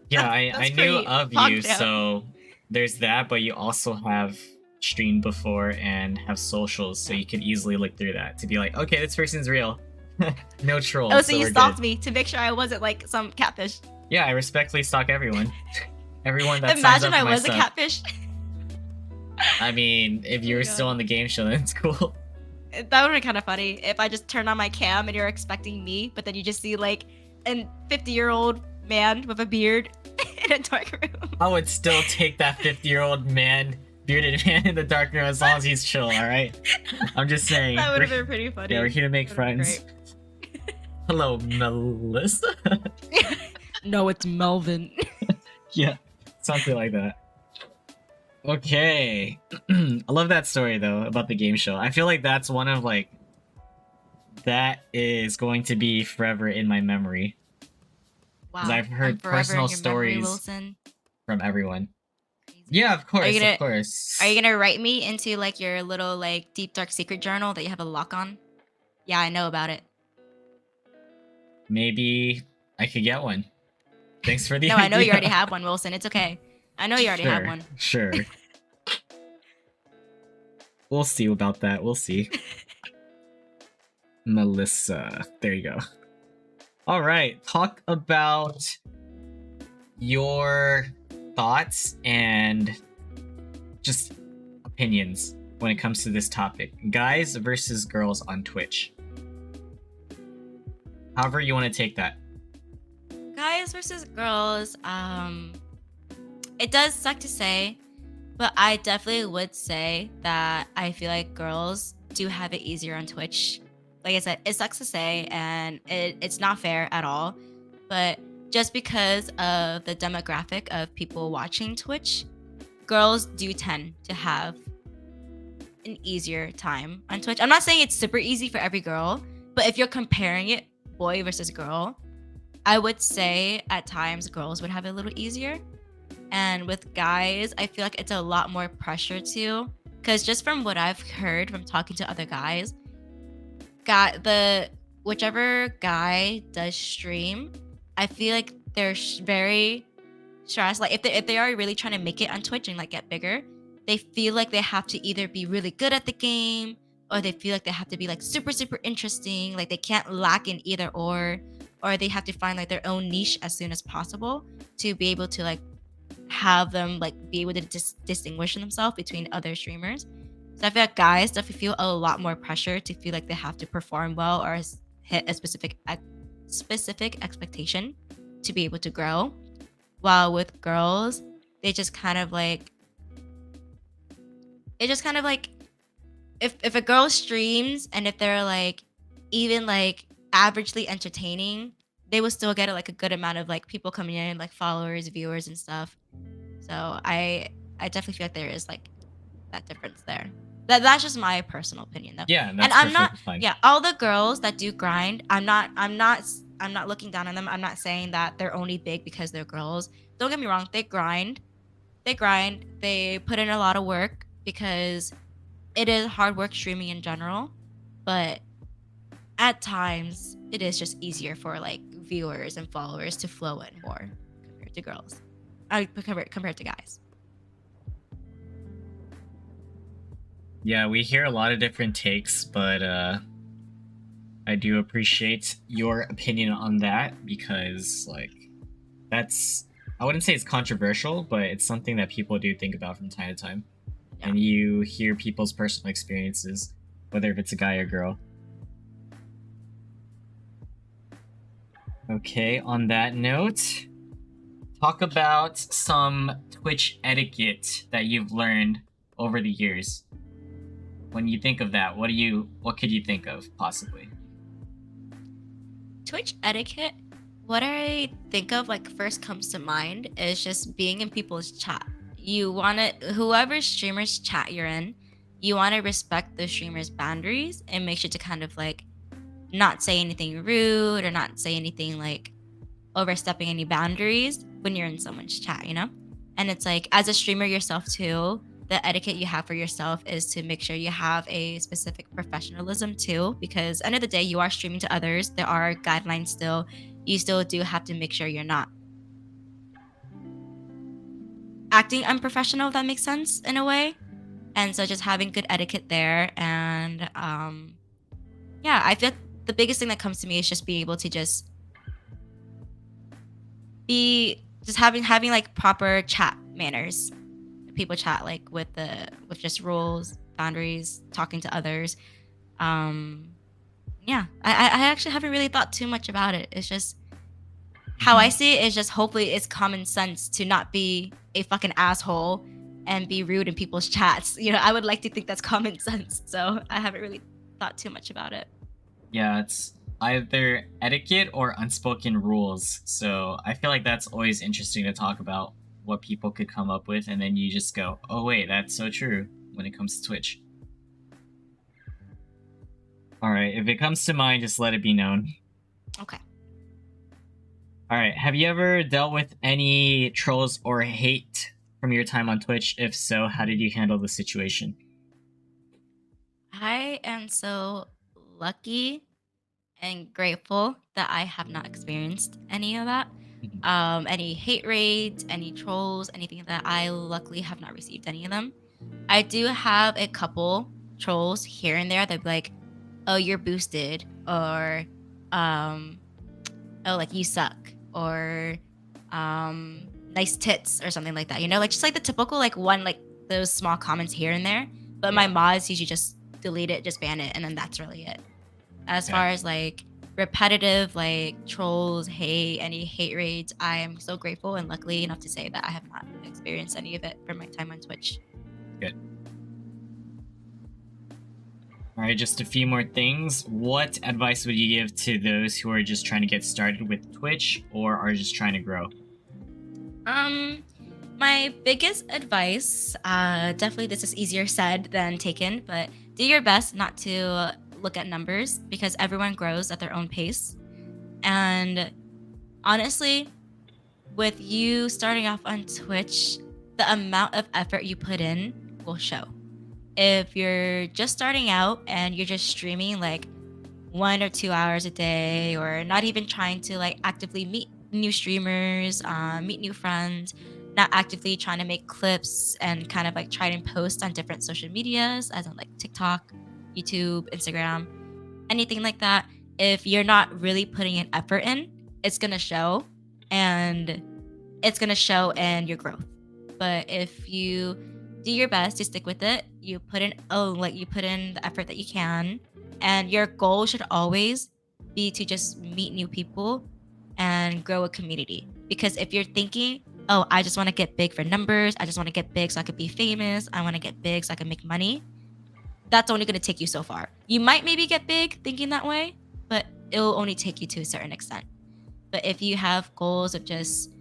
Yeah, I That's knew pretty of you, locked down. so there's that, but you also have streamed before and have socials, so Yeah. you can easily look through that to be like, okay, this person's real. No trolls, Oh, so you we're stalked good. me to make sure I wasn't like some catfish. Yeah, I respectfully stalk everyone. Everyone that signs Imagine up I for my was a stuff. catfish. I mean, if Oh you're my still God. on the game show, then it's cool. That would be kind of funny if I just turned on my cam and you're expecting me, but then you just see like a 50-year-old man with a beard in a dark room. I would still take that 50-year-old man, bearded man in the dark room as long as he's chill, alright? I'm just saying. That would have we're- been pretty funny. Yeah, we're here to make That would've been friends. Hello, Melissa. great. No, it's Melvin. Yeah, something like that. Okay. I love that story though about the game show. I feel like that's one of like that is going to be forever in my memory Wow. I've heard I'm forever personal in your memory, stories. Wilson. from everyone. Crazy. Yeah, of course, gonna- of course. Are you gonna write me into like your little like deep dark secret journal that you have a lock on? Yeah, I know about it. Maybe I could get one. Thanks for the No, I know you idea. already have one, Wilson. It's okay. I know you already have one. Sure. We'll see about that. We'll see. Melissa. There you go. All right. Talk about your thoughts and just opinions when it comes to this topic. Guys versus girls on Twitch. However you want to take that. Guys versus girls. It does suck to say, but I definitely would say that I feel like girls do have it easier on Twitch. Like I said, it sucks to say, and it's not fair at all. But just because of the demographic of people watching Twitch, girls do tend to have an easier time on Twitch. I'm not saying it's super easy for every girl, but if you're comparing it boy versus girl, I would say at times girls would have it a little easier. And with guys, I feel like it's a lot more pressure too. Because just from what I've heard from talking to other guys, whichever guy does stream, I feel like they're very stressed. Like if they are really trying to make it on Twitch and like get bigger, they feel like they have to either be really good at the game, or they feel like they have to be like super super interesting. Like they can't lack in either or they have to find like their own niche as soon as possible to be able to like have them like be able to distinguish themselves between other streamers. So I feel like guys definitely feel a lot more pressure to feel like they have to perform well or hit a specific expectation to be able to grow. While with girls, they just kind of like if a girl streams and if they're like even like averagely entertaining, they will still get like a good amount of like people coming in, like followers, viewers, and stuff. So I definitely feel like there is like that difference there. That's just my personal opinion though. Yeah, that's and I'm not perfectly fine. yeah, all the girls that do grind, I'm not looking down on them. I'm not saying that they're only big because they're girls. Don't get me wrong, they grind, they put in a lot of work because it is hard work streaming in general, but at times it is just easier for like viewers and followers to flow in more compared to girls. Compared to guys. Yeah, we hear a lot of different takes, but I do appreciate your opinion on that because like that's I wouldn't say it's controversial, but it's something that people do think about from time to time. Yeah. And you hear people's personal experiences, whether if it's a guy or girl. Okay, on that note, talk about some Twitch etiquette that you've learned over the years. When you think of that, what could you think of possibly? Twitch etiquette, what I think of like first comes to mind is just being in people's chat. You want to, whoever streamer's chat you're in, you want to respect the streamer's boundaries and make sure to kind of like not say anything rude or not say anything like overstepping any boundaries when you're in someone's chat, you know? And it's like as a streamer yourself too, the etiquette you have for yourself is to make sure you have a specific professionalism too, because end of the day you are streaming to others. There are guidelines still. You still do have to make sure you're not acting unprofessional, if that makes sense in a way. And so just having good etiquette there. And yeah, I feel the biggest thing that comes to me is just being able to just be just having like proper chat manners. People chat like with just rules, boundaries, talking to others. Um yeah, I actually haven't really thought too much about it. It's just how I Mhm. see it is just hopefully it's common sense to not be a fucking asshole and be rude in people's chats. I would like to think that's common sense. So I haven't really thought too much about it. Yeah, it's either etiquette or unspoken rules. So I feel like that's always interesting to talk about what people could come up with, and then you just go, "Oh wait, that's so true." When it comes to Twitch. All right, if it comes to mind, just let it be known. Okay. All right, have you ever dealt with any trolls or hate from your time on Twitch? If so, how did you handle the situation? I am so lucky and grateful that I have not experienced any of that. Mhm. Any hate raids, any trolls, anything like that. I luckily have not received any of them. I do have a couple trolls here and there that be like, "Oh, you're boosted," or um, "Oh, like you suck," or "Nice tits," or something like that. Like just like the typical like one like those small comments here and there. But my Yeah. mods usually just delete it, just ban it, and then that's really it. As Okay. far as like repetitive like trolls, hate, any hate raids, I am so grateful and luckily enough to say that I have not experienced any of it from my time on Twitch. Good. All right, just a few more things. What advice would you give to those who are just trying to get started with Twitch or are just trying to grow? Um, my biggest advice, definitely this is easier said than taken, but do your best not to look at numbers because everyone grows at their own pace. And honestly, with you starting off on Twitch, the amount of effort you put in will show. If you're just starting out and you're just streaming like 1 or 2 hours a day, or not even trying to like actively meet new streamers, meet new friends, not actively trying to make clips and kind of like try and post on different social medias, as in like TikTok, YouTube, Instagram, anything like that. If you're not really putting an effort in, it's gonna show, and it's gonna show in your growth. But if you do your best to stick with it, you put in the effort that you can, and your goal should always be to just meet new people and grow a community. Because if you're thinking, oh, I just want to get big for numbers, I just want to get big so I could be famous, I want to get big so I can make money, that's only going to take you so far. You might maybe get big thinking that way, but it'll only take you to a certain extent. But if you have goals of just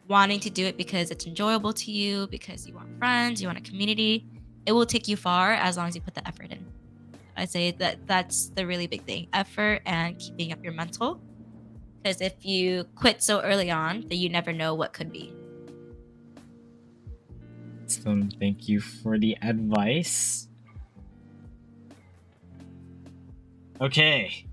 wanting to do it because it's enjoyable to you, because you want friends, you want a community, it will take you far as long as you put the effort in. I say that that's the really big thing, effort and keeping up your mental. Because if you quit so early on, then you never know what could be. Awesome. Thank you for the advice. Okay.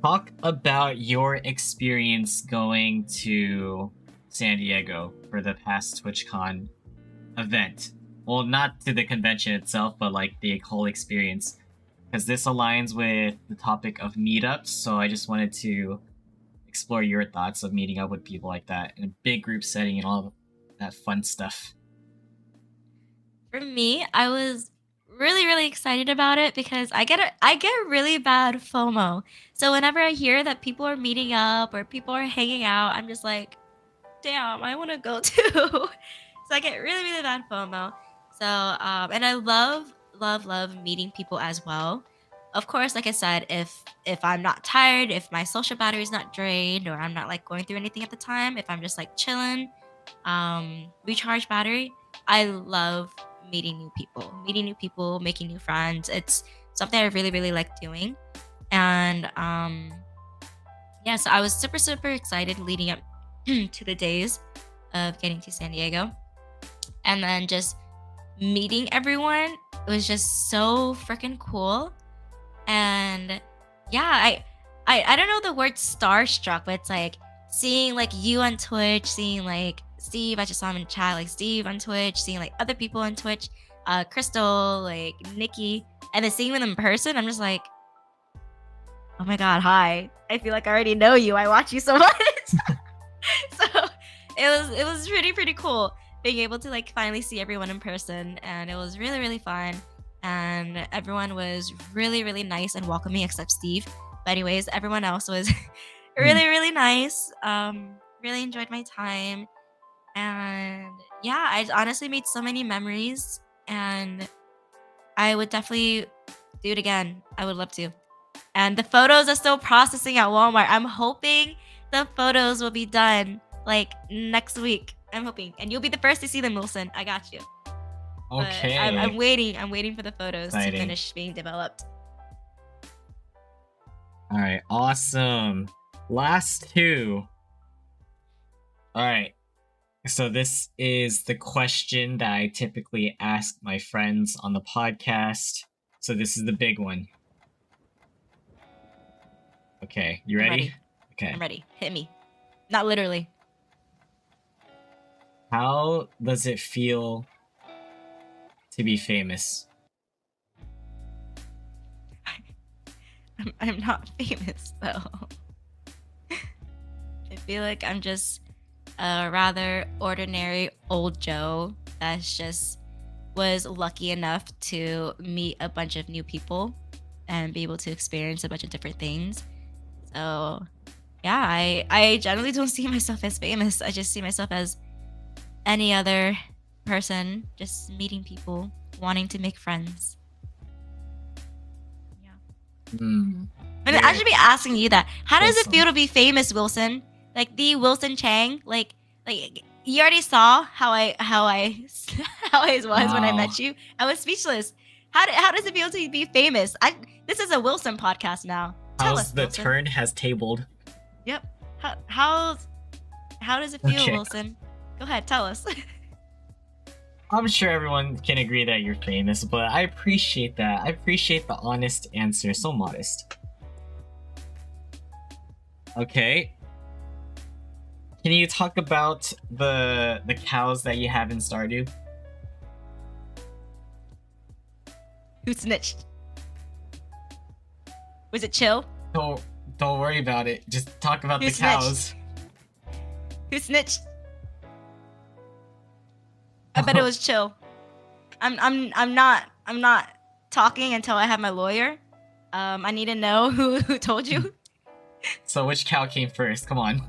Talk about your experience going to San Diego for the past TwitchCon event. Well, not to the convention itself, but like the whole experience. Because this aligns with the topic of meetups, so I just wanted to explore your thoughts of meeting up with people like that in a big group setting and all that fun stuff. For me, I was really, really excited about it because I get really bad FOMO. So whenever I hear that people are meeting up or people are hanging out, I'm just like, damn, I want to go too. So I get really, really bad FOMO. So and I love, love, love meeting people as well. Of course, like I said, if I'm not tired, if my social battery is not drained, or I'm not like going through anything at the time, if I'm just like chilling, recharge battery, I love meeting new people, making new friends. It's something I really, really like doing. And yeah, so I was super, super excited leading up to the days of getting to San Diego. And then just meeting everyone was just so freaking cool. And yeah, I don't know the word starstruck, but it's like seeing like you on Twitch, seeing like Steve, I just saw him in chat, like Steve on Twitch, seeing like other people on Twitch, Crystal, like Nikki, and then seeing them in person, I'm just like, oh my god, hi. I feel like I already know you. I watch you so much. So it was pretty cool being able to like finally see everyone in person, and it was really fun. And everyone was really nice and welcoming except Steve. But anyways, everyone else was really nice. Really enjoyed my time. And yeah, I honestly made so many memories, and I would definitely do it again. I would love to. And the photos are still processing at Walmart. I'm hoping the photos will be done like next week. I'm hoping. And you'll be the first to see them, Wilson. I got you. Okay. But I'm waiting. I'm waiting for the photos Exciting. to finish being developed. All right, awesome. Last two. All right. So this is the question that I typically ask my friends on the podcast. So this is the big one. Okay, you I'm ready? ready. Okay. I'm ready. Hit me. Not literally. How does it feel to be famous? I'm not famous though. I feel like I'm just a rather ordinary old Joe that's just was lucky enough to meet a bunch of new people and be able to experience a bunch of different things. So yeah, I generally don't see myself as famous. I just see myself as any other person, just meeting people, wanting to make friends. Hmm. And I should be asking you that. How does it Awesome. feel to be famous, Wilson? Like the Wilson Chang? Like you already saw how I how I was when I Wow. met you. I was speechless. How does it feel to be famous? This is a Wilson podcast now. Tell us, How's the Wilson. turn has tabled? Yep. How does it feel, Okay. Wilson? Go ahead, tell us. I'm sure everyone can agree that you're famous, but I appreciate that. I appreciate the honest answer. So modest. Okay. Can you talk about the cows that you have in Stardew? Who snitched? Was it chill? Don't worry about it. Just talk about Who the cows. Who snitched? I bet it was chill. I'm not talking until I have my lawyer. I need to know who told you. So which cow came first? Come on.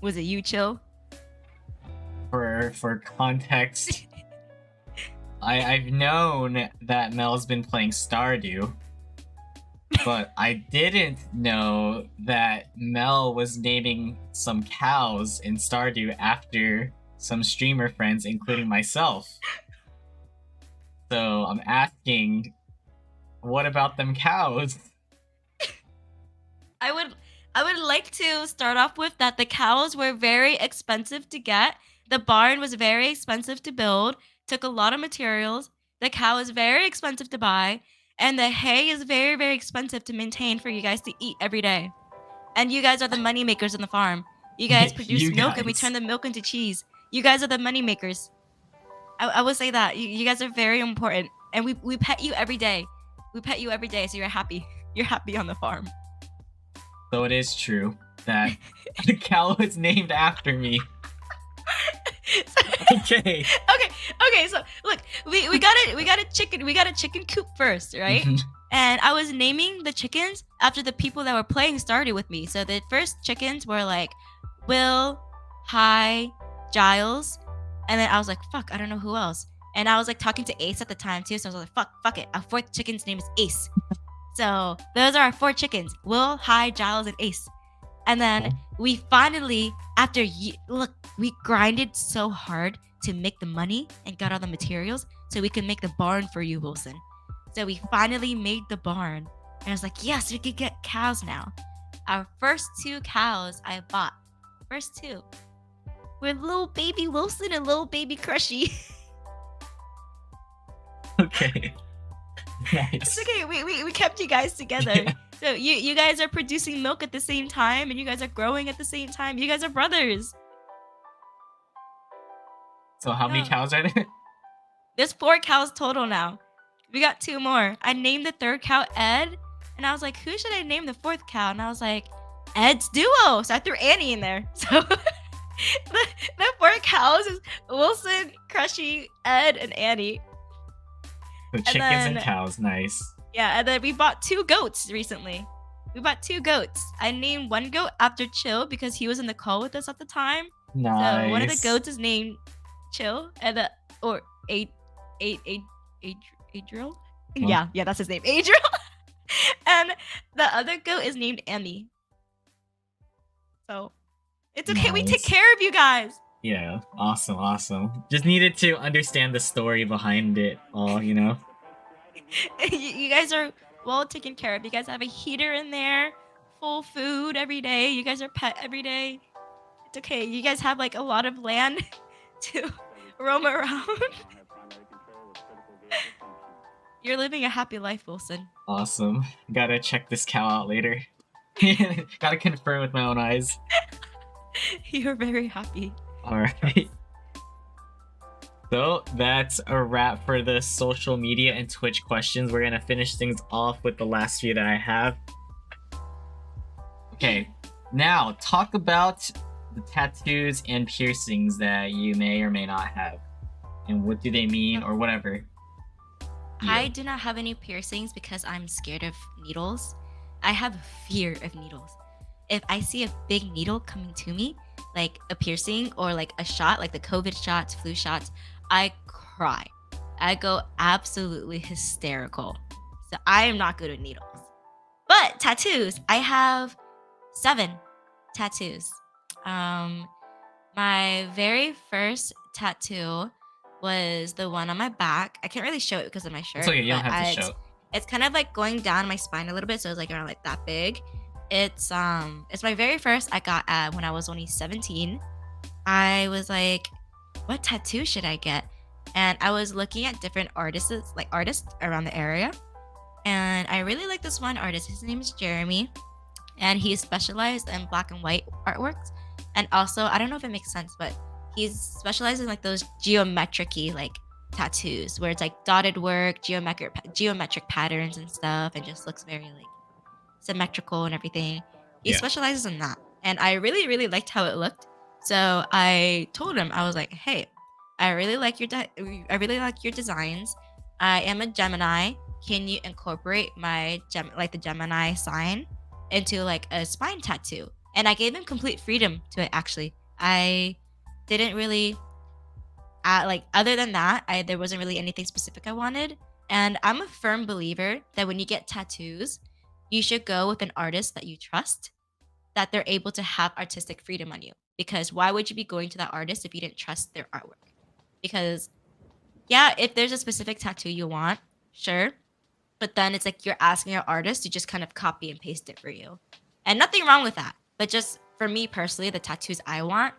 Was it you, chill? For context, I've known that Mel's been playing Stardew, but I didn't know that Mel was naming some cows in Stardew after some streamer friends, including myself. So I'm asking, what about them cows? I would like to start off with that the cows were very expensive to get. The barn was very expensive to build, took a lot of materials. The cow is very expensive to buy, and the hay is very expensive to maintain for you guys to eat every day. And you guys are the money makers on the farm. You guys produce You milk, and we guys. turn the milk into cheese. You guys are the money makers. I will say that. You guys are very important, and we pet you every day. We pet you every day, so you're happy. You're happy on the farm. So it is true that the cow was named after me. Okay. Okay, so look, we got a chicken coop first, right? Mhm. And I was naming the chickens after the people that were playing Stardew with me. So the first chickens were like Will, Hi, Giles, and then I was like, fuck, I don't know who else. And I was like talking to Ace at the time too, so I was like, fuck it. Our fourth chicken's name is Ace. So those are our 4 chickens: Will, Hi, Giles, and Ace. And then we finally, after look, we grinded so hard to make the money and got all the materials so we can make the barn for you, Wilson. So we finally made the barn. And I was like, yes, we could get cows now. Our first 2 cows I bought, first 2, were little baby Wilson and little baby Crushy. Okay. Nice. It's okay, we kept you guys together. Yeah. So you guys are producing milk at the same time, and you guys are growing at the same time. You guys are brothers. So how many Yeah. cows are there? There's 4 cows total now. We got 2 more. I named the 3rd cow Ed, and I was like, who should I name the 4th cow? And I was like, Ed's Duo. So I threw Annie in there. So the 4 cows is Wilson, Crushy, Ed, and Annie. So chickens and cows, nice. Yeah, and then we bought 2 goats recently. We bought 2 goats. I named one goat after Chill because he was in the call with us at the time. Nice. So one of the goats is named Chill, and Adriel. Huh? Yeah, that's his name, Adriel. And the other goat is named Emmy. So it's okay. We take Nice. care of you guys. Yeah, awesome. Just needed to understand the story behind it all, you know? You guys are well taken care of. You guys have a heater in there, full food every day. You guys are pet every day. It's okay. You guys have like a lot of land to roam around. You're living a happy life, Wilson. Awesome. Gotta check this cow out later. Gotta confirm with my own eyes. You're very happy. Alright. So that's a wrap for the social media and Twitch questions. We're gonna finish things off with the last few that I have. Okay, now talk about the tattoos and piercings that you may or may not have. And what do they mean or whatever. I do not have any piercings because I'm scared of needles. I have fear of needles. If I see a big needle coming to me, like a piercing or like a shot, like the COVID shots, flu shots, I cry. I go absolutely hysterical. So I am not good at needles. But tattoos, I have 7 tattoos. My very first tattoo was the one on my back. I can't really show it because of my shirt. It's okay, you don't but have to show. It's kind of like going down my spine a little bit, so it's like around like that big. It's my very first I got when I was only 17. I was like, what tattoo should I get? And I was looking at different artists around the area. And I really like this one artist. His name is Jeremy. And he specialized in black and white artworks. And also, I don't know if it makes sense, but he's specialized in like those geometric-y like tattoos where it's like dotted work, geometric patterns and stuff, and just looks very like symmetrical and everything. He Yeah. specializes in that. And I really, really liked how it looked. So I told him, I was like, hey, I really like your designs. I am a Gemini. Can you incorporate my the Gemini sign into like a spine tattoo? And I gave him complete freedom to it. Actually, I didn't really other than that, there wasn't really anything specific I wanted. And I'm a firm believer that when you get tattoos, you should go with an artist that you trust, that they're able to have artistic freedom on you. Because why would you be going to that artist if you didn't trust their artwork? Because yeah, if there's a specific tattoo you want, sure. But then it's like you're asking your artist to just kind of copy and paste it for you. And nothing wrong with that. But just for me personally, the tattoos I want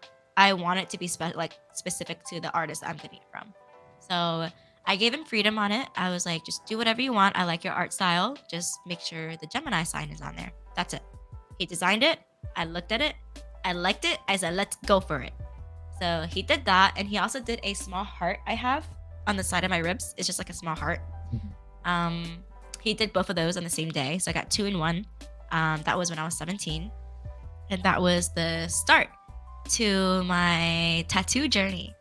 it to be specific to the artist I'm getting it from. So I gave him freedom on it. I was like, just do whatever you want. I like your art style. Just make sure the Gemini sign is on there. That's it. He designed it. I looked at it. I liked it. I said, let's go for it. So he did that. And he also did a small heart I have on the side of my ribs. It's just like a small heart. He did both of those on the same day. So I got 2 in 1. That was when I was 17. And that was the start to my tattoo journey.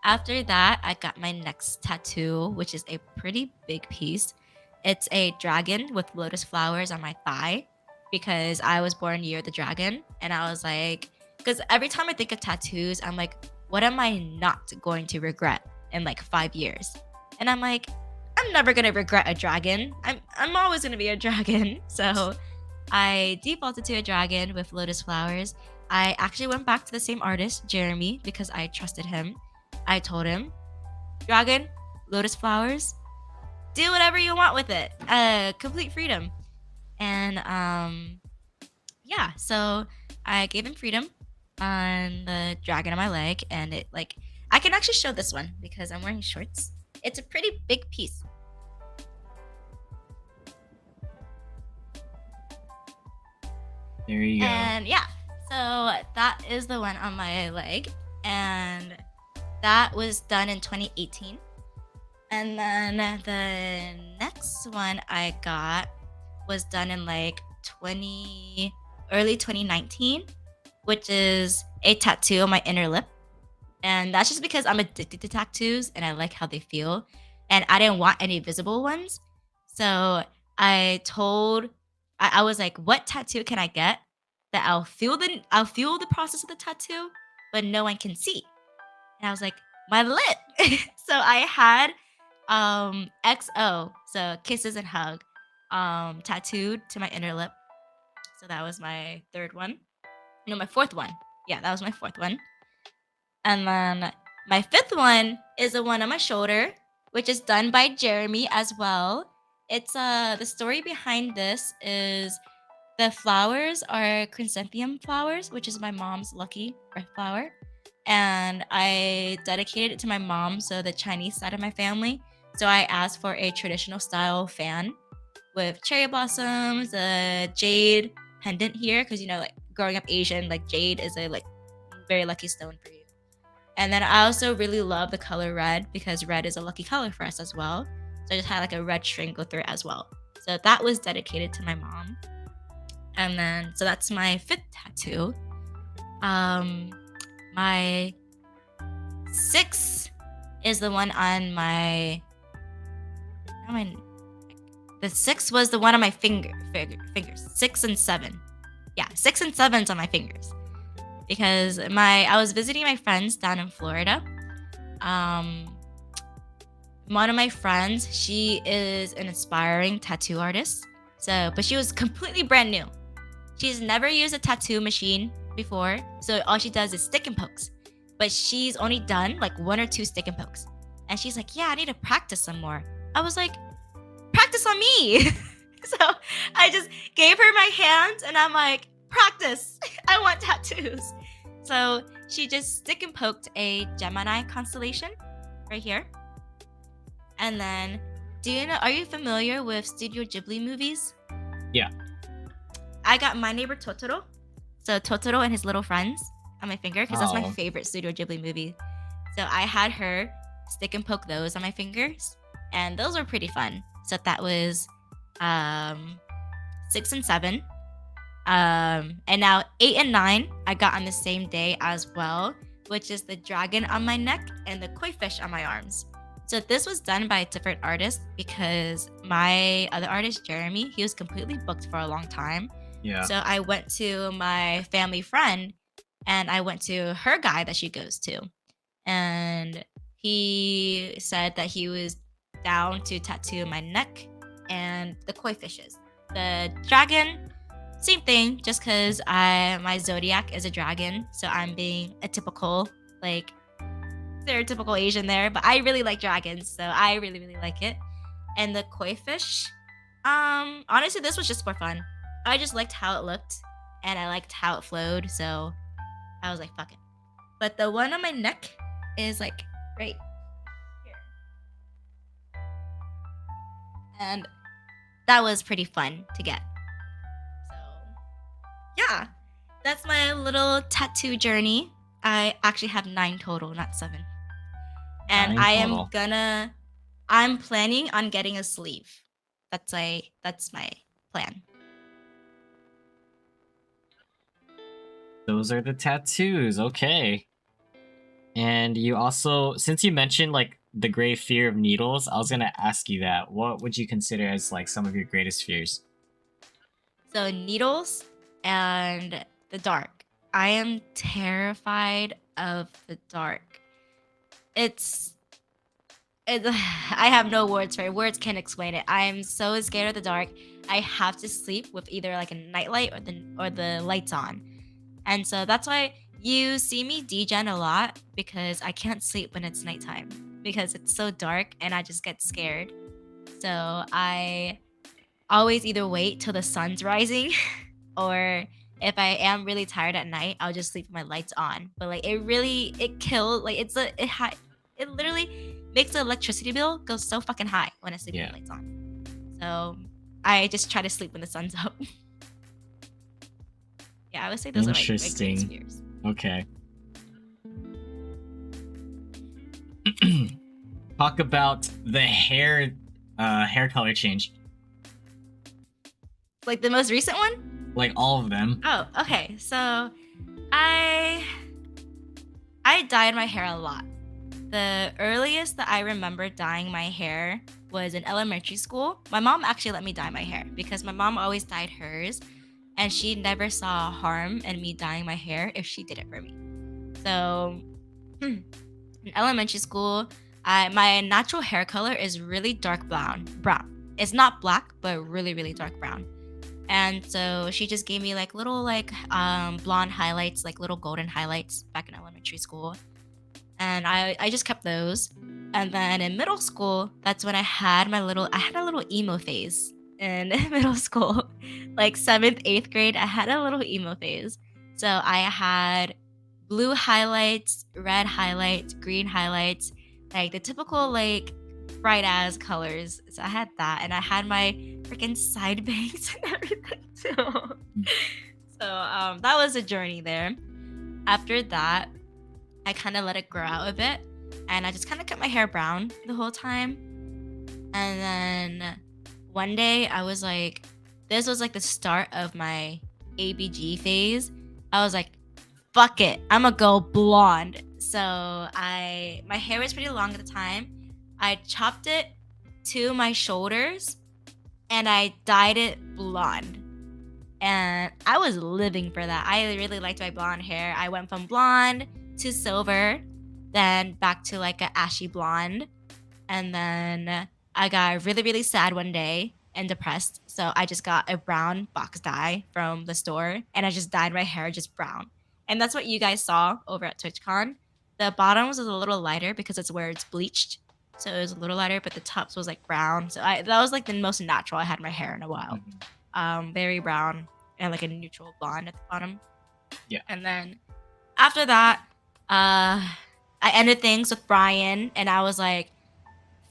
After that, I got my next tattoo, which is a pretty big piece. It's a dragon with lotus flowers on my thigh because I was born year of the dragon. And I was like, because every time I think of tattoos, I'm like, what am I not going to regret in like 5 years? And I'm like, I'm never going to regret a dragon. I'm always going to be a dragon. So I defaulted to a dragon with lotus flowers. I actually went back to the same artist, Jeremy, because I trusted him. I told him, dragon, lotus flowers, do whatever you want with it. Complete freedom. And yeah, so I gave him freedom on the dragon on my leg. And it I can actually show this one because I'm wearing shorts. It's a pretty big piece. There you go. And yeah, so that is the one on my leg. And that was done in 2018. And then the next one I got was done in like early 2019, which is a tattoo on my inner lip. And that's just because I'm addicted to tattoos and I like how they feel. And I didn't want any visible ones. So I was like, what tattoo can I get that I'll feel the process of the tattoo, but no one can see. And I was like, my lip. So I had XO, so kisses and hug, tattooed to my inner lip. So that was my third one. No, my fourth one. Yeah, that was my fourth one. And then my fifth one is the one on my shoulder, which is done by Jeremy as well. It's the story behind this is the flowers are chrysanthemum flowers, which is my mom's lucky earth flower. And I dedicated it to my mom, so the Chinese side of my family. So I asked for a traditional style fan with cherry blossoms, a jade pendant here, because like growing up Asian, like jade is a like very lucky stone for you. And then I also really love the color red because red is a lucky color for us as well. So I just had like a red string go through it as well. So that was dedicated to my mom. And then so that's my fifth tattoo. My sixth is the one on my the sixth was the one on my fingers. 6 and 7. Yeah, 6 and 7's on my fingers. Because I was visiting my friends down in Florida. One of my friends, she is an aspiring tattoo artist. But she was completely brand new. She's never used a tattoo machine before, so all she does is stick and pokes. But she's only done like 1 or 2 stick and pokes. And she's like, yeah, I need to practice some more. I was like, practice on me. So I just gave her my hand and I'm like, practice. I want tattoos. So she just stick and poked a Gemini constellation right here. And then, are you familiar with Studio Ghibli movies? Yeah. I got My Neighbor Totoro. So Totoro and his little friends on my finger because that's my favorite Studio Ghibli movie. So I had her stick and poke those on my fingers. And those were pretty fun. So that was 6 and 7. And now 8 and 9 I got on the same day as well, which is the dragon on my neck and the koi fish on my arms. So this was done by a different artist because my other artist, Jeremy, he was completely booked for a long time. Yeah. So I went to my family friend and I went to her guy that she goes to. And he said that he was down to tattoo my neck and the koi fishes. The dragon, same thing, just because my zodiac is a dragon. So I'm being a typical, like, stereotypical Asian there. But I really like dragons, so I really, really like it. And the koi fish, honestly, this was just for fun. I just liked how it looked and I liked how it flowed. So I was like, fuck it. But the one on my neck is like right here. And that was pretty fun to get. So yeah, that's my little tattoo journey. I actually have 9 total, not 7. And 9 total. I'm planning on getting a sleeve. That's my plan. Those are the tattoos. Okay. And you also, since you mentioned like the great fear of needles, I was gonna ask you that. What would you consider as like some of your greatest fears? So needles and the dark. I am terrified of the dark. I have no words for it. Words can't explain it. I am so scared of the dark. I have to sleep with either like a nightlight or the lights on. And so that's why you see me degen a lot, because I can't sleep when it's nighttime because it's so dark and I just get scared. So I always either wait till the sun's rising or if I am really tired at night, I'll just sleep with my lights on. But like it kills, like it literally makes the electricity bill go so fucking high when I sleep with the lights on. So I just try to sleep when the sun's up. Yeah, I would say those are my greatest Interesting. fears. Okay. Talk about the hair color change. Like the most recent one? Like all of them. Oh, okay. So I dyed my hair a lot. The earliest that I remember dyeing my hair was in elementary school. My mom actually let me dye my hair because my mom always dyed hers, and she never saw harm in me dyeing my hair if she did it for me. So in elementary school, my natural hair color is really dark brown. It's not black, but really, really dark brown. And so she just gave me like little blonde highlights, like little golden highlights back in elementary school. And I just kept those. And then in middle school, that's when I had a little emo phase in middle school. Like 7th, 8th grade, I had a little emo phase. So I had blue highlights, red highlights, green highlights, like the typical like bright ass colors. So I had that, and I had my freaking side bangs and everything too. So that was a journey there. After that, I kind of let it grow out a bit, and I just kind of kept my hair brown the whole time. And then one day I was like, this was like the start of my ABG phase. I was like, fuck it, I'm gonna go blonde. So my hair was pretty long at the time. I chopped it to my shoulders and I dyed it blonde. And I was living for that. I really liked my blonde hair. I went from blonde to silver, then back to like an ashy blonde. And then I got really, really sad one day and depressed. So I just got a brown box dye from the store and I just dyed my hair just brown. And that's what you guys saw over at TwitchCon. The bottoms was a little lighter because it's where it's bleached. So it was a little lighter, but the tops was like brown. So that was like the most natural I had my hair in a while. Very brown and like a neutral blonde at the bottom. Yeah. And then after that, I ended things with Brian, and I was like,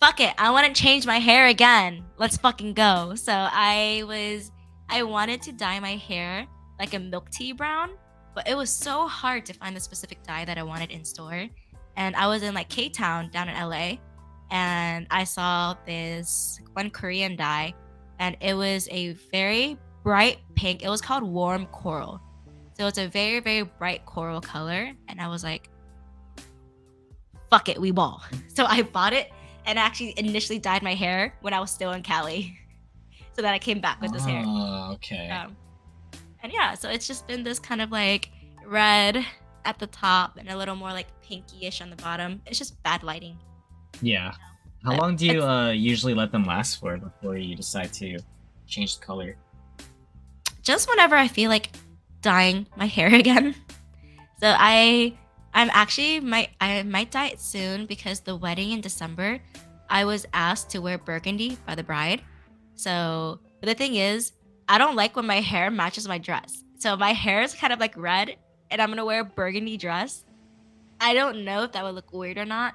fuck it, I want to change my hair again. Let's fucking go. So I wanted to dye my hair like a milk tea brown, but it was so hard to find the specific dye that I wanted in store. And I was in like K-Town down in LA, and I saw this one Korean dye, and it was a very bright pink. It was called warm coral. So it's a very, very bright coral color. And I was like, fuck it, we ball. So I bought it and actually initially dyed my hair when I was still in Cali. So that I came back with this hair. Oh, okay. And yeah, so it's just been this kind of like red at the top and a little more like pinky-ish on the bottom. It's just bad lighting. Yeah. How long do you usually let them last for before you decide to change the color? Just whenever I feel like dyeing my hair again. So I might dye it soon because the wedding in December, I was asked to wear burgundy by the bride. So but the thing is, I don't like when my hair matches my dress. So my hair is kind of like red and I'm gonna wear a burgundy dress. I don't know if that would look weird or not.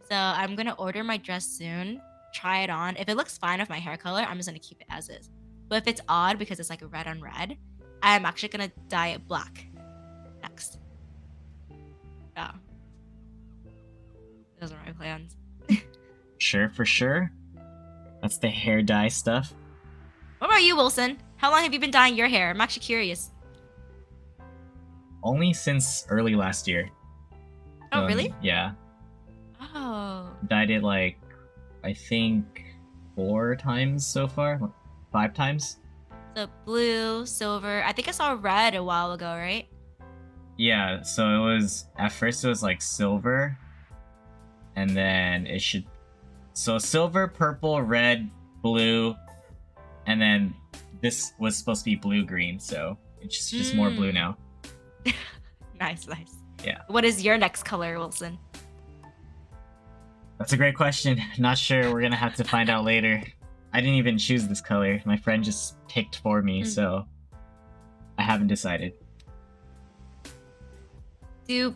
So I'm gonna order my dress soon, try it on. If it looks fine with my hair color, I'm just gonna keep it as is. But if it's odd because it's like a red on red, I'm actually gonna dye it black next. Yeah. Those are my plans. Sure, for sure. That's the hair dye stuff. What about you, Wilson? How long have you been dyeing your hair? I'm actually curious. Only since early last year. Oh, really? Yeah. Oh. Dyed it like, I think 4 times so far. 5 times. So blue, silver. I think I saw red a while ago, right? Yeah, so it was, at first it was like silver. And then so silver, purple, red, blue. And then this was supposed to be blue-green, so it's just more blue now. Nice. Yeah. What is your next color, Wilson? That's a great question. Not sure. We're gonna have to find out later. I didn't even choose this color. My friend just picked for me, so I haven't decided. Do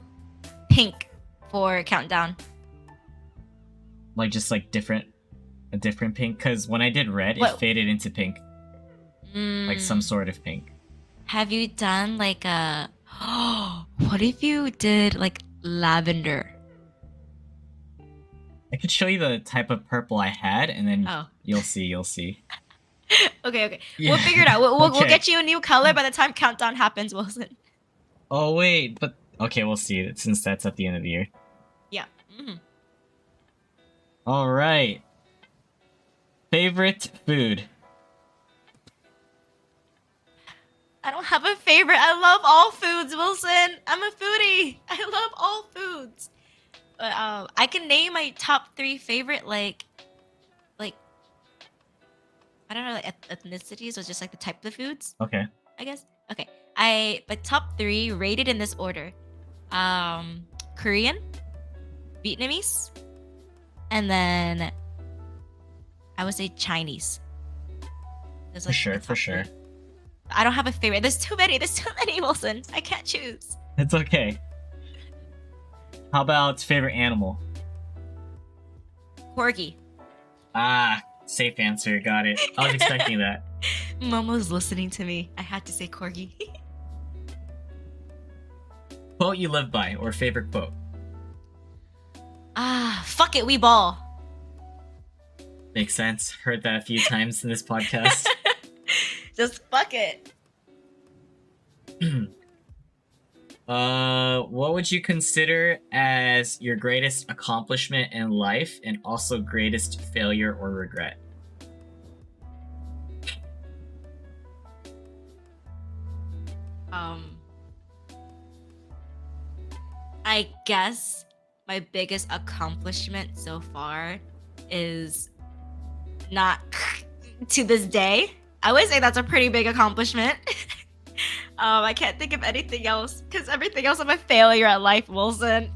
pink for countdown. Like just like a different pink, because when I did red, it faded into pink. Like some sort of pink. Have you done like a what if you did like lavender? I could show you the type of purple I had, and then Oh. you'll see. You'll see. Okay. Yeah. We'll figure it out. We'll Okay. get you a new color by the time countdown happens, Wilson. Oh wait, but okay, we'll see. Since that's at the end of the year. Yeah. All right. Favorite food. I don't have a favorite. I love all foods, Wilson. I'm a foodie. I love all foods. But I can name my top 3 favorite like I don't know, like ethnicities or just like the type of foods, Okay. I guess. Okay. But top 3 rated in this order. Korean, Vietnamese, and then I would say Chinese. Those are, like, the For top sure. 3. I don't have a favorite. There's too many, Wilson. I can't choose. It's okay. How about favorite animal? Corgi. Ah, safe answer. Got it. I was expecting that. Momo's listening to me. I had to say corgi. Quote you live by, or favorite quote. Fuck it, we ball. Makes sense. Heard that a few times in this podcast. Just fuck it. What would you consider as your greatest accomplishment in life, and also greatest failure or regret? I guess my biggest accomplishment so far is not To this day, I would say that's a pretty big accomplishment. I can't think of anything else because everything else I'm a failure at life, Wilson.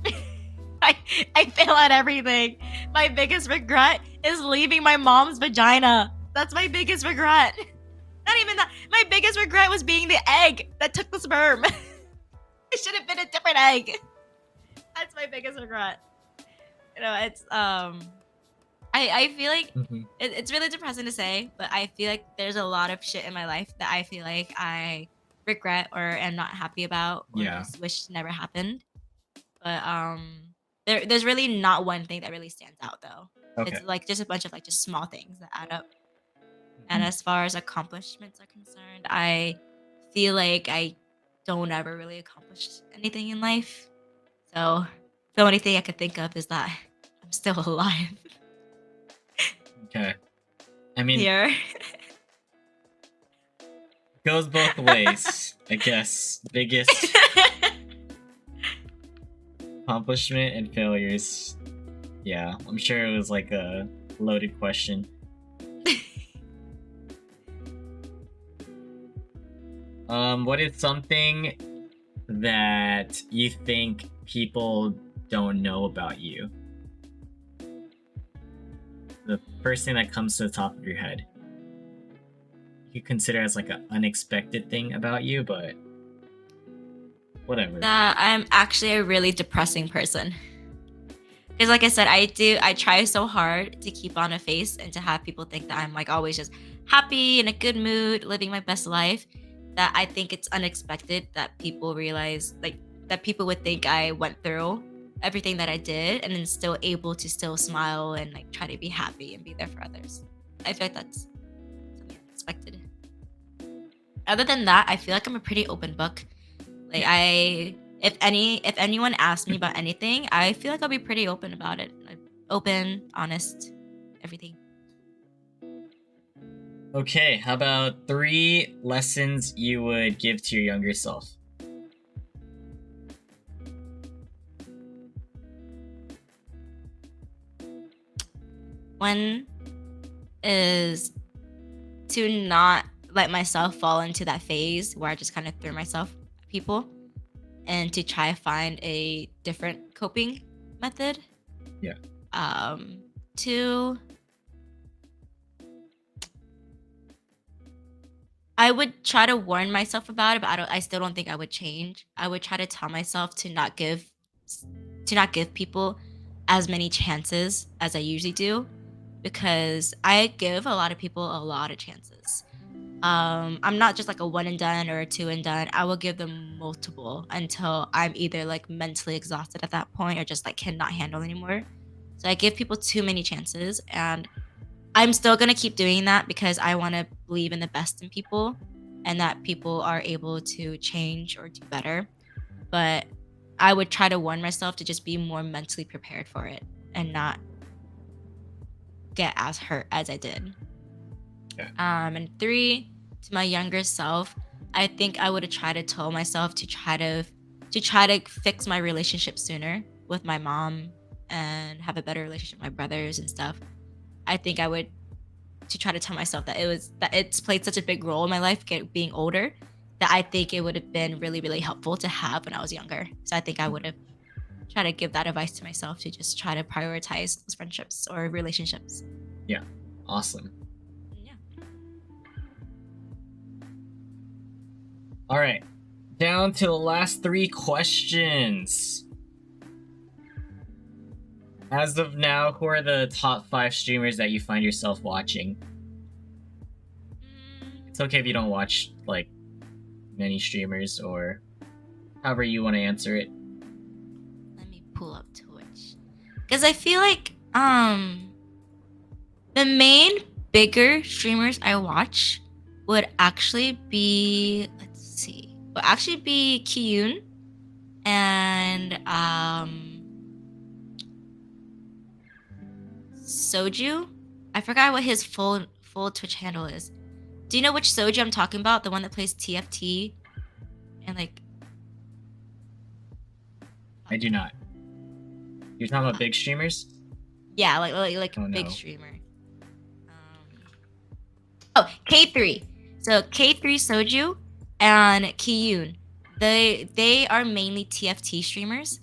I fail at everything. My biggest regret is leaving my mom's vagina. That's my biggest regret. Not even that. My biggest regret was being the egg that took the sperm. It should have been a different egg. That's my biggest regret. You know, it's I feel like it's really depressing to say, but I feel like there's a lot of shit in my life that I feel like I regret or am not happy about, or just wish never happened. But there's really not one thing that really stands out though. Okay. It's like just a bunch of like just small things that add up. And as far as accomplishments are concerned, I feel like I don't ever really accomplish anything in life. So the only thing I could think of is that I'm still alive. Okay. I mean, Here. goes both ways, I guess. Biggest accomplishment and failures. Yeah, I'm sure it was like a loaded question. What is something that you think people don't know about you? The first thing that comes to the top of your head. You consider as like an unexpected thing about you, but whatever. that I'm actually a really depressing person. Because like I said, I try so hard to keep on a face and to have people think that I'm like always just happy, in a good mood, living my best life, that I think it's unexpected that people realize, like, that people would think I went through everything that I did and then still able to still smile and like try to be happy and be there for others. I feel like that's something unexpected. Other than that, I feel like I'm a pretty open book. Like if anyone asks me about anything, I feel like I'll be pretty open about it. Like, open, honest, everything. Okay, how about 3 lessons you would give to your younger self? One is to not let myself fall into that phase where I just kind of throw myself at people, and to try to find a different coping method. Yeah. Two, I would try to warn myself about it, but I still don't think I would change. I would try to tell myself to not give people as many chances as I usually do, because I give a lot of people a lot of chances. I'm not just like a one and done or a two and done. I will give them multiple until I'm either like mentally exhausted at that point or just like cannot handle anymore. So I give people too many chances, and I'm still gonna keep doing that because I want to believe in the best in people and that people are able to change or do better. But I would try to warn myself to just be more mentally prepared for it and not get as hurt as I did. Yeah. And three, to my younger self, I think I would have tried to tell myself to try to fix my relationship sooner with my mom and have a better relationship with my brothers and stuff. I think I would to try to tell myself that it's played such a big role in my life being older, that I think it would have been really, really helpful to have when I was younger. So I think I would have tried to give that advice to myself to just try to prioritize those friendships or relationships. Yeah. Awesome. Yeah. All right. Down to the last 3 questions. As of now, who are the top 5 streamers that you find yourself watching? It's okay if you don't watch like many streamers or however you want to answer it. Let me pull up Twitch. Because I feel like the main bigger streamers I watch would actually be Kiyun and Soju. I forgot what his full Twitch handle is. Do you know which Soju I'm talking about? The one that plays TFT and like. I do not. You're talking about big streamers? Yeah, like Oh, big no. streamer. K3. So K3 Soju and Kiyun. They are mainly TFT streamers.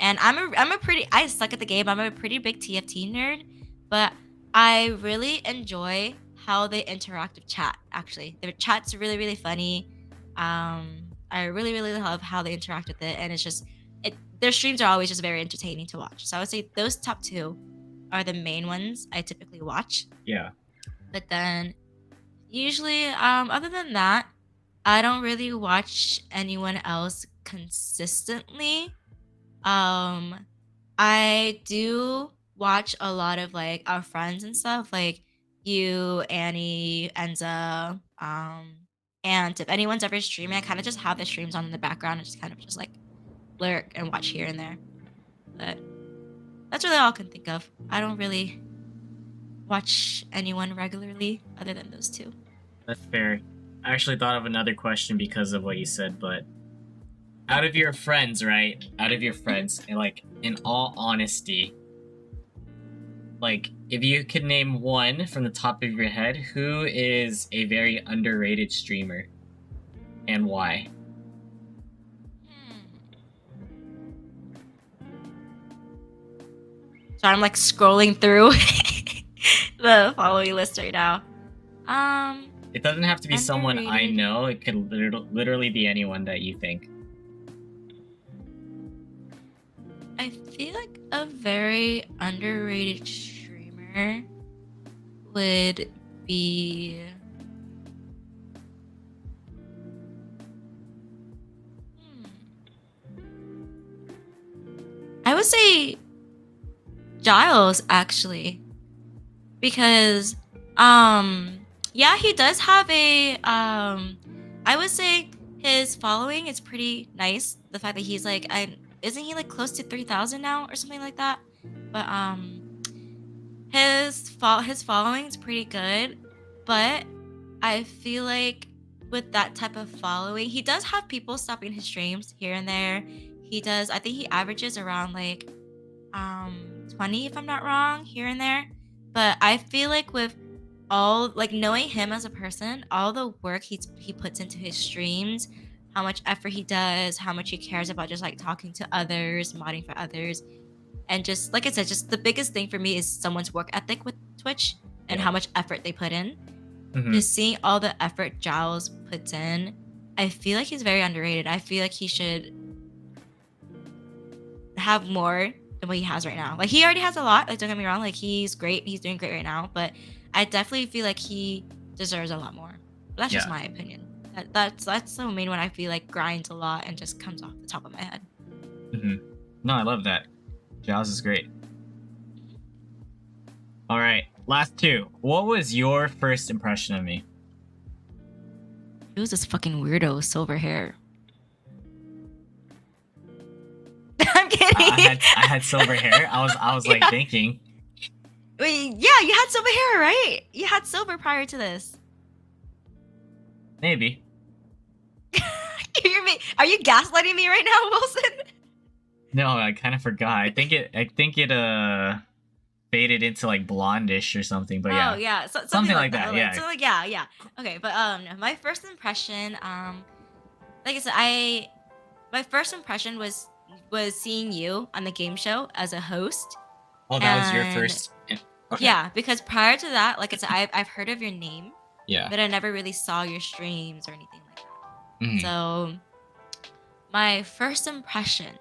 And I suck at the game. I'm a pretty big TFT nerd, but I really enjoy how they interact with chat. Actually, their chat's really, really funny. I really, really love how they interact with it, and their streams are always just very entertaining to watch. So I would say those top 2 are the main ones I typically watch. Yeah. But then usually, other than that, I don't really watch anyone else consistently. I do watch a lot of like our friends and stuff, like you, Annie, Enza, and if anyone's ever streaming, I kind of just have the streams on in the background and just kind of just like lurk and watch here and there. But that's really all I can think of. I don't really watch anyone regularly other than those 2. That's fair. I actually thought of another question because of what you said, but out of your friends, right? Out of your friends, and like in all honesty, like if you could name one from the top of your head, who is a very underrated streamer and why? So I'm like scrolling through the following list right now. It doesn't have to be someone I Underrated. know. It could literally be anyone that you think. I feel like a very underrated streamer would be. I would say Giles, actually, because yeah, he does have a I would say his following is pretty nice. The fact that he's like isn't he like close to 3,000 now or something like that? But his following is pretty good, but I feel like with that type of following, he does have people stopping his streams here and there. He does. I think he averages around like 20, if I'm not wrong, here and there. But I feel like with all like knowing him as a person, all the work he puts into his streams, how much effort he does, how much he cares about just like talking to others, modding for others, and just like I said, just the biggest thing for me is someone's work ethic with Twitch and Yeah. how much effort they put in. Mhm. Just seeing all the effort Giles puts in, I feel like he's very underrated. I feel like he should have more than what he has right now. Like he already has a lot. Like don't get me wrong. Like he's great. He's doing great right now. But I definitely feel like he deserves a lot more. That's just Yeah. my opinion. That's the main one I feel like grinds a lot and just comes off the top of my head. No, I love that. Jaws is great. All right, last two. What was your first impression of me? Who's this fucking weirdo with silver hair? I'm kidding. I had silver hair. I was like Yeah. thinking. Wait, yeah, you had silver hair, right? You had silver prior to this. Maybe. Are you gaslighting me right now, Wilson? No, I kind of forgot. I think it faded into like blondish or something. But yeah. Oh yeah, so, Something like that, Okay, yeah. So like yeah. Okay, but no, my first impression, like I said, my first impression was seeing you on the game show as a host. Oh, that was your And- first. Okay. Yeah, because prior to that, like I said, I've heard of your name, Yeah. but I never really saw your streams or anything like that. Mhm. So my first impression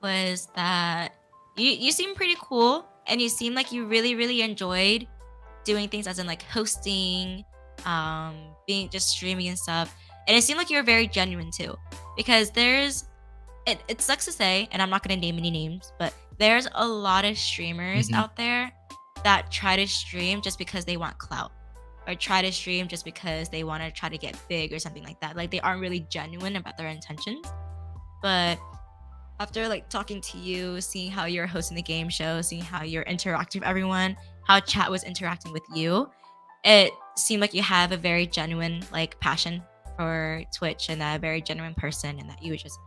was that you seem pretty cool, and you seem like you really enjoyed doing things, as in like hosting, being just streaming and stuff. And it seemed like you were very genuine too, because it sucks to say, and I'm not gonna name any names, but there's a lot of streamers Mhm. out there that try to stream just because they want clout, or try to stream just because they want to try to get big or something like that. Like they aren't really genuine about their intentions. But after like talking to you, seeing how you're hosting the game show, seeing how you're interacting with everyone, how chat was interacting with you, it seemed like you have a very genuine like passion for Twitch, and a very genuine person, and that you were just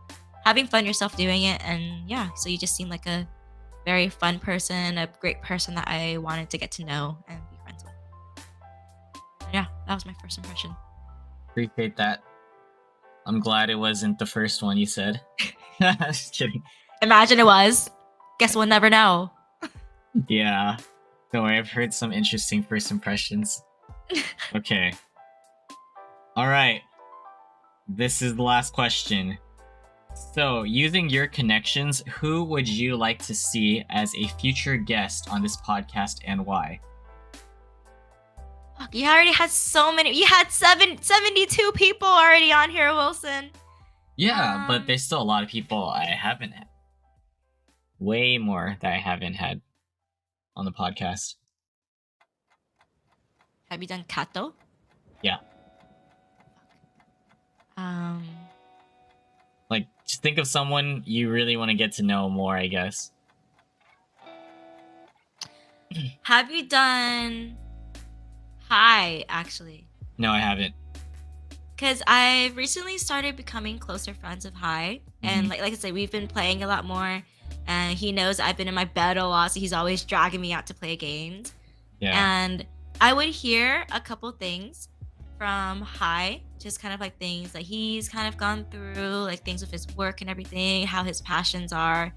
having fun yourself doing it. And yeah, so you just seem like a very fun person, a great person that I wanted to get to know and be friends with. Yeah, that was my first impression. Appreciate that. I'm glad it wasn't the first one you said. Just kidding. Imagine it was. Guess we'll never know. Yeah. Don't worry, I've heard some interesting first impressions. Okay. All right. This is the last question. So, using your connections, who would you like to see as a future guest on this podcast, and why? Fuck, you already had so many. You had 72 people already on here, Wilson. Yeah, but there's still a lot of people I haven't had. Way more that I haven't had on the podcast. Have you done Kato? Yeah. Like, just think of someone you really want to get to know more, I guess. Have you done Hi, actually? No, I haven't. Because I've recently started becoming closer friends with Hi. And Mhm. like I said, we've been playing a lot more. And he knows I've been in my bed a lot, so he's always dragging me out to play games. Yeah. And I would hear a couple things from Hi, just kind of like things that he's kind of gone through, like things with his work and everything, how his passions are,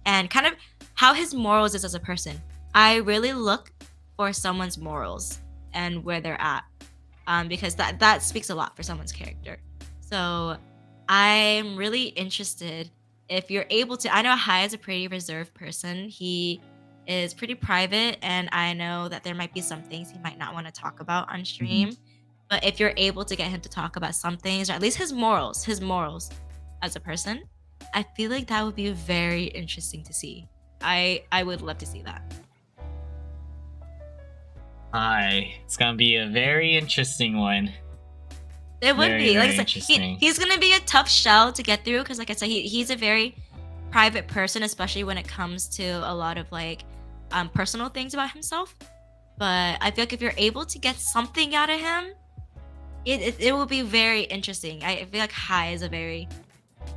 and kind of how his morals is as a person. I really look for someone's morals and where they're at, because that speaks a lot for someone's character. So I'm really interested if you're able to. I know Hai is a pretty reserved person. He is pretty private, and I know that there might be some things he might not want to talk about on stream. But if you're able to get him to talk about some things, or at least his morals as a person, I feel like that would be very interesting to see. I would love to see that. Hi. It's gonna be a very interesting one. It would Very, be like very I said, interesting. he's gonna be a tough shell to get through, because like I said, he's a very private person, especially when it comes to a lot of like personal things about himself. But I feel like if you're able to get something out of him, it will be very interesting. I feel like Hai is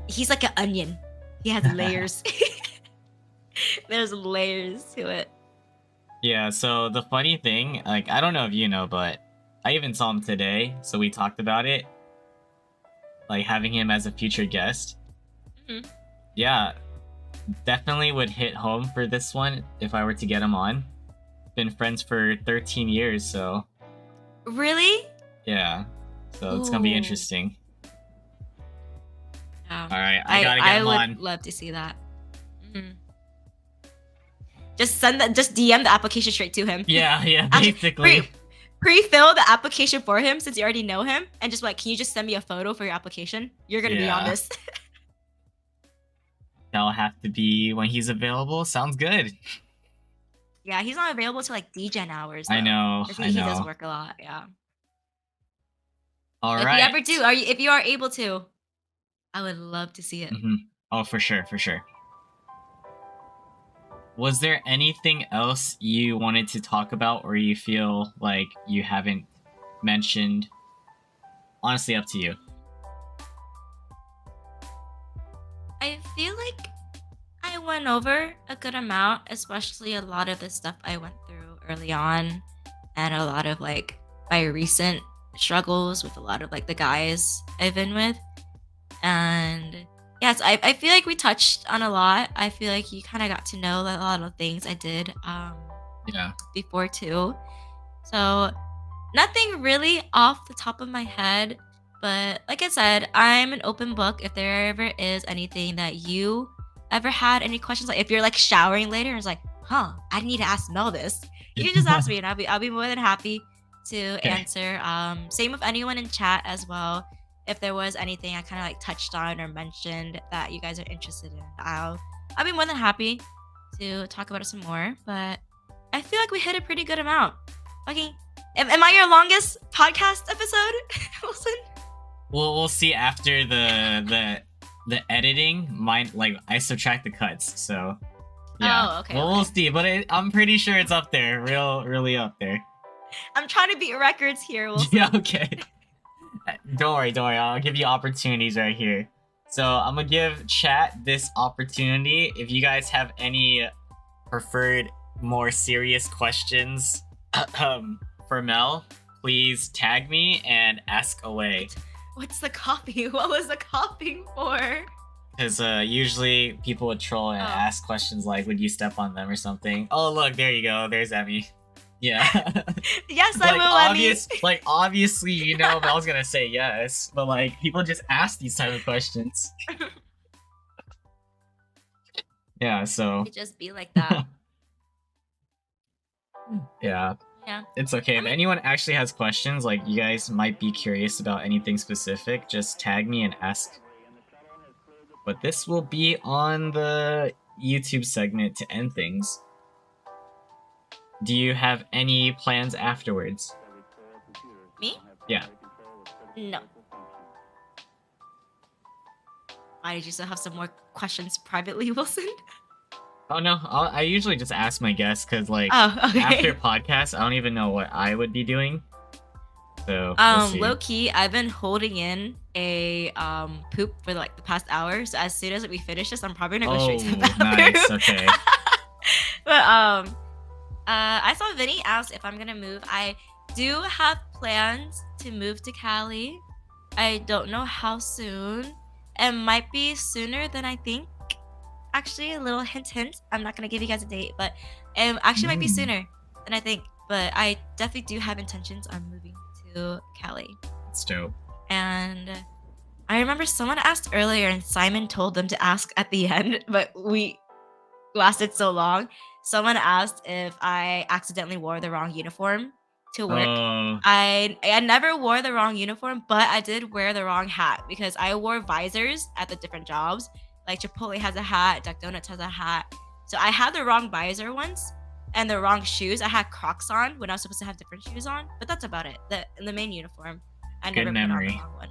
he's like an onion. He has layers. There's layers to it. Yeah, so the funny thing, like, I don't know if you know, but I even saw him today, so we talked about it. Like, having him as a future guest. Mhm. Yeah, definitely would hit home for this one if I were to get him on. Been friends for 13 years, so Really? yeah. So it's gonna be Ooh. interesting. Yeah. Alright, I gotta get him would on. love to see that. Mhm. Just DM the application straight to him. Yeah, Actually, basically. pre-fill the application for him since you already know him, and just like, can you just send me a photo for your application? You're gonna be on Yeah. this. That'll have to be when he's available. Sounds good. Yeah, he's not available to like DGen hours. Though. I know. He does work a lot. Yeah. All If right. you ever do, if you are able to, I would love to see it. Oh, for sure. Was there anything else you wanted to talk about or you feel like you haven't mentioned? Honestly, up to you. I feel like I went over a good amount, especially a lot of the stuff I went through early on, and a lot of like my recent struggles with a lot of like the guys I've been with. And yes, I feel like we touched on a lot. I feel like you kind of got to know a lot of things I did Yeah. before too. So nothing really off the top of my head, but like I said, I'm an open book. If there ever is anything that you ever had any questions, like if you're like showering later and it's like, I need to ask Mel this, you can just ask me and I'll be more than happy to answer. Same with anyone in chat as well. If there was anything I kind of like touched on or mentioned that you guys are interested in, I'll be more than happy to talk about it some more. But I feel like we hit a pretty good amount. Okay, am I your longest podcast episode, Wilson? We'll see after the editing. Mine, like, I subtract the cuts, so yeah. Oh, okay. Well, we'll see, but I'm pretty sure it's up there, really up there. I'm trying to beat records here, Wilson. Yeah, okay. Don't worry. I'll give you opportunities right here. So I'm gonna give chat this opportunity. If you guys have any preferred, more serious questions for Mel, please tag me and ask away. What's the copy? What was the copying for? Because usually people would troll and ask questions like, would you step on them or something? Oh, look, there you go. There's Emmy. Yeah. Yes, I will, Emmy. Like, obviously, you know, Mel's gonna say yes, but like, people just ask these type of questions. Yeah, so. It just be like that. Yeah. It's okay. If anyone actually has questions, like you guys might be curious about anything specific, just tag me and ask. But this will be on the YouTube segment to end things. Do you have any plans afterwards? Me? Yeah. No. Why did you still have some more questions privately, Wilson? Oh no, I usually just ask my guests because like okay. after podcasts, I don't even know what I would be doing. So we'll see. Low key, I've been holding in a poop for like the past hour. So as soon as we finish this, I'm probably gonna go straight to the bathroom. Nice. Okay. But I saw Vinny ask if I'm gonna move. I do have plans to move to Cali. I don't know how soon. It might be sooner than I think. Actually, a little hint. I'm not gonna give you guys a date, but it actually might be sooner than I think. But I definitely do have intentions on moving to Cali. That's dope. And I remember someone asked earlier, and Simon told them to ask at the end, but we lasted so long. Someone asked if I accidentally wore the wrong uniform to work. I never wore the wrong uniform, but I did wear the wrong hat because I wore visors at the different jobs. Like Chipotle has a hat, Duck Donuts has a hat. So I had the wrong visor once and the wrong shoes. I had Crocs on when I was supposed to have different shoes on, but that's about it. The main uniform, I never put on the wrong one.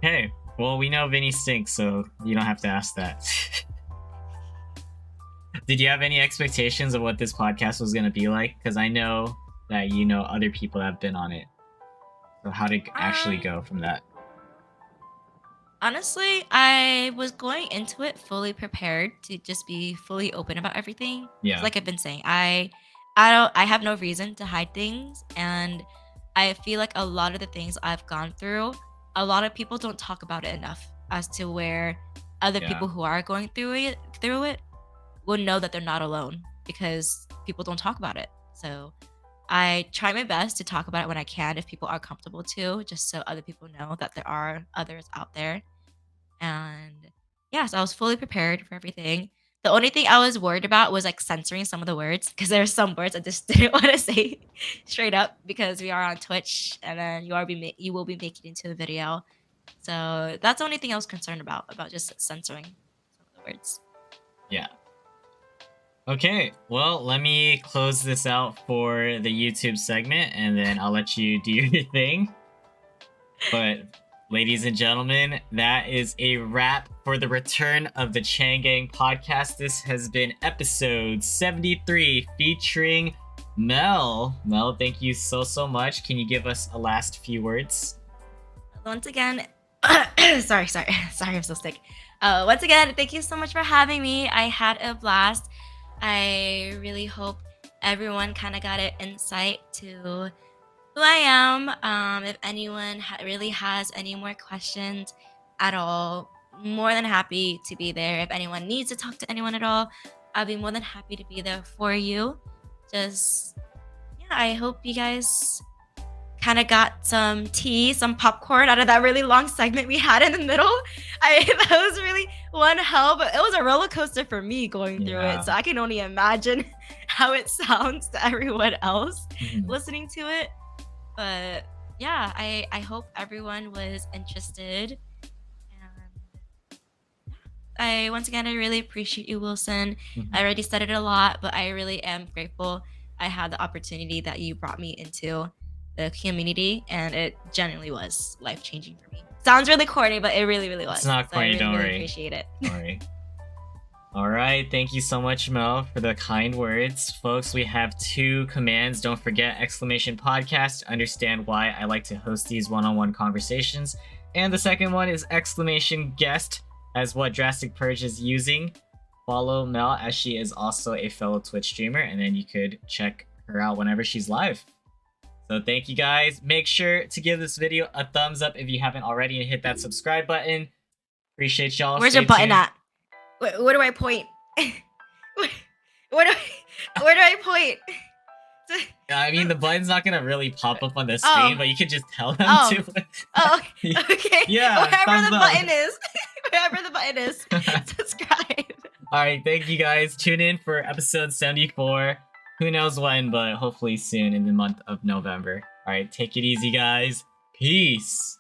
Okay, well, we know Vinny stinks, so you don't have to ask that. Did you have any expectations of what this podcast was going to be like? Because I know that you know other people that have been on it. So how did it actually go from that? Honestly, I was going into it fully prepared to just be fully open about everything. Yeah. Like I've been saying, I have no reason to hide things, and I feel like a lot of the things I've gone through, a lot of people don't talk about it enough as to where other people who are going through it will know that they're not alone because people don't talk about it. So I try my best to talk about it when I can if people are comfortable to, just so other people know that there are others out there. And yes, I was fully prepared for everything. The only thing I was worried about was like censoring some of the words because there's some words I just didn't want to say straight up because we are on Twitch and then you will be making it into a video. So that's the only thing I was concerned about just censoring some of the words. Yeah. Okay, well, let me close this out for the YouTube segment, and then I'll let you do your thing. But, ladies and gentlemen, that is a wrap for the return of the Chang Gang podcast. This has been episode 73 featuring Mel. Mel, thank you so much. Can you give us a last few words? Once again, sorry, I'm so sick. Once again, thank you so much for having me. I had a blast. I really hope everyone kind of got an insight to who I am. If anyone really has any more questions at all, more than happy to be there. If anyone needs to talk to anyone at all, I'll be more than happy to be there for you. Just, yeah, I hope you guys kind of got some tea, some popcorn out of that really long segment we had in the middle. That was really one hell, but it was a roller coaster for me going through it. So I can only imagine how it sounds to everyone else listening to it. But yeah, I hope everyone was interested. And I really appreciate you, Wilson. I already said it a lot, but I really am grateful I had the opportunity that you brought me into the community, and it genuinely was life-changing for me. Sounds really corny, but it really was. It's not corny, so I really, don't really worry. Appreciate it. Don't worry. All right, thank you so much, Mel, for the kind words. Folks, we have 2 commands. Don't forget !podcast to understand why I like to host these one-on-one conversations. And the second one is !guest, as what Drastic Purge is using. Follow Mel, as she is also a fellow Twitch streamer, and then you could check her out whenever she's live. So thank you guys. Make sure to give this video a thumbs up if you haven't already and hit that subscribe button. Appreciate y'all. Where's your button at? Where do I point? Where do I point? I mean, the button's not gonna really pop up on the screen, but you could just tell them to. Okay. Yeah, Wherever the button is, subscribe. All right, thank you guys. Tune in for episode 74. Who knows when, but hopefully soon in the month of November. All right, take it easy, guys. Peace.